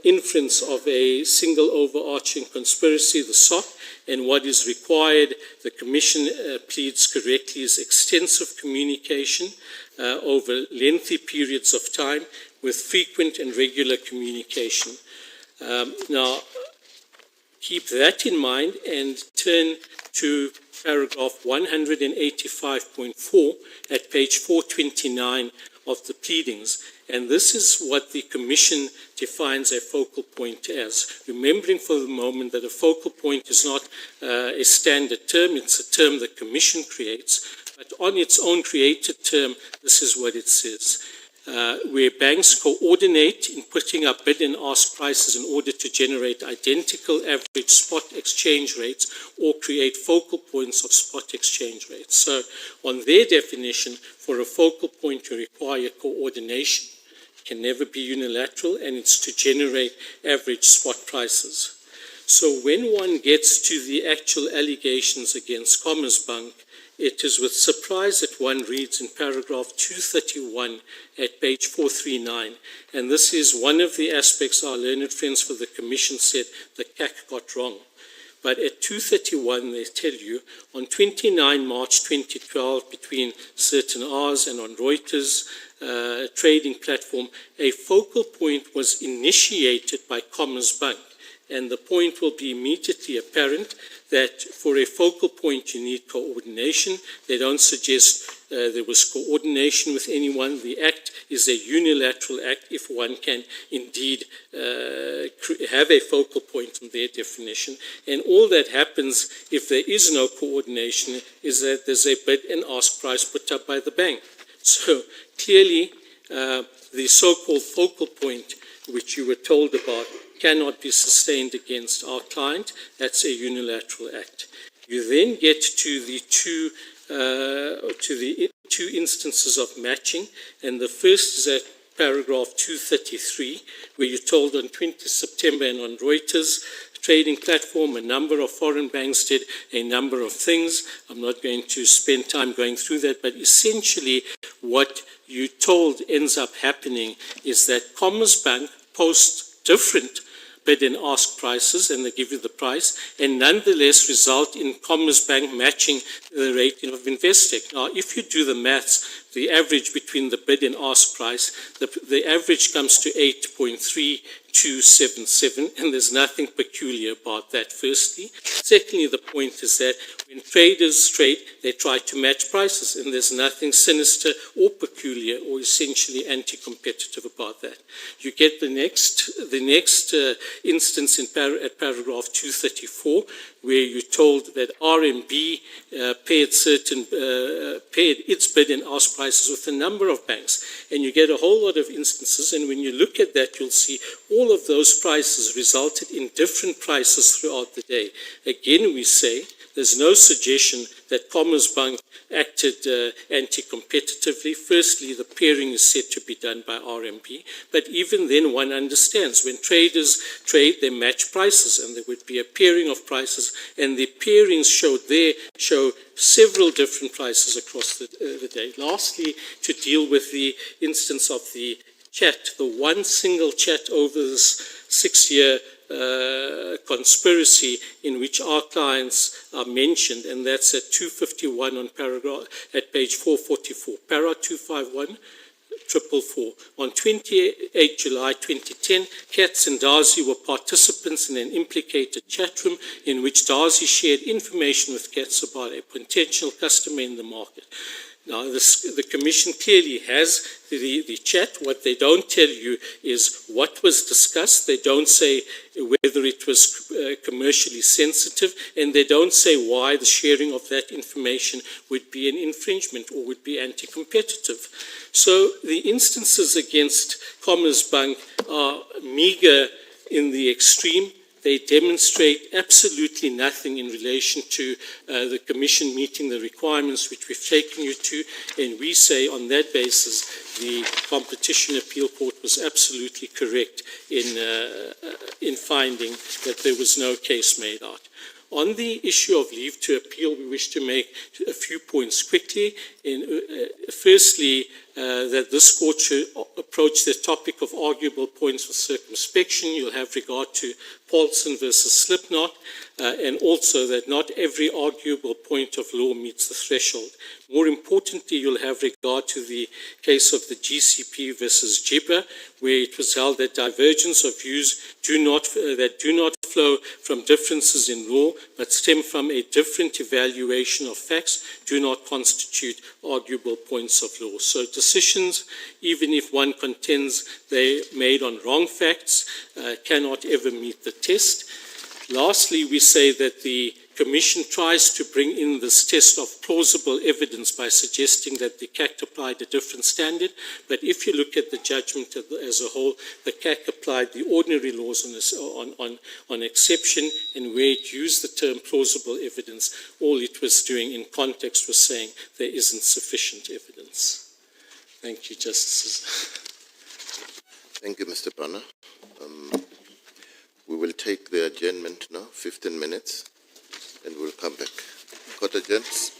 inference of a single overarching conspiracy, the SOC, and what is required, the Commission pleads correctly, is extensive communication over lengthy periods of time with frequent and regular communication. Now, keep that in mind and turn to paragraph 185.4 at page 429 of the pleadings. And this is what the Commission defines a focal point as. Remembering for the moment that a focal point is not a standard term, it's a term the Commission creates, but on its own created term, this is what it says. Where banks coordinate in putting up bid and ask prices in order to generate identical average spot exchange rates or create focal points of spot exchange rates. So on their definition, for a focal point you require coordination. It can never be unilateral, and it's to generate average spot prices. So when one gets to the actual allegations against Commerzbank, it is with surprise that one reads in paragraph 231 at page 439, and this is one of the aspects our learned friends for the Commission said the CAC got wrong. But at 231 they tell you, on 29 March 2012, between certain hours and on Reuters trading platform, a focal point was initiated by Commerzbank. And the point will be immediately apparent that for a focal point you need coordination. They don't suggest there was coordination with anyone. The act is a unilateral act if one can indeed have a focal point in their definition. And all that happens if there is no coordination is that there's a bid and ask price put up by the bank. So clearly the so-called focal point which you were told about cannot be sustained against our client. That's a unilateral act. You then get to the two instances of matching, and the first is at paragraph 233, where you're told on 20 September and on Reuters trading platform, a number of foreign banks did a number of things. I'm not going to spend time going through that, but essentially what you told ends up happening is that Commerzbank posts different bid and ask prices, and they give you the price, and nonetheless result in Commerzbank matching the rate of Investec. Now, if you do the maths, the average between the bid and ask price, the average comes to 8.3277, and there's nothing peculiar about that, firstly. Secondly, the point is that when traders trade, they try to match prices, and there's nothing sinister or peculiar or essentially anti-competitive about that. You get the next instance at paragraph 234, where you're told that RMB paid its bid and ask prices with a number of banks, and you get a whole lot of instances, and when you look at that, you'll see all of those prices resulted in different prices throughout the day. Again, we say there's no suggestion that Commerzbank acted anti-competitively. Firstly, the pairing is said to be done by RMB, but even then one understands when traders trade, they match prices, and there would be a pairing of prices, and the pairings show several different prices across the day. Lastly, to deal with the instance of the chat, the one single chat over this 6-year conspiracy in which our clients are mentioned, and that's at 251 on at page 444, para 251, 444. On 28 July 2010, Katz and Darzi were participants in an implicated chat room in which Darzi shared information with Katz about a potential customer in the market. Now, the Commission clearly has the chat. What they don't tell you is what was discussed. They don't say whether it was commercially sensitive, and they don't say why the sharing of that information would be an infringement or would be anti-competitive. So the instances against Commerzbank are meager in the extreme. They demonstrate absolutely nothing in relation to the Commission meeting the requirements which we've taken you to, and we say on that basis the Competition Appeal Court was absolutely correct in finding that there was no case made out. On the issue of leave to appeal, we wish to make a few points quickly. Firstly, that this court should approach the topic of arguable points with circumspection. You'll have regard to Paulson versus Slipknot, and also that not every arguable point of law meets the threshold. More importantly, you'll have regard to the case of the GCP versus Jibba, where it was held that divergence of views do not flow from differences in law, but stem from a different evaluation of facts, do not constitute arguable points of law. So decisions, even if one contends they made on wrong facts, cannot ever meet the test. Lastly, we say that the Commission tries to bring in this test of plausible evidence by suggesting that the CAC applied a different standard, but if you look at the judgment as a whole, the CAC applied the ordinary laws on exception, and where it used the term plausible evidence, all it was doing in context was saying there isn't sufficient evidence. Thank you, Justices. Thank you, Mr. Panna. We will take the adjournment now, 15 minutes, and we'll come back. Court adjourns.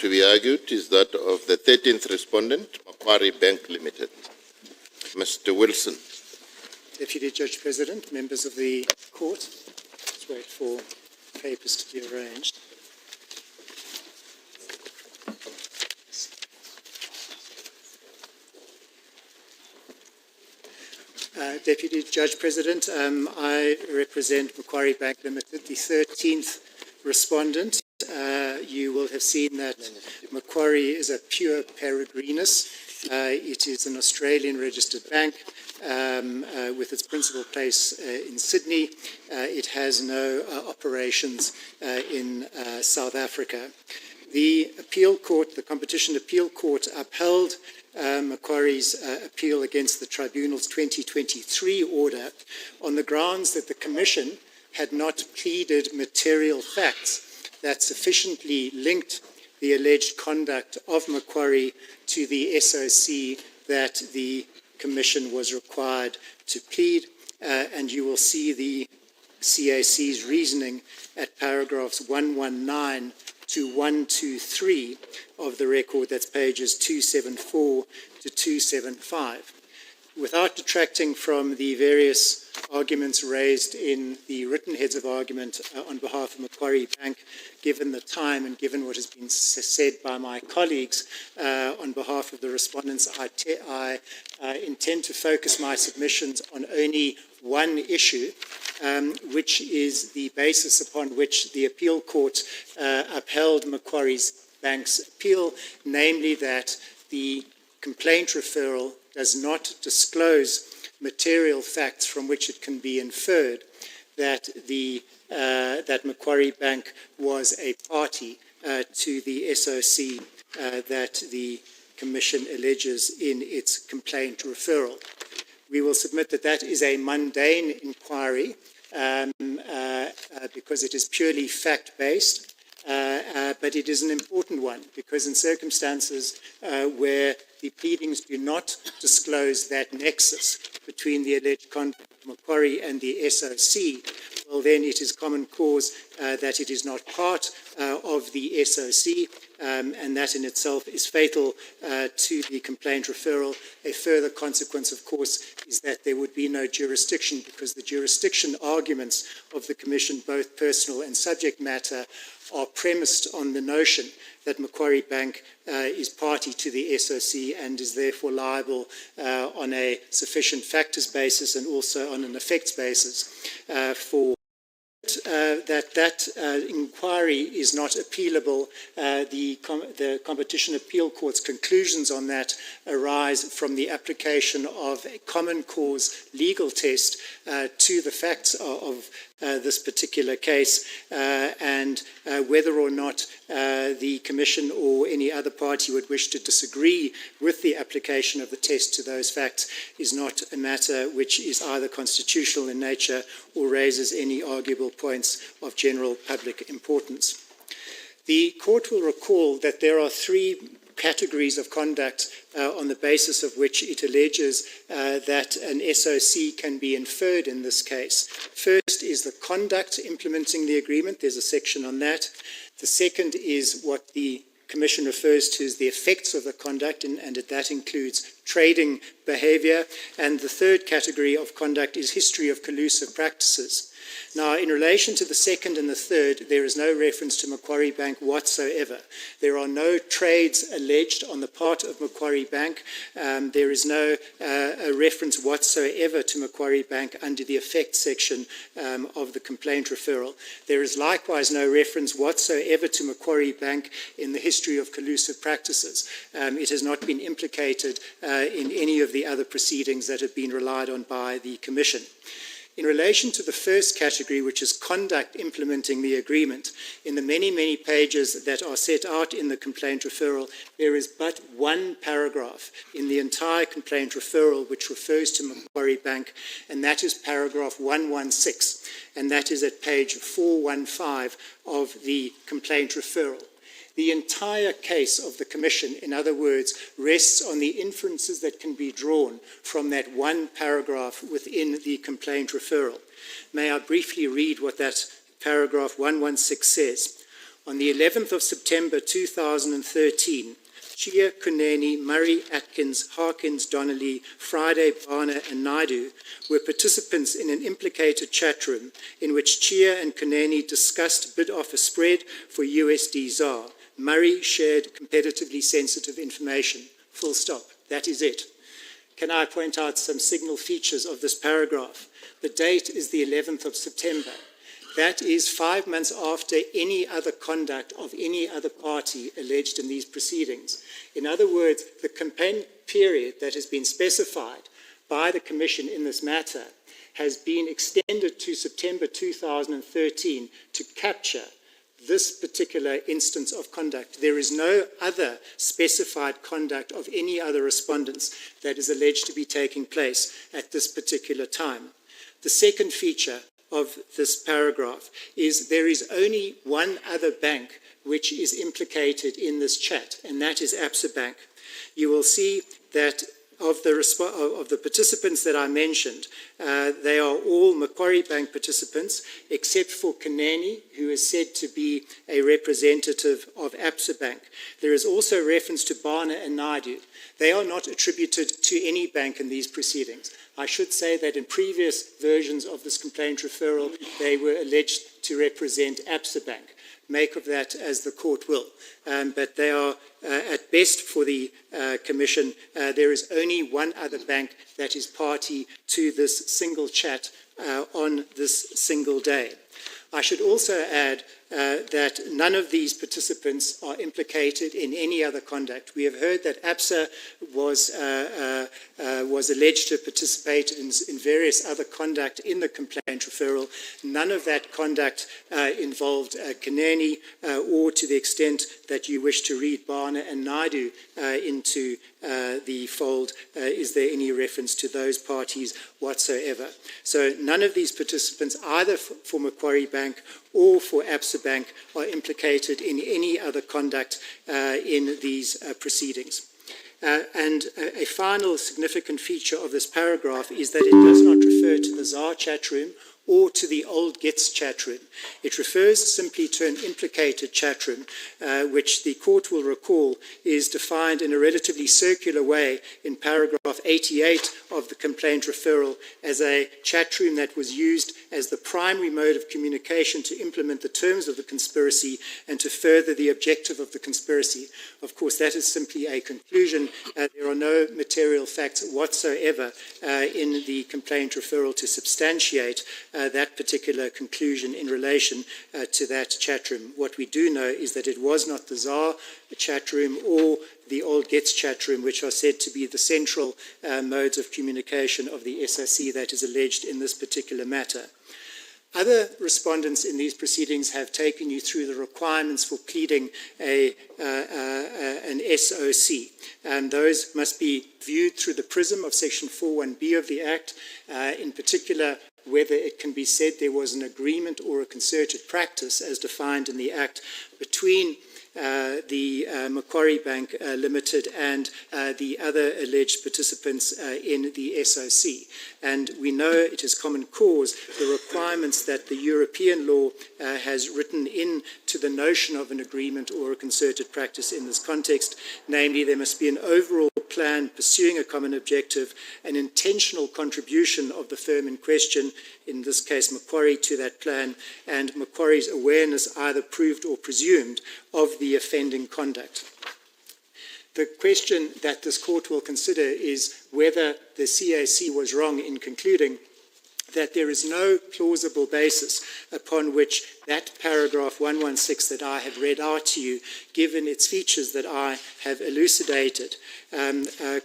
to be argued is that of the 13th respondent, Macquarie Bank Limited. Mr. Wilson. Deputy Judge President, members of the court, let's wait for papers to be arranged. Deputy Judge President, I represent Macquarie Bank Limited, the 13th respondent. You will have seen that Macquarie is a pure peregrinus. It is an Australian registered bank with its principal place in Sydney. It has no operations in South Africa. The appeal court, the Competition Appeal Court, upheld Macquarie's appeal against the Tribunal's 2023 order on the grounds that the Commission had not pleaded material facts that sufficiently linked the alleged conduct of Macquarie to the SOC that the Commission was required to plead, and you will see the CAC's reasoning at paragraphs 119 to 123 of the record, that's pages 274 to 275. Without detracting from the various arguments raised in the written heads of argument on behalf of Macquarie Bank, given the time and given what has been said by my colleagues on behalf of the respondents, I intend to focus my submissions on only one issue, which is the basis upon which the appeal court upheld Macquarie's bank's appeal, namely that the complaint referral does not disclose material facts from which it can be inferred that that Macquarie Bank was a party to the SOC that the Commission alleges in its complaint referral. We will submit that that is a mundane inquiry because it is purely fact-based, but it is an important one because in circumstances where the pleadings do not disclose that nexus between the alleged conduct of Macquarie and the SOC, well then it is common cause that it is not part of the SOC, and that in itself is fatal to the complaint referral. A further consequence, of course, is that there would be no jurisdiction because the jurisdiction arguments of the Commission, both personal and subject matter, are premised on the notion that Macquarie Bank is party to the SOC and is therefore liable on a sufficient factors basis and also on an effects basis for that inquiry is not appealable. The Competition Appeal Court's conclusions on that arise from the application of a common cause legal test to the facts of this particular case, and whether or not the Commission or any other party would wish to disagree with the application of the test to those facts is not a matter which is either constitutional in nature or raises any arguable points of general public importance. The Court will recall that there are three categories of conduct on the basis of which it alleges that an SOC can be inferred in this case. First is the conduct implementing the agreement. There's a section on that. The second is what the Commission refers to as the effects of the conduct, and that includes trading behaviour. And the third category of conduct is history of collusive practices. Now, in relation to the second and the third, there is no reference to Macquarie Bank whatsoever. There are no trades alleged on the part of Macquarie Bank. There is no reference whatsoever to Macquarie Bank under the effects section of the complaint referral. There is likewise no reference whatsoever to Macquarie Bank in the history of collusive practices. It has not been implicated in any of the other proceedings that have been relied on by the Commission. In relation to the first category, which is conduct implementing the agreement, in the many, many pages that are set out in the complaint referral, there is but one paragraph in the entire complaint referral which refers to Macquarie Bank, and that is paragraph 116, and that is at page 415 of the complaint referral. The entire case of the Commission, in other words, rests on the inferences that can be drawn from that one paragraph within the complaint referral. May I briefly read what that paragraph 116 says? On the 11th of September 2013, Chia, Kuneni, Murray, Atkins, Harkins, Donnelly, Friday, Barner, and Naidu were participants in an implicated chat room in which Chia and Kuneni discussed bid-offer spread for USD ZAR. Murray shared competitively sensitive information. Full stop. That is it. Can I point out some signal features of this paragraph? The date is the 11th of September. That is 5 months after any other conduct of any other party alleged in these proceedings. In other words, the campaign period that has been specified by the Commission in this matter has been extended to September 2013 to capture this particular instance of conduct. There is no other specified conduct of any other respondents that is alleged to be taking place at this particular time. The second feature of this paragraph is there is only one other bank which is implicated in this chat, and that is Absa Bank. You will see that of the participants that I mentioned, they are all Macquarie Bank participants, except for Kuneni, who is said to be a representative of Absa Bank. There is also reference to Barner and Naidu. They are not attributed to any bank in these proceedings. I should say that in previous versions of this complaint referral, they were alleged to represent Absa Bank. Make of that as the court will. But they are, at best for the Commission, there is only one other bank that is party to this single chat on this single day. I should also add that none of these participants are implicated in any other conduct. We have heard that Absa was alleged to participate in various other conduct in the complaint referral. None of that conduct involved Kuneni, or to the extent that you wish to read Barner and Naidu into the fold, is there any reference to those parties whatsoever. So none of these participants, either for Macquarie Bank or for Absa Bank, are implicated in any other conduct in these proceedings. And a final significant feature of this paragraph is that it does not refer to the ZAR chat room or to the old GETS chat room. It refers simply to an implicated chat room, which the court will recall is defined in a relatively circular way in paragraph 88 of the complaint referral as a chat room that was used as the primary mode of communication to implement the terms of the conspiracy and to further the objective of the conspiracy. Of course, that is simply a conclusion. There are no material facts whatsoever in the complaint referral to substantiate that particular conclusion in relation to that chat room. What we do know is that it was not the ZAR chat room or the old GETS chat room, which are said to be the central modes of communication of the SRC that is alleged in this particular matter. Other respondents in these proceedings have taken you through the requirements for pleading an SOC, and those must be viewed through the prism of Section 4.1b of the Act, in particular whether it can be said there was an agreement or a concerted practice as defined in the Act between the Macquarie Bank Limited and the other alleged participants in the SOC. And we know it is common cause the requirements that the European law has written into the notion of an agreement or a concerted practice in this context. Namely, there must be an overall plan pursuing a common objective, an intentional contribution of the firm in question, in this case Macquarie, to that plan, and Macquarie's awareness, either proved or presumed, of the offending conduct. The question that this court will consider is whether the CAC was wrong in concluding that there is no plausible basis upon which that paragraph 116 that I have read out to you, given its features that I have elucidated,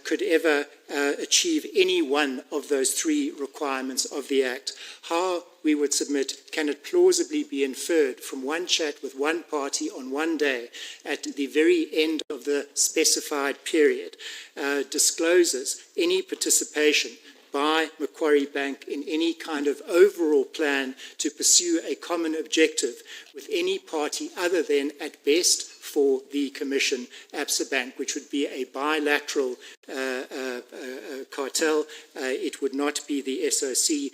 could ever achieve any one of those three requirements of the Act. How, we would submit, can it plausibly be inferred from one chat with one party on one day at the very end of the specified period discloses any participation by Macquarie Bank in any kind of overall plan to pursue a common objective with any party other than, at best, for the Commission, Absa Bank, which would be a bilateral cartel. It would not be the SOC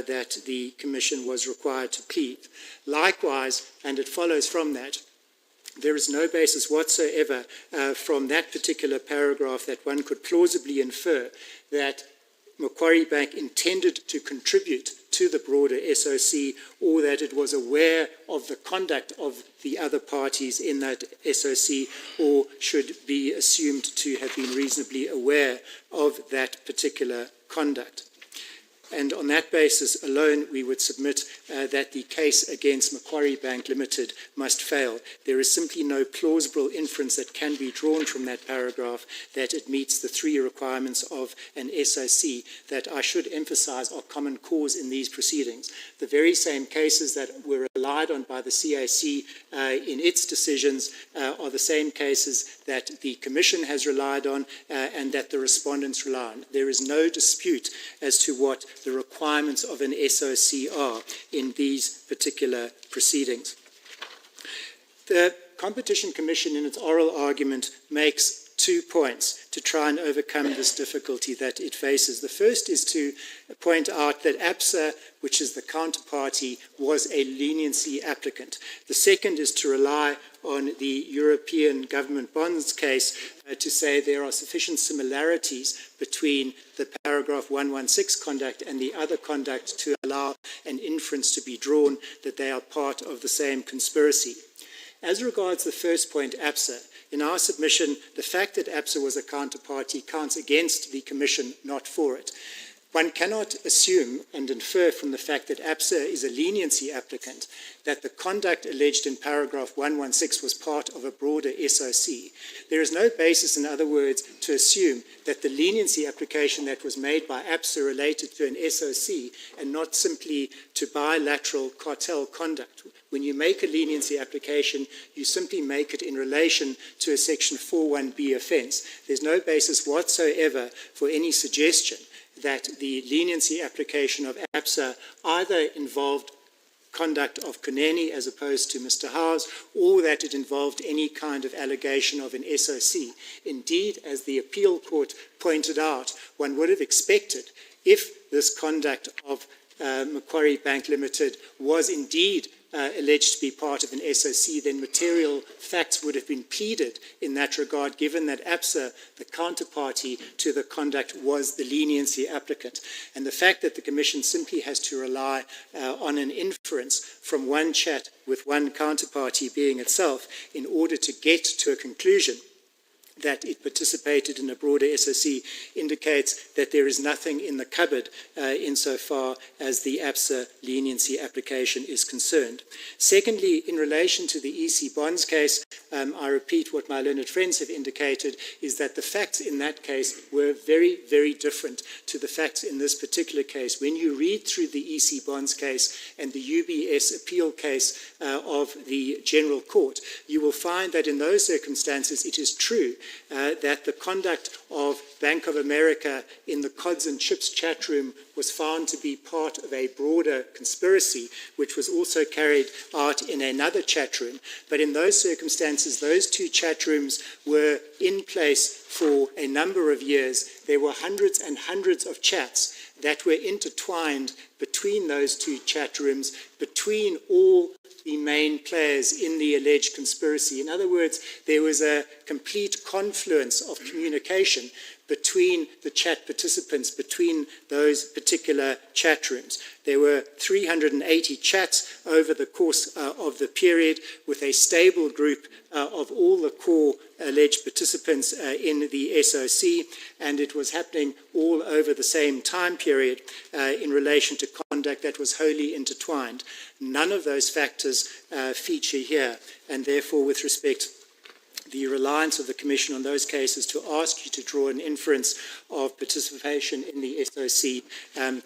that the Commission was required to plead. Likewise, and it follows from that, there is no basis whatsoever from that particular paragraph that one could plausibly infer that Macquarie Bank intended to contribute to the broader SOC, or that it was aware of the conduct of the other parties in that SOC, or should be assumed to have been reasonably aware of that particular conduct. And on that basis alone, we would submit that the case against Macquarie Bank Limited must fail. There is simply no plausible inference that can be drawn from that paragraph that it meets the three requirements of an SOC that I should emphasize are common cause in these proceedings. The very same cases that were relied on by the CAC in its decisions are the same cases that the Commission has relied on and that the respondents rely on. There is no dispute as to what the requirements of an SOC are in these particular proceedings. The Competition Commission, in its oral argument, makes 2 points to try and overcome this difficulty that it faces. The first is to point out that ABSA, which is the counterparty, was a leniency applicant. The second is to rely on the European government bonds case to say there are sufficient similarities between the paragraph 116 conduct and the other conduct to allow an inference to be drawn that they are part of the same conspiracy. As regards the first point, ABSA, in our submission, the fact that ABSA was a counterparty counts against the Commission, not for it. One cannot assume and infer from the fact that ABSA is a leniency applicant that the conduct alleged in paragraph 116 was part of a broader SOC. There is no basis, in other words, to assume that the leniency application that was made by ABSA related to an SOC and not simply to bilateral cartel conduct. When you make a leniency application, you simply make it in relation to a section 41B offence. There's no basis whatsoever for any suggestion that the leniency application of ABSA either involved conduct of Kuneni as opposed to Mr. Howes, or that it involved any kind of allegation of an SOC. Indeed, as the appeal court pointed out, one would have expected if this conduct of Macquarie Bank Limited was indeed alleged to be part of an SOC, then material facts would have been pleaded in that regard, given that ABSA, the counterparty to the conduct, was the leniency applicant. And the fact that the Commission simply has to rely on an inference from one chat with one counterparty being itself in order to get to a conclusion that it participated in a broader SOC indicates that there is nothing in the cupboard insofar as the ABSA leniency application is concerned. Secondly, in relation to the EC bonds case, I repeat what my learned friends have indicated, is that the facts in that case were very, very different to the facts in this particular case. When you read through the EC bonds case and the UBS appeal case of the General Court, you will find that in those circumstances it is true that the conduct of Bank of America in the Cods and Chips chat room was found to be part of a broader conspiracy, which was also carried out in another chat room. But in those circumstances, those two chat rooms were in place for a number of years. There were hundreds and hundreds of chats that were intertwined between those two chat rooms, between all the main players in the alleged conspiracy. In other words, there was a complete confluence of communication between the chat participants, between those particular chat rooms. There were 380 chats over the course of the period, with a stable group of all the core alleged participants in the SOC, and it was happening all over the same time period in relation to conduct that was wholly intertwined. None of those factors feature here, and therefore, with respect, the reliance of the Commission on those cases to ask you to draw an inference of participation in the SOC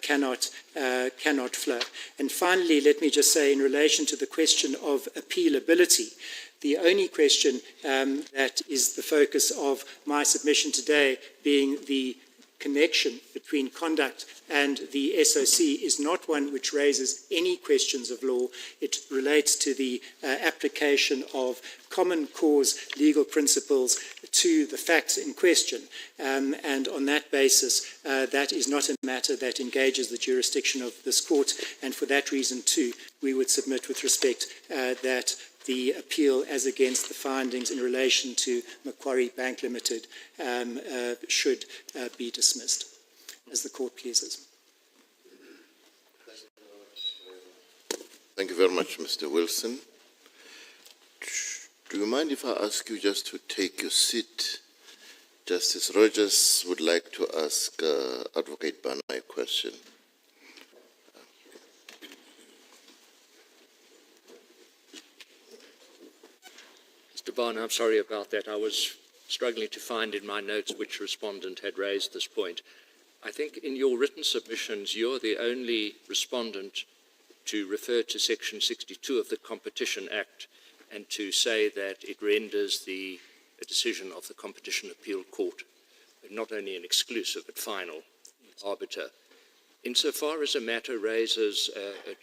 cannot flow. And finally, let me just say, in relation to the question of appealability, the only question that is the focus of my submission today, being the connection between conduct and the SOC, is not one which raises any questions of law. It relates to the application of common cause legal principles to the facts in question. And on that basis, that is not a matter that engages the jurisdiction of this court. And for that reason, too, we would submit with respect that the appeal as against the findings in relation to Macquarie Bank Limited should be dismissed, as the court pleases. Thank you very much, Mr. Wilson. Do you mind if I ask you just to take your seat? Justice Rogers would like to ask Advocate Bana a question. Mr. Bana, I'm sorry about that. I was struggling to find in my notes which respondent had raised this point. I think in your written submissions, you're the only respondent to refer to Section 62 of the Competition Act and to say that it renders the decision of the Competition Appeal Court not only an exclusive but final arbiter. Insofar as a matter raises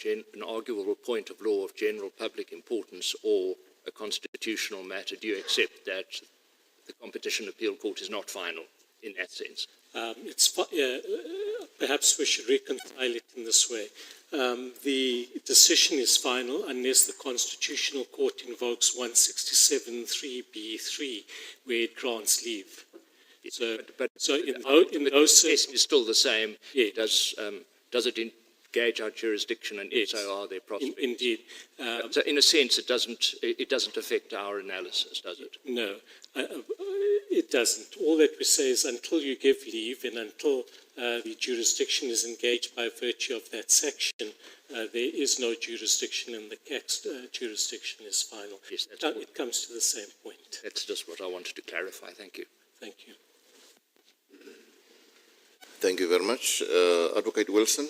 an arguable point of law of general public importance or a constitutional matter, do you accept that the Competition Appeal Court is not final in that sense? Perhaps we should reconcile it in this way. The decision is final unless the Constitutional Court invokes 167(3)(b)(3), where it grants leave. So in those cases, it's still the same. Yeah. Does it engage our jurisdiction, and if so, are there prospects? Indeed. So in a sense, it doesn't affect our analysis, does it? No, it doesn't. All that we say is until you give leave and until the jurisdiction is engaged by virtue of that section, there is no jurisdiction, and the CAC's jurisdiction is final. Yes, it comes to the same point. That's just what I wanted to clarify. Thank you. Thank you. Thank you very much. Advocate Wilson.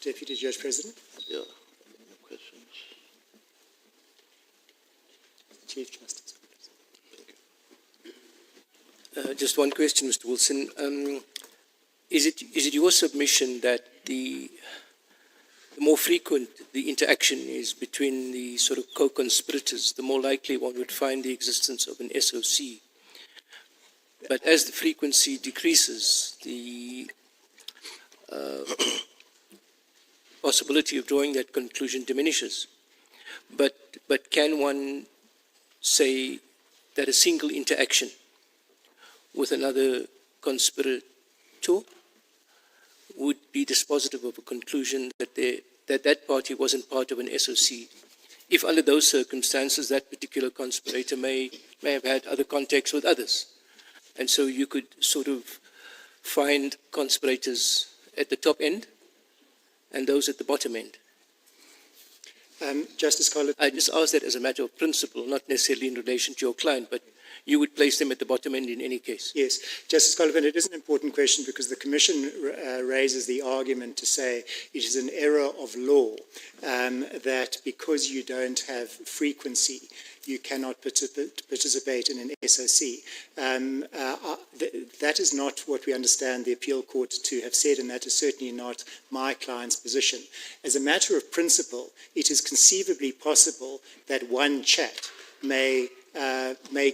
Deputy Judge President. Yeah. Questions? Chief Justice. Just one question, Mr. Wilson. Is it your submission that the more frequent the interaction is between the sort of co-conspirators, the more likely one would find the existence of an SOC? But as the frequency decreases, the possibility of drawing that conclusion diminishes. But can one say that a single interaction with another conspirator would be dispositive of a conclusion that that party wasn't part of an SOC, if under those circumstances that particular conspirator may have had other contacts with others? And so you could sort of find conspirators at the top end and those at the bottom end. Justice Collett. I just ask that as a matter of principle, not necessarily in relation to your client, but you would place them at the bottom end in any case. Yes, Justice Collett, it is an important question because the Commission raises the argument to say it is an error of law that because you don't have frequency, you cannot participate in an SOC. That is not what we understand the appeal court to have said, and that is certainly not my client's position. As a matter of principle, it is conceivably possible that one chat may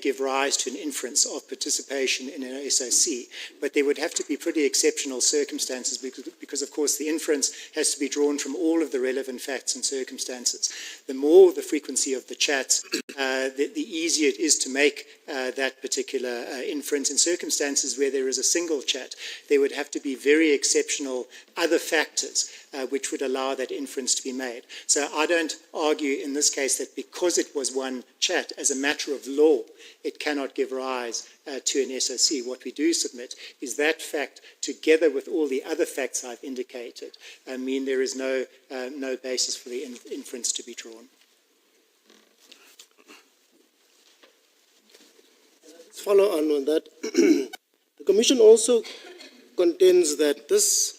give rise to an inference of participation in an SOC, but there would have to be pretty exceptional circumstances because of course, the inference has to be drawn from all of the relevant facts and circumstances. The more the frequency of the chats, the easier it is to make that particular inference. In circumstances where there is a single chat, there would have to be very exceptional other factors which would allow that inference to be made. So I don't argue in this case that because it was one chat, as a matter of law, it cannot give rise to an SOC. What we do submit is that fact, together with all the other facts I've indicated, mean there is no basis for the inference to be drawn. Follow on that. The Commission also contends that this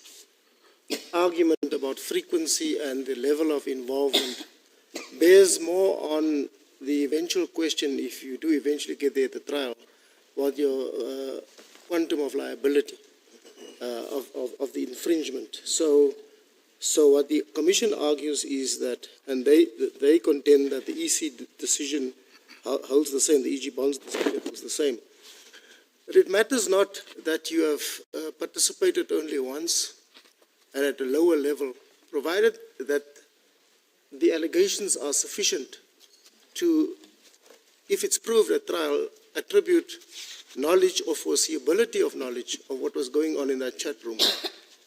argument about frequency and the level of involvement bears more on the eventual question, if you do eventually get there at the trial, what your quantum of liability of the infringement. So what the Commission argues is that, and they contend that the EC decision holds the same, the EG bonds decision holds the same. But it matters not that you have participated only once and at a lower level, provided that the allegations are sufficient to, if it's proved at trial, attribute knowledge or foreseeability of knowledge of what was going on in that chat room.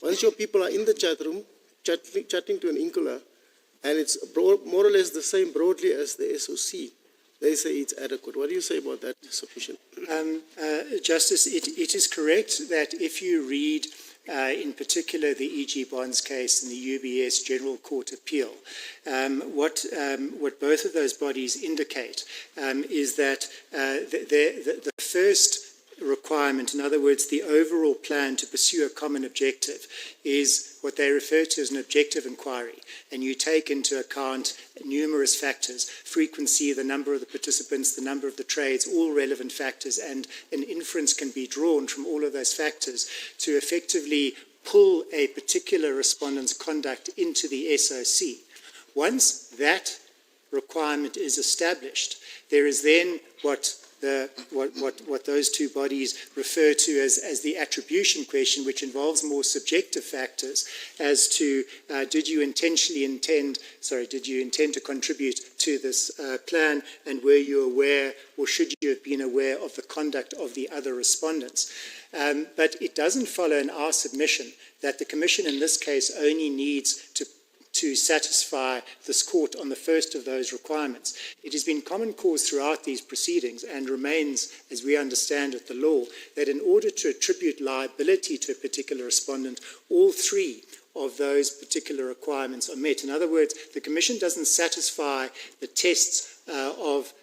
Once your people are in the chat room, chatting to an incular, and it's more or less the same broadly as the SOC, they say it's adequate. What do you say about that sufficient? Justice, it is correct that if you read in particular the E.G. Bonds case and the UBS General Court appeal, what both of those bodies indicate is that the first requirement, in other words, the overall plan to pursue a common objective, is what they refer to as an objective inquiry. And you take into account numerous factors, frequency, the number of the participants, the number of the trades, all relevant factors, and an inference can be drawn from all of those factors to effectively pull a particular respondent's conduct into the SOC. Once that requirement is established, there is then what those two bodies refer to as the attribution question, which involves more subjective factors as to did you intend to contribute to this plan, and were you aware or should you have been aware of the conduct of the other respondents. But it doesn't follow in our submission that the Commission in this case only needs to satisfy this court on the first of those requirements. It has been common cause throughout these proceedings and remains, as we understand it, the law, that in order to attribute liability to a particular respondent, all three of those particular requirements are met. In other words, the Commission doesn't satisfy the tests of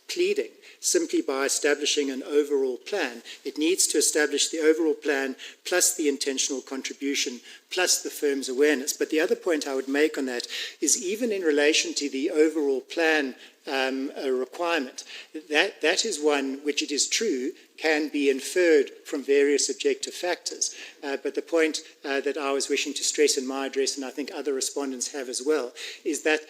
pleading simply by establishing an overall plan. It needs to establish the overall plan plus the intentional contribution plus the firm's awareness. But the other point I would make on that is even in relation to the overall plan requirement, that is one which, it is true, can be inferred from various objective factors. But the point that I was wishing to stress in my address, and I think other respondents have as well, is that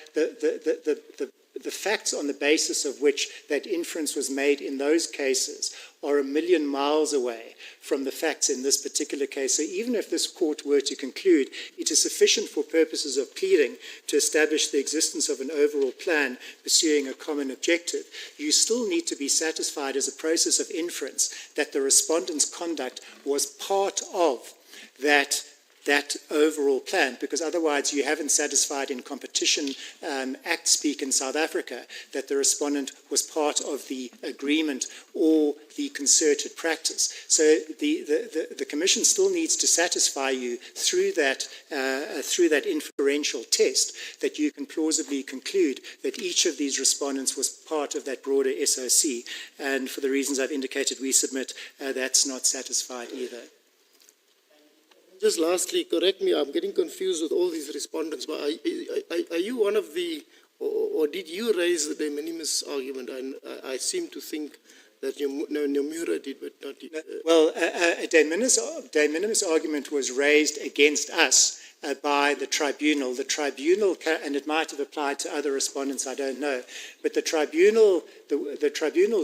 the facts on the basis of which that inference was made in those cases are a million miles away from the facts in this particular case. So even if this court were to conclude it is sufficient for purposes of pleading to establish the existence of an overall plan pursuing a common objective, you still need to be satisfied as a process of inference that the respondent's conduct was part of that overall plan, because otherwise you haven't satisfied in Competition Act speak in South Africa that the respondent was part of the agreement or the concerted practice. So the Commission still needs to satisfy you through that inferential test that you can plausibly conclude that each of these respondents was part of that broader SOC. And for the reasons I've indicated, we submit that's not satisfied either. Just lastly, correct me, I'm getting confused with all these respondents, but are you one of the, or did you raise the de minimis argument? I seem to think that Nomura did, but not you. Well, a de minimis argument was raised against us by the tribunal. The tribunal, and it might have applied to other respondents, I don't know, but the tribunal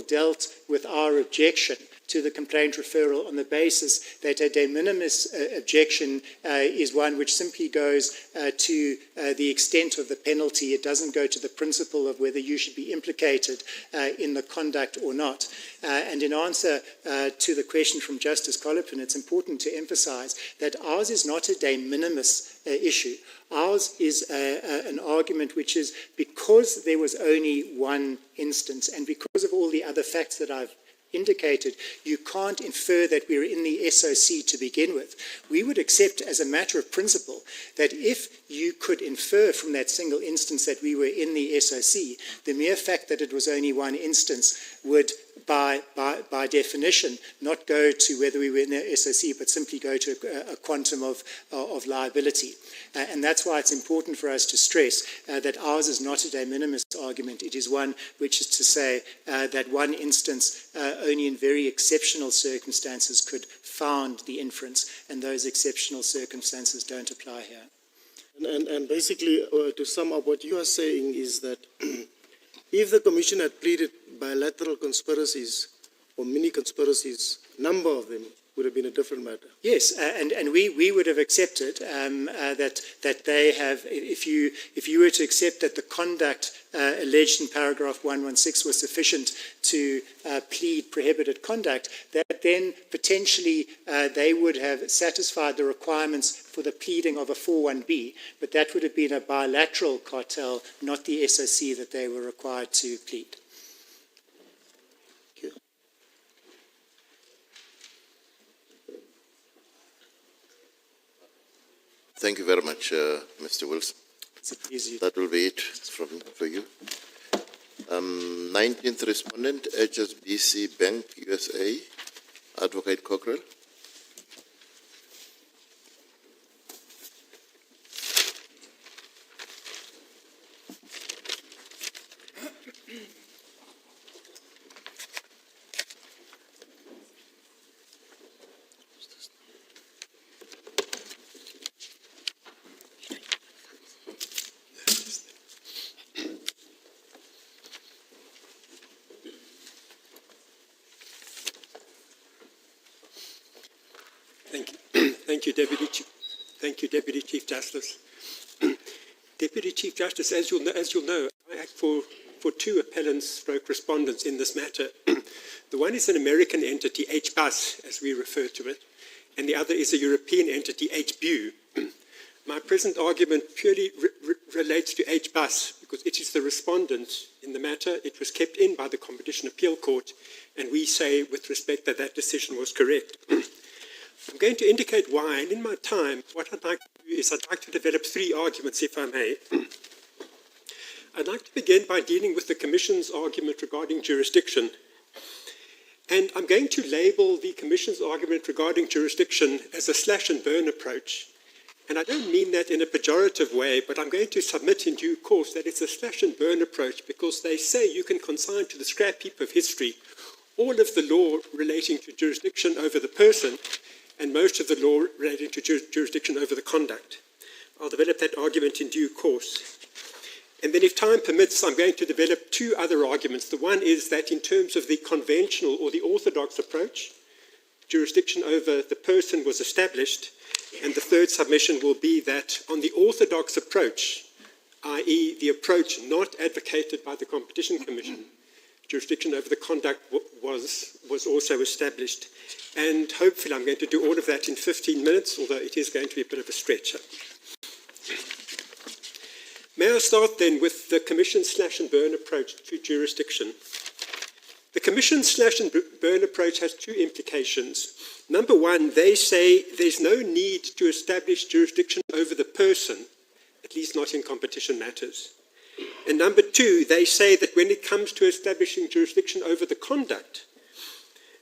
dealt with our objection to the complaint referral on the basis that a de minimis objection is one which simply goes to the extent of the penalty. It doesn't go to the principle of whether you should be implicated in the conduct or not. And in answer to the question from Justice Collipin, it's important to emphasize that ours is not a de minimis issue. Ours is an argument which is because there was only one instance and because of all the other facts that I've indicated, you can't infer that we're in the SOC to begin with. We would accept as a matter of principle that if you could infer from that single instance that we were in the SOC, the mere fact that it was only one instance would, by definition, not go to whether we were in the SOC, but simply go to a quantum of liability. And that's why it's important for us to stress that ours is not a de minimis argument. It is one which is to say that one instance only in very exceptional circumstances could found the inference, and those exceptional circumstances don't apply here. And basically, to sum up, what you are saying is that if the Commission had pleaded bilateral conspiracies or mini conspiracies, number of them, would have been a different matter. Yes, and we would have accepted that they have, if you were to accept that the conduct alleged in paragraph 116 was sufficient to plead prohibited conduct, that then potentially they would have satisfied the requirements for the pleading of a 4.1b, but that would have been a bilateral cartel, not the SOC that they were required to plead. Thank you very much, Mr. Wilson. That will be it for you. 19th respondent, HSBC Bank USA, Advocate Cockrell. Thank you, Deputy Chief Justice. Deputy Chief Justice, as you'll know, I act for two appellants/respondents in this matter. The one is an American entity, HBUS, as we refer to it, and the other is a European entity, HBU. My present argument purely relates to HBUS because it is the respondent in the matter. It was kept in by the Competition Appeal Court, and we say with respect that that decision was correct. I'm going to indicate why, and in my time, what I'd like to do is I'd like to develop three arguments, if I may. I'd like to begin by dealing with the Commission's argument regarding jurisdiction. And I'm going to label the Commission's argument regarding jurisdiction as a slash-and-burn approach. And I don't mean that in a pejorative way, but I'm going to submit in due course that it's a slash-and-burn approach because they say you can consign to the scrap heap of history all of the law relating to jurisdiction over the person and most of the law relating to jurisdiction over the conduct. I'll develop that argument in due course. And then if time permits, I'm going to develop two other arguments. The one is that in terms of the conventional or the orthodox approach, jurisdiction over the person was established, and the third submission will be that on the orthodox approach, i.e. the approach not advocated by the Competition Commission, jurisdiction over the conduct was also established. And hopefully I'm going to do all of that in 15 minutes, although it is going to be a bit of a stretch. May I start then with the Commission's slash-and-burn approach to jurisdiction? The Commission's slash-and-burn approach has two implications. Number one, they say there's no need to establish jurisdiction over the person, at least not in competition matters. And number two, they say that when it comes to establishing jurisdiction over the conduct,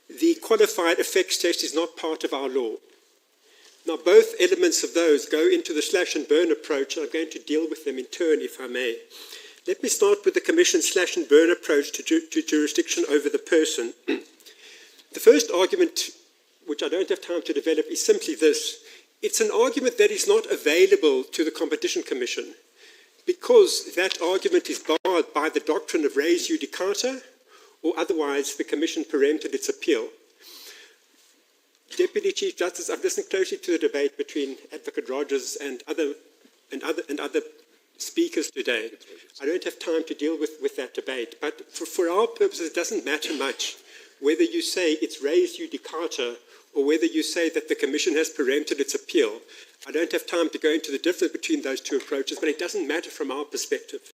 the qualified effects test is not part of our law. Now, both elements of those go into the slash-and-burn approach, and I'm going to deal with them in turn, if I may. Let me start with the Commission's slash-and-burn approach to jurisdiction over the person. The first argument, which I don't have time to develop, is simply this. It's an argument that is not available to the Competition Commission because that argument is barred by the doctrine of res judicata, or otherwise the Commission preempted its appeal. Deputy Chief Justice, I've listened closely to the debate between Advocate Rogers and other speakers today. I don't have time to deal with that debate, but for our purposes, it doesn't matter much whether you say it's res judicata or whether you say that the Commission has preempted its appeal. I don't have time to go into the difference between those two approaches, but it doesn't matter from our perspective.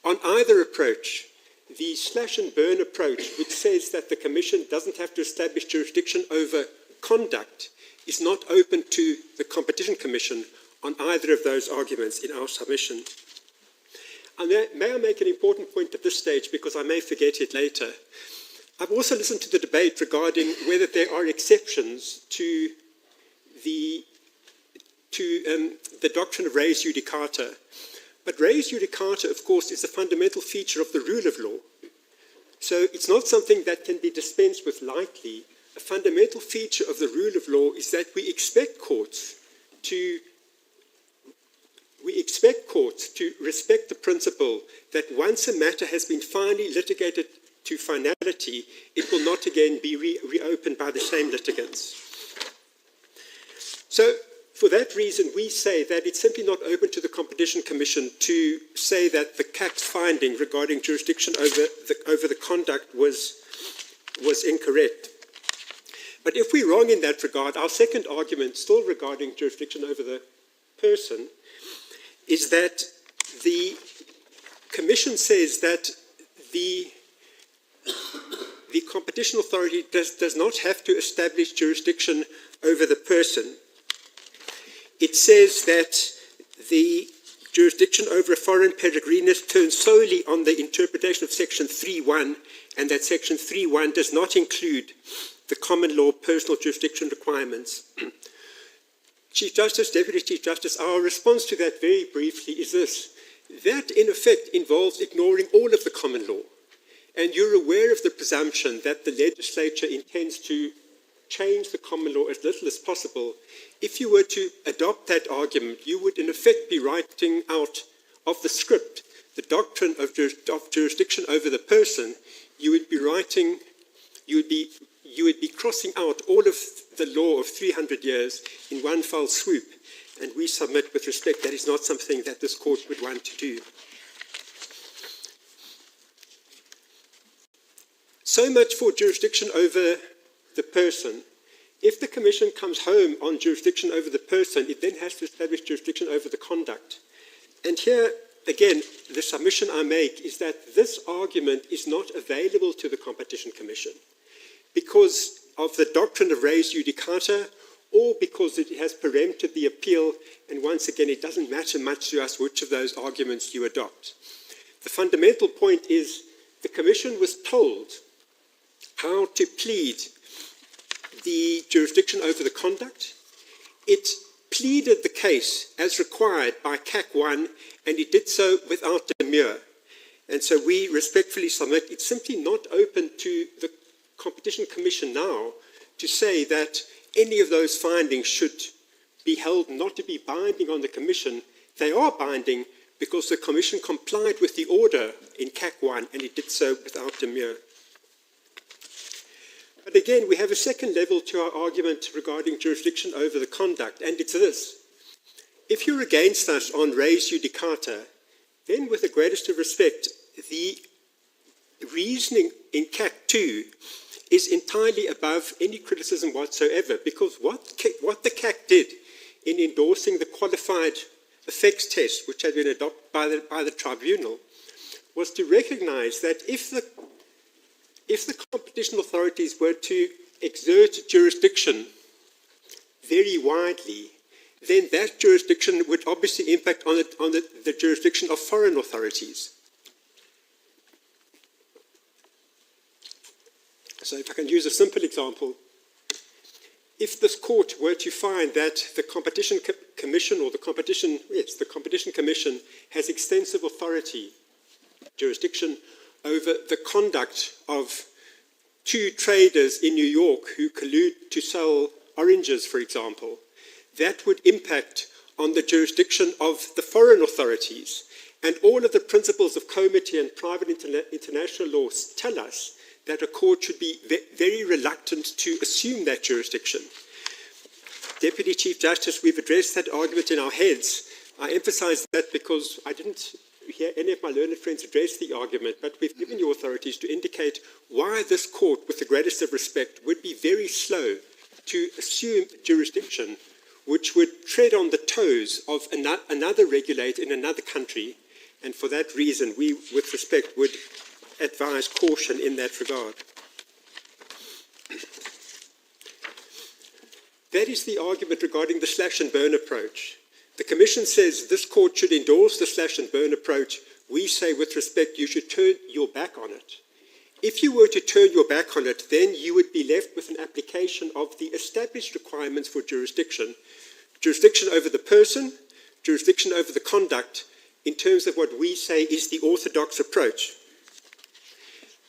On either approach, the slash-and-burn approach, which says that the Commission doesn't have to establish jurisdiction over conduct, is not open to the Competition Commission on either of those arguments in our submission. And may I make an important point at this stage, because I may forget it later. I've also listened to the debate regarding whether there are exceptions to the doctrine of res judicata. But res judicata, of course, is a fundamental feature of the rule of law. So it's not something that can be dispensed with lightly. A fundamental feature of the rule of law is that we expect courts to respect the principle that once a matter has been finally litigated to finality, it will not again be reopened by the same litigants. So for that reason, we say that it's simply not open to the Competition Commission to say that the CAC's finding regarding jurisdiction over the conduct was incorrect. But if we're wrong in that regard, our second argument, still regarding jurisdiction over the person, is that the Commission says that the competition authority does not have to establish jurisdiction over the person. It says that the jurisdiction over a foreign peregrinus turns solely on the interpretation of Section 3.1, and that Section 3.1 does not include the common law personal jurisdiction requirements. Chief Justice, Deputy Chief Justice, our response to that very briefly is this. That, in effect, involves ignoring all of the common law. And you're aware of the presumption that the legislature intends to change the common law as little as possible. If you were to adopt that argument, you would in effect be writing out of the script the doctrine of jurisdiction over the person. You would be crossing out all of the law of 300 years in one foul swoop. And we submit with respect that is not something that this court would want to do. So much for jurisdiction over the person. If the Commission comes home on jurisdiction over the person, it then has to establish jurisdiction over the conduct. And here, again, the submission I make is that this argument is not available to the Competition Commission because of the doctrine of res judicata, or because it has preempted the appeal, and once again, it doesn't matter much to us which of those arguments you adopt. The fundamental point is the Commission was told how to plead the jurisdiction over the conduct. It pleaded the case as required by CAC 1, and it did so without demur. And so we respectfully submit it's simply not open to the Competition Commission now to say that any of those findings should be held not to be binding on the Commission. They are binding because the Commission complied with the order in CAC 1, and it did so without demur. But again, we have a second level to our argument regarding jurisdiction over the conduct, and it's this. If you're against us on res judicata, then with the greatest of respect, the reasoning in CAC 2 is entirely above any criticism whatsoever, because what the CAC did in endorsing the qualified effects test, which had been adopted by the tribunal, was to recognize that if the competition authorities were to exert jurisdiction very widely, then that jurisdiction would obviously impact on the jurisdiction of foreign authorities. So if I can use a simple example, if this court were to find that the Competition Commission or the Competition Commission has extensive authority, jurisdiction over the conduct of two traders in New York who collude to sell oranges, for example, that would impact on the jurisdiction of the foreign authorities. And all of the principles of comity and private international laws tell us that a court should be very reluctant to assume that jurisdiction. Deputy Chief Justice, we've addressed that argument in our heads. I emphasize that because I didn't hear any of my learned friends address the argument, but we've given you authorities to indicate why this court, with the greatest of respect, would be very slow to assume jurisdiction which would tread on the toes of another regulator in another country. And for that reason, we, with respect, would advise caution in that regard. That is the argument regarding the slash and burn approach. The Commission says this court should endorse the slash and burn approach. We say, with respect, you should turn your back on it. If you were to turn your back on it, then you would be left with an application of the established requirements for jurisdiction. Jurisdiction over the person, jurisdiction over the conduct, in terms of what we say is the orthodox approach.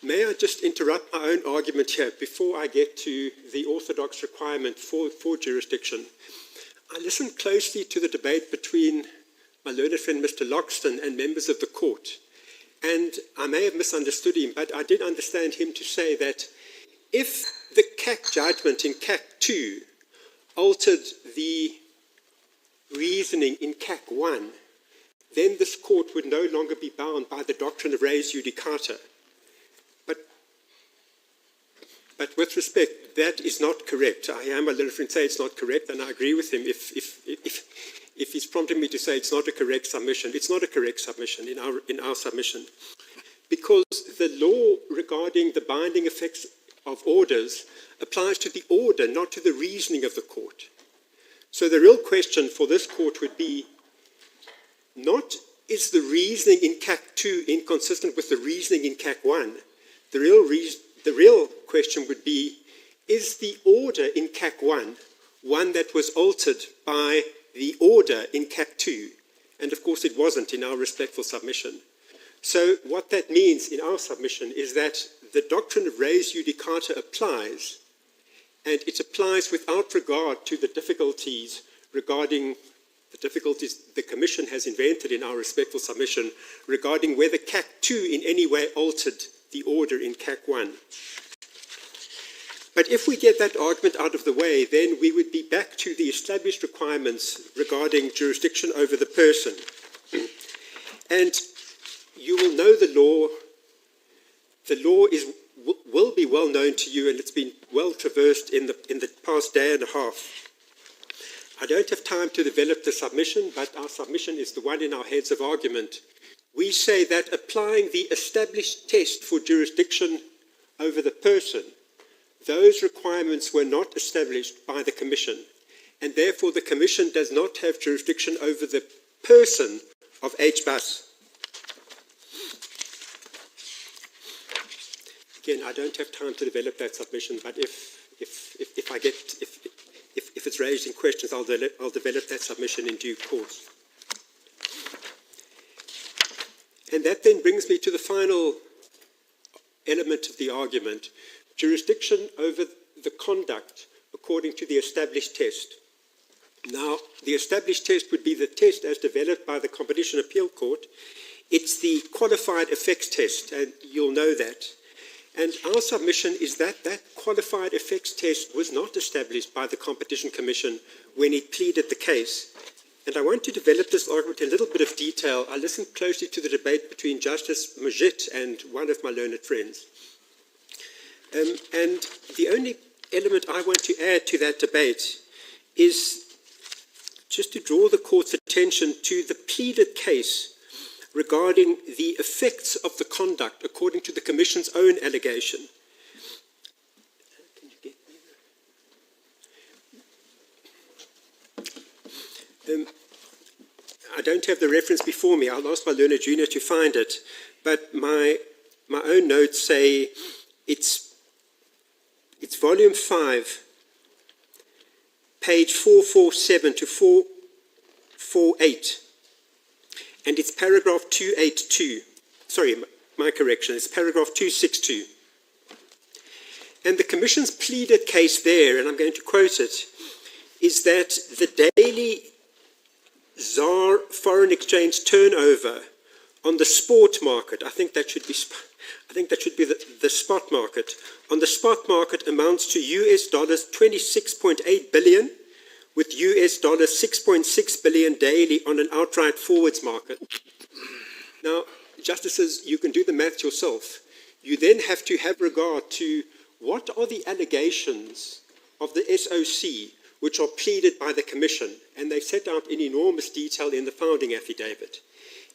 May I just interrupt my own argument here before I get to the orthodox requirement for jurisdiction? I listened closely to the debate between my learned friend Mr. Loxton and members of the court, and I may have misunderstood him, but I did understand him to say that if the CAC judgment in CAC 2 altered the reasoning in CAC 1, then this court would no longer be bound by the doctrine of res judicata. But with respect, that is not correct. I am a little and say it's not correct, and I agree with him if he's prompting me to say it's not a correct submission. It's not a correct submission in our submission, because the law regarding the binding effects of orders applies to the order, not to the reasoning of the court. So the real question for this court would be, not is the reasoning in CAC 2 inconsistent with the reasoning in CAC 1? The real question would be, is the order in CAC 1 one that was altered by the order in CAC 2? And of course it wasn't in our respectful submission. So what that means in our submission is that the doctrine of res judicata applies, and it applies without regard to the difficulties regarding the difficulties the Commission has invented in our respectful submission regarding whether CAC 2 in any way altered the order in CAC 1. But if we get that argument out of the way, then we would be back to the established requirements regarding jurisdiction over the person. And you will know the law. The law will be well known to you, and it's been well traversed in the past day and a half. I don't have time to develop the submission, but our submission is the one in our heads of argument. We say that applying the established test for jurisdiction over the person, those requirements were not established by the Commission, and therefore the Commission does not have jurisdiction over the person of HBUS. Again, I don't have time to develop that submission, but if it's raised in questions, I'll develop that submission in due course. And that then brings me to the final element of the argument, jurisdiction over the conduct according to the established test. Now, the established test would be the test as developed by the Competition Appeal Court. It's the qualified effects test, and you'll know that. And our submission is that that qualified effects test was not established by the Competition Commission when it pleaded the case. And I want to develop this argument in a little bit of detail. I listened closely to the debate between Justice Majid and one of my learned friends. And the only element I want to add to that debate is just to draw the court's attention to the pleaded case regarding the effects of the conduct according to the Commission's own allegation. I don't have the reference before me. I'll ask my learned junior to find it. But my own notes say it's volume 5, page 447 to 448. And it's paragraph 282. Sorry, my correction. It's paragraph 262. And the Commission's pleaded case there, and I'm going to quote it, is that the daily ZAR foreign exchange turnover on the spot market, I think that should be the spot market, on the spot market amounts to US dollars 26.8 billion, with US dollars 6.6 billion daily on an outright forwards market. Now, Justices, you can do the math yourself. You then have to have regard to what are the allegations of the SOC which are pleaded by the Commission, and they set out in enormous detail in the founding affidavit.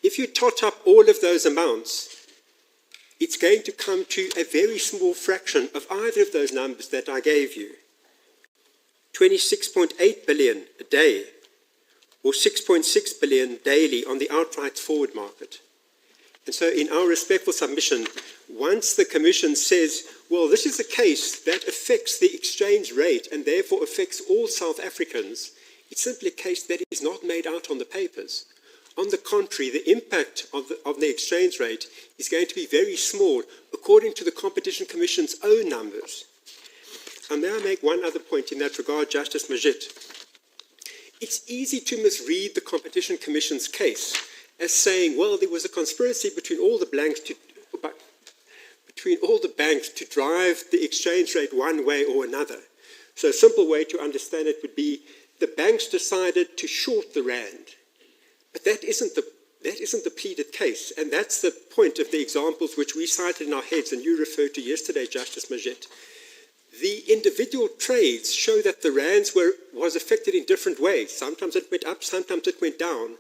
If you tot up all of those amounts, it's going to come to a very small fraction of either of those numbers that I gave you. 26.8 billion a day, or 6.6 billion daily on the outright forward market. And so in our respectful submission, once the Commission says, well, this is a case that affects the exchange rate and therefore affects all South Africans, it's simply a case that is not made out on the papers. On the contrary, the impact of the exchange rate is going to be very small according to the Competition Commission's own numbers. And may I make one other point in that regard, Justice Majid? It's easy to misread the Competition Commission's case as saying, well, there was a conspiracy between all the banks to drive the exchange rate one way or another. So a simple way to understand it would be the banks decided to short the rand. But that isn't the pleaded case. And that's the point of the examples which we cited in our heads and you referred to yesterday, Justice Majid. The individual trades show that the rands was affected in different ways. Sometimes it went up, sometimes it went down.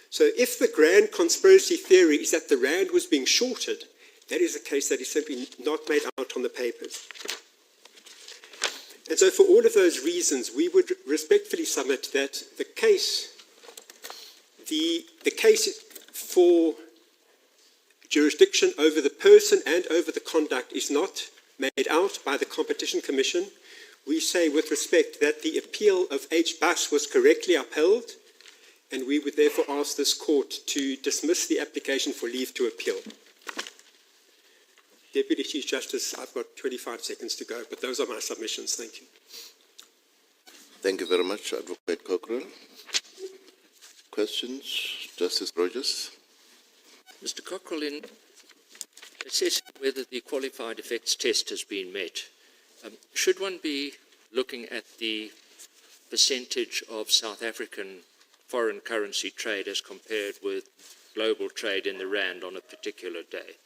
So if the grand conspiracy theory is that the rand was being shorted, that is a case that is simply not made out on the papers. And so for all of those reasons, we would respectfully submit that the case for jurisdiction over the person and over the conduct is not made out by the Competition Commission. We say with respect that the appeal of H. Bus was correctly upheld, and we would therefore ask this court to dismiss the application for leave to appeal. Deputy Chief Justice, I've got 25 seconds to go, but those are my submissions. Thank you. Thank you very much, Advocate Cockrell. Questions? Justice Rogers? Mr. Cockrell, in assessing whether the qualified effects test has been met, should one be looking at the percentage of South African foreign currency trade as compared with global trade in the rand on a particular day?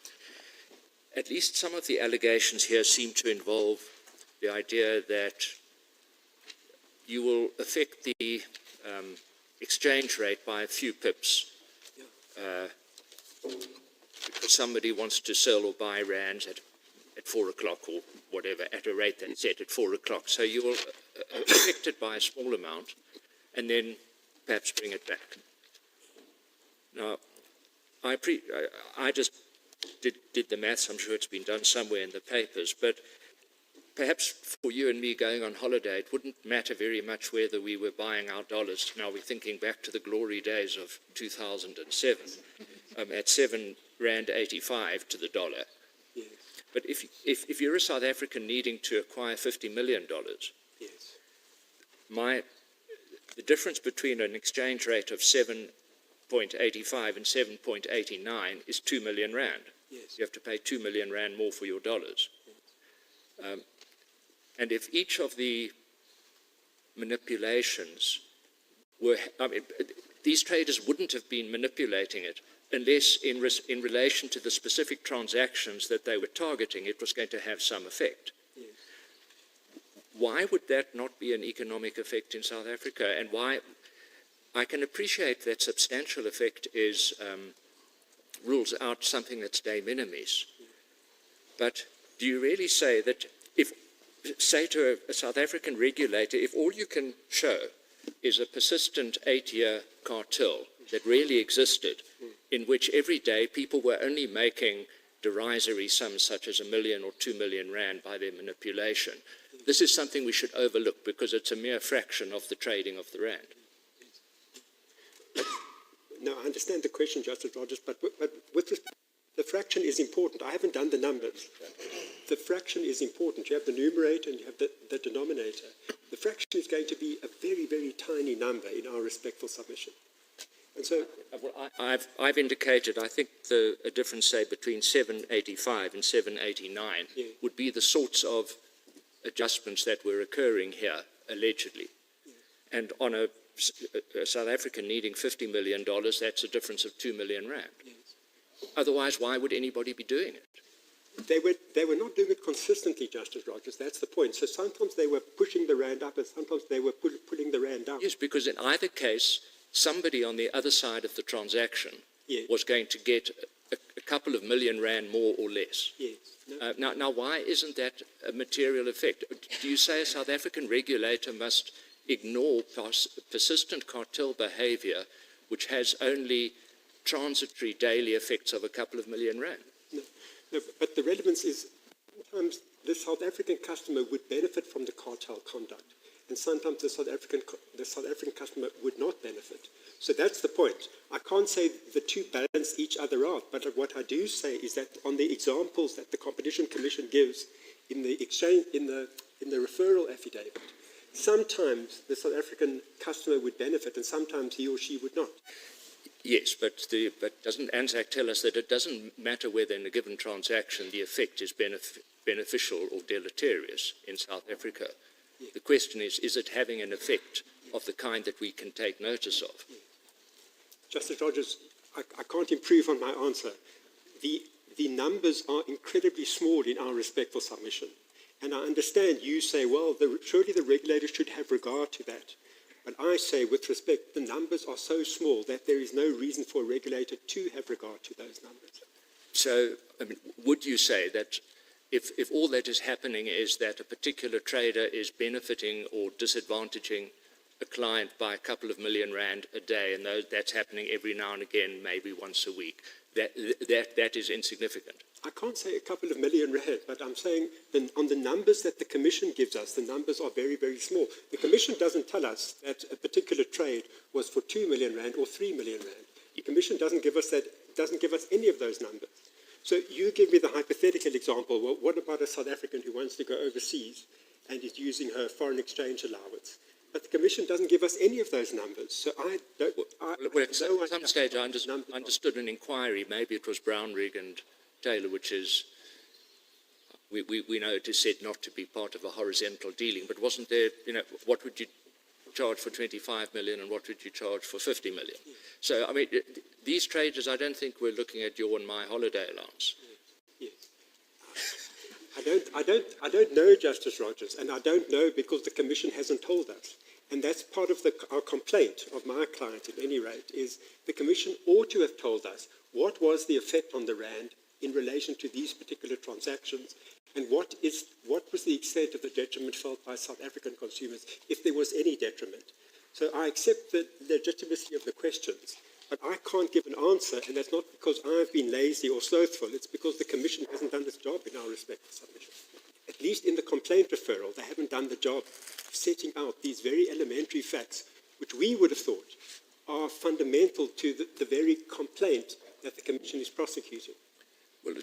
At least some of the allegations here seem to involve the idea that you will affect the exchange rate by a few pips because somebody wants to sell or buy rands at 4 o'clock or whatever, at a rate that's set at 4 o'clock. So you will affect it by a small amount and then perhaps bring it back. Now, I just did the maths. I'm sure it's been done somewhere in the papers, but perhaps for you and me going on holiday, it wouldn't matter very much whether we were buying our dollars. Now we're thinking back to the glory days of 2007 at 7 Rand 85 to the dollar. Yes. But if you're a South African needing to acquire $50 million, Yes. the difference between an exchange rate of 7.85 and 7.89 is 2 million rand. Yes. You have to pay 2 million rand more for your dollars. And if each of the manipulations were, these traders wouldn't have been manipulating it unless in relation to the specific transactions that they were targeting, it was going to have some effect. Yes. Why would that not be an economic effect in South Africa? And why, I can appreciate that substantial effect rules out something that's de minimis. But do you really say that say to a South African regulator, if all you can show is a persistent 8-year cartel that really existed, in which every day people were only making derisory sums such as 1 million or 2 million rand by their manipulation, this is something we should overlook because it's a mere fraction of the trading of the rand. No, I understand the question, Justice Rogers, but with respect, the fraction is important. I haven't done the numbers. The fraction is important. You have the numerator and you have the denominator. The fraction is going to be a very, very tiny number in our respectful submission. And so, I've indicated, I think a difference, say, between 785 and 789 would be the sorts of adjustments that were occurring here, allegedly. And on a South African needing $50 million, that's a difference of 2 million rand. Otherwise, why would anybody be doing it? They were not doing it consistently, Justice Rogers. That's the point. So sometimes they were pushing the rand up and sometimes they were putting the rand down. Yes, because in either case, somebody on the other side of the transaction was going to get a couple of million rand more or less. Yes. No. Now, why isn't that a material effect? Do you say a South African regulator must ignore persistent cartel behavior which has only transitory daily effects of a couple of million rand? No, but the relevance is sometimes the South African customer would benefit from the cartel conduct, and sometimes the South African customer would not benefit. So that's the point. I can't say the two balance each other out, but what I do say is that on the examples that the Competition Commission gives in the exchange in the referral affidavit, sometimes the South African customer would benefit, and sometimes he or she would not. Yes, but doesn't ANZAC tell us that it doesn't matter whether in a given transaction the effect is beneficial or deleterious in South Africa? The question is it having an effect of the kind that we can take notice of? Justice Rogers, I can't improve on my answer. The numbers are incredibly small in our respectful submission. And I understand you say, well, surely the regulator should have regard to that. But I say, with respect, the numbers are so small that there is no reason for a regulator to have regard to those numbers. So, I mean, would you say that if all that is happening is that a particular trader is benefiting or disadvantaging a client by a couple of million rand a day, and that's happening every now and again, maybe once a week, that is insignificant? I can't say a couple of million rand, but I'm saying on the numbers that the Commission gives us, the numbers are very, very small. The Commission doesn't tell us that a particular trade was for 2 million rand or 3 million rand. The Commission doesn't give us any of those numbers. So you give me the hypothetical example. Well, what about a South African who wants to go overseas and is using her foreign exchange allowance? But the Commission doesn't give us any of those numbers. So I don't... At some stage I understood an inquiry, maybe it was Brownrigg and Taylor, which is, we know it is said not to be part of a horizontal dealing, but wasn't there, what would you charge for 25 million and what would you charge for 50 million? So, I mean, these traders, I don't think we're looking at your and my holiday allowance. Yes. I don't know, Justice Rogers, and I don't know because the Commission hasn't told us. And that's part of our complaint of my client, at any rate, is the Commission ought to have told us what was the effect on the rand in relation to these particular transactions, and what was the extent of the detriment felt by South African consumers, if there was any detriment. So I accept the legitimacy of the questions, but I can't give an answer, and that's not because I've been lazy or slothful, it's because the Commission hasn't done its job in our respective submission. At least in the complaint referral, they haven't done the job of setting out these very elementary facts, which we would have thought are fundamental to the very complaint that the Commission is prosecuting. Well,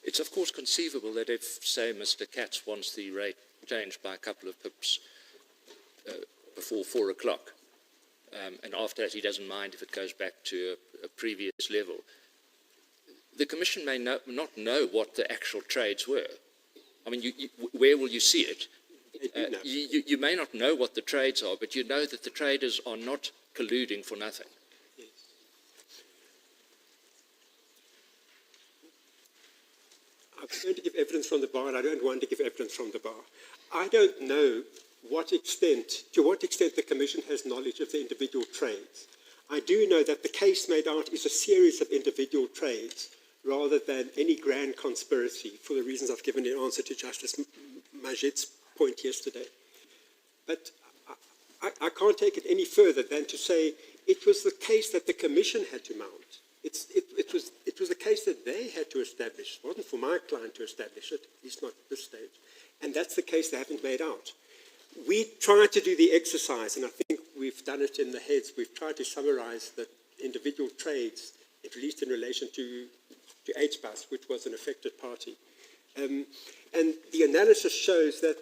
it's of course conceivable that if, say, Mr. Katz wants the rate changed by a couple of pips before 4 o'clock, and after that he doesn't mind if it goes back to a previous level, the Commission may not know what the actual trades were. I mean, where will you see it? You may not know what the trades are, but you know that the traders are not colluding for nothing. I'm going to give evidence from the bar, and I don't want to give evidence from the bar. I don't know to what extent the Commission has knowledge of the individual trades. I do know that the case made out is a series of individual trades rather than any grand conspiracy, for the reasons I've given in answer to Justice Majid's point yesterday. But I can't take it any further than to say it was the case that the Commission had to mount. It was the case that they had to establish. It wasn't for my client to establish it, at least not at this stage. And that's the case they haven't made out. We tried to do the exercise, and I think we've done it in the heads. We've tried to summarize the individual trades, at least in relation to HBUS, which was an affected party. And the analysis shows that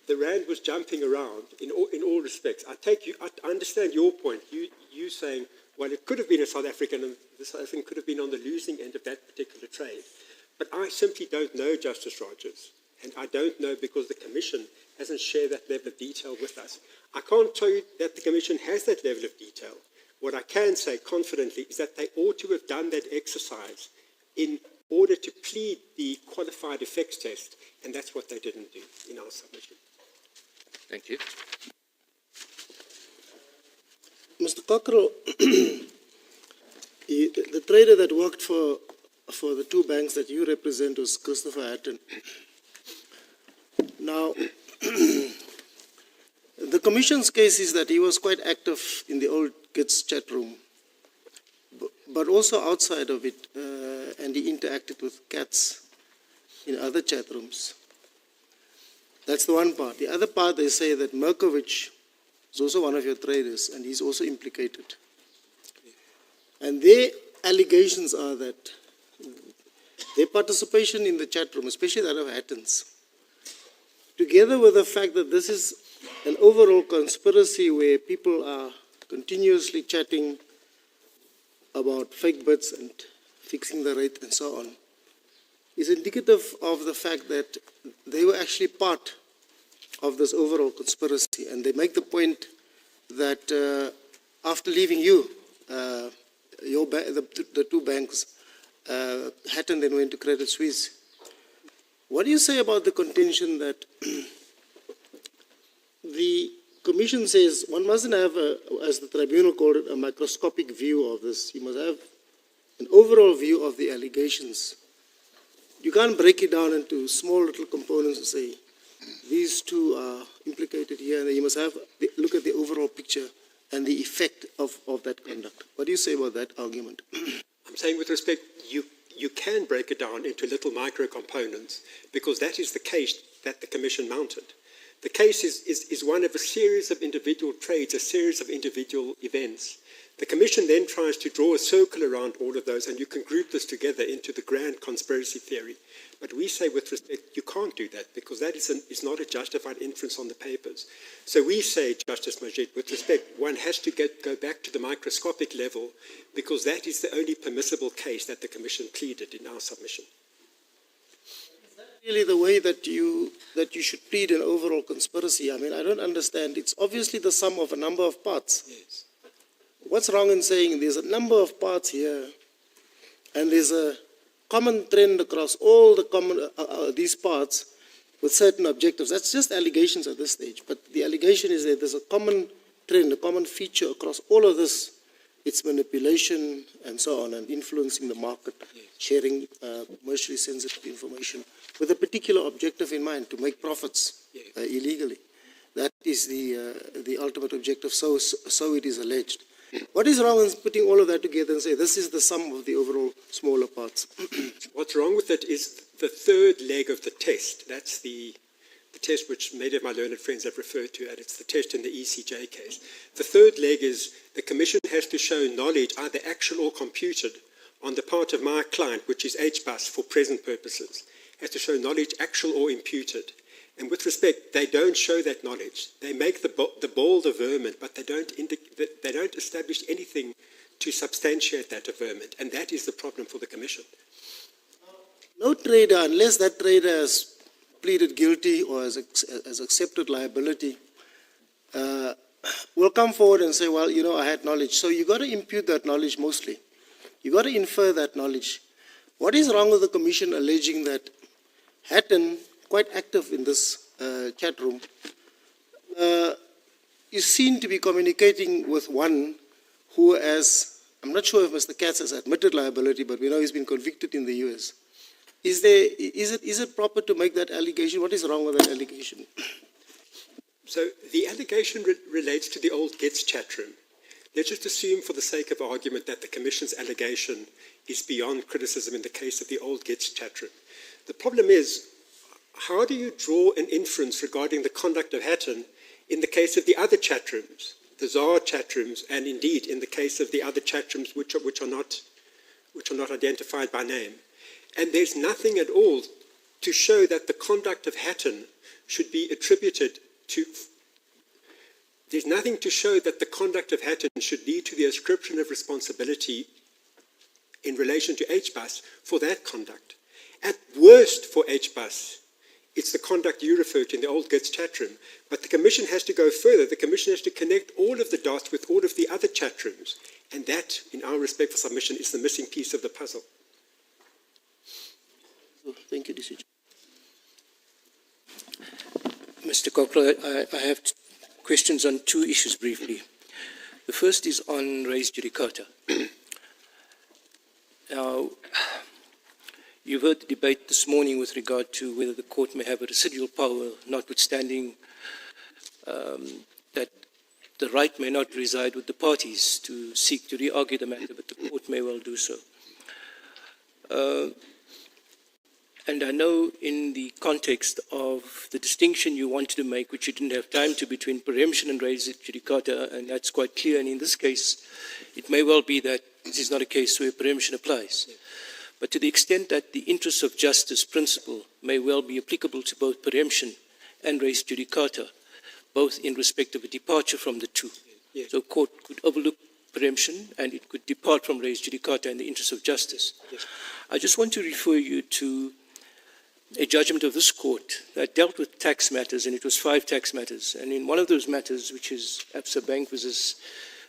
the rand was jumping around in all respects. I understand your point. You saying, well, it could have been a South African, and the South African could have been on the losing end of that particular trade. But I simply don't know, Justice Rogers, and I don't know because the Commission hasn't shared that level of detail with us. I can't tell you that the Commission has that level of detail. What I can say confidently is that they ought to have done that exercise in order to plead the qualified effects test, and that's what they didn't do in our submission. Thank you. Mr. Cockrell, the trader that worked for the two banks that you represent was Christopher Hatton. Now, the Commission's case is that he was quite active in the old kids chat room, but also outside of it, and he interacted with cats in other chat rooms. That's the one part. The other part, they say that Merkovich is also one of your traders, and he's also implicated. And their allegations are that their participation in the chat room, especially that of Hatton's, together with the fact that this is an overall conspiracy where people are continuously chatting about fake bets and fixing the rate and so on, is indicative of the fact that they were actually part of this overall conspiracy, and they make the point that after leaving you, the two banks, Hatton then went to Credit Suisse. What do you say about the contention that the Commission says one mustn't have, as the tribunal called it, a microscopic view of this? You must have an overall view of the allegations. You can't break it down into small little components and say, these two are implicated here, and you must look at the overall picture and the effect of that conduct. What do you say about that argument? I'm saying with respect, you can break it down into little micro components because that is the case that the Commission mounted. The case is one of a series of individual trades, a series of individual events. The Commission then tries to draw a circle around all of those, and you can group this together into the grand conspiracy theory. But we say with respect, you can't do that because that is not a justified inference on the papers. So we say, Justice Majid, with respect, one has to go back to the microscopic level because that is the only permissible case that the Commission pleaded in our submission. Really the way that you should plead an overall conspiracy? I mean, I don't understand. It's obviously the sum of a number of parts. Yes. What's wrong in saying there's a number of parts here, and there's a common trend across all the these parts with certain objectives? That's just allegations at this stage. But the allegation is that there's a common trend, a common feature across all of this. It's manipulation and so on, and influencing the market, sharing commercially sensitive information with a particular objective in mind, to make profits illegally. That is the ultimate objective, so it is alleged. What is wrong in putting all of that together and say this is the sum of the overall smaller parts? What's wrong with it is the third leg of the test. That's the test which many of my learned friends have referred to, and it's the test in the ECJ case. The third leg is the Commission has to show knowledge, either actual or computed, on the part of my client, which is HBUS for present purposes, has to show knowledge actual or imputed. And with respect, they don't show that knowledge. They make the bold averment, but they don't establish anything to substantiate that averment, and that is the problem for the Commission. No trader, unless that trader has pleaded guilty or has accepted liability, will come forward and say, well, I had knowledge. So you've got to impute that knowledge mostly. You've got to infer that knowledge. What is wrong with the Commission alleging that Hatton, quite active in this chat room, is seen to be communicating with one who has, I'm not sure if Mr. Katz has admitted liability, but we know he's been convicted in the US. Is it proper to make that allegation? What is wrong with that allegation? So the allegation relates to the old Gets chat room. Let's just assume for the sake of argument that the Commission's allegation is beyond criticism in the case of the old Gets chat room. The problem is, how do you draw an inference regarding the conduct of Hatton in the case of the other chat rooms, the Czar chat rooms, and indeed in the case of the other chat rooms which are not identified by name? And there's nothing at all to show that the conduct of Hatton should be attributed to. There's nothing to show that the conduct of Hatton should lead to the ascription of responsibility in relation to HBUS for that conduct. At worst for HBUS, it's the conduct you refer to in the old Gets chat room. But the Commission has to go further. The Commission has to connect all of the dots with all of the other chat rooms. And that, in our respect for submission, is the missing piece of the puzzle. Thank you, DCJ. Mr. Cockrell, I have questions on two issues briefly. The first is on res judicata. Now, you've heard the debate this morning with regard to whether the court may have a residual power, notwithstanding that the right may not reside with the parties to seek to re-argue the matter, but the court may well do so. And I know in the context of the distinction you wanted to make, which you didn't have time to, between preemption and res judicata, and that's quite clear, and in this case, it may well be that this is not a case where preemption applies. But to the extent that the interests of justice principle may well be applicable to both preemption and res judicata, both in respect of a departure from the two. Yes. So court could overlook preemption and it could depart from res judicata in the interest of justice. Yes. I just want to refer you to a judgment of this court that dealt with tax matters, and it was 5 tax matters. And in one of those matters, which is Absa Bank versus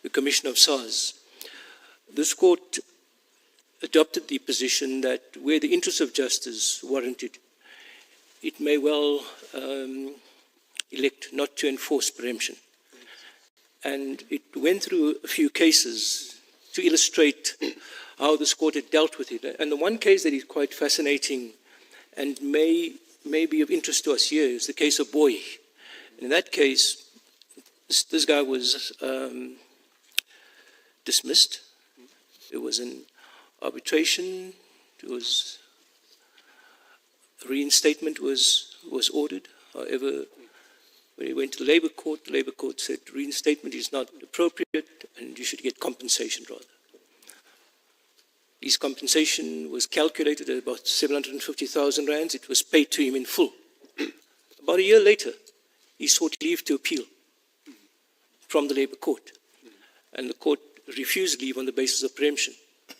the Commission of SARS, this court adopted the position that where the interests of justice warranted, it may well elect not to enforce preemption. And it went through a few cases to illustrate how this court had dealt with it. And the one case that is quite fascinating and may be of interest to us here is the case of Boy. And in that case, this guy was dismissed. It was an arbitration. It was reinstatement was ordered. However, when he went to the Labour Court said reinstatement is not appropriate and you should get compensation rather. His compensation was calculated at about 750,000 rands. It was paid to him in full. About a year later, he sought leave to appeal from the Labour Court. And the court refused leave on the basis of preemption.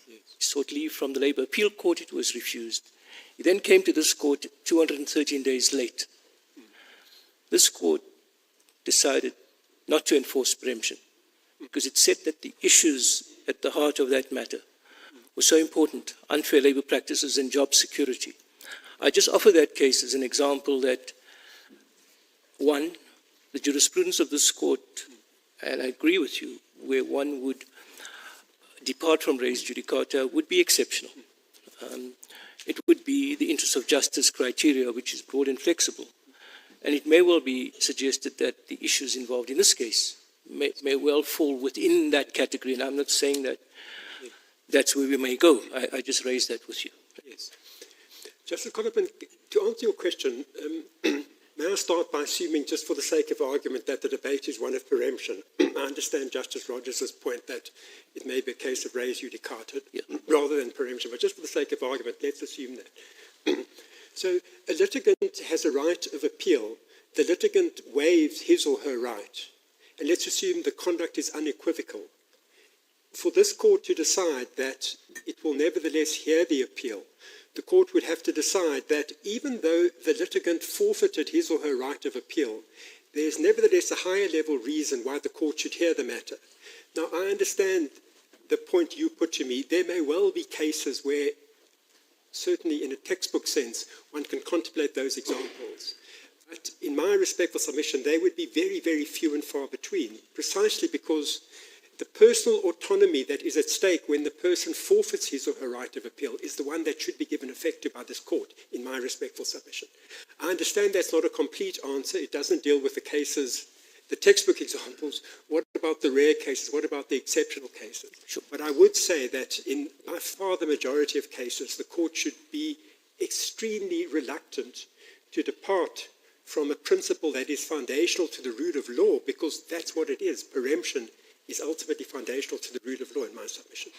He sought leave from the Labour Appeal Court. It was refused. He then came to this court 213 days late. This court decided not to enforce preemption because it said that the issues at the heart of that matter were so important, unfair labor practices and job security. I just offer that case as an example that, one, the jurisprudence of this court, and I agree with you, where one would depart from res judicata would be exceptional. It would be the interest of justice criteria, which is broad and flexible. And it may well be suggested that the issues involved in this case may well fall within that category. And I'm not saying that that's where we may go. I just raised that with you. Yes. Justice Coleman, to answer your question, may I start by assuming, just for the sake of argument, that the debate is one of preemption? I understand Justice Rogers' point that it may be a case of res judicata rather than preemption, but just for the sake of argument, let's assume that. So a litigant has a right of appeal. The litigant waives his or her right, and let's assume the conduct is unequivocal. For this court to decide that it will nevertheless hear the appeal, the court would have to decide that even though the litigant forfeited his or her right of appeal, there is nevertheless a higher level reason why the court should hear the matter. Now, I understand the point you put to me. There may well be cases where, certainly in a textbook sense, one can contemplate those examples. But in my respectful submission, they would be very, very few and far between, precisely because the personal autonomy that is at stake when the person forfeits his or her right of appeal is the one that should be given effect to by this court, in my respectful submission. I understand that's not a complete answer. It doesn't deal with the cases, the textbook examples. What about the rare cases? What about the exceptional cases? Sure. But I would say that in by far the majority of cases, the court should be extremely reluctant to depart from a principle that is foundational to the rule of law, because that's what it is. Preemption is ultimately foundational to the rule of law, in my submission.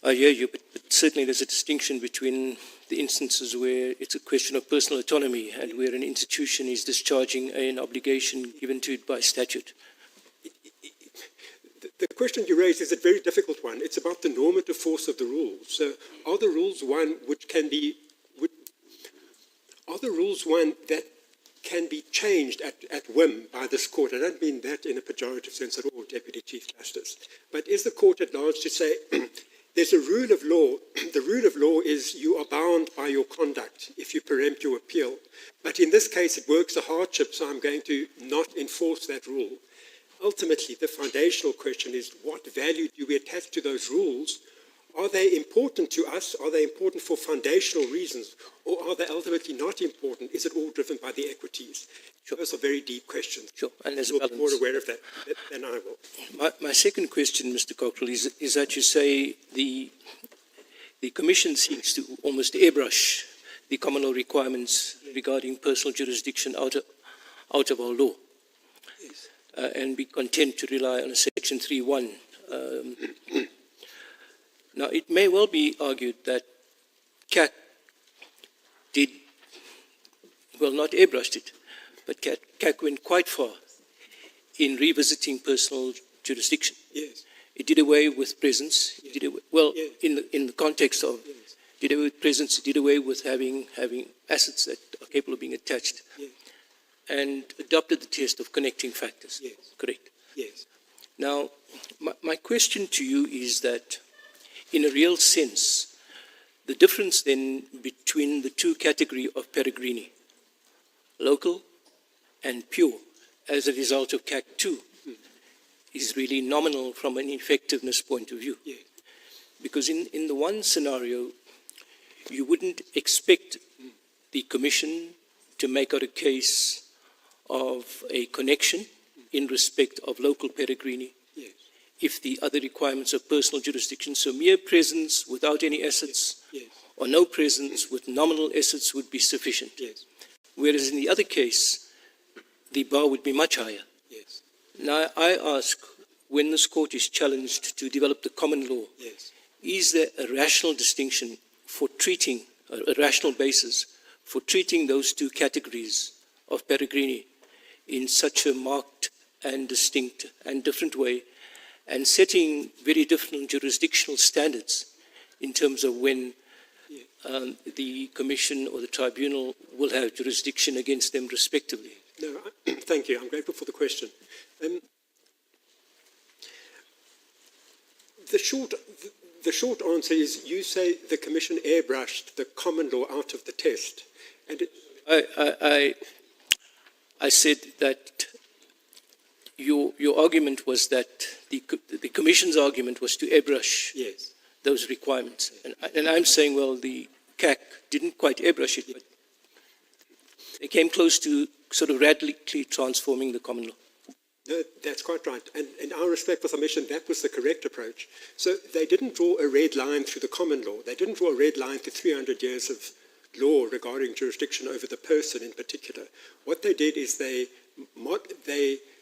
I hear you, but certainly there's a distinction between the instances where it's a question of personal autonomy and where an institution is discharging an obligation given to it by statute. The question you raise is a very difficult one. It's about the normative force of the rules. So are the rules one which can be, are the rules one that can be changed at whim by this court? I don't mean that in a pejorative sense at all, Deputy Chief Justice. But is the court at large to say, there's a rule of law. The rule of law is you are bound by your conduct if you preempt your appeal. But in this case, it works a hardship, so I'm going to not enforce that rule. Ultimately, the foundational question is, what value do we attach to those rules? Are they important to us? Are they important for foundational reasons? Or are they ultimately not important? Is it all driven by the equities? Sure. Those are very deep questions. Sure, and there's You'll be more aware of that than I will. My second question, Mr. Cockrell, is that you say the Commission seeks to almost airbrush the common law requirements regarding personal jurisdiction out of our law, yes. And be content to rely on a Section 3.1. Now, it may well be argued that CAC did, well, not airbrushed it, but CAC went quite far in revisiting personal jurisdiction. Yes. It did away with presence. It did away, well, yes. in the context of did away with presence, did away with having assets that are capable of being attached, Yes. and adopted the test of connecting factors. Yes. Correct. Yes. Now, my question to you is that, in a real sense, the difference then between the two categories of Peregrini, local and pure, as a result of CAC 2, is really nominal from an effectiveness point of view. Yes. Because in the one scenario, you wouldn't expect the Commission to make out a case of a connection in respect of local Peregrini, Yes. if the other requirements of personal jurisdiction, so mere presence without any assets, Yes. or no presence with nominal assets would be sufficient. Yes. Whereas in the other case, the bar would be much higher. Yes. Now, I ask, when this court is challenged to develop the common law, Yes. is there a rational distinction for treating, a rational basis for treating those two categories of Peregrini in such a marked and distinct and different way, and setting very different jurisdictional standards in terms of when the Commission or the Tribunal will have jurisdiction against them respectively? No, thank you. I'm grateful for the question. The short answer is you say the Commission airbrushed the common law out of the test. And I said that your argument was that the Commission's argument was to airbrush yes. those requirements. And I'm saying, well, the CAC didn't quite airbrush it, but they came close to sort of radically transforming the common law. No, that's quite right. And in our respect for submission, that was the correct approach. So they didn't draw a red line through the common law. They didn't draw a red line through 300 years of law regarding jurisdiction over the person in particular. What they did is they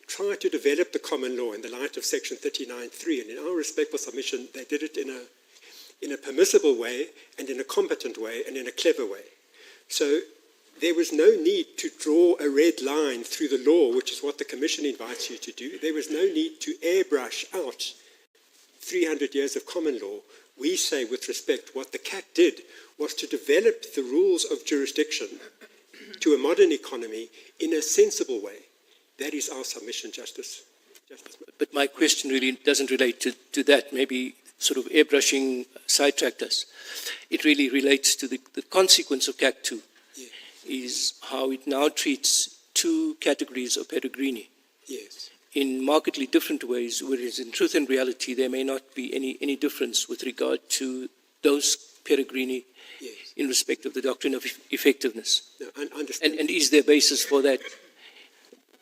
tried to develop the common law in the light of Section 39.3. And in our respect for submission, they did it in a permissible way and in a competent way and in a clever way. So there was no need to draw a red line through the law, which is what the Commission invites you to do. There was no need to airbrush out 300 years of common law. We say, with respect, what the CAC did was to develop the rules of jurisdiction to a modern economy in a sensible way. That is our submission, Justice. But my question really doesn't relate to that. Maybe sort of airbrushing sidetracked us. It really relates to the consequence of CAC 2. Is how it now treats two categories of Peregrini yes. in markedly different ways, whereas in truth and reality there may not be any difference with regard to those Peregrini yes. in respect of the doctrine of effectiveness. No, I understand. And is there basis for that?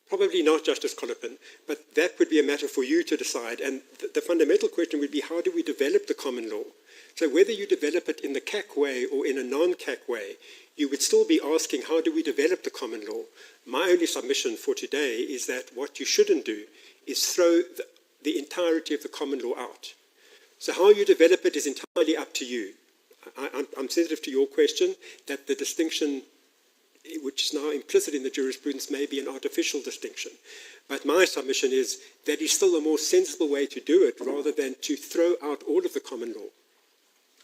Probably not, Justice Collipin, but that would be a matter for you to decide. And the fundamental question would be, how do we develop the common law? So whether you develop it in the CAC way or in a non-CAC way, you would still be asking, how do we develop the common law? My only submission for today is that what you shouldn't do is throw the entirety of the common law out. So how you develop it is entirely up to you. I'm sensitive to your question that the distinction, which is now implicit in the jurisprudence, may be an artificial distinction. But my submission is that is still a more sensible way to do it rather than to throw out all of the common law.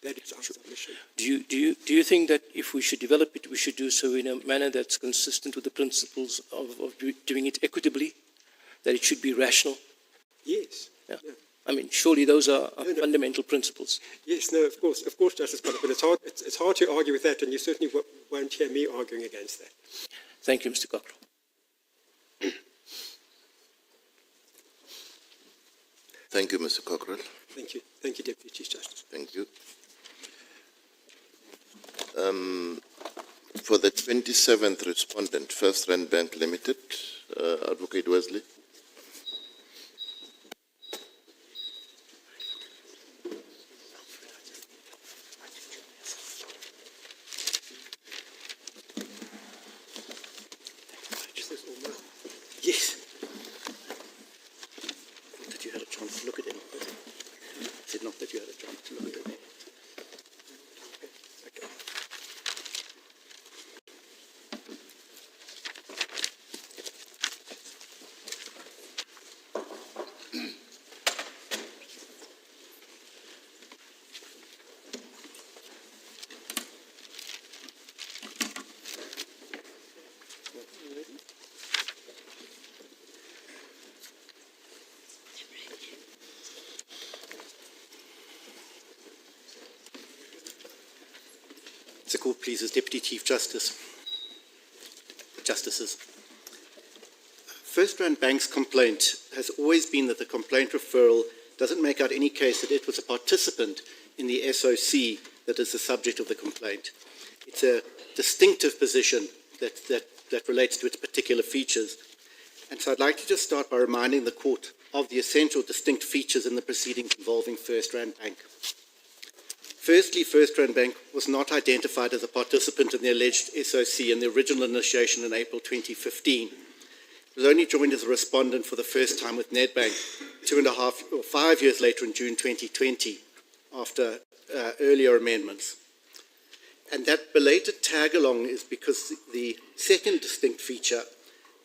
That is our submission. Do you think that if we should develop it, we should do so in a manner that's consistent with the principles of doing it equitably, that it should be rational? Yes. Yeah. Yeah. I mean, surely those are fundamental principles. Yes, no, of course, Justice Collipin. It's hard to argue with that, and you certainly won't hear me arguing against that. Thank you, Mr. Cockrell. Thank you, Mr. Cockrell. Thank you. Thank you, Deputy Chief Justice. Thank you. For the 27th respondent, First Rand Bank Limited, Advocate Wesley. Yes. Not that you had a chance to look at it. I said not that you had a chance to look at it. The court pleases. Deputy Chief Justice. Justices. First Rand Bank's complaint has always been that the complaint referral doesn't make out any case that it was a participant in the SOC that is the subject of the complaint. It's a distinctive position that relates to its particular features. And so I'd like to just start by reminding the court of the essential distinct features in the proceedings involving First Rand Bank. Firstly, First Rand Bank was not identified as a participant in the alleged SOC in the original initiation in April 2015. It was only joined as a respondent for the first time with Nedbank 2.5 or 5 years later in June 2020, after earlier amendments. And that belated tag-along is because the second distinct feature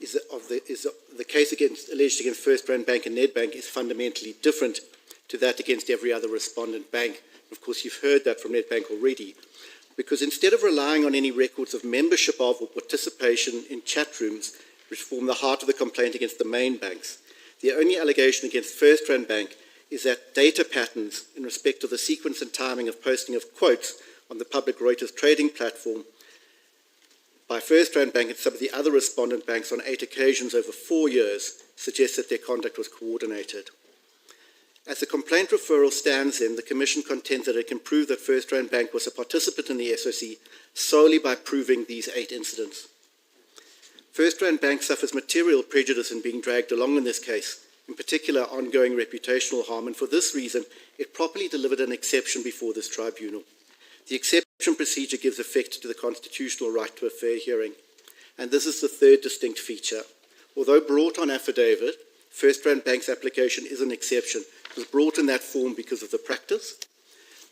is the case alleged against First Rand Bank and Nedbank is fundamentally different to that against every other respondent bank. Of course, you've heard that from Nedbank already, because instead of relying on any records of membership of or participation in chat rooms, which form the heart of the complaint against the main banks, the only allegation against First Rand Bank is that data patterns in respect of the sequence and timing of posting of quotes on the public Reuters trading platform by First Rand Bank and some of the other respondent banks on 8 occasions over 4 years suggests that their conduct was coordinated. As the complaint referral stands in, the Commission contends that it can prove that First Rand Bank was a participant in the SOC solely by proving these 8 incidents. First Rand Bank suffers material prejudice in being dragged along in this case, in particular ongoing reputational harm, and for this reason, it properly delivered an exception before this tribunal. The exception procedure gives effect to the constitutional right to a fair hearing, and this is the third distinct feature. Although brought on affidavit, First Rand Bank's application is an exception. It was brought in that form because of the practice,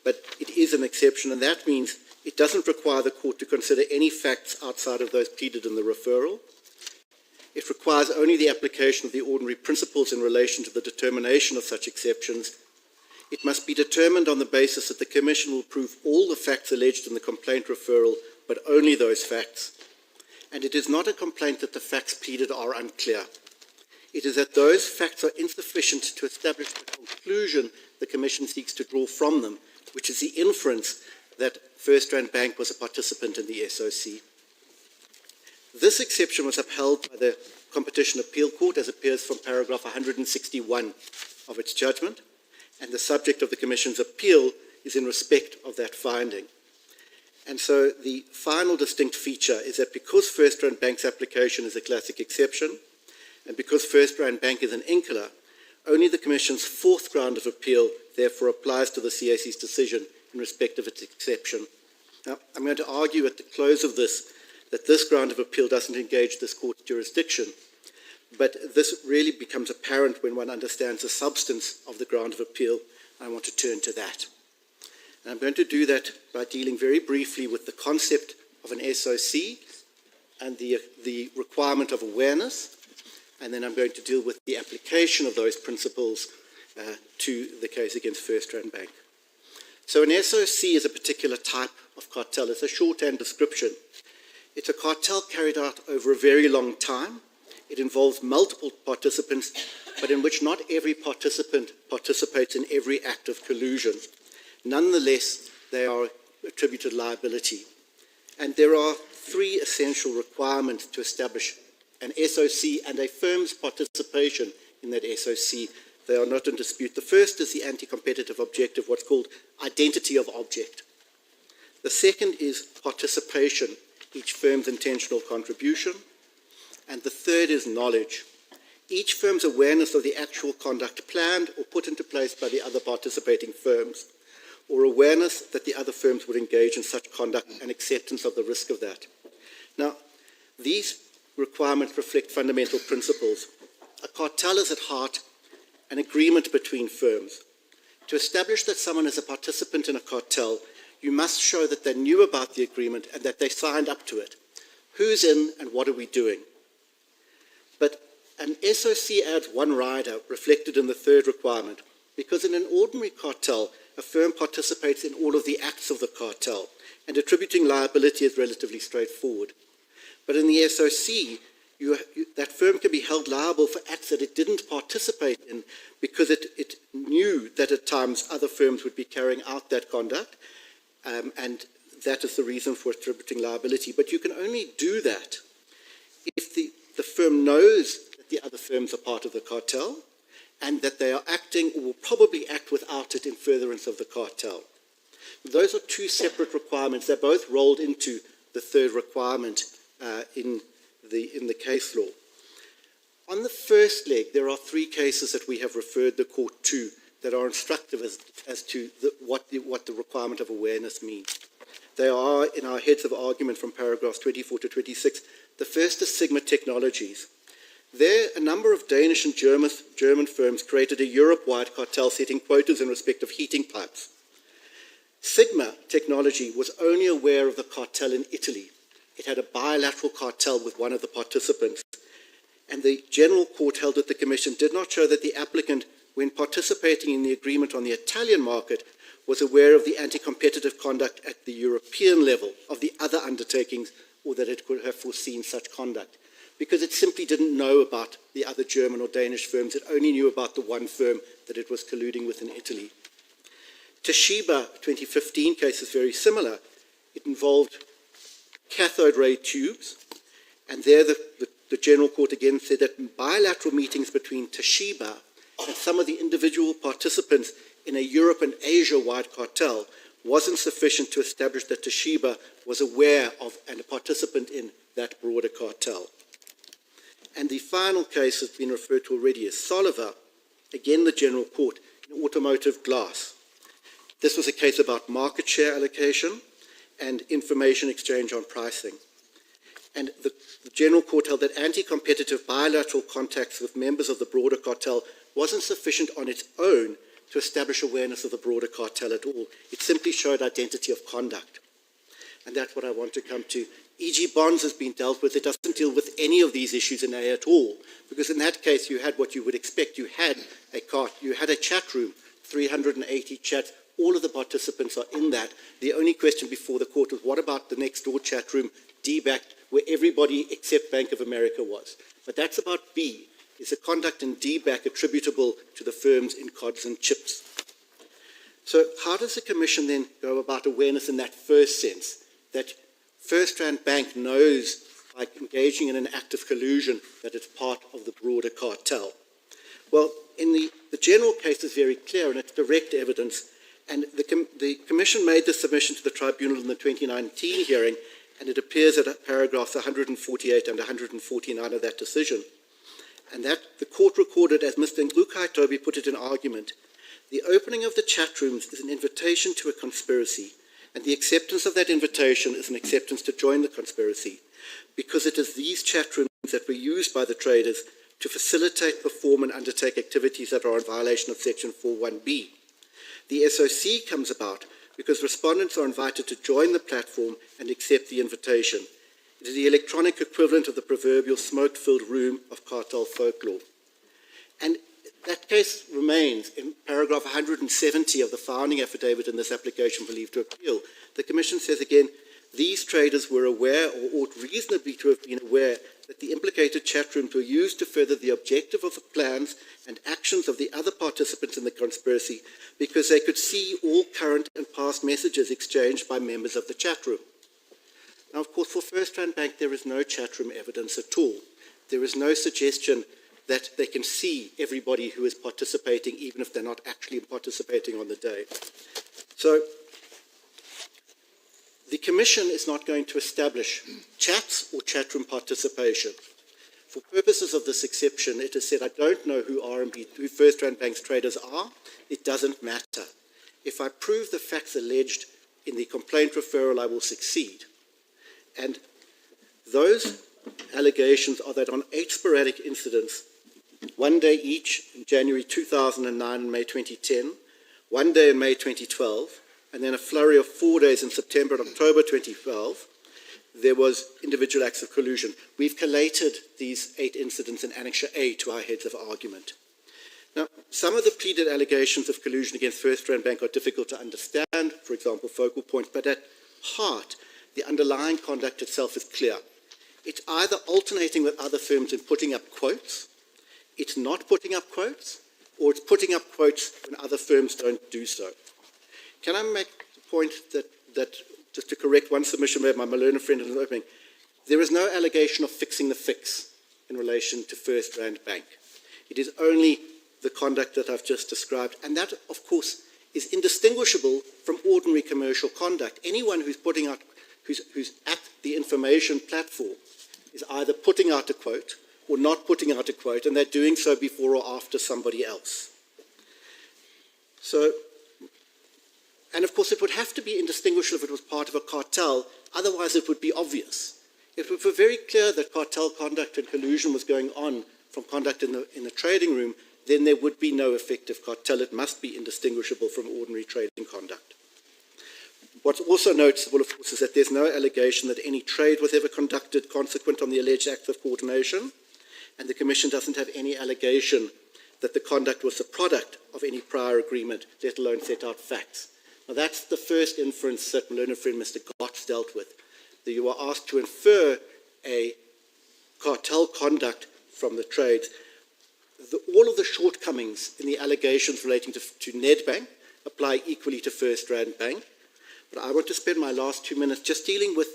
but it is an exception, and that means it doesn't require the court to consider any facts outside of those pleaded in the referral. It requires only the application of the ordinary principles in relation to the determination of such exceptions. It must be determined on the basis that the Commission will prove all the facts alleged in the complaint referral, but only those facts. And it is not a complaint that the facts pleaded are unclear. It is that those facts are insufficient to establish the conclusion the Commission seeks to draw from them, which is the inference that First Rand Bank was a participant in the SOC. This exception was upheld by the Competition Appeal Court, as appears from paragraph 161 of its judgment, and the subject of the Commission's appeal is in respect of that finding. And so the final distinct feature is that because First Rand Bank's application is a classic exception, and because First Rand Bank is an incular, only the Commission's fourth ground of appeal therefore applies to the CAC's decision in respect of its exception. Now, I'm going to argue at the close of this that this ground of appeal doesn't engage this court's jurisdiction, but this really becomes apparent when one understands the substance of the ground of appeal. I want to turn to that. And I'm going to do that by dealing very briefly with the concept of an SOC and the requirement of awareness, and then I'm going to deal with the application of those principles to the case against First Rand Bank. So an SOC is a particular type of cartel. It's a shorthand description. It's a cartel carried out over a very long time. It involves multiple participants, but in which not every participant participates in every act of collusion. Nonetheless, they are attributed liability. And there are 3 essential requirements to establish an SOC and a firm's participation in that SOC. They are not in dispute. The first is the anti-competitive objective, what's called identity of object. The second is participation, each firm's intentional contribution. And the third is knowledge, each firm's awareness of the actual conduct planned or put into place by the other participating firms, or awareness that the other firms would engage in such conduct and acceptance of the risk of that. Now, these requirements reflect fundamental principles. A cartel is at heart an agreement between firms. To establish that someone is a participant in a cartel, you must show that they knew about the agreement and that they signed up to it. Who's in and what are we doing? But an SOC adds one rider reflected in the third requirement, because in an ordinary cartel, a firm participates in all of the acts of the cartel, and attributing liability is relatively straightforward. But in the SOC, that firm can be held liable for acts that it didn't participate in because it knew that at times other firms would be carrying out that conduct, and that is the reason for attributing liability. But you can only do that if the firm knows that the other firms are part of the cartel and that they are acting or will probably act without it in furtherance of the cartel. Those are two separate requirements. They're both rolled into the third requirement in the case law. On the first leg, there are three cases that we have referred the court to that are instructive as to what the requirement of awareness means. They are, in our heads of argument from paragraphs 24 to 26, the first is Sigma Technologies. There, a number of Danish and German firms created a Europe-wide cartel setting quotas in respect of heating pipes. Sigma Technology was only aware of the cartel in Italy. It had a bilateral cartel with one of the participants. And the General Court held that the Commission did not show that the applicant, when participating in the agreement on the Italian market, was aware of the anti-competitive conduct at the European level of the other undertakings, or that it could have foreseen such conduct. Because it simply didn't know about the other German or Danish firms. It only knew about the one firm that it was colluding with in Italy. Toshiba 2015 case is very similar. It involved cathode ray tubes, and there the General Court again said that bilateral meetings between Toshiba and some of the individual participants in a Europe and Asia-wide cartel wasn't sufficient to establish that Toshiba was aware of and a participant in that broader cartel. And the final case has been referred to already as Soliver, again the General Court, in automotive glass. This was a case about market share allocation and information exchange on pricing. And the General Court held that anti-competitive bilateral contacts with members of the broader cartel wasn't sufficient on its own to establish awareness of the broader cartel at all. It simply showed identity of conduct. And that's what I want to come to. E.g. Bonds has been dealt with. It doesn't deal with any of these issues in A at all, because in that case you had what you would expect. You had a chat room, 380 chats. All of the participants are in that. The only question before the court was, what about the next door chat room, DBAC, where everybody except Bank of America was? But that's about B. Is the conduct in DBAC attributable to the firms in CODs and CHIPS? So how does the Commission then go about awareness in that first sense, that FirstRand Bank knows by engaging in an act of collusion that it's part of the broader cartel? Well, in the general case is very clear, and it's direct evidence, and the Commission made the submission to the Tribunal in the 2019 hearing, and it appears at paragraphs 148 and 149 of that decision. And that the court recorded, as Mr. Nglukai Toby put it in argument, the opening of the chat rooms is an invitation to a conspiracy, and the acceptance of that invitation is an acceptance to join the conspiracy, because it is these chat rooms that were used by the traders to facilitate, perform, and undertake activities that are in violation of Section 4.1b. The SOC comes about because respondents are invited to join the platform and accept the invitation. It is the electronic equivalent of the proverbial smoke-filled room of cartel folklore. And that case remains in paragraph 170 of the founding affidavit in this application for leave to appeal. The Commission says again, these traders were aware, or ought reasonably to have been aware, that the implicated chat rooms were used to further the objective of the plans and actions of the other participants in the conspiracy, because they could see all current and past messages exchanged by members of the chat room. Now, of course, for FirstRand Bank, there is no chat room evidence at all. There is no suggestion that they can see everybody who is participating, even if they're not actually participating on the day. So, the Commission is not going to establish chats or chat room participation. For purposes of this exception, it has said, I don't know who FirstRand Bank's traders are. It doesn't matter. If I prove the facts alleged in the complaint referral, I will succeed. And those allegations are that on 8 sporadic incidents, one day each in January 2009 and May 2010, one day in May 2012, and then a flurry of 4 days in September and October 2012, there was individual acts of collusion. We've collated these 8 incidents in Annexure A to our heads of argument. Now, some of the pleaded allegations of collusion against FirstRand Bank are difficult to understand, for example, focal points, but at heart, the underlying conduct itself is clear. It's either alternating with other firms in putting up quotes, it's not putting up quotes, or it's putting up quotes when other firms don't do so. Can I make the point that just to correct one submission made by my learned friend in the opening, there is no allegation of fixing the fix in relation to First Rand Bank. It is only the conduct that I've just described, and that, of course, is indistinguishable from ordinary commercial conduct. Anyone who's putting out, who's at the information platform is either putting out a quote or not putting out a quote, and they're doing so before or after somebody else. So, and of course it would have to be indistinguishable if it was part of a cartel, otherwise it would be obvious. If it were very clear that cartel conduct and collusion was going on from conduct in the trading room, then there would be no effective cartel. It must be indistinguishable from ordinary trading conduct. What's also noticeable, of course, is that there's no allegation that any trade was ever conducted consequent on the alleged acts of coordination, and the Commission doesn't have any allegation that the conduct was the product of any prior agreement, let alone set out facts. Now that's the first inference that my learned friend Mr. Gotts dealt with, that you are asked to infer a cartel conduct from the trades. All of the shortcomings in the allegations relating to Nedbank apply equally to First Rand Bank, but I want to spend my last 2 minutes just dealing with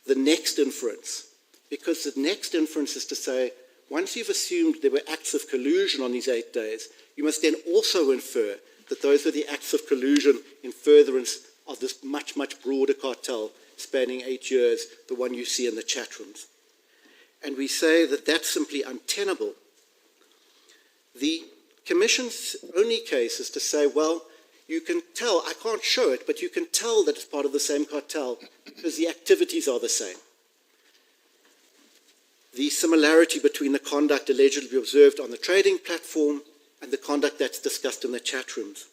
the next inference, because the next inference is to say, once you've assumed there were acts of collusion on these 8 days, you must then also infer that those are the acts of collusion in furtherance of this much, much broader cartel spanning 8 years, the one you see in the chat rooms. And we say that that's simply untenable. The Commission's only case is to say, well, you can tell, I can't show it, but you can tell that it's part of the same cartel because the activities are the same. The similarity between the conduct allegedly observed on the trading platform and the conduct that's discussed in the chat rooms.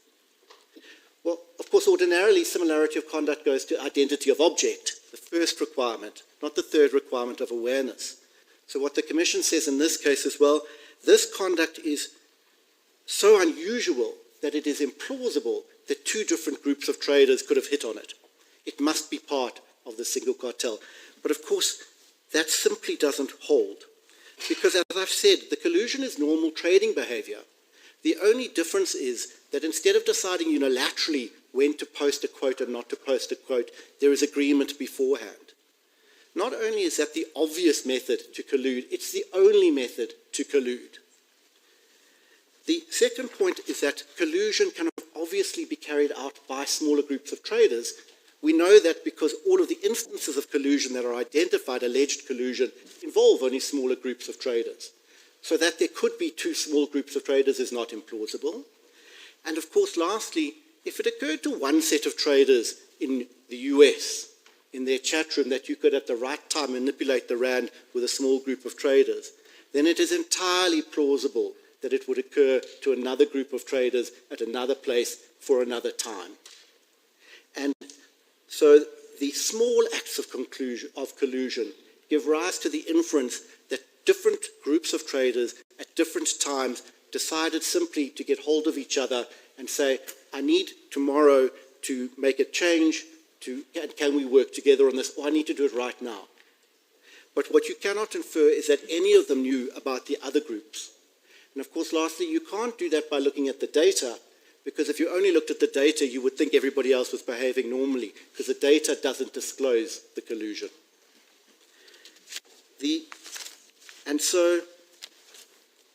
Well, of course, ordinarily, similarity of conduct goes to identity of object, the first requirement, not the third requirement of awareness. So what the Commission says in this case is, well, this conduct is so unusual that it is implausible that two different groups of traders could have hit on it. It must be part of the single cartel. But of course, that simply doesn't hold. Because as I've said, the collusion is normal trading behavior. The only difference is that instead of deciding unilaterally when to post a quote and not to post a quote, there is agreement beforehand. Not only is that the obvious method to collude, it's the only method to collude. The second point is that collusion can obviously be carried out by smaller groups of traders. We know that because all of the instances of collusion that are identified, alleged collusion, involve only smaller groups of traders. So that there could be two small groups of traders is not implausible. And of course, lastly, if it occurred to one set of traders in the US, in their chat room, that you could at the right time manipulate the rand with a small group of traders, then it is entirely plausible that it would occur to another group of traders at another place for another time. And so the small acts of collusion give rise to the inference that different groups of traders at different times decided simply to get hold of each other and say, I need tomorrow to make a change, can we work together on this, or I need to do it right now. But what you cannot infer is that any of them knew about the other groups. And of course, lastly, you can't do that by looking at the data, because if you only looked at the data, you would think everybody else was behaving normally, because the data doesn't disclose the collusion. And so,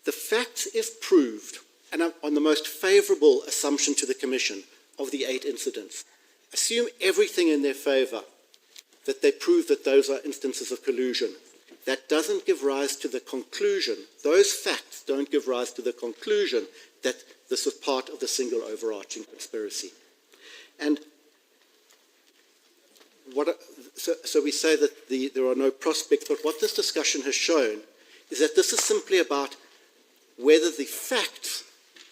the facts, if proved, and on the most favourable assumption to the Commission of the 8 incidents, assume everything in their favour, that they prove that those are instances of collusion. That doesn't give rise to the conclusion, those facts don't give rise to the conclusion that this was part of the single overarching conspiracy. And so we say that there are no prospects, but what this discussion has shown is that this is simply about whether the facts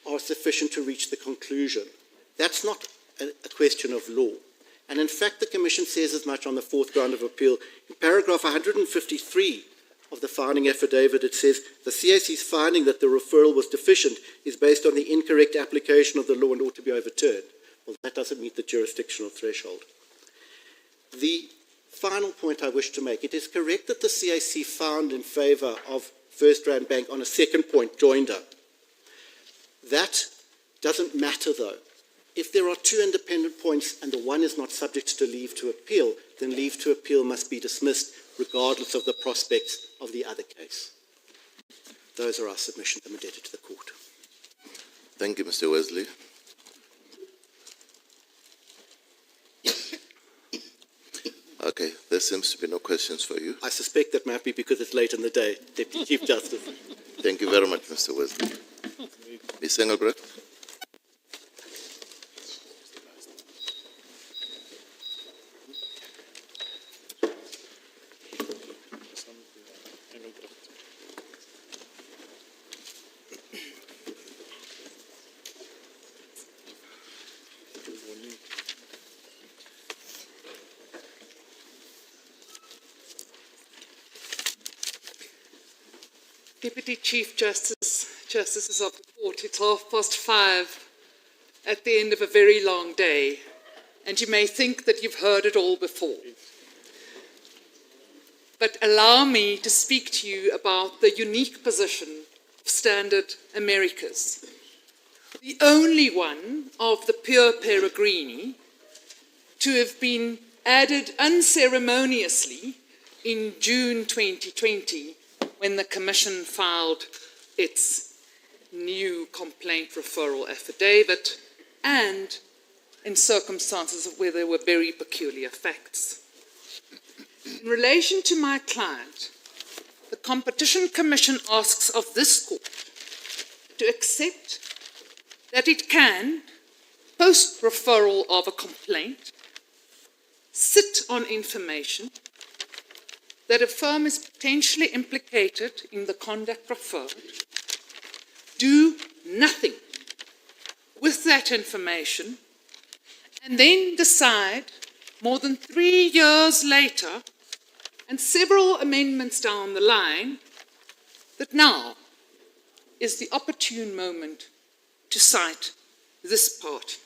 are sufficient to reach the conclusion. That's not a question of law. And in fact, the Commission says as much on the 4th ground of appeal. In paragraph 153 of the finding affidavit, it says, the CAC's finding that the referral was deficient is based on the incorrect application of the law and ought to be overturned. Well, that doesn't meet the jurisdictional threshold. The final point I wish to make, it is correct that the CAC found in favour of First Rand Bank on a second point, joinder. That doesn't matter, though. if there are two independent points and the one is not subject to leave to appeal, then leave to appeal must be dismissed regardless of the prospects of the other case. Those are our submissions. I'm indebted to the court. Thank you, Mr. Wesley. Okay, there seems to be no questions for you. I suspect that might be because it's late in the day, Deputy Chief Justice. Thank you very much, Mr. Wesley. Ms. Engelbrecht? Deputy Chief Justice, Justices of the Court, it's 5:30 at the end of a very long day, and you may think that you've heard it all before. But allow me to speak to you about the unique position of Standard Americas, the only one of the pure Peregrini to have been added unceremoniously in June 2020 when the Commission filed its new complaint referral affidavit and in circumstances where there were very peculiar facts. In relation to my client, the Competition Commission asks of this court to accept that it can, post-referral of a complaint, sit on information that a firm is potentially implicated in the conduct referred, do nothing with that information, and then decide more than 3 years later, and several amendments down the line, that now is the opportune moment to cite this party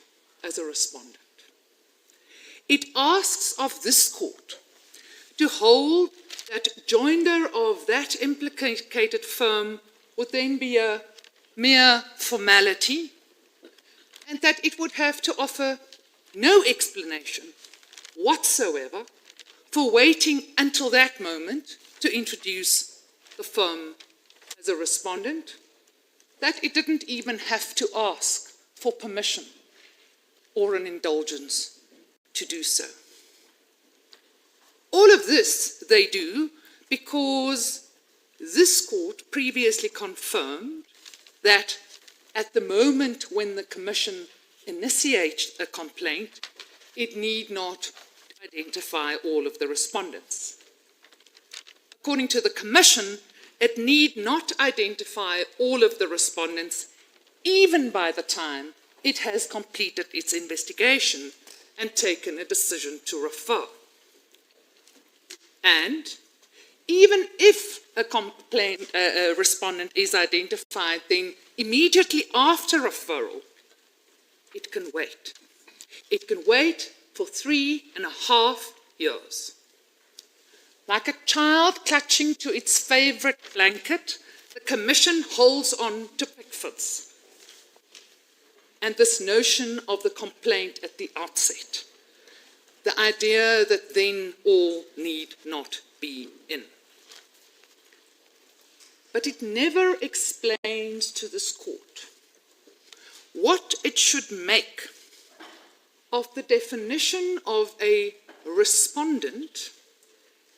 as a respondent. It asks of this court to hold that joinder of that implicated firm would then be a mere formality, and that it would have to offer no explanation whatsoever for waiting until that moment to introduce the firm as a respondent, that it didn't even have to ask for permission or an indulgence to do so. All of this they do because this court previously confirmed that at the moment when the Commission initiates a complaint, it need not identify all of the respondents. According to the Commission, it need not identify all of the respondents even by the time it has completed its investigation and taken a decision to refer. And even if a respondent is identified, then immediately after referral, it can wait. It can wait for 3.5 years. Like a child clutching to its favorite blanket, the Commission holds on to Pickford's and this notion of the complaint at the outset. The idea that then all need not be in. But it never explains to this court what it should make of the definition of a respondent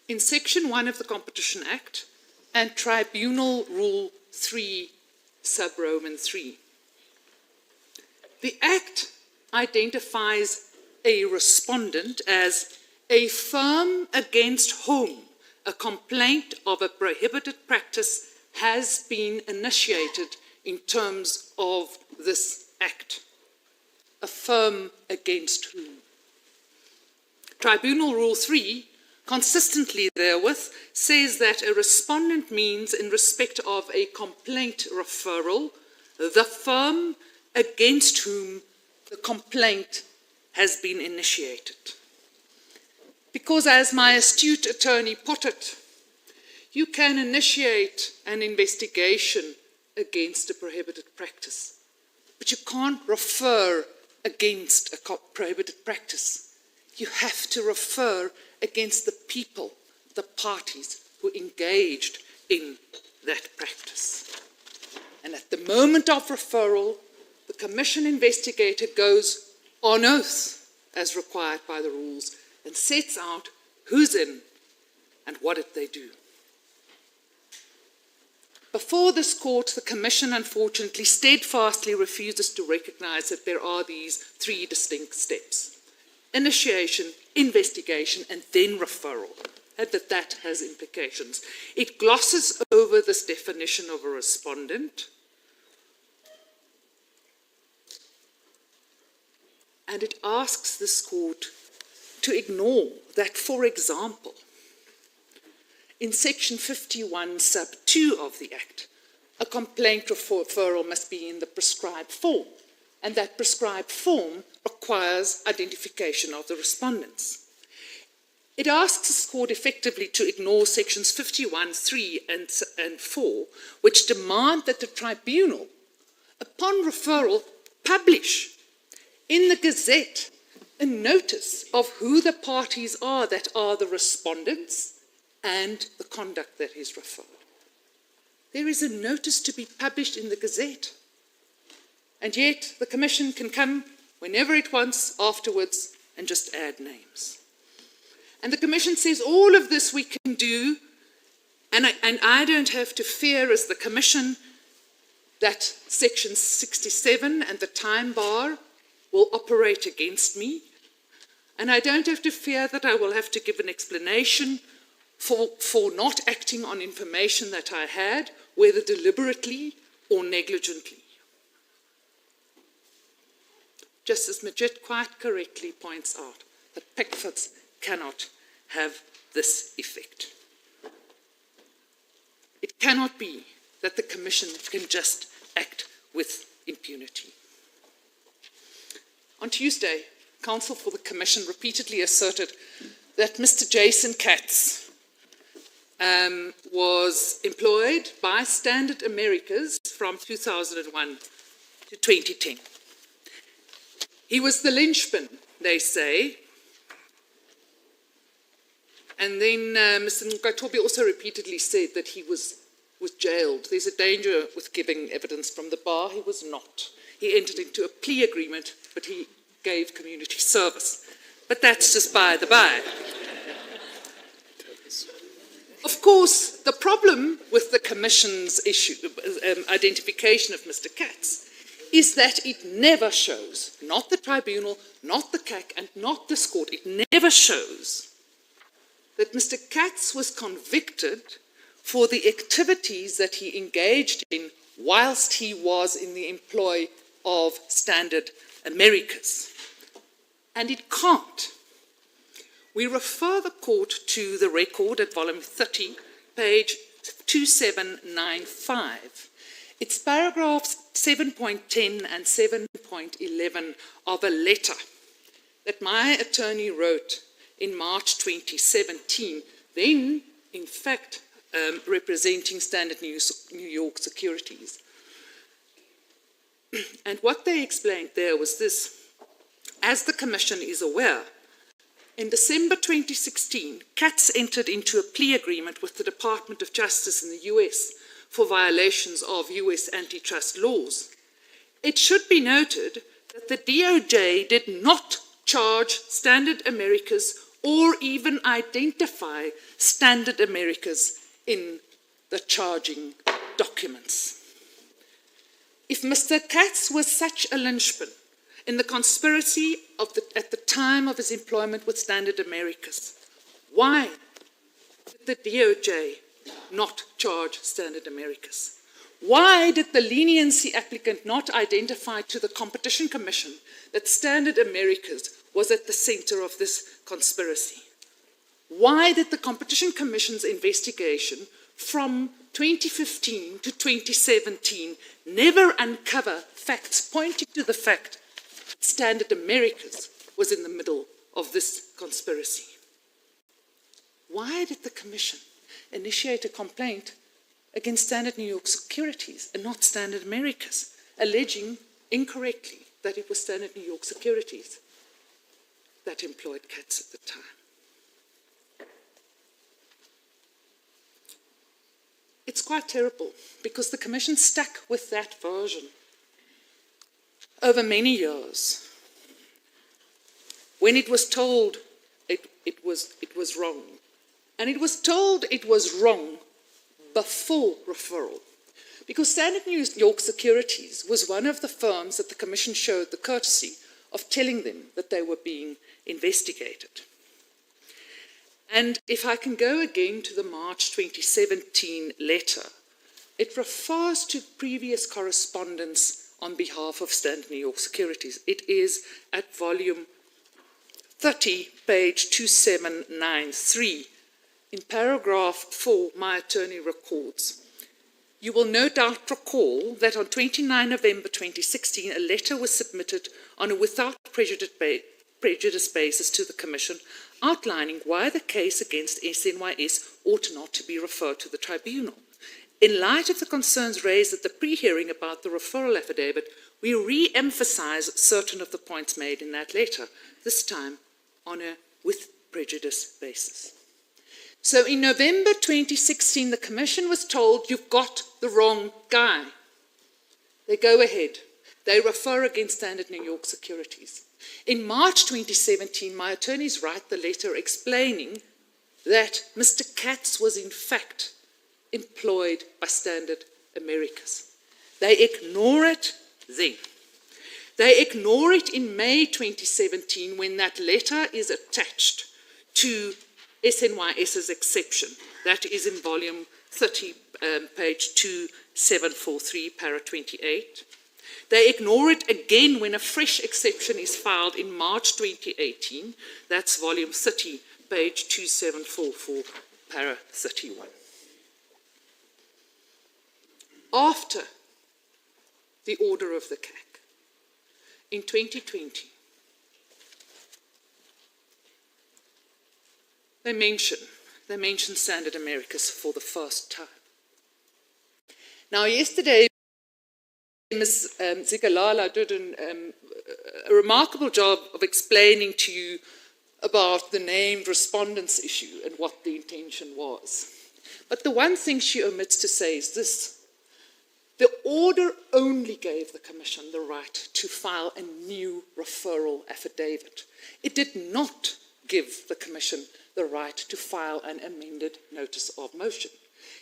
in Section 1 of the Competition Act and Tribunal Rule 3, Sub-Roman 3. The Act identifies a respondent as a firm against whom a complaint of a prohibited practice has been initiated in terms of this Act. A firm against whom? Tribunal Rule 3, consistently therewith, says that a respondent means, in respect of a complaint referral, the firm against whom the complaint has been initiated. Because, as my astute attorney put it, you can initiate an investigation against a prohibited practice, but you can't refer against a prohibited practice, you have to refer against the people, the parties who engaged in that practice. And at the moment of referral, the Commission investigator goes on oath, as required by the rules, and sets out who's in and what did they do. Before this court, the Commission unfortunately steadfastly refuses to recognise that there are these three distinct steps: initiation, investigation, and then referral, and that has implications. It glosses over this definition of a respondent, and it asks this court to ignore that, for example, in section 51 sub 2 of the Act, a complaint referral must be in the prescribed form, and that prescribed form requires identification of the respondents. It asks this court effectively to ignore sections 51, 3 and 4, which demand that the tribunal, upon referral, publish in the Gazette a notice of who the parties are that are the respondents and the conduct that is referred. There is a notice to be published in the Gazette, and yet the Commission can come whenever it wants afterwards and just add names. And the Commission says all of this we can do, and I don't have to fear as the Commission that section 67 and the time bar will operate against me, and I don't have to fear that I will have to give an explanation for not acting on information that I had, whether deliberately or negligently. Justice Majid quite correctly points out that Pickfords cannot have this effect. It cannot be that the Commission can just act with impunity. On Tuesday, counsel for the Commission repeatedly asserted that Mr. Jason Katz was employed by Standard Americas from 2001 to 2010. He was the linchpin, they say. And then Mr. Nkatobi also repeatedly said that he was jailed. There's a danger with giving evidence from the bar. He was not. He entered into a plea agreement, but he gave community service. But that's just by the by. Of course, the problem with the Commission's identification of Mr. Katz is that it never shows, not the tribunal, not the CAC, and not this court, it never shows that Mr. Katz was convicted for the activities that he engaged in whilst he was in the employ of Standard Americas. And it can't. We refer the court to the record at volume 30, page 2795. It's paragraphs 7.10 and 7.11 of a letter that my attorney wrote in March 2017, then, in fact, representing Standard New York Securities. And what they explained there was this: as the Commission is aware, in December 2016, Katz entered into a plea agreement with the Department of Justice in the US for violations of US antitrust laws. It should be noted that the DOJ did not charge Standard Americas or even identify Standard Americas in the charging documents. If Mr. Katz was such a linchpin in the conspiracy at the time of his employment with Standard Americas, why did the DOJ not charge Standard Americas? Why did the leniency applicant not identify to the Competition Commission that Standard Americas was at the center of this conspiracy? Why did the Competition Commission's investigation from 2015 to 2017 never uncover facts pointing to the fact that Standard Americas was in the middle of this conspiracy? Why did the Commission initiate a complaint against Standard New York Securities and not Standard Americas, alleging incorrectly that it was Standard New York Securities that employed Katz at the time. It's quite terrible because the Commission stuck with that version over many years. When it was told it was wrong. And it was told it was wrong before referral. Because Standard New York Securities was one of the firms that the Commission showed the courtesy of telling them that they were being investigated. And if I can go again to the March 2017 letter, it refers to previous correspondence on behalf of Standard New York Securities. It is at volume 30, page 2793. In paragraph 4, my attorney records, "You will no doubt recall that on 29 November 2016, a letter was submitted on a without prejudice basis to the Commission outlining why the case against SNYS ought not to be referred to the tribunal. In light of the concerns raised at the pre-hearing about the referral affidavit, we re-emphasize certain of the points made in that letter, this time on a with prejudice basis." So in November 2016, the Commission was told, you've got the wrong guy. They go ahead. They refer against Standard New York Securities. In March 2017, my attorneys write the letter explaining that Mr. Katz was in fact employed by Standard Americas. They ignore it then. They ignore it in May 2017 when that letter is attached to SNYS's exception. That is in volume 30, page 2743, para 28. They ignore it again when a fresh exception is filed in March 2018. That's volume 30, page 2744, para 31. After the order of the CAC, in 2020, they mention Standard Americas for the first time. Now, yesterday, Ms. Zikalala did a remarkable job of explaining to you about the named respondents issue and what the intention was. But the one thing she omits to say is this: the order only gave the Commission the right to file a new referral affidavit. It did not give the Commission the right to file an amended notice of motion.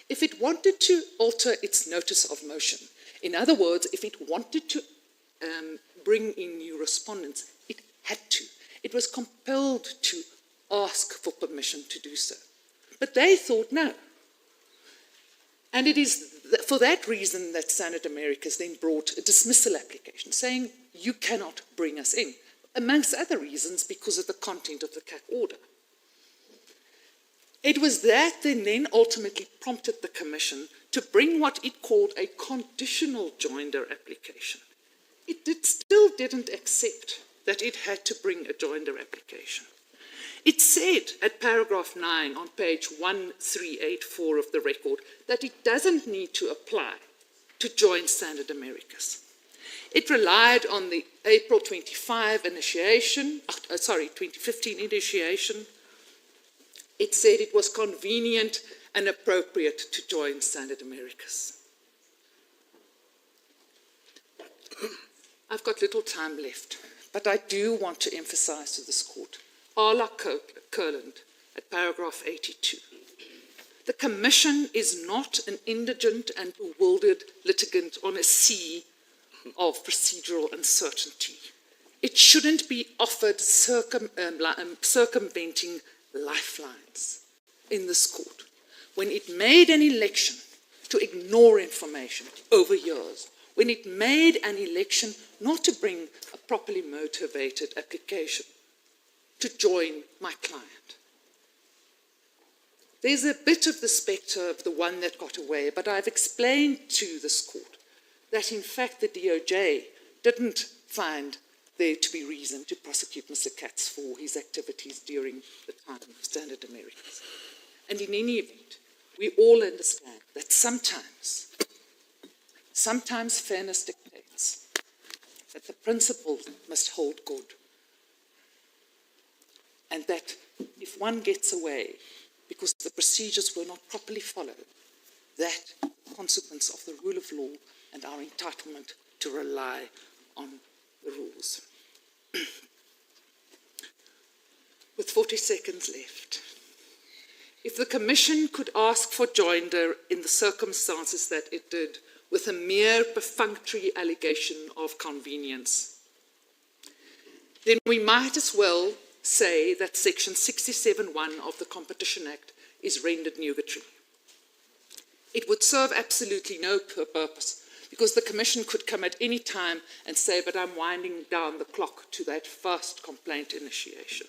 If it wanted to alter its notice of motion, in other words, if it wanted to bring in new respondents, it had to. It was compelled to ask for permission to do so. But they thought no. And it is for that reason that Standard Americas then brought a dismissal application saying, you cannot bring us in, amongst other reasons because of the content of the CAC order. It was that then ultimately prompted the Commission to bring what it called a conditional joinder application. It still didn't accept that it had to bring a joinder application. It said at paragraph 9 on page 1384 of the record that it doesn't need to apply to join Standard Americas. It relied on the April 2015 initiation. It said it was convenient and appropriate to join Standard Americas. I've got little time left, but I do want to emphasize to this court, a la Kurland at paragraph 82. The Commission is not an indigent and bewildered litigant on a sea of procedural uncertainty. It shouldn't be offered circumventing lifelines in this court. When it made an election to ignore information over years, when it made an election not to bring a properly motivated application to join my client. There's a bit of the spectre of the one that got away, but I've explained to this court that in fact the DOJ didn't find there to be reason to prosecute Mr. Katz for his activities during the time of Standard Americas. And in any event, we all understand that sometimes fairness dictates that the principle must hold good. And that if one gets away because the procedures were not properly followed, that consequence of the rule of law and our entitlement to rely on the rules. With 40 seconds left, if the Commission could ask for joinder in the circumstances that it did with a mere perfunctory allegation of convenience, then we might as well say that Section 67(1) of the Competition Act is rendered nugatory. It would serve absolutely no purpose, because the Commission could come at any time and say, but I'm winding down the clock to that first complaint initiation.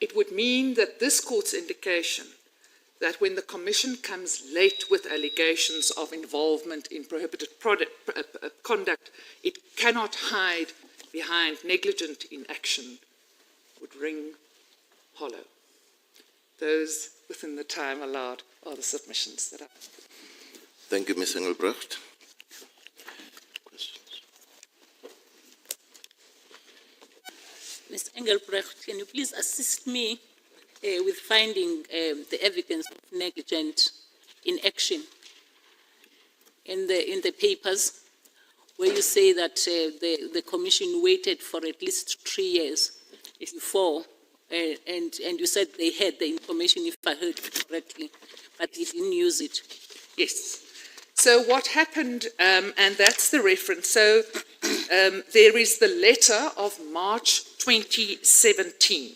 It would mean that this Court's indication that when the Commission comes late with allegations of involvement in prohibited conduct, it cannot hide behind negligent inaction would ring hollow. Those within the time allowed are the submissions that I have. Thank you, Ms. Engelbrecht. Ms. Engelbrecht, can you please assist me with finding the evidence of negligent inaction in the papers, where you say that the Commission waited for at least 3 years before, and you said they had the information, if I heard correctly, but they didn't use it. Yes. So what happened, and that's the reference, so there is the letter of March 2017,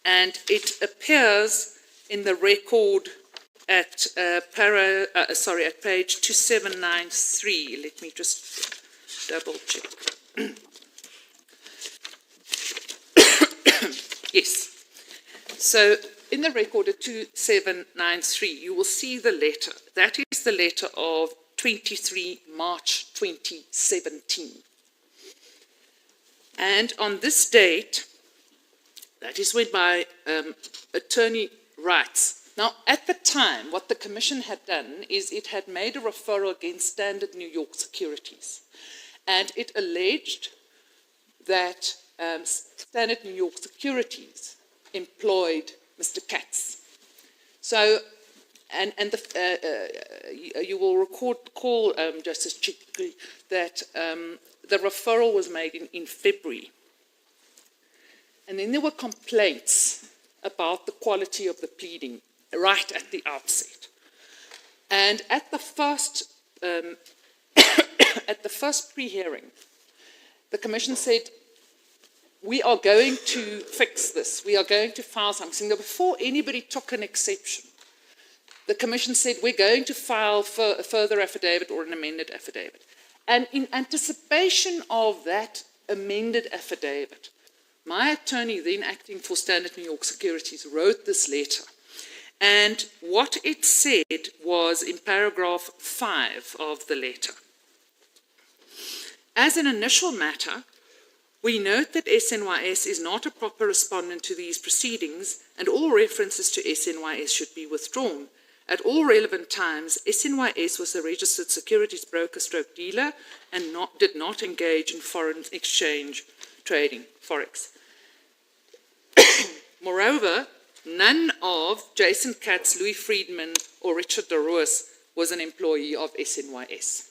and it appears in the record at at page 2793. Let me just double check. Yes. So in the record at 2793, you will see the letter. That is the letter of 23 March 2017. And on this date, that is when my attorney writes. Now, at the time, what the Commission had done is it had made a referral against Standard New York Securities. And it alleged that Standard New York Securities employed Mr. Katz. So, you will recall, Justice Chikri, that the referral was made in February. And then there were complaints about the quality of the pleading right at the outset. And at the first, at the first pre-hearing, the Commission said, we are going to fix this. We are going to file something. Before anybody took an exception, the Commission said, we're going to file a further affidavit or an amended affidavit. And in anticipation of that amended affidavit, my attorney, then acting for Standard New York Securities, wrote this letter. And what it said was in paragraph 5 of the letter. As an initial matter, we note that SNYS is not a proper respondent to these proceedings, and all references to SNYS should be withdrawn. At all relevant times, SNYS was a registered securities broker stroke dealer and did not engage in foreign exchange trading, Forex. Moreover, none of Jason Katz, Louis Friedman, or Richard de Roos was an employee of SNYS.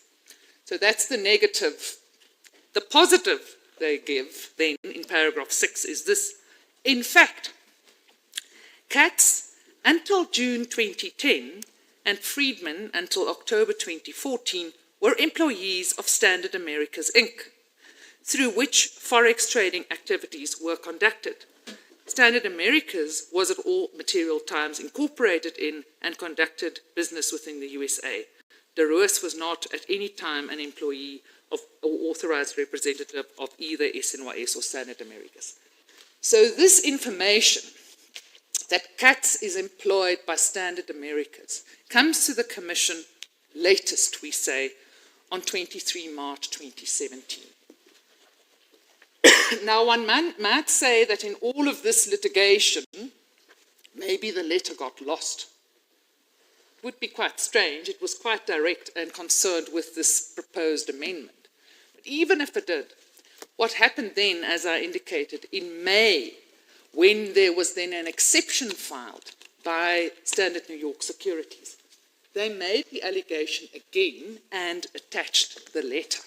So that's the negative. The positive they give then in paragraph 6 is this. In fact, Katz until June 2010 and Friedman until October 2014 were employees of Standard Americas Inc., through which Forex trading activities were conducted. Standard Americas was at all material times incorporated in and conducted business within the USA. De Roos was not at any time an employee of or authorized representative of either SNYS or Standard Americas. So this information that Katz is employed by Standard Americas comes to the Commission latest, we say, on 23 March 2017. Now, one might say that in all of this litigation, maybe the letter got lost. would be quite strange. It was quite direct and concerned with this proposed amendment. But even if it did, what happened then, as I indicated, in May, when there was then an exception filed by Standard New York Securities, they made the allegation again and attached the letter.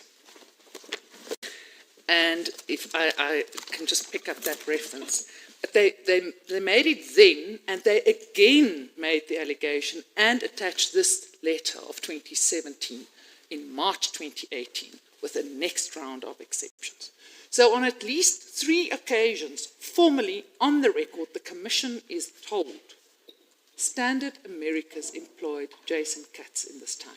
And if I can just pick up that reference, they made it then, and they again made the allegation and attached this letter of 2017 in March 2018 with the next round of exceptions. So on at least 3 occasions, formally on the record, the Commission is told Standard Americas employed Jason Katz in this time.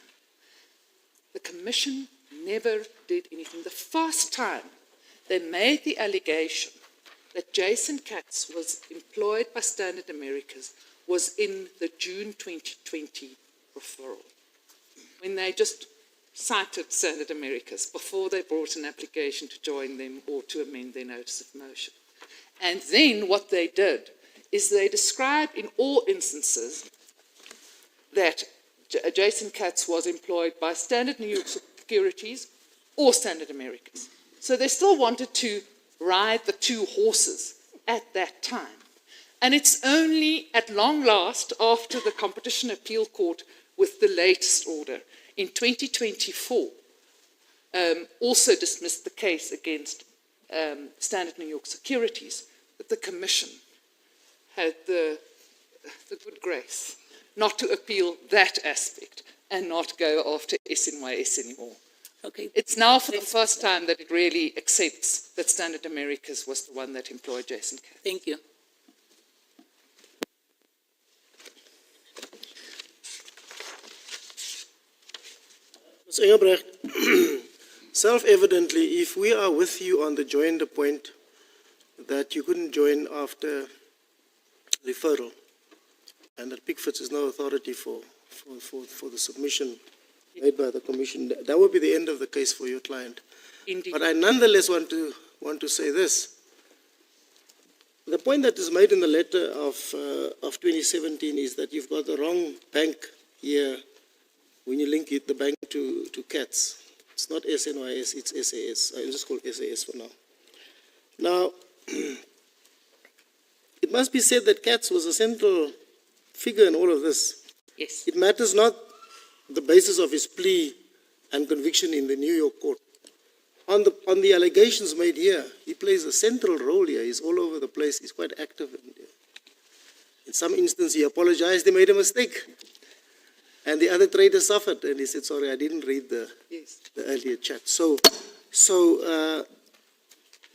The Commission never did anything. The first time they made the allegation that Jason Katz was employed by Standard Americas was in the June 2020 referral, when they just cited Standard Americas before they brought an application to join them or to amend their notice of motion. And then what they did is they described in all instances that Jason Katz was employed by Standard New York Securities or Standard Americas. So they still wanted to ride the 2 horses at that time. And it's only at long last, after the Competition Appeal Court with the latest order in 2024, also dismissed the case against Standard New York Securities, that the Commission had the good grace not to appeal that aspect and not go after SNYS anymore. Okay. It's now for the first time that it really accepts that Standard Americas was the one that employed Jason Katz. Thank you. Ms. Engelbrecht, self-evidently, if we are with you on the joined point that you couldn't join after referral, and that Pickford's is no authority for the submission made by the Commission, that would be the end of the case for your client. Indeed. But I nonetheless want to say this. The point that is made in the letter of 2017 is that you've got the wrong bank here when you link the bank to CATS. It's not SNYS, it's SAS. I'll just call it SAS for now. Now, it must be said that CATS was a central figure in all of this. Yes. It matters not the basis of his plea and conviction in the New York court. On the allegations made here, he plays a central role here. He's all over the place. He's quite active. In some instance, he apologized. He made a mistake. And the other trader suffered. And he said, sorry, I didn't read the earlier chat. So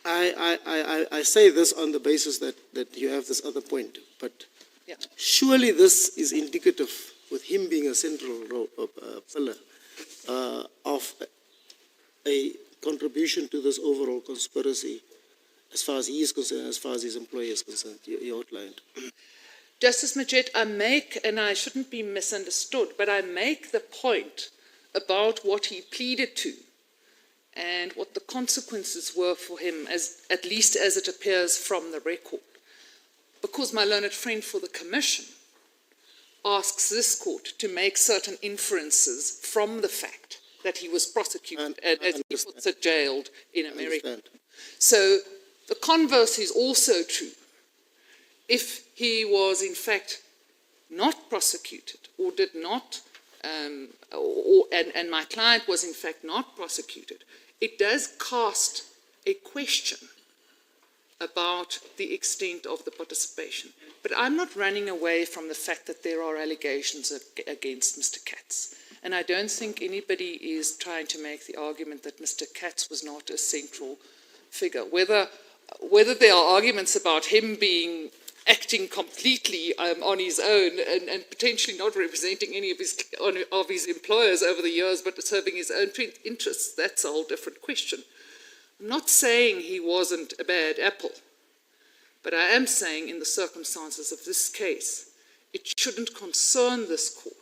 I say this on the basis that you have this other point. But surely this is indicative, with him being a central pillar of a contribution to this overall conspiracy, as far as he is concerned, as far as his employer is concerned, you outlined. Justice Majid, I make, and I shouldn't be misunderstood, but I make the point about what he pleaded to and what the consequences were for him, at least as it appears from the record. Because my learned friend for the Commission asks this court to make certain inferences from the fact that he was prosecuted and, as he puts it, jailed in America. So the converse is also true. If he was in fact not prosecuted or did not, and my client was in fact not prosecuted, it does cast a question about the extent of the participation. But I'm not running away from the fact that there are allegations against Mr. Katz. And I don't think anybody is trying to make the argument that Mr. Katz was not a central figure. Whether there are arguments about him acting completely on his own and potentially not representing any of his employers over the years, but serving his own interests, that's a whole different question. I'm not saying he wasn't a bad apple, but I am saying in the circumstances of this case, it shouldn't concern this court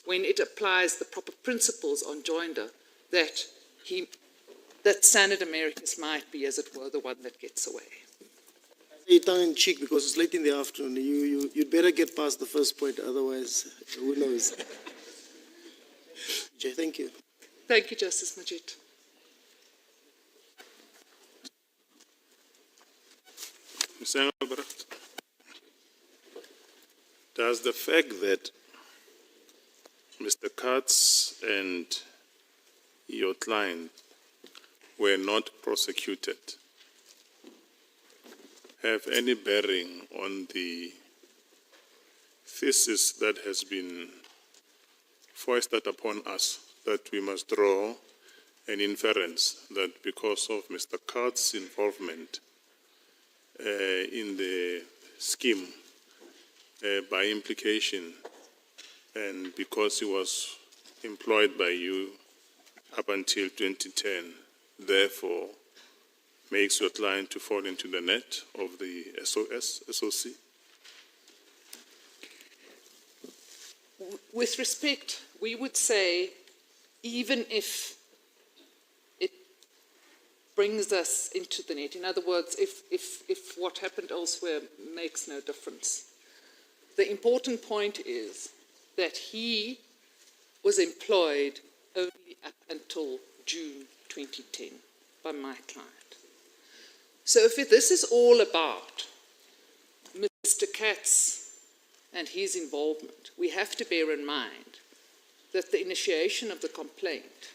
when it applies the proper principles on joinder that Standard Americas might be, as it were, the one that gets away. I say tongue in cheek because it's late in the afternoon. You'd better get past the first point, otherwise, who knows. Thank you. Thank you, Justice Majid. Mr. Engelbrecht, does the fact that Mr. Katz and your client were not prosecuted have any bearing on the thesis that has been foisted upon us that we must draw an inference that because of Mr. Katz's involvement in the scheme, by implication, and because he was employed by you up until 2010, therefore makes your client to fall into the net of the SOC? With respect, we would say, even if it brings us into the net, in other words, if what happened elsewhere makes no difference, the important point is that he was employed only up until June 2010 by my client. So if this is all about Mr. Katz and his involvement, we have to bear in mind that the initiation of the complaint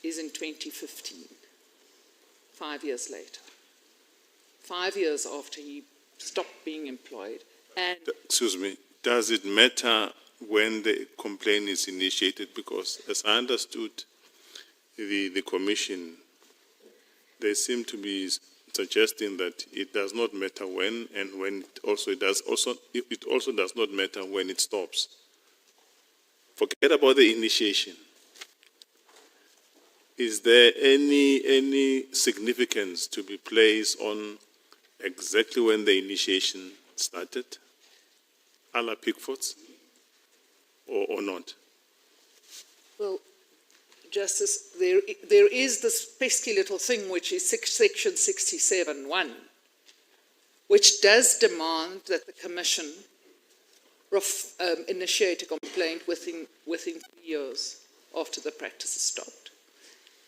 is in 2015, 5 years later, 5 years after he stopped being employed. And excuse me, does it matter when the complaint is initiated? Because as I understood the commission, they seem to be suggesting that it does not matter when, and when it also does not matter when it stops. Forget about the initiation. Is there any significance to be placed on exactly when the initiation started, a la Pickford's, or not? well, Justice, there is this pesky little thing which is section 67(1), which does demand that the Commission initiate a complaint within 3 years after the practice is stopped.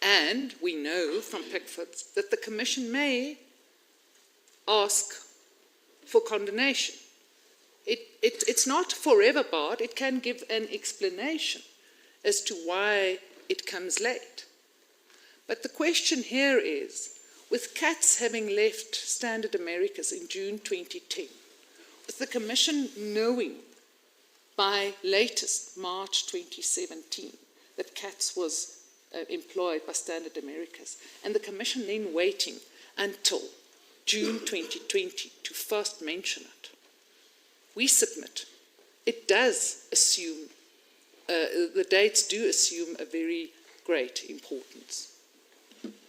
And we know from Pickford's that the Commission may ask for condonation. It's not forever barred. It can give an explanation as to why it comes late. But the question here is, with Katz having left Standard Americas in June 2010, with the Commission knowing by latest March 2017 that Katz was employed by Standard Americas, and the Commission then waiting until June 2020 to first mention it, we submit it does assume the dates do assume a very great importance,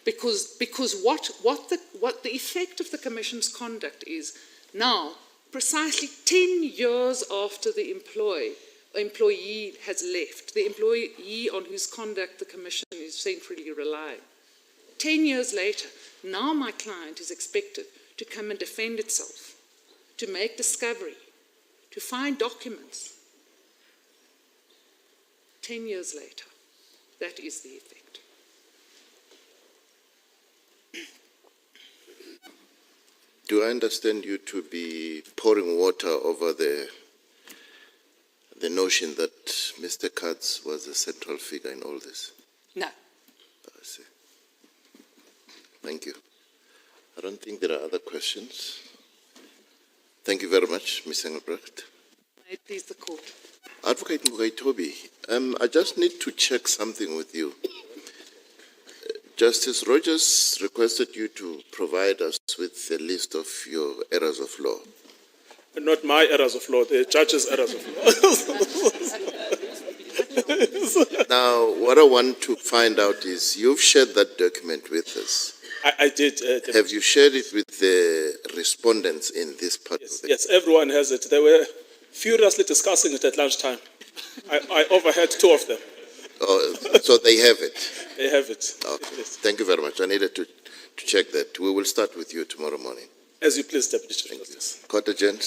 because what the effect of the Commission's conduct is now, precisely 10 years after the employee has left, the employee on whose conduct the Commission is centrally relying. 10 years later, now my client is expected to come and defend itself, to make discovery, to find documents. 10 years later, that is the effect. Do I understand you to be pouring water over the notion that Mr. Katz was a central figure in all this? No. I see. Thank you. I don't think there are other questions. Thank you very much, Ms. Engelbrecht. May it please the Court. Advocate Mugaitobi, I just need to check something with you. Justice Rogers requested you to provide us with a list of your errors of law. Not my errors of law, the judge's errors of law. Now, what I want to find out is, you've shared that document with us. I did. Have you shared it with the respondents in this part of the... Yes, everyone has it. They were furiously discussing it at lunchtime. I overheard two of them. Oh, so they have it? They have it. Okay. Thank you very much. I needed to check that. We will start with you tomorrow morning. As you please, Deputy Chief Justice. Court adjourned.